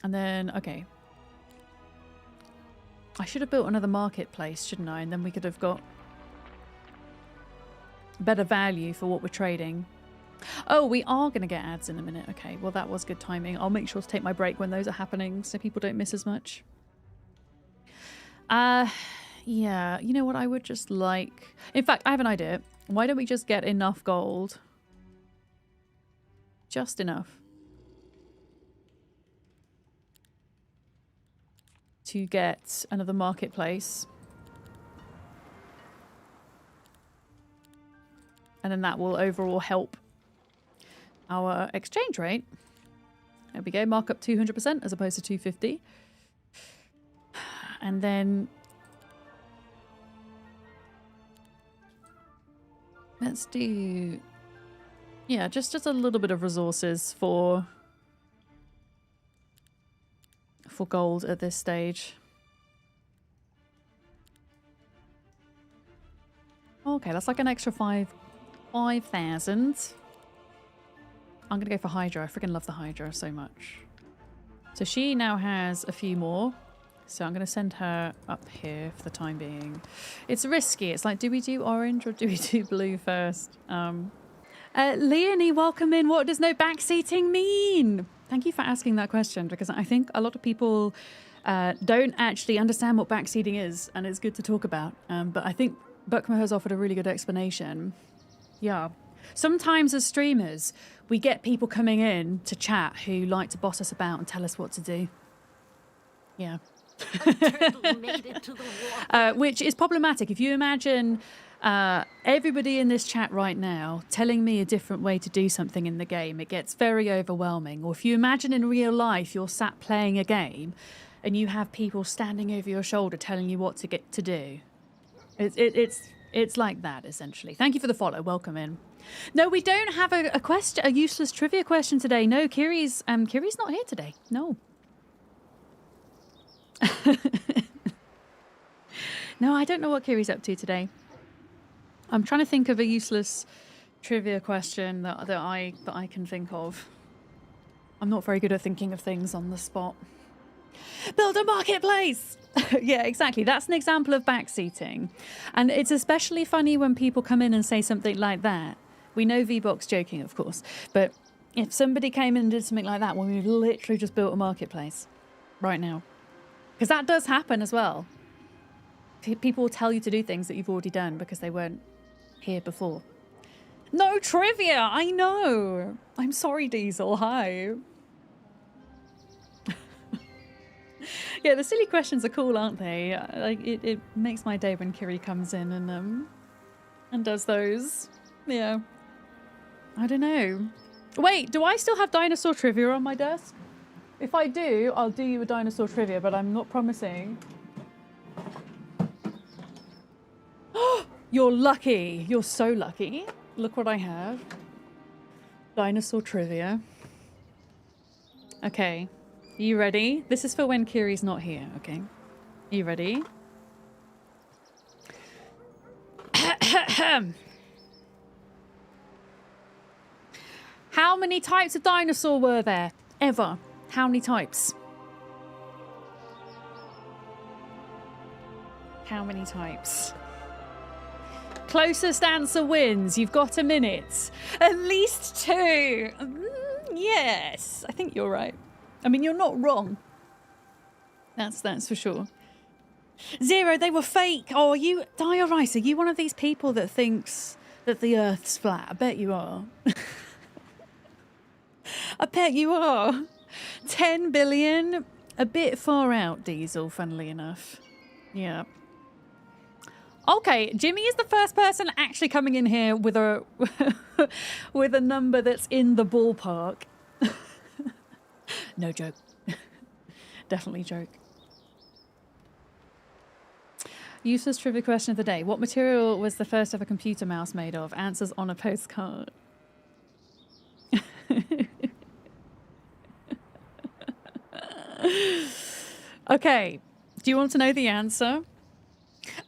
And then, okay. I should have built another marketplace, shouldn't I? And then we could have got better value for what we're trading. Oh, we are going to get ads in a minute. Okay, well, that was good timing. I'll make sure to take my break when those are happening so people don't miss as much. Yeah, you know what? I would just like... In fact, I have an idea. Why don't we just get enough gold? Just enough. To get another marketplace. And then that will overall help our exchange rate. There we go, mark up 200% as opposed to 250. And then let's do, yeah, just a little bit of resources for gold at this stage. Okay, that's like an extra 5,000. I'm gonna go for Hydra. I freaking love the Hydra so much. So she now has a few more. So I'm gonna send her up here for the time being. It's risky. It's like, do we do orange or do we do blue first? Leonie, welcome in. What does no backseating mean? Thank you for asking that question, because I think a lot of people don't actually understand what backseating is, and it's good to talk about. But I think Buckmer has offered a really good explanation. Yeah. Sometimes as streamers, we get people coming in to chat who like to boss us about and tell us what to do. Yeah. A turtle made it to the water. Which is problematic. If you imagine everybody in this chat right now telling me a different way to do something in the game, it gets very overwhelming. Or if you imagine in real life you're sat playing a game and you have people standing over your shoulder telling you what to get to do. It's like that, essentially. Thank you for the follow. Welcome in. No, we don't have a question, a useless trivia question today. No, Kiri's not here today. No. No, I don't know what Kiri's up to today. I'm trying to think of a useless trivia question that I can think of. I'm not very good at thinking of things on the spot. Build a marketplace! Yeah, exactly. That's an example of backseating. And it's especially funny when people come in and say something like that. We know V-Box joking, of course. But if somebody came in and did something like that when we've literally just built a marketplace right now. Because that does happen as well. People will tell you to do things that you've already done because they weren't here before. No trivia! I know! I'm sorry, Diesel. Hi. Yeah, the silly questions are cool, aren't they? Like it makes my day when Kiri comes in and does those. Yeah. I don't know. Wait, do I still have dinosaur trivia on my desk? If I do, I'll do you a dinosaur trivia, but I'm not promising. You're lucky. You're so lucky. Look what I have. Dinosaur trivia. Okay. You ready? This is for when Kiri's not here, okay? You ready? How many types of dinosaur were there ever? How many types? How many types? Closest answer wins. You've got a minute. At least 2. Yes, I think you're right. I mean, you're not wrong. That's for sure. 0, they were fake. Oh, are you, Diorice, are you one of these people that thinks that the Earth's flat? I bet you are. I bet you are. 10 billion, a bit far out, Diesel, funnily enough. Yeah. Okay, Jimmy is the first person actually coming in here with a with a number that's in the ballpark. No joke. Definitely joke. Useless trivia question of the day. What material was the first ever computer mouse made of? Answers on a postcard. Okay. Do you want to know the answer?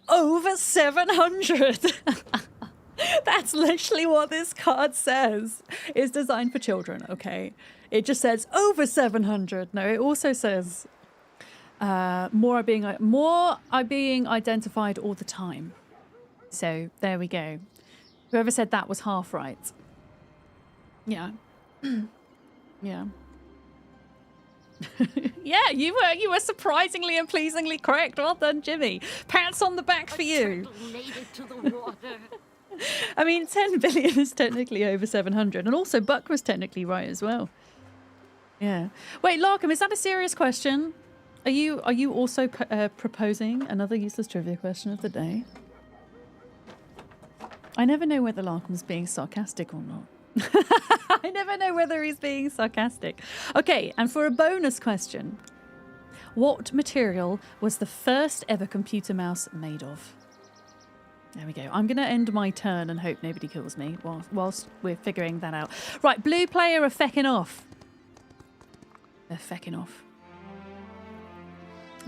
Over 700. That's literally what this card says. It's designed for children, okay? It just says over 700. No, it also says more are being identified all the time. So there we go. Whoever said that was half right. Yeah. Yeah. Yeah, you were surprisingly and pleasingly correct. Well done, Jimmy. Pats on the back for you. Made it to the water. I mean, 10 billion is technically over 700, and also Buck was technically right as well. Yeah. Wait, Larkham, is that a serious question? Are you also proposing another useless trivia question of the day? I never know whether Larkham's being sarcastic or not. I never know whether he's being sarcastic. Okay, and for a bonus question, what material was the first ever computer mouse made of? There we go. I'm going to end my turn and hope nobody kills me whilst we're figuring that out. Right, blue player are fecking off. They're fecking off.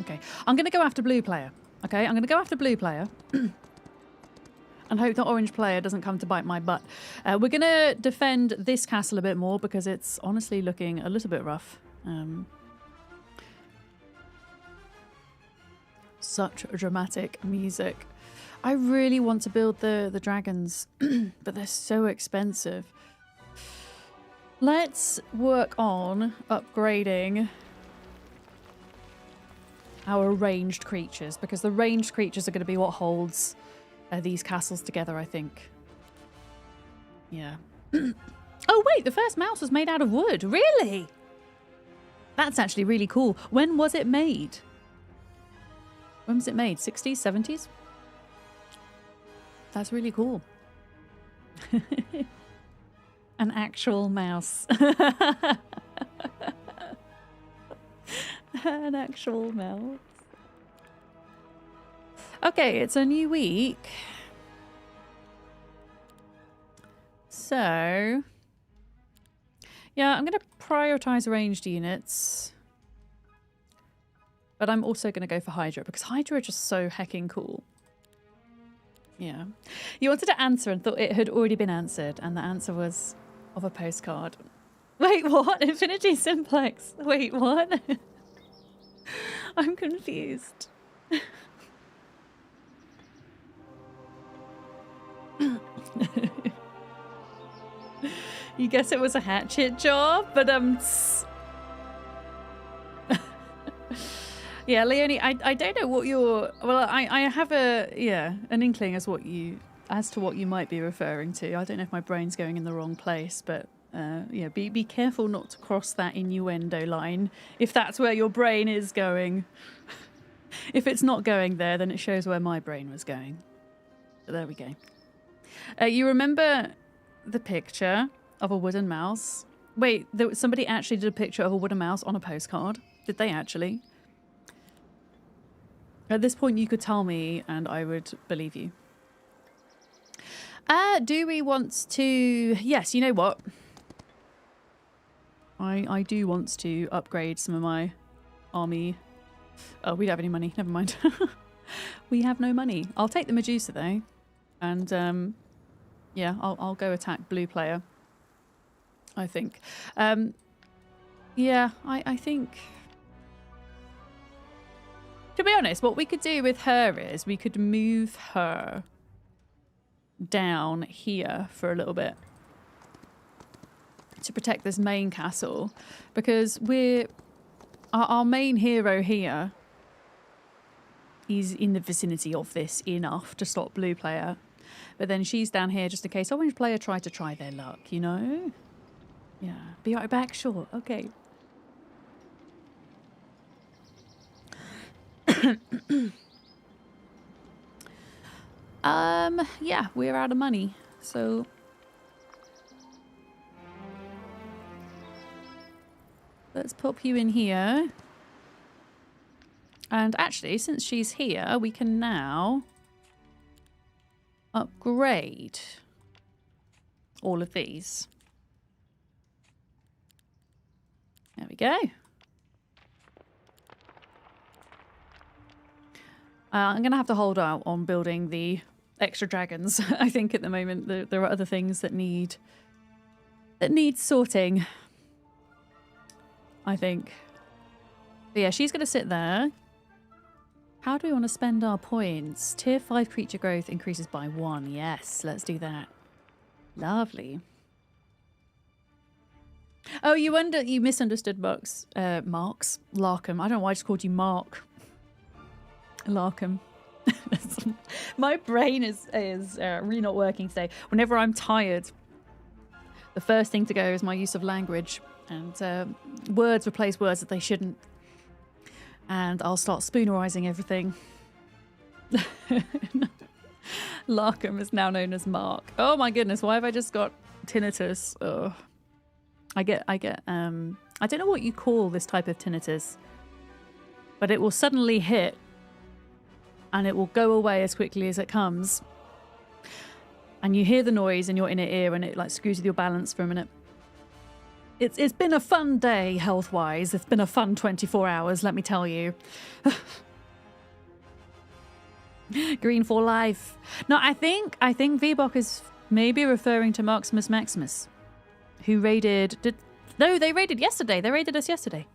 Okay, I'm going to go after blue player. Okay, I'm going to go after blue player. And hope the orange player doesn't come to bite my butt. We're going to defend this castle a bit more because it's honestly looking a little bit rough. Such dramatic music. I really want to build the dragons, but they're so expensive. Let's work on upgrading our ranged creatures, because the ranged creatures are going to be what holds these castles together, I think. Yeah. Oh, wait, the first mouse was made out of wood. Really? That's actually really cool. When was it made? When was it made? 60s, 70s? That's really cool. An actual mouse. An actual mouse. Okay, it's a new week. So, yeah, I'm going to prioritize ranged units. But I'm also going to go for Hydra, because Hydra are just so hecking cool. Yeah. You wanted to answer and thought it had already been answered, and the answer was of a postcard. Wait, what? Infinity Simplex. Wait, what? I'm confused. You guess it was a hatchet job, but yeah, Leonie, I don't know what you're. Well, I have an inkling as to what you might be referring to. I don't know if my brain's going in the wrong place, but yeah, be careful not to cross that innuendo line if that's where your brain is going. If it's not going there, then it shows where my brain was going. But there we go. You remember the picture of a wooden mouse? Wait, somebody actually did a picture of a wooden mouse on a postcard. Did they actually? At this point, you could tell me and I would believe you. Do we want to... Yes, you know what? I do want to upgrade some of my army. Oh, we don't have any money. Never mind. We have no money. I'll take the Medusa, though. And, yeah, I'll go attack blue player. I think. Yeah, I think... To be honest, what we could do with her is we could move her down here for a little bit to protect this main castle, because our main hero here is in the vicinity of this enough to stop blue player, but then she's down here just in case orange player try to try their luck, you know? Yeah, be right back, sure, okay. Yeah, we're out of money, so let's pop you in here. And actually, since she's here, we can now upgrade all of these. There we go. I'm going to have to hold out on building the extra dragons. I think at the moment there are other things that need sorting. I think. But yeah, she's going to sit there. How do we want to spend our points? Tier 5 creature growth increases by 1. Yes, let's do that. Lovely. Oh, you misunderstood Marks. Larkham. I don't know why I just called you Mark. Larkham. My brain is really not working today. Whenever I'm tired, the first thing to go is my use of language. And words replace words that they shouldn't. And I'll start spoonerizing everything. Larkham is now known as Mark. Oh my goodness, why have I just got tinnitus? Oh. I get I don't know what you call this type of tinnitus, but it will suddenly hit and it will go away as quickly as it comes. And you hear the noise in your inner ear and it like screws with your balance for a minute. It's been a fun day health-wise. It's been a fun 24 hours, let me tell you. Green for life. No, I think Vbok is maybe referring to Maximus Maximus, who raided... No, they raided yesterday. They raided us yesterday.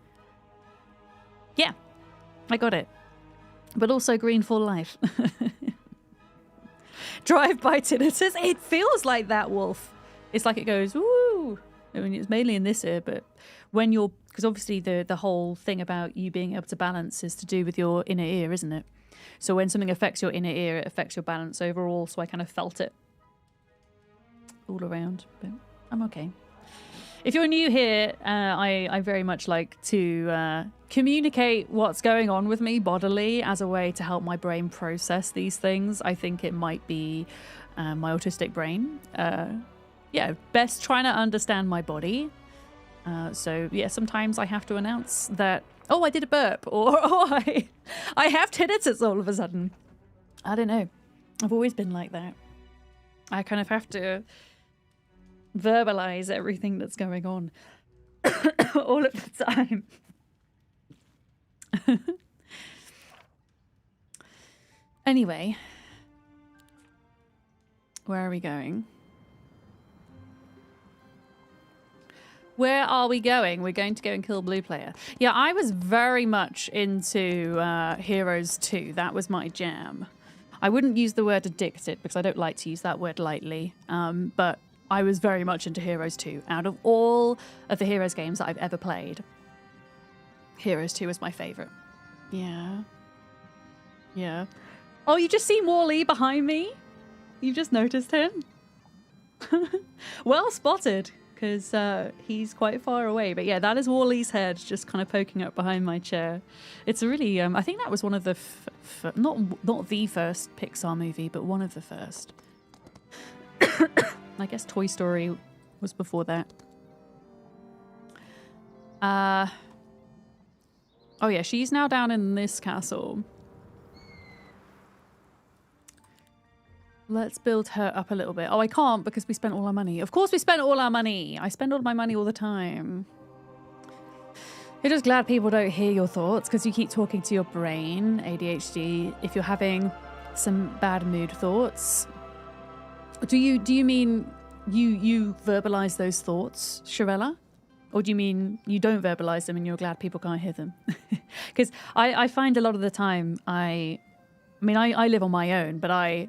Yeah, I got it. But also green for life. Drive-by tinnitus. It feels like that, Wolf. It's like it goes, woo. I mean, it's mainly in this ear, but when you're... Because obviously the whole thing about you being able to balance is to do with your inner ear, isn't it? So when something affects your inner ear, it affects your balance overall. So I kind of felt it all around, but I'm okay. If you're new here, I very much like to communicate what's going on with me bodily as a way to help my brain process these things. I think it might be my autistic brain. Yeah, best trying to understand my body. So yeah, sometimes I have to announce that, oh, I did a burp, or oh, I have tinnitus all of a sudden. I don't know. I've always been like that. I kind of have to verbalize everything that's going on all of the time. Anyway, where are we going? Where are we going? We're going to go and kill Blue Player. Yeah, I was very much into Heroes 2. That was my jam. I wouldn't use the word addicted because I don't like to use that word lightly. But I was very much into Heroes 2. Out of all of the Heroes games that I've ever played, Heroes 2 was my favorite. Yeah. Yeah. Oh, you just seen Wall-E behind me? You just noticed him? Well spotted. Because he's quite far away. But yeah, that is Wall-E's head just kind of poking up behind my chair. It's a really... I think that was one of the... not the first Pixar movie, but one of the first. I guess Toy Story was before that. Oh yeah, she's now down in this castle. Let's build her up a little bit. Oh, I can't because we spent all our money. Of course we spent all our money. I spend all my money all the time. You're just glad people don't hear your thoughts because you keep talking to your brain, ADHD. If you're having some bad mood thoughts. Do you mean you verbalize those thoughts, Shirella? Or do you mean you don't verbalize them and you're glad people can't hear them? Because I find a lot of the time I live on my own, but I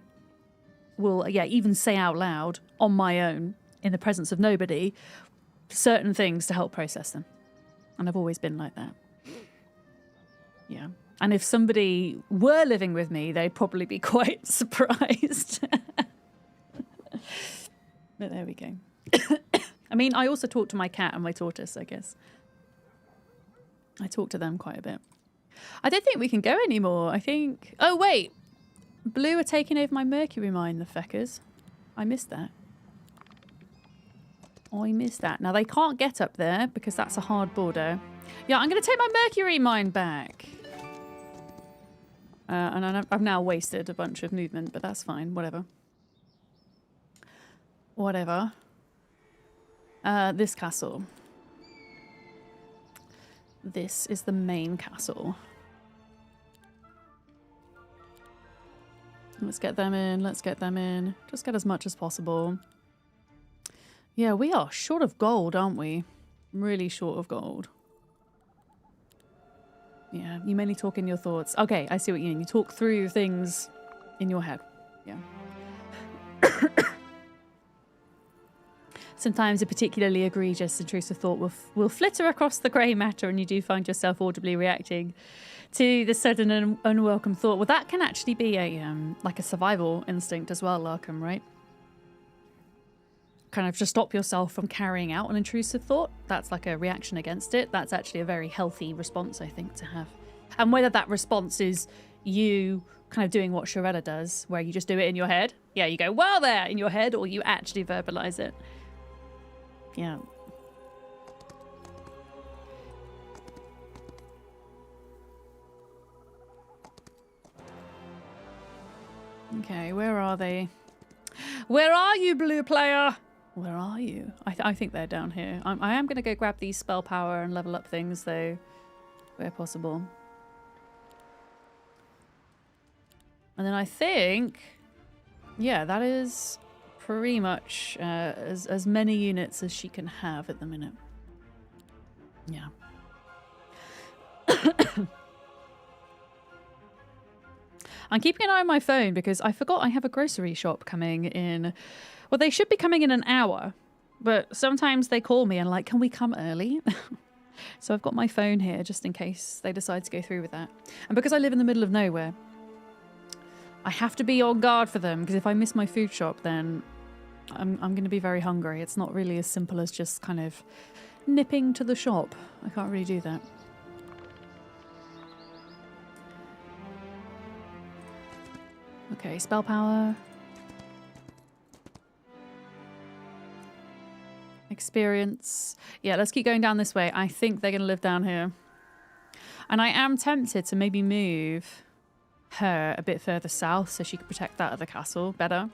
will, yeah, even say out loud on my own in the presence of nobody certain things to help process them. And I've always been like that. Yeah. And if somebody were living with me, they'd probably be quite surprised. But there we go. I mean, I also talk to my cat and my tortoise, I guess. I talk to them quite a bit. I don't think we can go anymore. I think... Oh, wait. Blue are taking over my Mercury mine, the feckers. I missed that. I missed that. Now, they can't get up there because that's a hard border. Yeah, I'm going to take my Mercury mine back. And I've now wasted a bunch of movement, but that's fine. Whatever. Whatever. This castle. This is the main castle. Let's get them in. Let's get them in. Just get as much as possible. Yeah, we are short of gold, aren't we? Really short of gold. Yeah, you mainly talk in your thoughts. Okay, I see what you mean. You talk through things in your head. Yeah. Sometimes a particularly egregious, intrusive thought will flitter across the grey matter and you do find yourself audibly reacting to the sudden and unwelcome thought. Well, that can actually be a like a survival instinct as well, Larkham, right? Kind of just stop yourself from carrying out an intrusive thought. That's like a reaction against it. That's actually a very healthy response, I think, to have. And whether that response is you kind of doing what Shirella does, where you just do it in your head. Yeah, you go, well, there, in your head, or you actually verbalize it. Yeah. Okay, where are they? Where are you, blue player? Where are you? I think they're down here. I am going to go grab these spell power and level up things, though, where possible. And then I think, yeah, that is pretty much as many units as she can have at the minute. Yeah. I'm keeping an eye on my phone because I forgot I have a grocery shop coming in. Well, they should be coming in an hour, but sometimes they call me and like, can we come early? So I've got my phone here just in case they decide to go through with that. And because I live in the middle of nowhere, I have to be on guard for them because if I miss my food shop, then I'm going to be very hungry. It's not really as simple as just kind of nipping to the shop. I can't really do that. Okay, spell power. Experience. Yeah, let's keep going down this way. I think they're going to live down here. And I am tempted to maybe move her a bit further south so she can protect that other castle better.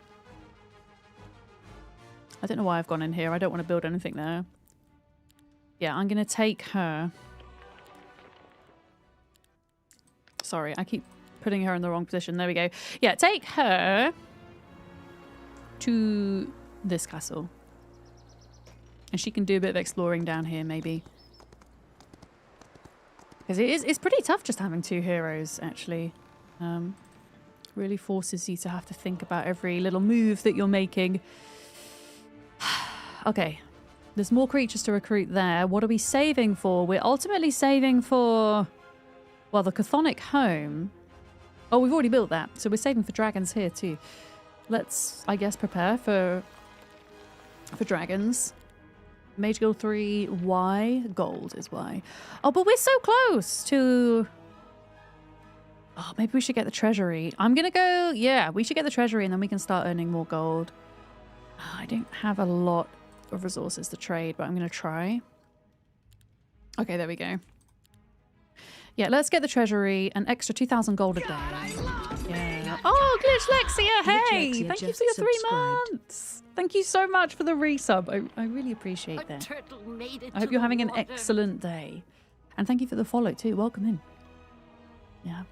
I don't know why I've gone in here. I don't want to build anything there. Yeah, I'm going to take her. Sorry, I keep putting her in the wrong position. There we go. Yeah, take her to this castle. And she can do a bit of exploring down here, maybe. Because it's pretty tough just having two heroes, actually. Really forces you to have to think about every little move that you're making. Okay. There's more creatures to recruit there. What are we saving for? We're ultimately saving for, well, the Chthonic home. Oh, we've already built that. So we're saving for dragons here too. Let's, I guess, prepare for dragons. Mage Guild 3, Y. Gold is Y. Oh, but we're so close to... Oh, maybe we should get the treasury. I'm going to go... Yeah, we should get the treasury and then we can start earning more gold. I don't have a lot of resources to trade, but I'm going to try. Okay, there we go. Yeah, let's get the treasury. An extra 2,000 gold a day. Yeah. Oh, Glitch Lexia, hey! Glitch Lexia Thank you for your 3 months. Thank you so much for the resub. I really appreciate that. I hope you're having an excellent day. And thank you for the follow too. Welcome in. Yeah.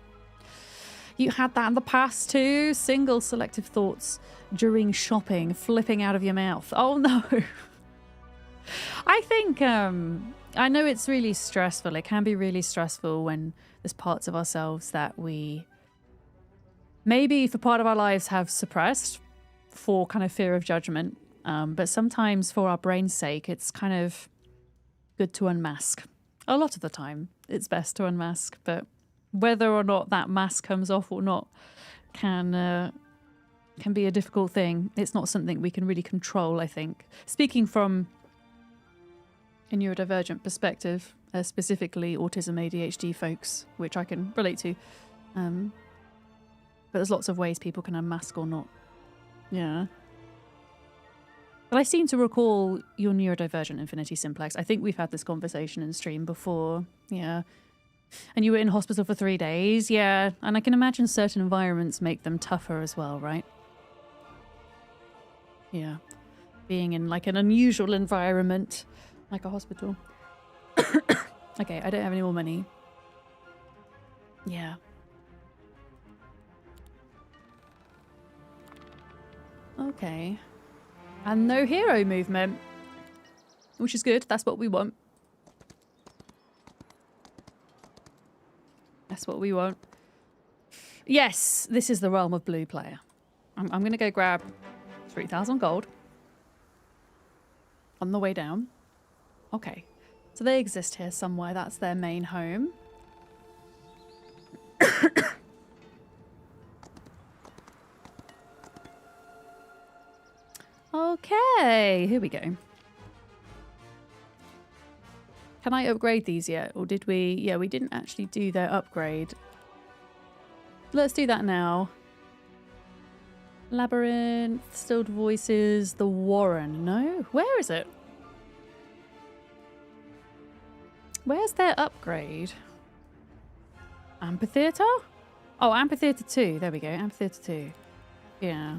You had that in the past too. Single selective thoughts during shopping, flipping out of your mouth. Oh no. I think, I know it's really stressful. It can be really stressful when there's parts of ourselves that we maybe for part of our lives have suppressed for kind of fear of judgment. But sometimes for our brain's sake, it's kind of good to unmask. A lot of the time, it's best to unmask. But whether or not that mask comes off or not can be a difficult thing. It's not something we can really control, I think. Speaking from a neurodivergent perspective, specifically autism, ADHD folks, which I can relate to. But there's lots of ways people can unmask or not. Yeah. But I seem to recall your neurodivergent infinity simplex. I think we've had this conversation in stream before. Yeah. And you were in hospital for 3 days? Yeah, and I can imagine certain environments make them tougher as well, right? Yeah. Being in like an unusual environment, like a hospital. Okay, I don't have any more money. Yeah. Okay. And no hero movement. Which is good. That's what we want. That's what we want. Yes, this is the realm of blue player. I'm going to go grab 3,000 gold. On the way down. Okay. So they exist here somewhere. That's their main home. Okay, here we go. Can I upgrade these yet? Or did we? Yeah, we didn't actually do their upgrade. Let's do that now. Labyrinth, Stilled Voices, the Warren. No? Where is it? Where's their upgrade? Amphitheater? Oh, Amphitheater 2. There we go. Amphitheater 2. Yeah.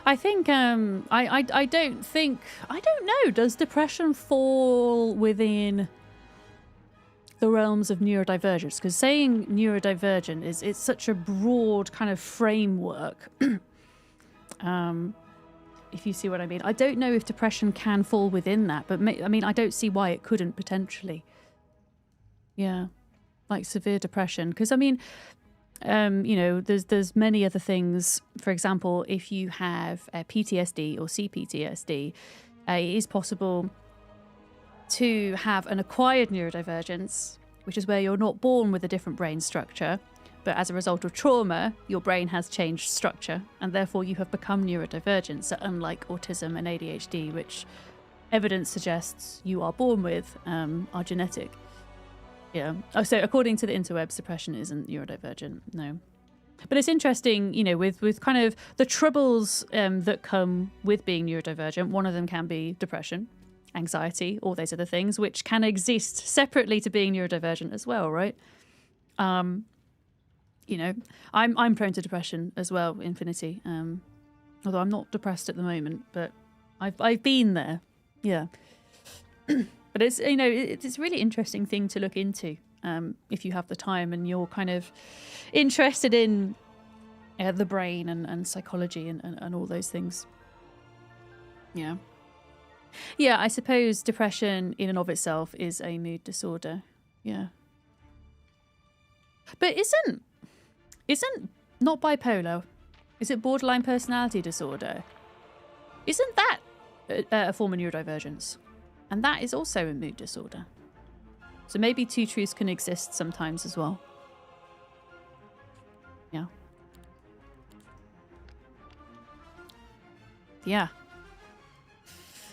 I think, I don't think, I don't know. Does depression fall within the realms of neurodivergence? Because saying neurodivergent it's such a broad kind of framework. If you see what I mean. I don't know if depression can fall within that, but I mean, I don't see why it couldn't potentially. Yeah, like severe depression. Because I mean, you know, there's many other things. For example, if you have PTSD or CPTSD, it is possible to have an acquired neurodivergence, which is where you're not born with a different brain structure, but as a result of trauma, your brain has changed structure, and therefore you have become neurodivergent. So unlike autism and ADHD, which evidence suggests you are born with, are genetic. Yeah. Oh, so according to the interwebs, depression isn't neurodivergent. No. But it's interesting, you know, with kind of the troubles that come with being neurodivergent. One of them can be depression, anxiety, all those other things, which can exist separately to being neurodivergent as well, right? You know, I'm prone to depression as well, Infinity. Although I'm not depressed at the moment, but I've been there. Yeah. But it's, you know, it's a really interesting thing to look into if you have the time and you're kind of interested in the brain and psychology and all those things. Yeah. Yeah, I suppose depression in and of itself is a mood disorder. Yeah. But isn't not bipolar, is it borderline personality disorder? Isn't that a form of neurodivergence? And that is also a mood disorder. So maybe two truths can exist sometimes as well. Yeah. Yeah.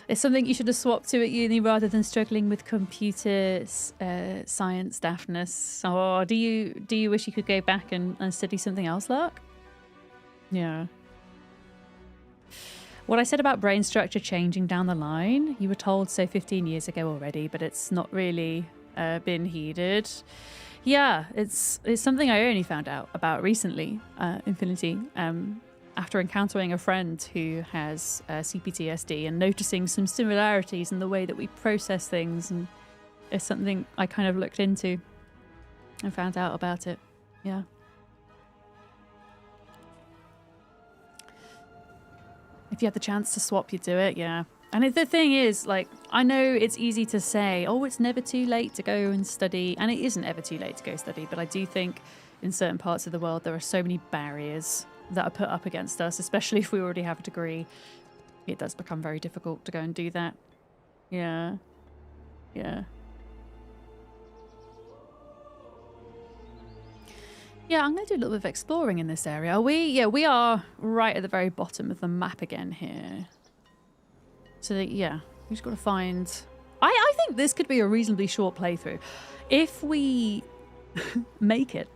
It's something you should have swapped to at uni rather than struggling with computer science deafness. Or do you wish you could go back and study something else, Lark? Yeah. What I said about brain structure changing down the line, you were told so 15 years ago already, but it's not really been heeded. Yeah, it's something I only found out about recently, Infinity, after encountering a friend who has CPTSD and noticing some similarities in the way that we process things, and it's something I kind of looked into and found out about it. Yeah. If you had the chance to swap, you'd do it, yeah. And the thing is, like, I know it's easy to say, oh, it's never too late to go and study. And it isn't ever too late to go study. But I do think in certain parts of the world, there are so many barriers that are put up against us, especially if we already have a degree. It does become very difficult to go and do that. Yeah. Yeah. Yeah, I'm going to do a little bit of exploring in this area. Are we? Yeah, we are right at the very bottom of the map again here. So, yeah, we just got to find... I think this could be a reasonably short playthrough. If we make it,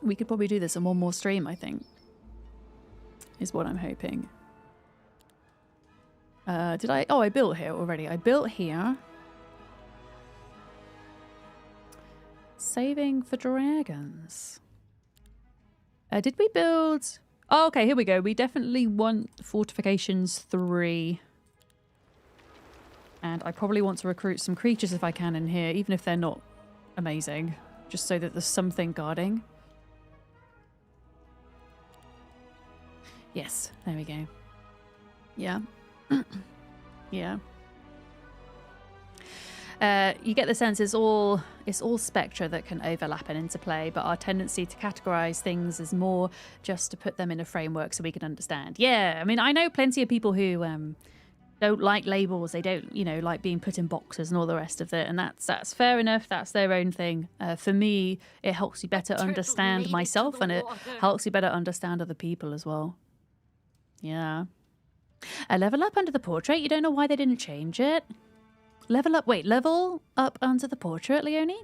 we could probably do this in one more stream, I think. Is what I'm hoping. Did I... Oh, I built here already. I built here. Saving for dragons. Did we build... Oh, okay, here we go. We definitely want fortifications 3. And I probably want to recruit some creatures if I can in here, even if they're not amazing. Just so that there's something guarding. Yes, there we go. Yeah. Yeah. You get the sense it's all spectra that can overlap and interplay, but our tendency to categorize things is more just to put them in a framework so we can understand. Yeah, I mean, I know plenty of people who don't like labels. They don't, you know, like being put in boxes and all the rest of it, and that's fair enough. That's their own thing. For me, it helps you better understand myself, and it helps you better understand other people as well. Yeah. A level up under the portrait. You don't know why they didn't change it. Level up. Wait, level up under the portrait, Leonie?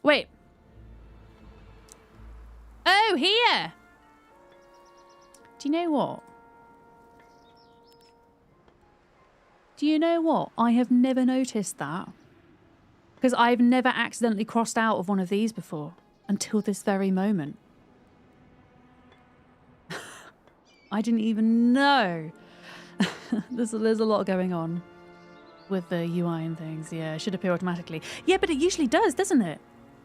Wait. Oh, here. Do you know what? Do you know what? I have never noticed that. Because I've never accidentally crossed out of one of these before. Until this very moment. I didn't even know. There's a lot going on with the UI and things. Yeah, it should appear automatically. Yeah, but it usually does, doesn't it?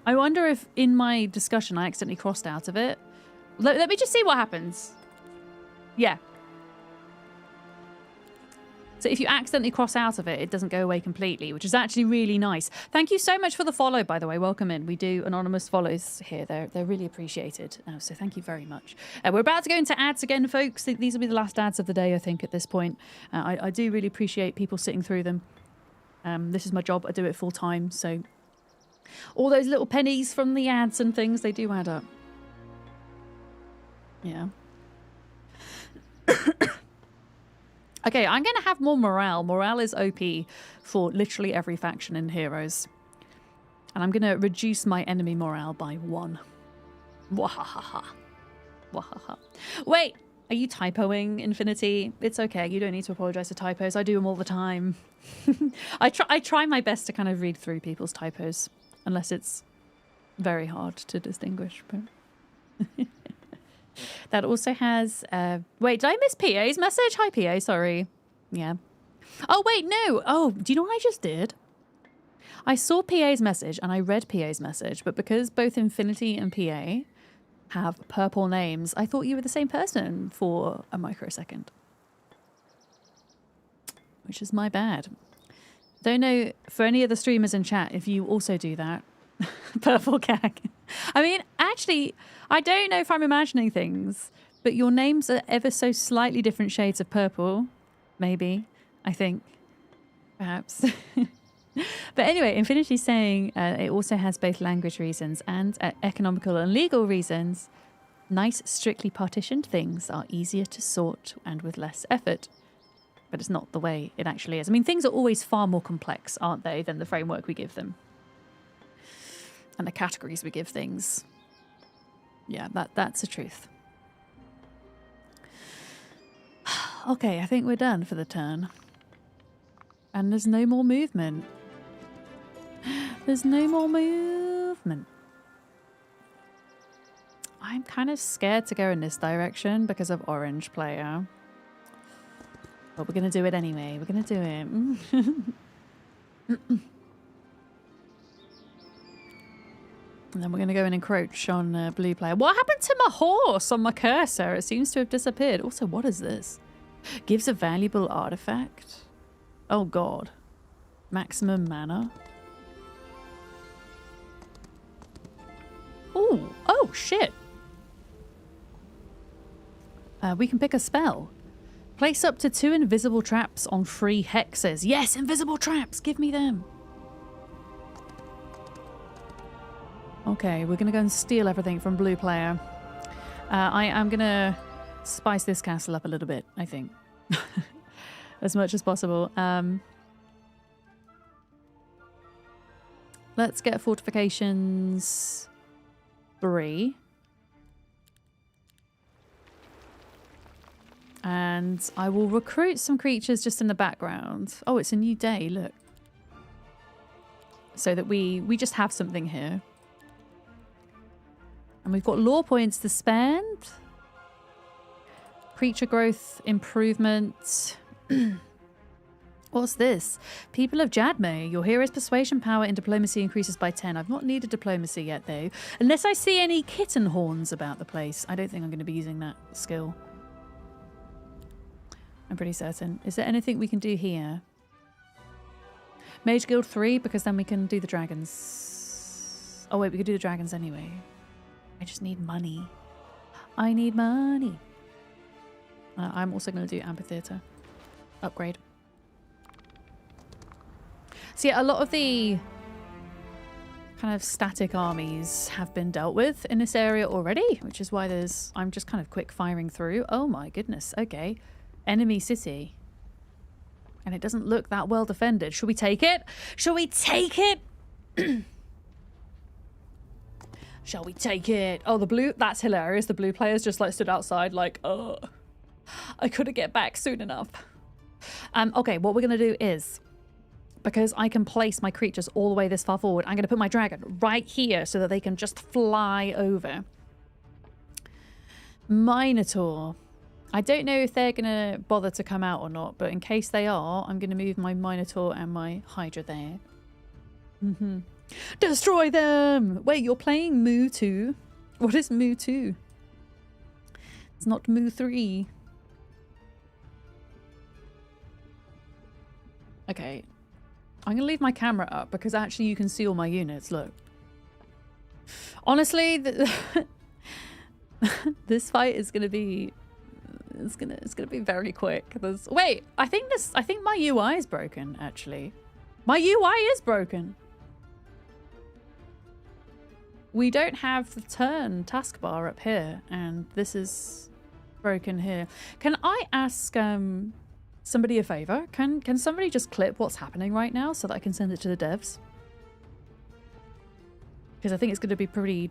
I wonder if in my discussion I accidentally crossed out of it. Let me just see what happens. Yeah. So if you accidentally cross out of it, it doesn't go away completely, which is actually really nice. Thank you so much for the follow, by the way. Welcome in. We do anonymous follows here. They're really appreciated. So thank you very much. We're about to go into ads again, folks. These will be the last ads of the day, I think, at this point. I do really appreciate people sitting through them. This is my job. I do it full time. So all those little pennies from the ads and things, they do add up. Yeah. Okay, I'm going to have more morale. Morale is OP for literally every faction in Heroes. And I'm going to reduce my enemy morale by 1. Wahahaha. Wahaha. Wait, are you typoing, Infinity? It's okay. You don't need to apologize for typos. I do them all the time. I try my best to kind of read through people's typos. Unless it's very hard to distinguish. But that also has... wait, did I miss PA's message? Hi, PA. Sorry. Yeah. Oh, wait, no. Oh, do you know what I just did? I saw PA's message and I read PA's message, but because both Infinity and PA have purple names, I thought you were the same person for a microsecond. Which is my bad. Don't know for any of the streamers in chat if you also do that. Purple gag. I mean, actually, I don't know if I'm imagining things, but your names are ever so slightly different shades of purple. Maybe. I think. Perhaps. But anyway, Infinity's saying it also has both language reasons and economical and legal reasons. Nice, strictly partitioned things are easier to sort and with less effort. But it's not the way it actually is. I mean, things are always far more complex, aren't they, than the framework we give them. And the categories we give things. Yeah, that's the truth. Okay, I think we're done for the turn. And there's no more movement. There's no more movement. I'm kind of scared to go in this direction because of orange player. But we're going to do it anyway. We're going to do it. And then we're going to go and encroach on blue player. What happened to my horse on my cursor? It seems to have disappeared. Also, what is this? Gives a valuable artifact. Oh, God. Maximum mana. Ooh. Oh, shit. We can pick a spell. Place up to 2 invisible traps on 3 hexes. Yes, invisible traps. Give me them. Okay, we're going to go and steal everything from blue player. I'm going to spice this castle up a little bit, I think. As much as possible. Let's get fortifications 3. And I will recruit some creatures just in the background. Oh, it's a new day, look. so that we just have something here. And we've got lore points to spend. Creature growth improvement. What's this? People of Jadme, your hero's persuasion power in diplomacy increases by 10. I've not needed diplomacy yet, though. Unless I see any kitten horns about the place. I don't think I'm going to be using that skill. I'm pretty certain. Is there anything we can do here? Mage Guild 3, because then we can do the dragons. Oh, wait, we could do the dragons anyway. I just need money. I need money. I'm also going to do amphitheater. Upgrade. So yeah, a lot of the kind of static armies have been dealt with in this area already, which is why I'm just kind of quick firing through. Oh my goodness, okay. Enemy city. And it doesn't look that well defended. Should we take it? Shall we take it? Shall we take it? Oh, the blue, that's hilarious. The blue players just like stood outside like, oh, I couldn't get back soon enough. Okay, what we're gonna do is, because I can place my creatures all the way this far forward, I'm going to put my dragon right here so that they can just fly over. Minotaur. I don't know if they're going to bother to come out or not, but in case they are, I'm going to move my Minotaur and my Hydra there. Destroy them! Wait, you're playing Moo 2? What is Moo 2? It's not Moo 3. Okay. I'm going to leave my camera up because actually you can see all my units. Look. Honestly, this fight is going to be... It's gonna be very quick. Wait, I think my UI is broken, actually. My UI is broken. We don't have the turn taskbar up here, and this is broken here. Can I ask somebody a favor? Can somebody just clip what's happening right now so that I can send it to the devs? Because I think it's going to be pretty...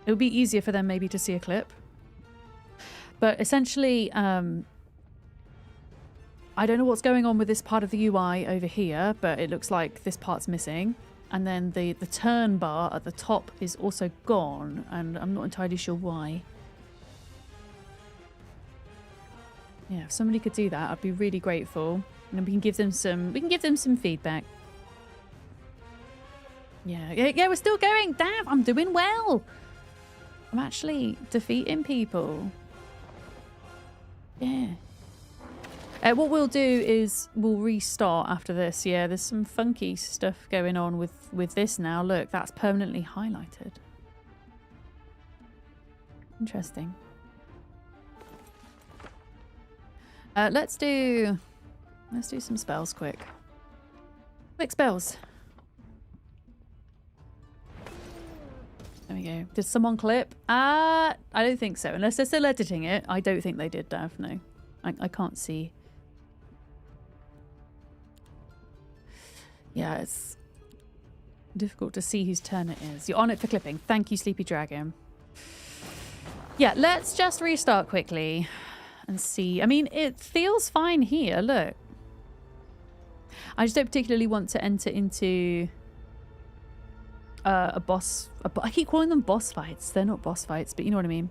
It would be easier for them maybe to see a clip. But essentially, I don't know what's going on with this part of the UI over here, but it looks like this part's missing. And then the turn bar at the top is also gone, and I'm not entirely sure why. Yeah, if somebody could do that, I'd be really grateful. And then we can give them some feedback. Yeah, we're still going. Damn, I'm doing well. I'm actually defeating people. Yeah. What we'll do is we'll restart after this. Yeah, there's some funky stuff going on with this now. Look, that's permanently highlighted. Interesting. Let's do some spells quick. Quick spells. There we go. Did someone clip? I don't think so. Unless they're still editing it. I don't think they did, Dav. No. I can't see. Yeah, it's difficult to see whose turn it is. You're on it for clipping. Thank you, Sleepy Dragon. Yeah, let's just restart quickly and see. I mean, it feels fine here. Look. I just don't particularly want to enter into... a boss... I keep calling them boss fights. They're not boss fights, but you know what I mean.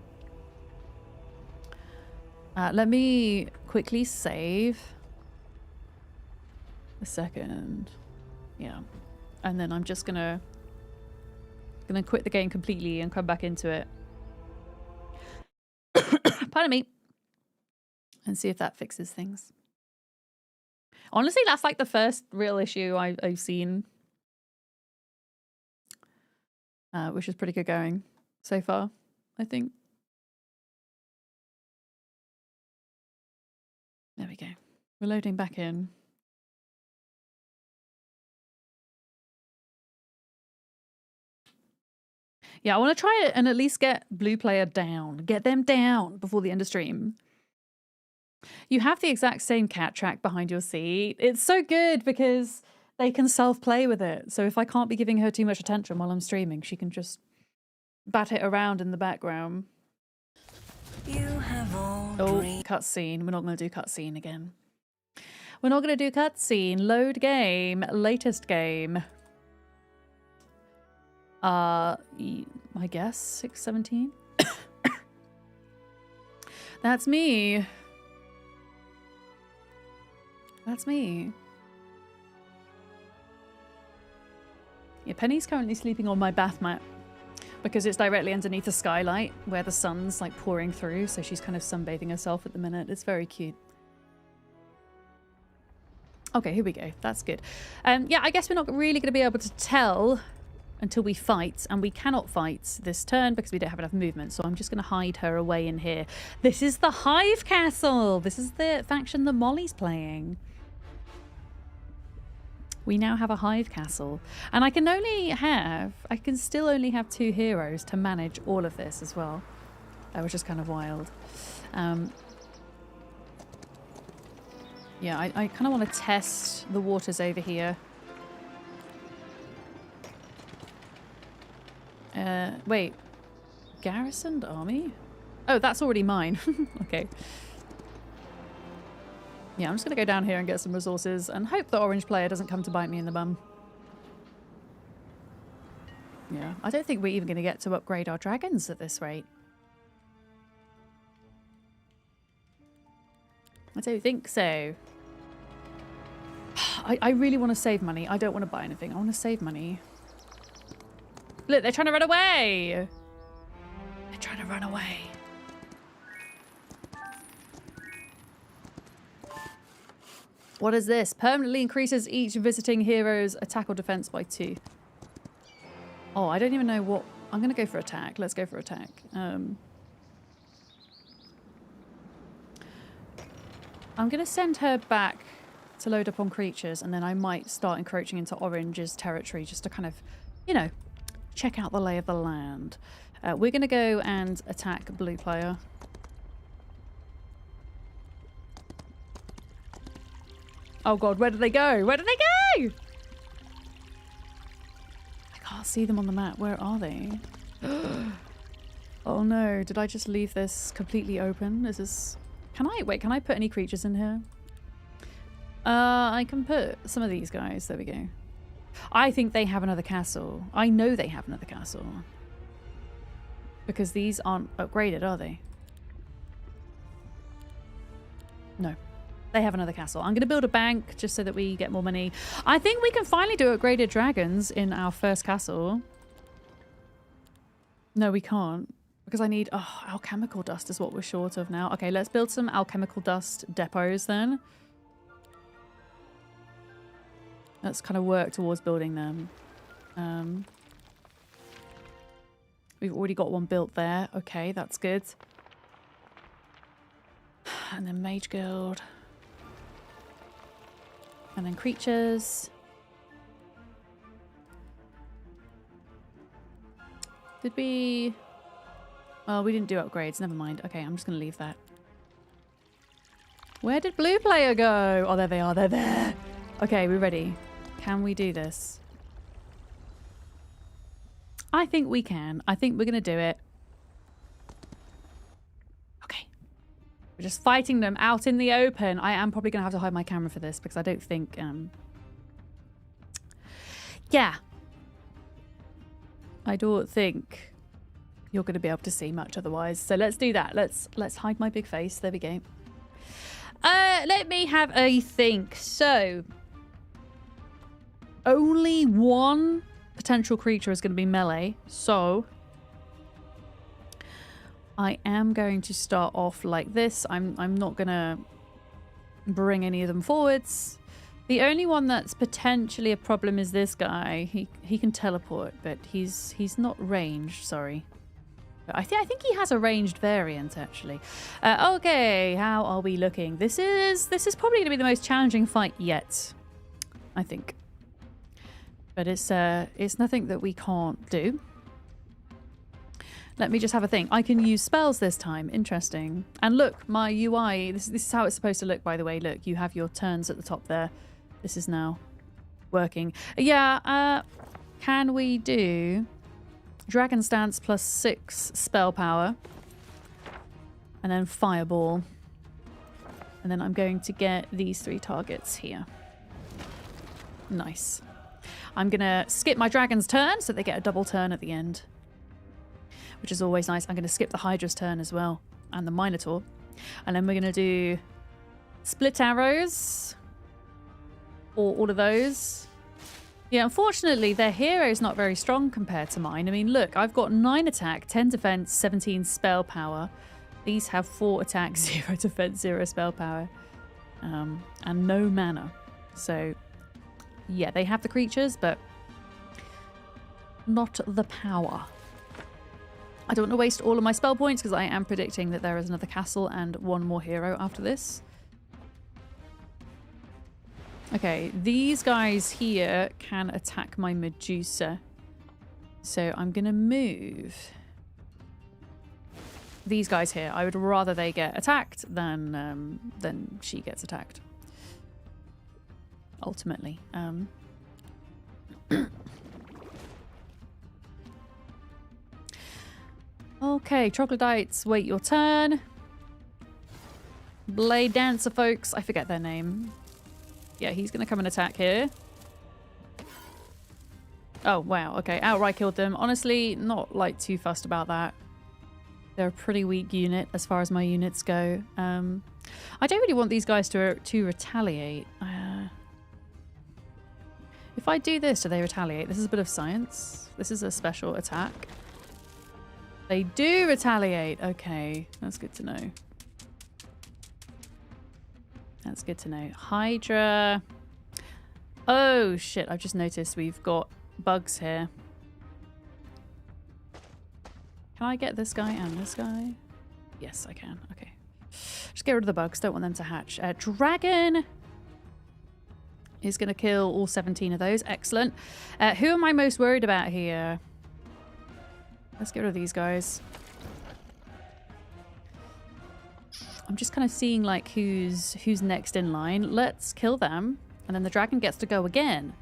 Let me quickly save. A second. Yeah. And then I'm just gonna quit the game completely and come back into it. Pardon me. And see if that fixes things. Honestly, that's like the first real issue I've seen. Which is pretty good going so far, I think. There we go. We're loading back in. Yeah, I want to try it and at least get blue player down. Get them down before the end of stream. You have the exact same cat track behind your seat. It's so good because they can self-play with it. So if I can't be giving her too much attention while I'm streaming, she can just bat it around in the background. You have all cutscene. We're not going to do cutscene again. We're not going to do cutscene. Load game. Latest game. I guess 617. That's me. That's me. Yeah, Penny's currently sleeping on my bath mat because it's directly underneath the skylight where the sun's like pouring through, so she's kind of sunbathing herself at the minute. It's very cute. Okay, here we go. That's good. Yeah, I guess we're not really going to be able to tell until we fight, and we cannot fight this turn because we don't have enough movement, so I'm just going to hide her away in here. This is the Hive Castle! This is the faction that Molly's playing. We now have a Hive Castle, and I can still only have 2 heroes to manage all of this as well, which is kind of wild. Yeah, I kind of want to test the waters over here. Wait. Garrisoned army? Oh, that's already mine. Okay. Yeah, I'm just going to go down here and get some resources and hope the orange player doesn't come to bite me in the bum. Yeah, I don't think we're even going to get to upgrade our dragons at this rate. I don't think so. I really want to save money. I don't want to buy anything. I want to save money. Look, they're trying to run away. They're trying to run away. What is this? Permanently increases each visiting hero's attack or defense by 2. Oh, I don't even know what... I'm going to go for attack. Let's go for attack. I'm going to send her back to load up on creatures, and then I might start encroaching into Orange's territory just to kind of, you know, check out the lay of the land. We're going to go and attack blue player. Oh god, where did they go? Where did they go? I can't see them on the map. Where are they? Oh no, did I just leave this completely open? Is this... Can I put any creatures in here? I can put some of these guys. There we go. I think they have another castle. I know they have another castle. Because these aren't upgraded, are they? No. They have another castle. I'm going to build a bank just so that we get more money. I think we can finally do upgraded dragons in our first castle. No, we can't. Because I need... Oh, alchemical dust is what we're short of now. Okay, let's build some alchemical dust depots then. Let's kind of work towards building them. We've already got one built there. Okay, that's good. And then Mage Guild. And then creatures. Did we... Well, we didn't do upgrades. Never mind. Okay, I'm just going to leave that. Where did blue player go? Oh, there they are. They're there. Okay, we're ready. Can we do this? I think we can. I think we're going to do it. Okay. We're just fighting them out in the open. I am probably going to have to hide my camera for this because I don't think... Yeah. I don't think you're going to be able to see much otherwise. So let's do that. Let's hide my big face. There we go. Let me have a think. So... Only one potential creature is going to be melee, so I am going to start off like this. I'm not going to bring any of them forwards. The only one that's potentially a problem is this guy. He can teleport, but he's not ranged. Sorry, but I think he has a ranged variant actually. Okay, how are we looking? This is probably going to be the most challenging fight yet, I think. But it's nothing that we can't do. Let me just have a think. I can use spells this time. Interesting. And look, my UI, this is how it's supposed to look, by the way. Look, you have your turns at the top there. This is now working. Yeah, can we do Dragon Stance plus 6 spell power? And then Fireball. And then I'm going to get these 3 targets here. Nice. I'm going to skip my dragon's turn so they get a double turn at the end, which is always nice. I'm going to skip the Hydra's turn as well and the Minotaur. And then we're going to do split arrows or all of those. Yeah, unfortunately, their hero is not very strong compared to mine. I mean, look, I've got 9 attack, 10 defense, 17 spell power. These have 4 attack, 0 defense, 0 spell power, and no mana. So, yeah, they have the creatures, but not the power. I don't want to waste all of my spell points because I am predicting that there is another castle and 1 more hero after this. Okay, these guys here can attack my Medusa. So I'm going to move these guys here. I would rather they get attacked than she gets attacked. Ultimately. Okay, troglodytes, wait your turn. Blade Dancer, folks. I forget their name. Yeah, he's going to come and attack here. Oh, wow. Okay, outright killed them. Honestly, not like too fussed about that. They're a pretty weak unit as far as my units go. I don't really want these guys to retaliate. If I do this, do they retaliate? This is a bit of science. This is a special attack. They do retaliate. Okay, that's good to know. That's good to know. Hydra. Oh, shit. I've just noticed we've got bugs here. Can I get this guy and this guy? Yes, I can. Okay. Just get rid of the bugs. Don't want them to hatch. Dragon is going to kill all 17 of those. Excellent. Who am I most worried about here? Let's get rid of these guys. I'm just kind of seeing like who's next in line. Let's kill them. And then the dragon gets to go again.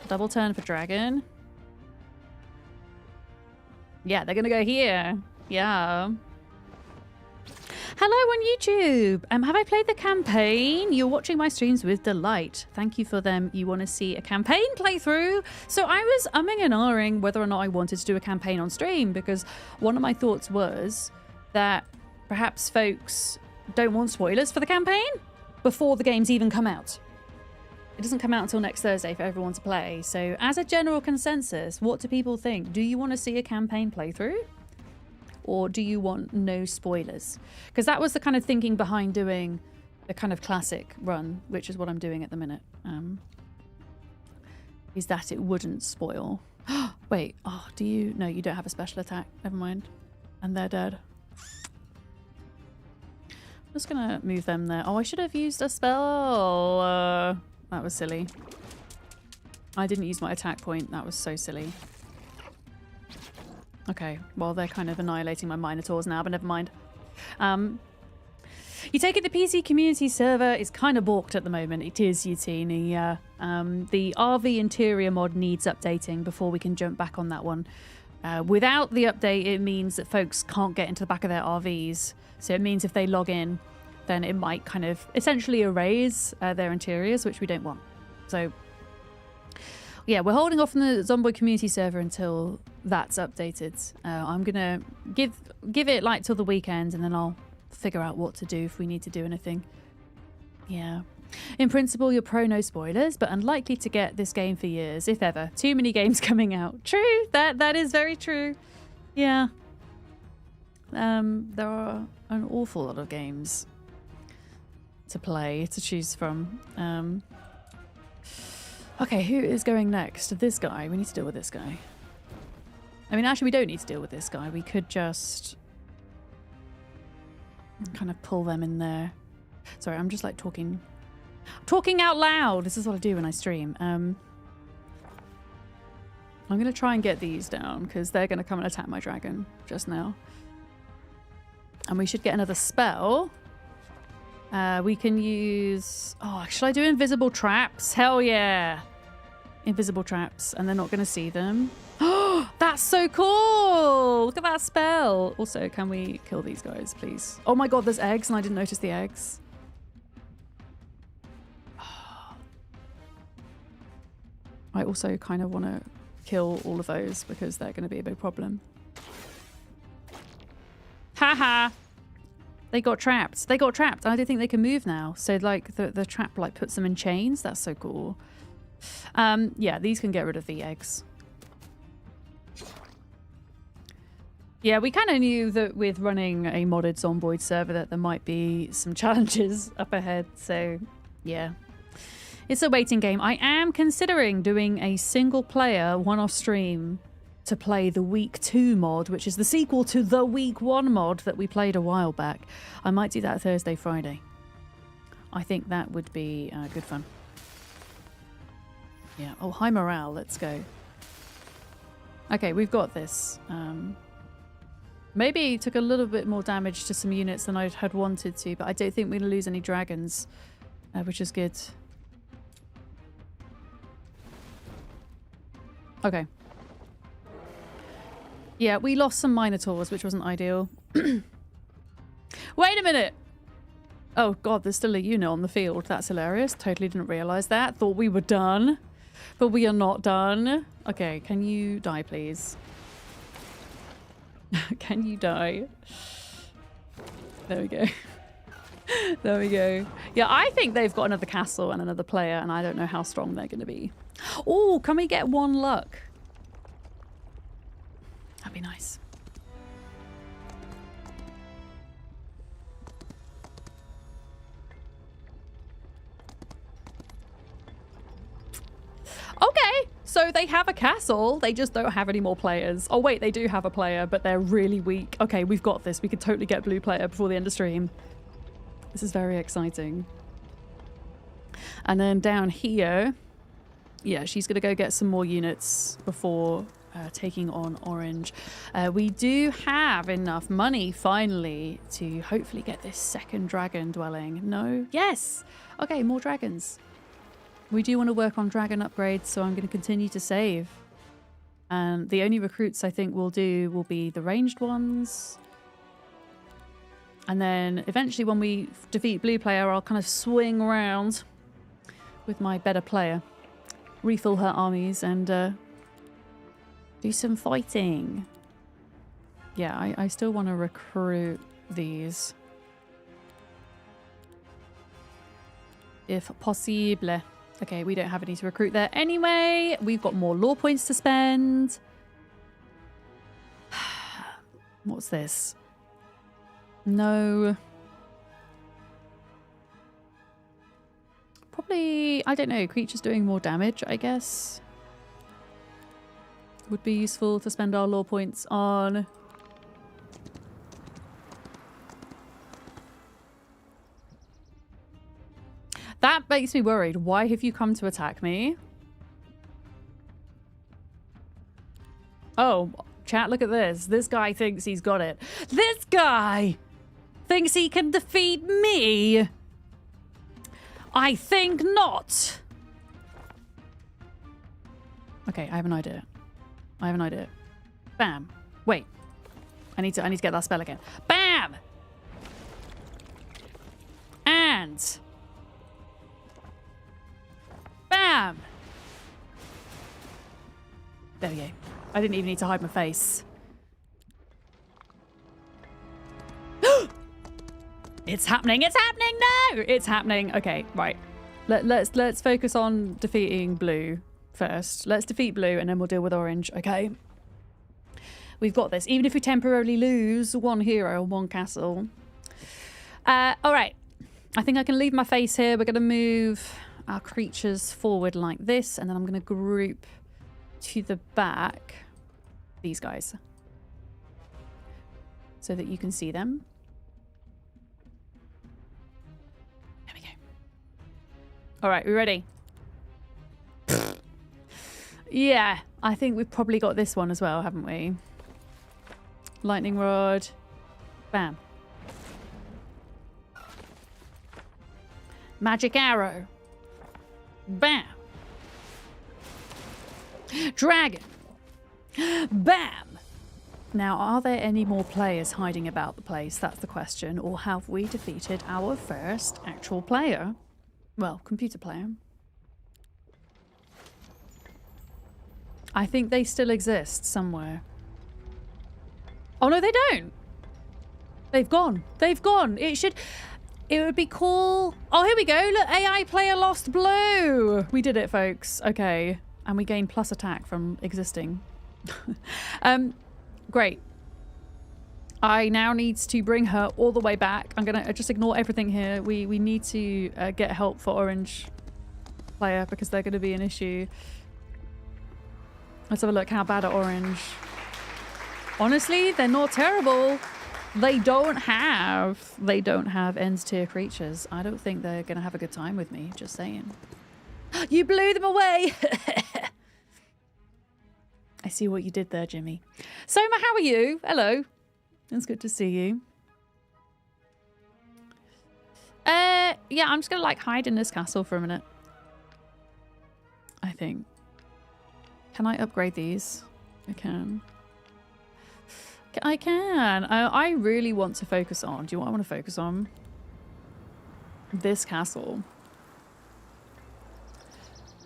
Double turn for dragon. Yeah, they're going to go here. Yeah. Hello on YouTube. Have I played the campaign? You're watching my streams with delight. Thank you for them. You want to see a campaign playthrough? So I was umming and ahhing whether or not I wanted to do a campaign on stream because one of my thoughts was that perhaps folks don't want spoilers for the campaign before the games even come out. It doesn't come out until next Thursday for everyone to play. So as a general consensus, what do people think? Do you want to see a campaign playthrough? Or do you want no spoilers? Because that was the kind of thinking behind doing a kind of classic run, which is what I'm doing at the minute. Is that it wouldn't spoil. Wait, oh, do you? No, you don't have a special attack. Never mind. And they're dead. I'm just going to move them there. Oh, I should have used a spell. That was silly. I didn't use my attack point. That was so silly. Okay, well, they're kind of annihilating my Minotaurs now, but never mind. You take it the PC community server is kind of balked at the moment. It is, Utini. The RV interior mod needs updating before we can jump back on that one. Without the update, it means that folks can't get into the back of their RVs. So it means if they log in, then it might kind of essentially erase their interiors, which we don't want. So yeah, we're holding off on the Zomboid community server until that's updated. I'm gonna give it like till the weekend, and then I'll figure out what to do if we need to do anything. Yeah. In principle, you're pro no spoilers, but unlikely to get this game for years, if ever. Too many games coming out. True, that is very true. Yeah. There are an awful lot of games to play, to choose from. Okay, who is going next? This guy. We need to deal with this guy. I mean, actually, we don't need to deal with this guy. We could just kind of pull them in there. Sorry, I'm just like talking out loud. This is what I do when I stream. I'm going to try and get these down because they're going to come and attack my dragon just now. And we should get another spell. We can use... Oh, should I do invisible traps? Hell yeah. Invisible traps. And they're not going to see them. Oh, that's so cool. Look at that spell. Also, can we kill these guys, please? Oh my god, there's eggs and I didn't notice the eggs. I also kind of want to kill all of those because they're going to be a big problem. Haha! They got trapped. They got trapped. I don't think they can move now. So like the trap like puts them in chains. That's so cool. Yeah, these can get rid of the eggs. Yeah, we kind of knew that with running a modded Zomboid server that there might be some challenges up ahead. So yeah, it's a waiting game. I am considering doing a single player one-off stream to play the Week 2 mod, which is the sequel to the Week 1 mod that we played a while back. I might do that Thursday, Friday. I think that would be good fun. Yeah. Oh, high morale. Let's go. Okay, we've got this. Maybe took a little bit more damage to some units than I had wanted to, but I don't think we're going to lose any dragons, which is good. Okay. Yeah, we lost some Minotaurs, which wasn't ideal. Wait a minute! Oh god, there's still a unit on the field. That's hilarious. Totally didn't realise that. Thought we were done. But we are not done. Okay, can you die, please? Can you die? There we go. There we go. Yeah, I think they've got another castle and another player, and I don't know how strong they're going to be. Oh, can we get 1 luck? That'd be nice. Okay, so they have a castle. They just don't have any more players. Oh wait, they do have a player, but they're really weak. Okay, we've got this. We could totally get a blue player before the end of stream. This is very exciting. And then down here, yeah, she's going to go get some more units before taking on orange. We do have enough money, finally, to hopefully get this second dragon dwelling. No? Yes! Okay, more dragons. We do want to work on dragon upgrades, so I'm going to continue to save. And the only recruits I think we'll do will be the ranged ones. And then eventually when we defeat blue player, I'll kind of swing around with my better player. Refill her armies and do some fighting. Yeah, I still want to recruit these. If possible. Okay, we don't have any to recruit there anyway. We've got more law points to spend. What's this? No. Probably, I don't know, creatures doing more damage, I guess. Would be useful to spend our law points on. That makes me worried. Why have you come to attack me? Oh, chat, look at this. This guy thinks he's got it. This guy thinks he can defeat me. I think not. Okay, I have an idea. I have an idea. Bam. Wait. I need to get that spell again. Bam! And bam! There we go. I didn't even need to hide my face. It's happening! It's happening! No! It's happening. Okay, right. Let's focus on defeating blue first. Let's defeat blue and then we'll deal with orange, okay? We've got this. Even if we temporarily lose 1 hero and 1 castle. Alright. I think I can leave my face here. We're going to move our creatures forward like this, and then I'm going to group to the back these guys so that you can see them. There we go. All right, we ready? Yeah, I think we've probably got this one as well, haven't we? Lightning rod. Bam. Magic arrow. Bam. Dragon. Bam. Now, are there any more players hiding about the place? That's the question. Or have we defeated our first actual player? Well, computer player. I think they still exist somewhere. Oh, no, they don't. They've gone. They've gone. It would be cool. Oh, here we go. Look, AI player lost blue. We did it, folks. Okay. And we gain plus attack from existing. Great. I now need to bring her all the way back. I'm going to just ignore everything here. We need to get help for orange player because they're going to be an issue. Let's have a look. How bad are orange? Honestly, they're not terrible. They don't have ends tier creatures. I don't think they're going to have a good time with me. Just saying. You blew them away. I see what you did there, Jimmy. Soma, how are you? Hello. It's good to see you. Yeah, I'm just going to like hide in this castle for a minute. I think. Can I upgrade these? I can. I can. I really want to focus on. Do you know what I want to focus on? This castle.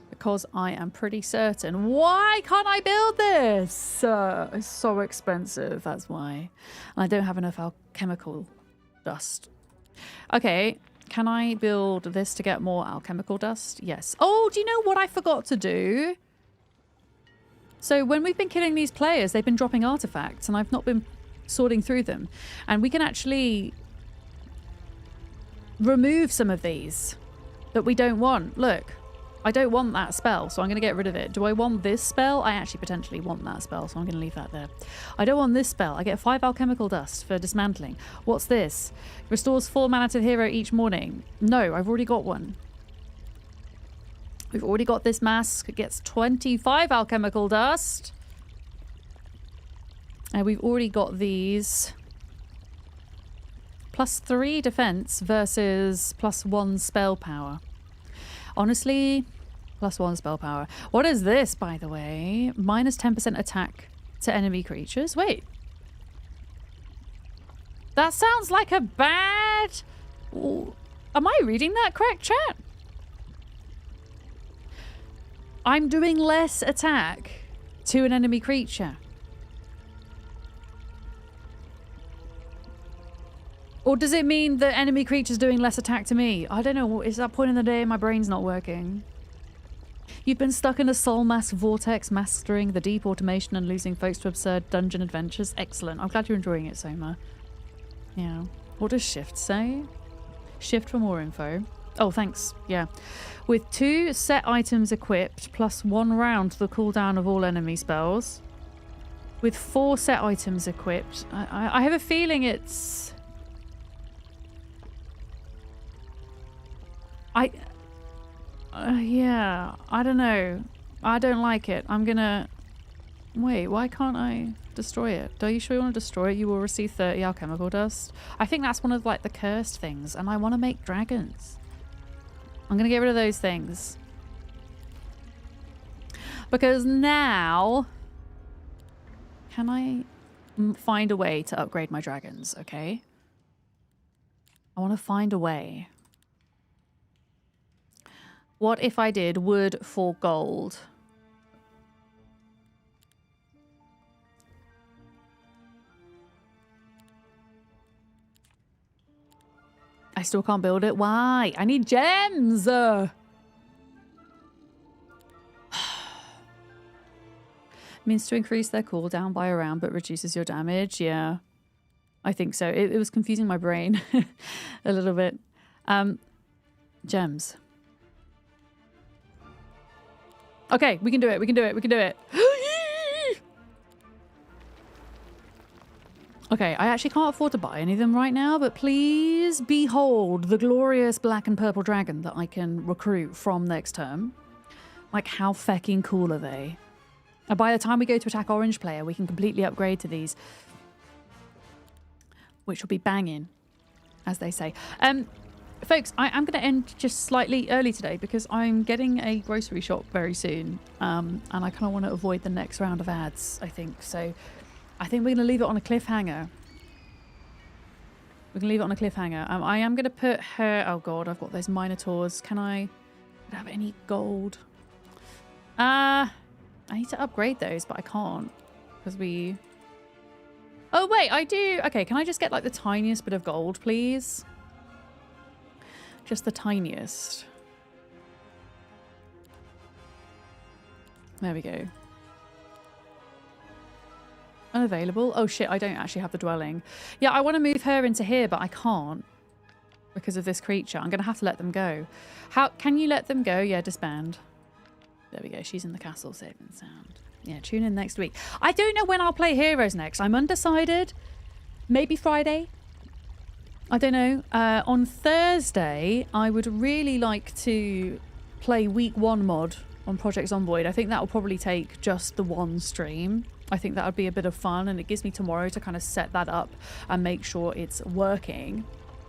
Because I am pretty certain. Why can't I build this? It's so expensive. That's why. And I don't have enough alchemical dust. Okay. Can I build this to get more alchemical dust? Yes. Oh, do you know what I forgot to do? So when we've been killing these players, they've been dropping artifacts and I've not been sorting through them. And we can actually remove some of these that we don't want. Look, I don't want that spell, so I'm going to get rid of it. Do I want this spell? I actually potentially want that spell, so I'm going to leave that there. I don't want this spell. I get 5 alchemical dust for dismantling. What's this? Restores 4 mana to the hero each morning. No, I've already got one. We've already got this mask. It gets 25 alchemical dust. And we've already got these. +3 defense versus +1 spell power. Honestly, +1 spell power. What is this, by the way? -10% attack to enemy creatures. Wait. That sounds like a bad... Ooh. Am I reading that correct, chat? I'm doing less attack to an enemy creature. Or does it mean the enemy creature's doing less attack to me? I don't know. Is that point in the day my brain's not working? You've been stuck in a soul mass vortex, mastering the deep automation and losing folks to absurd dungeon adventures. Excellent. I'm glad you're enjoying it, Soma. Yeah. What does shift say? Shift for more info. Oh, thanks. Yeah. With 2 set items equipped, +1 round to the cooldown of all enemy spells. With 4 set items equipped. I have a feeling it's... yeah, I don't know. I don't like it. I'm gonna... Wait, why can't I destroy it? Are you sure you want to destroy it? You will receive 30 alchemical dust. I think that's one of like the cursed things, and I want to make dragons. I'm gonna get rid of those things. Because now... Can I find a way to upgrade my dragons, okay? I want to find a way. What if I did wood for gold? I still can't build it. Why? I need gems! Means to increase their cooldown by a round, but reduces your damage. Yeah, I think so. It was confusing my brain a little bit. Gems. Okay, we can do it. We can do it. We can do it. Okay, I actually can't afford to buy any of them right now, but please behold the glorious black and purple dragon that I can recruit from next term. Like, how fecking cool are they? And by the time we go to attack orange player, we can completely upgrade to these. Which will be banging, as they say. Folks, I'm going to end just slightly early today because I'm getting a grocery shop very soon. And I kind of want to avoid the next round of ads, I think. So I think we're going to leave it on a cliffhanger. We're going to leave it on a cliffhanger. I am going to put her... Oh, God, I've got those minotaurs. Can I have any gold? I need to upgrade those, but I can't. Because we... Oh, wait, I do. Okay, can I just get like the tiniest bit of gold, please? Just the tiniest. There we go. Unavailable. Oh shit, I don't actually have the dwelling. Yeah, I want to move her into here, but I can't because of this creature. I'm going to have to let them go. How can you let them go? Yeah, disband. There we go. She's in the castle, safe and sound. Yeah, tune in next week. I don't know when I'll play Heroes next. I'm undecided. Maybe Friday. I don't know. On Thursday, I would really like to play week 1 mod on Project Zomboid. I think that will probably take just the one stream. I think that would be a bit of fun, and it gives me tomorrow to kind of set that up and make sure it's working.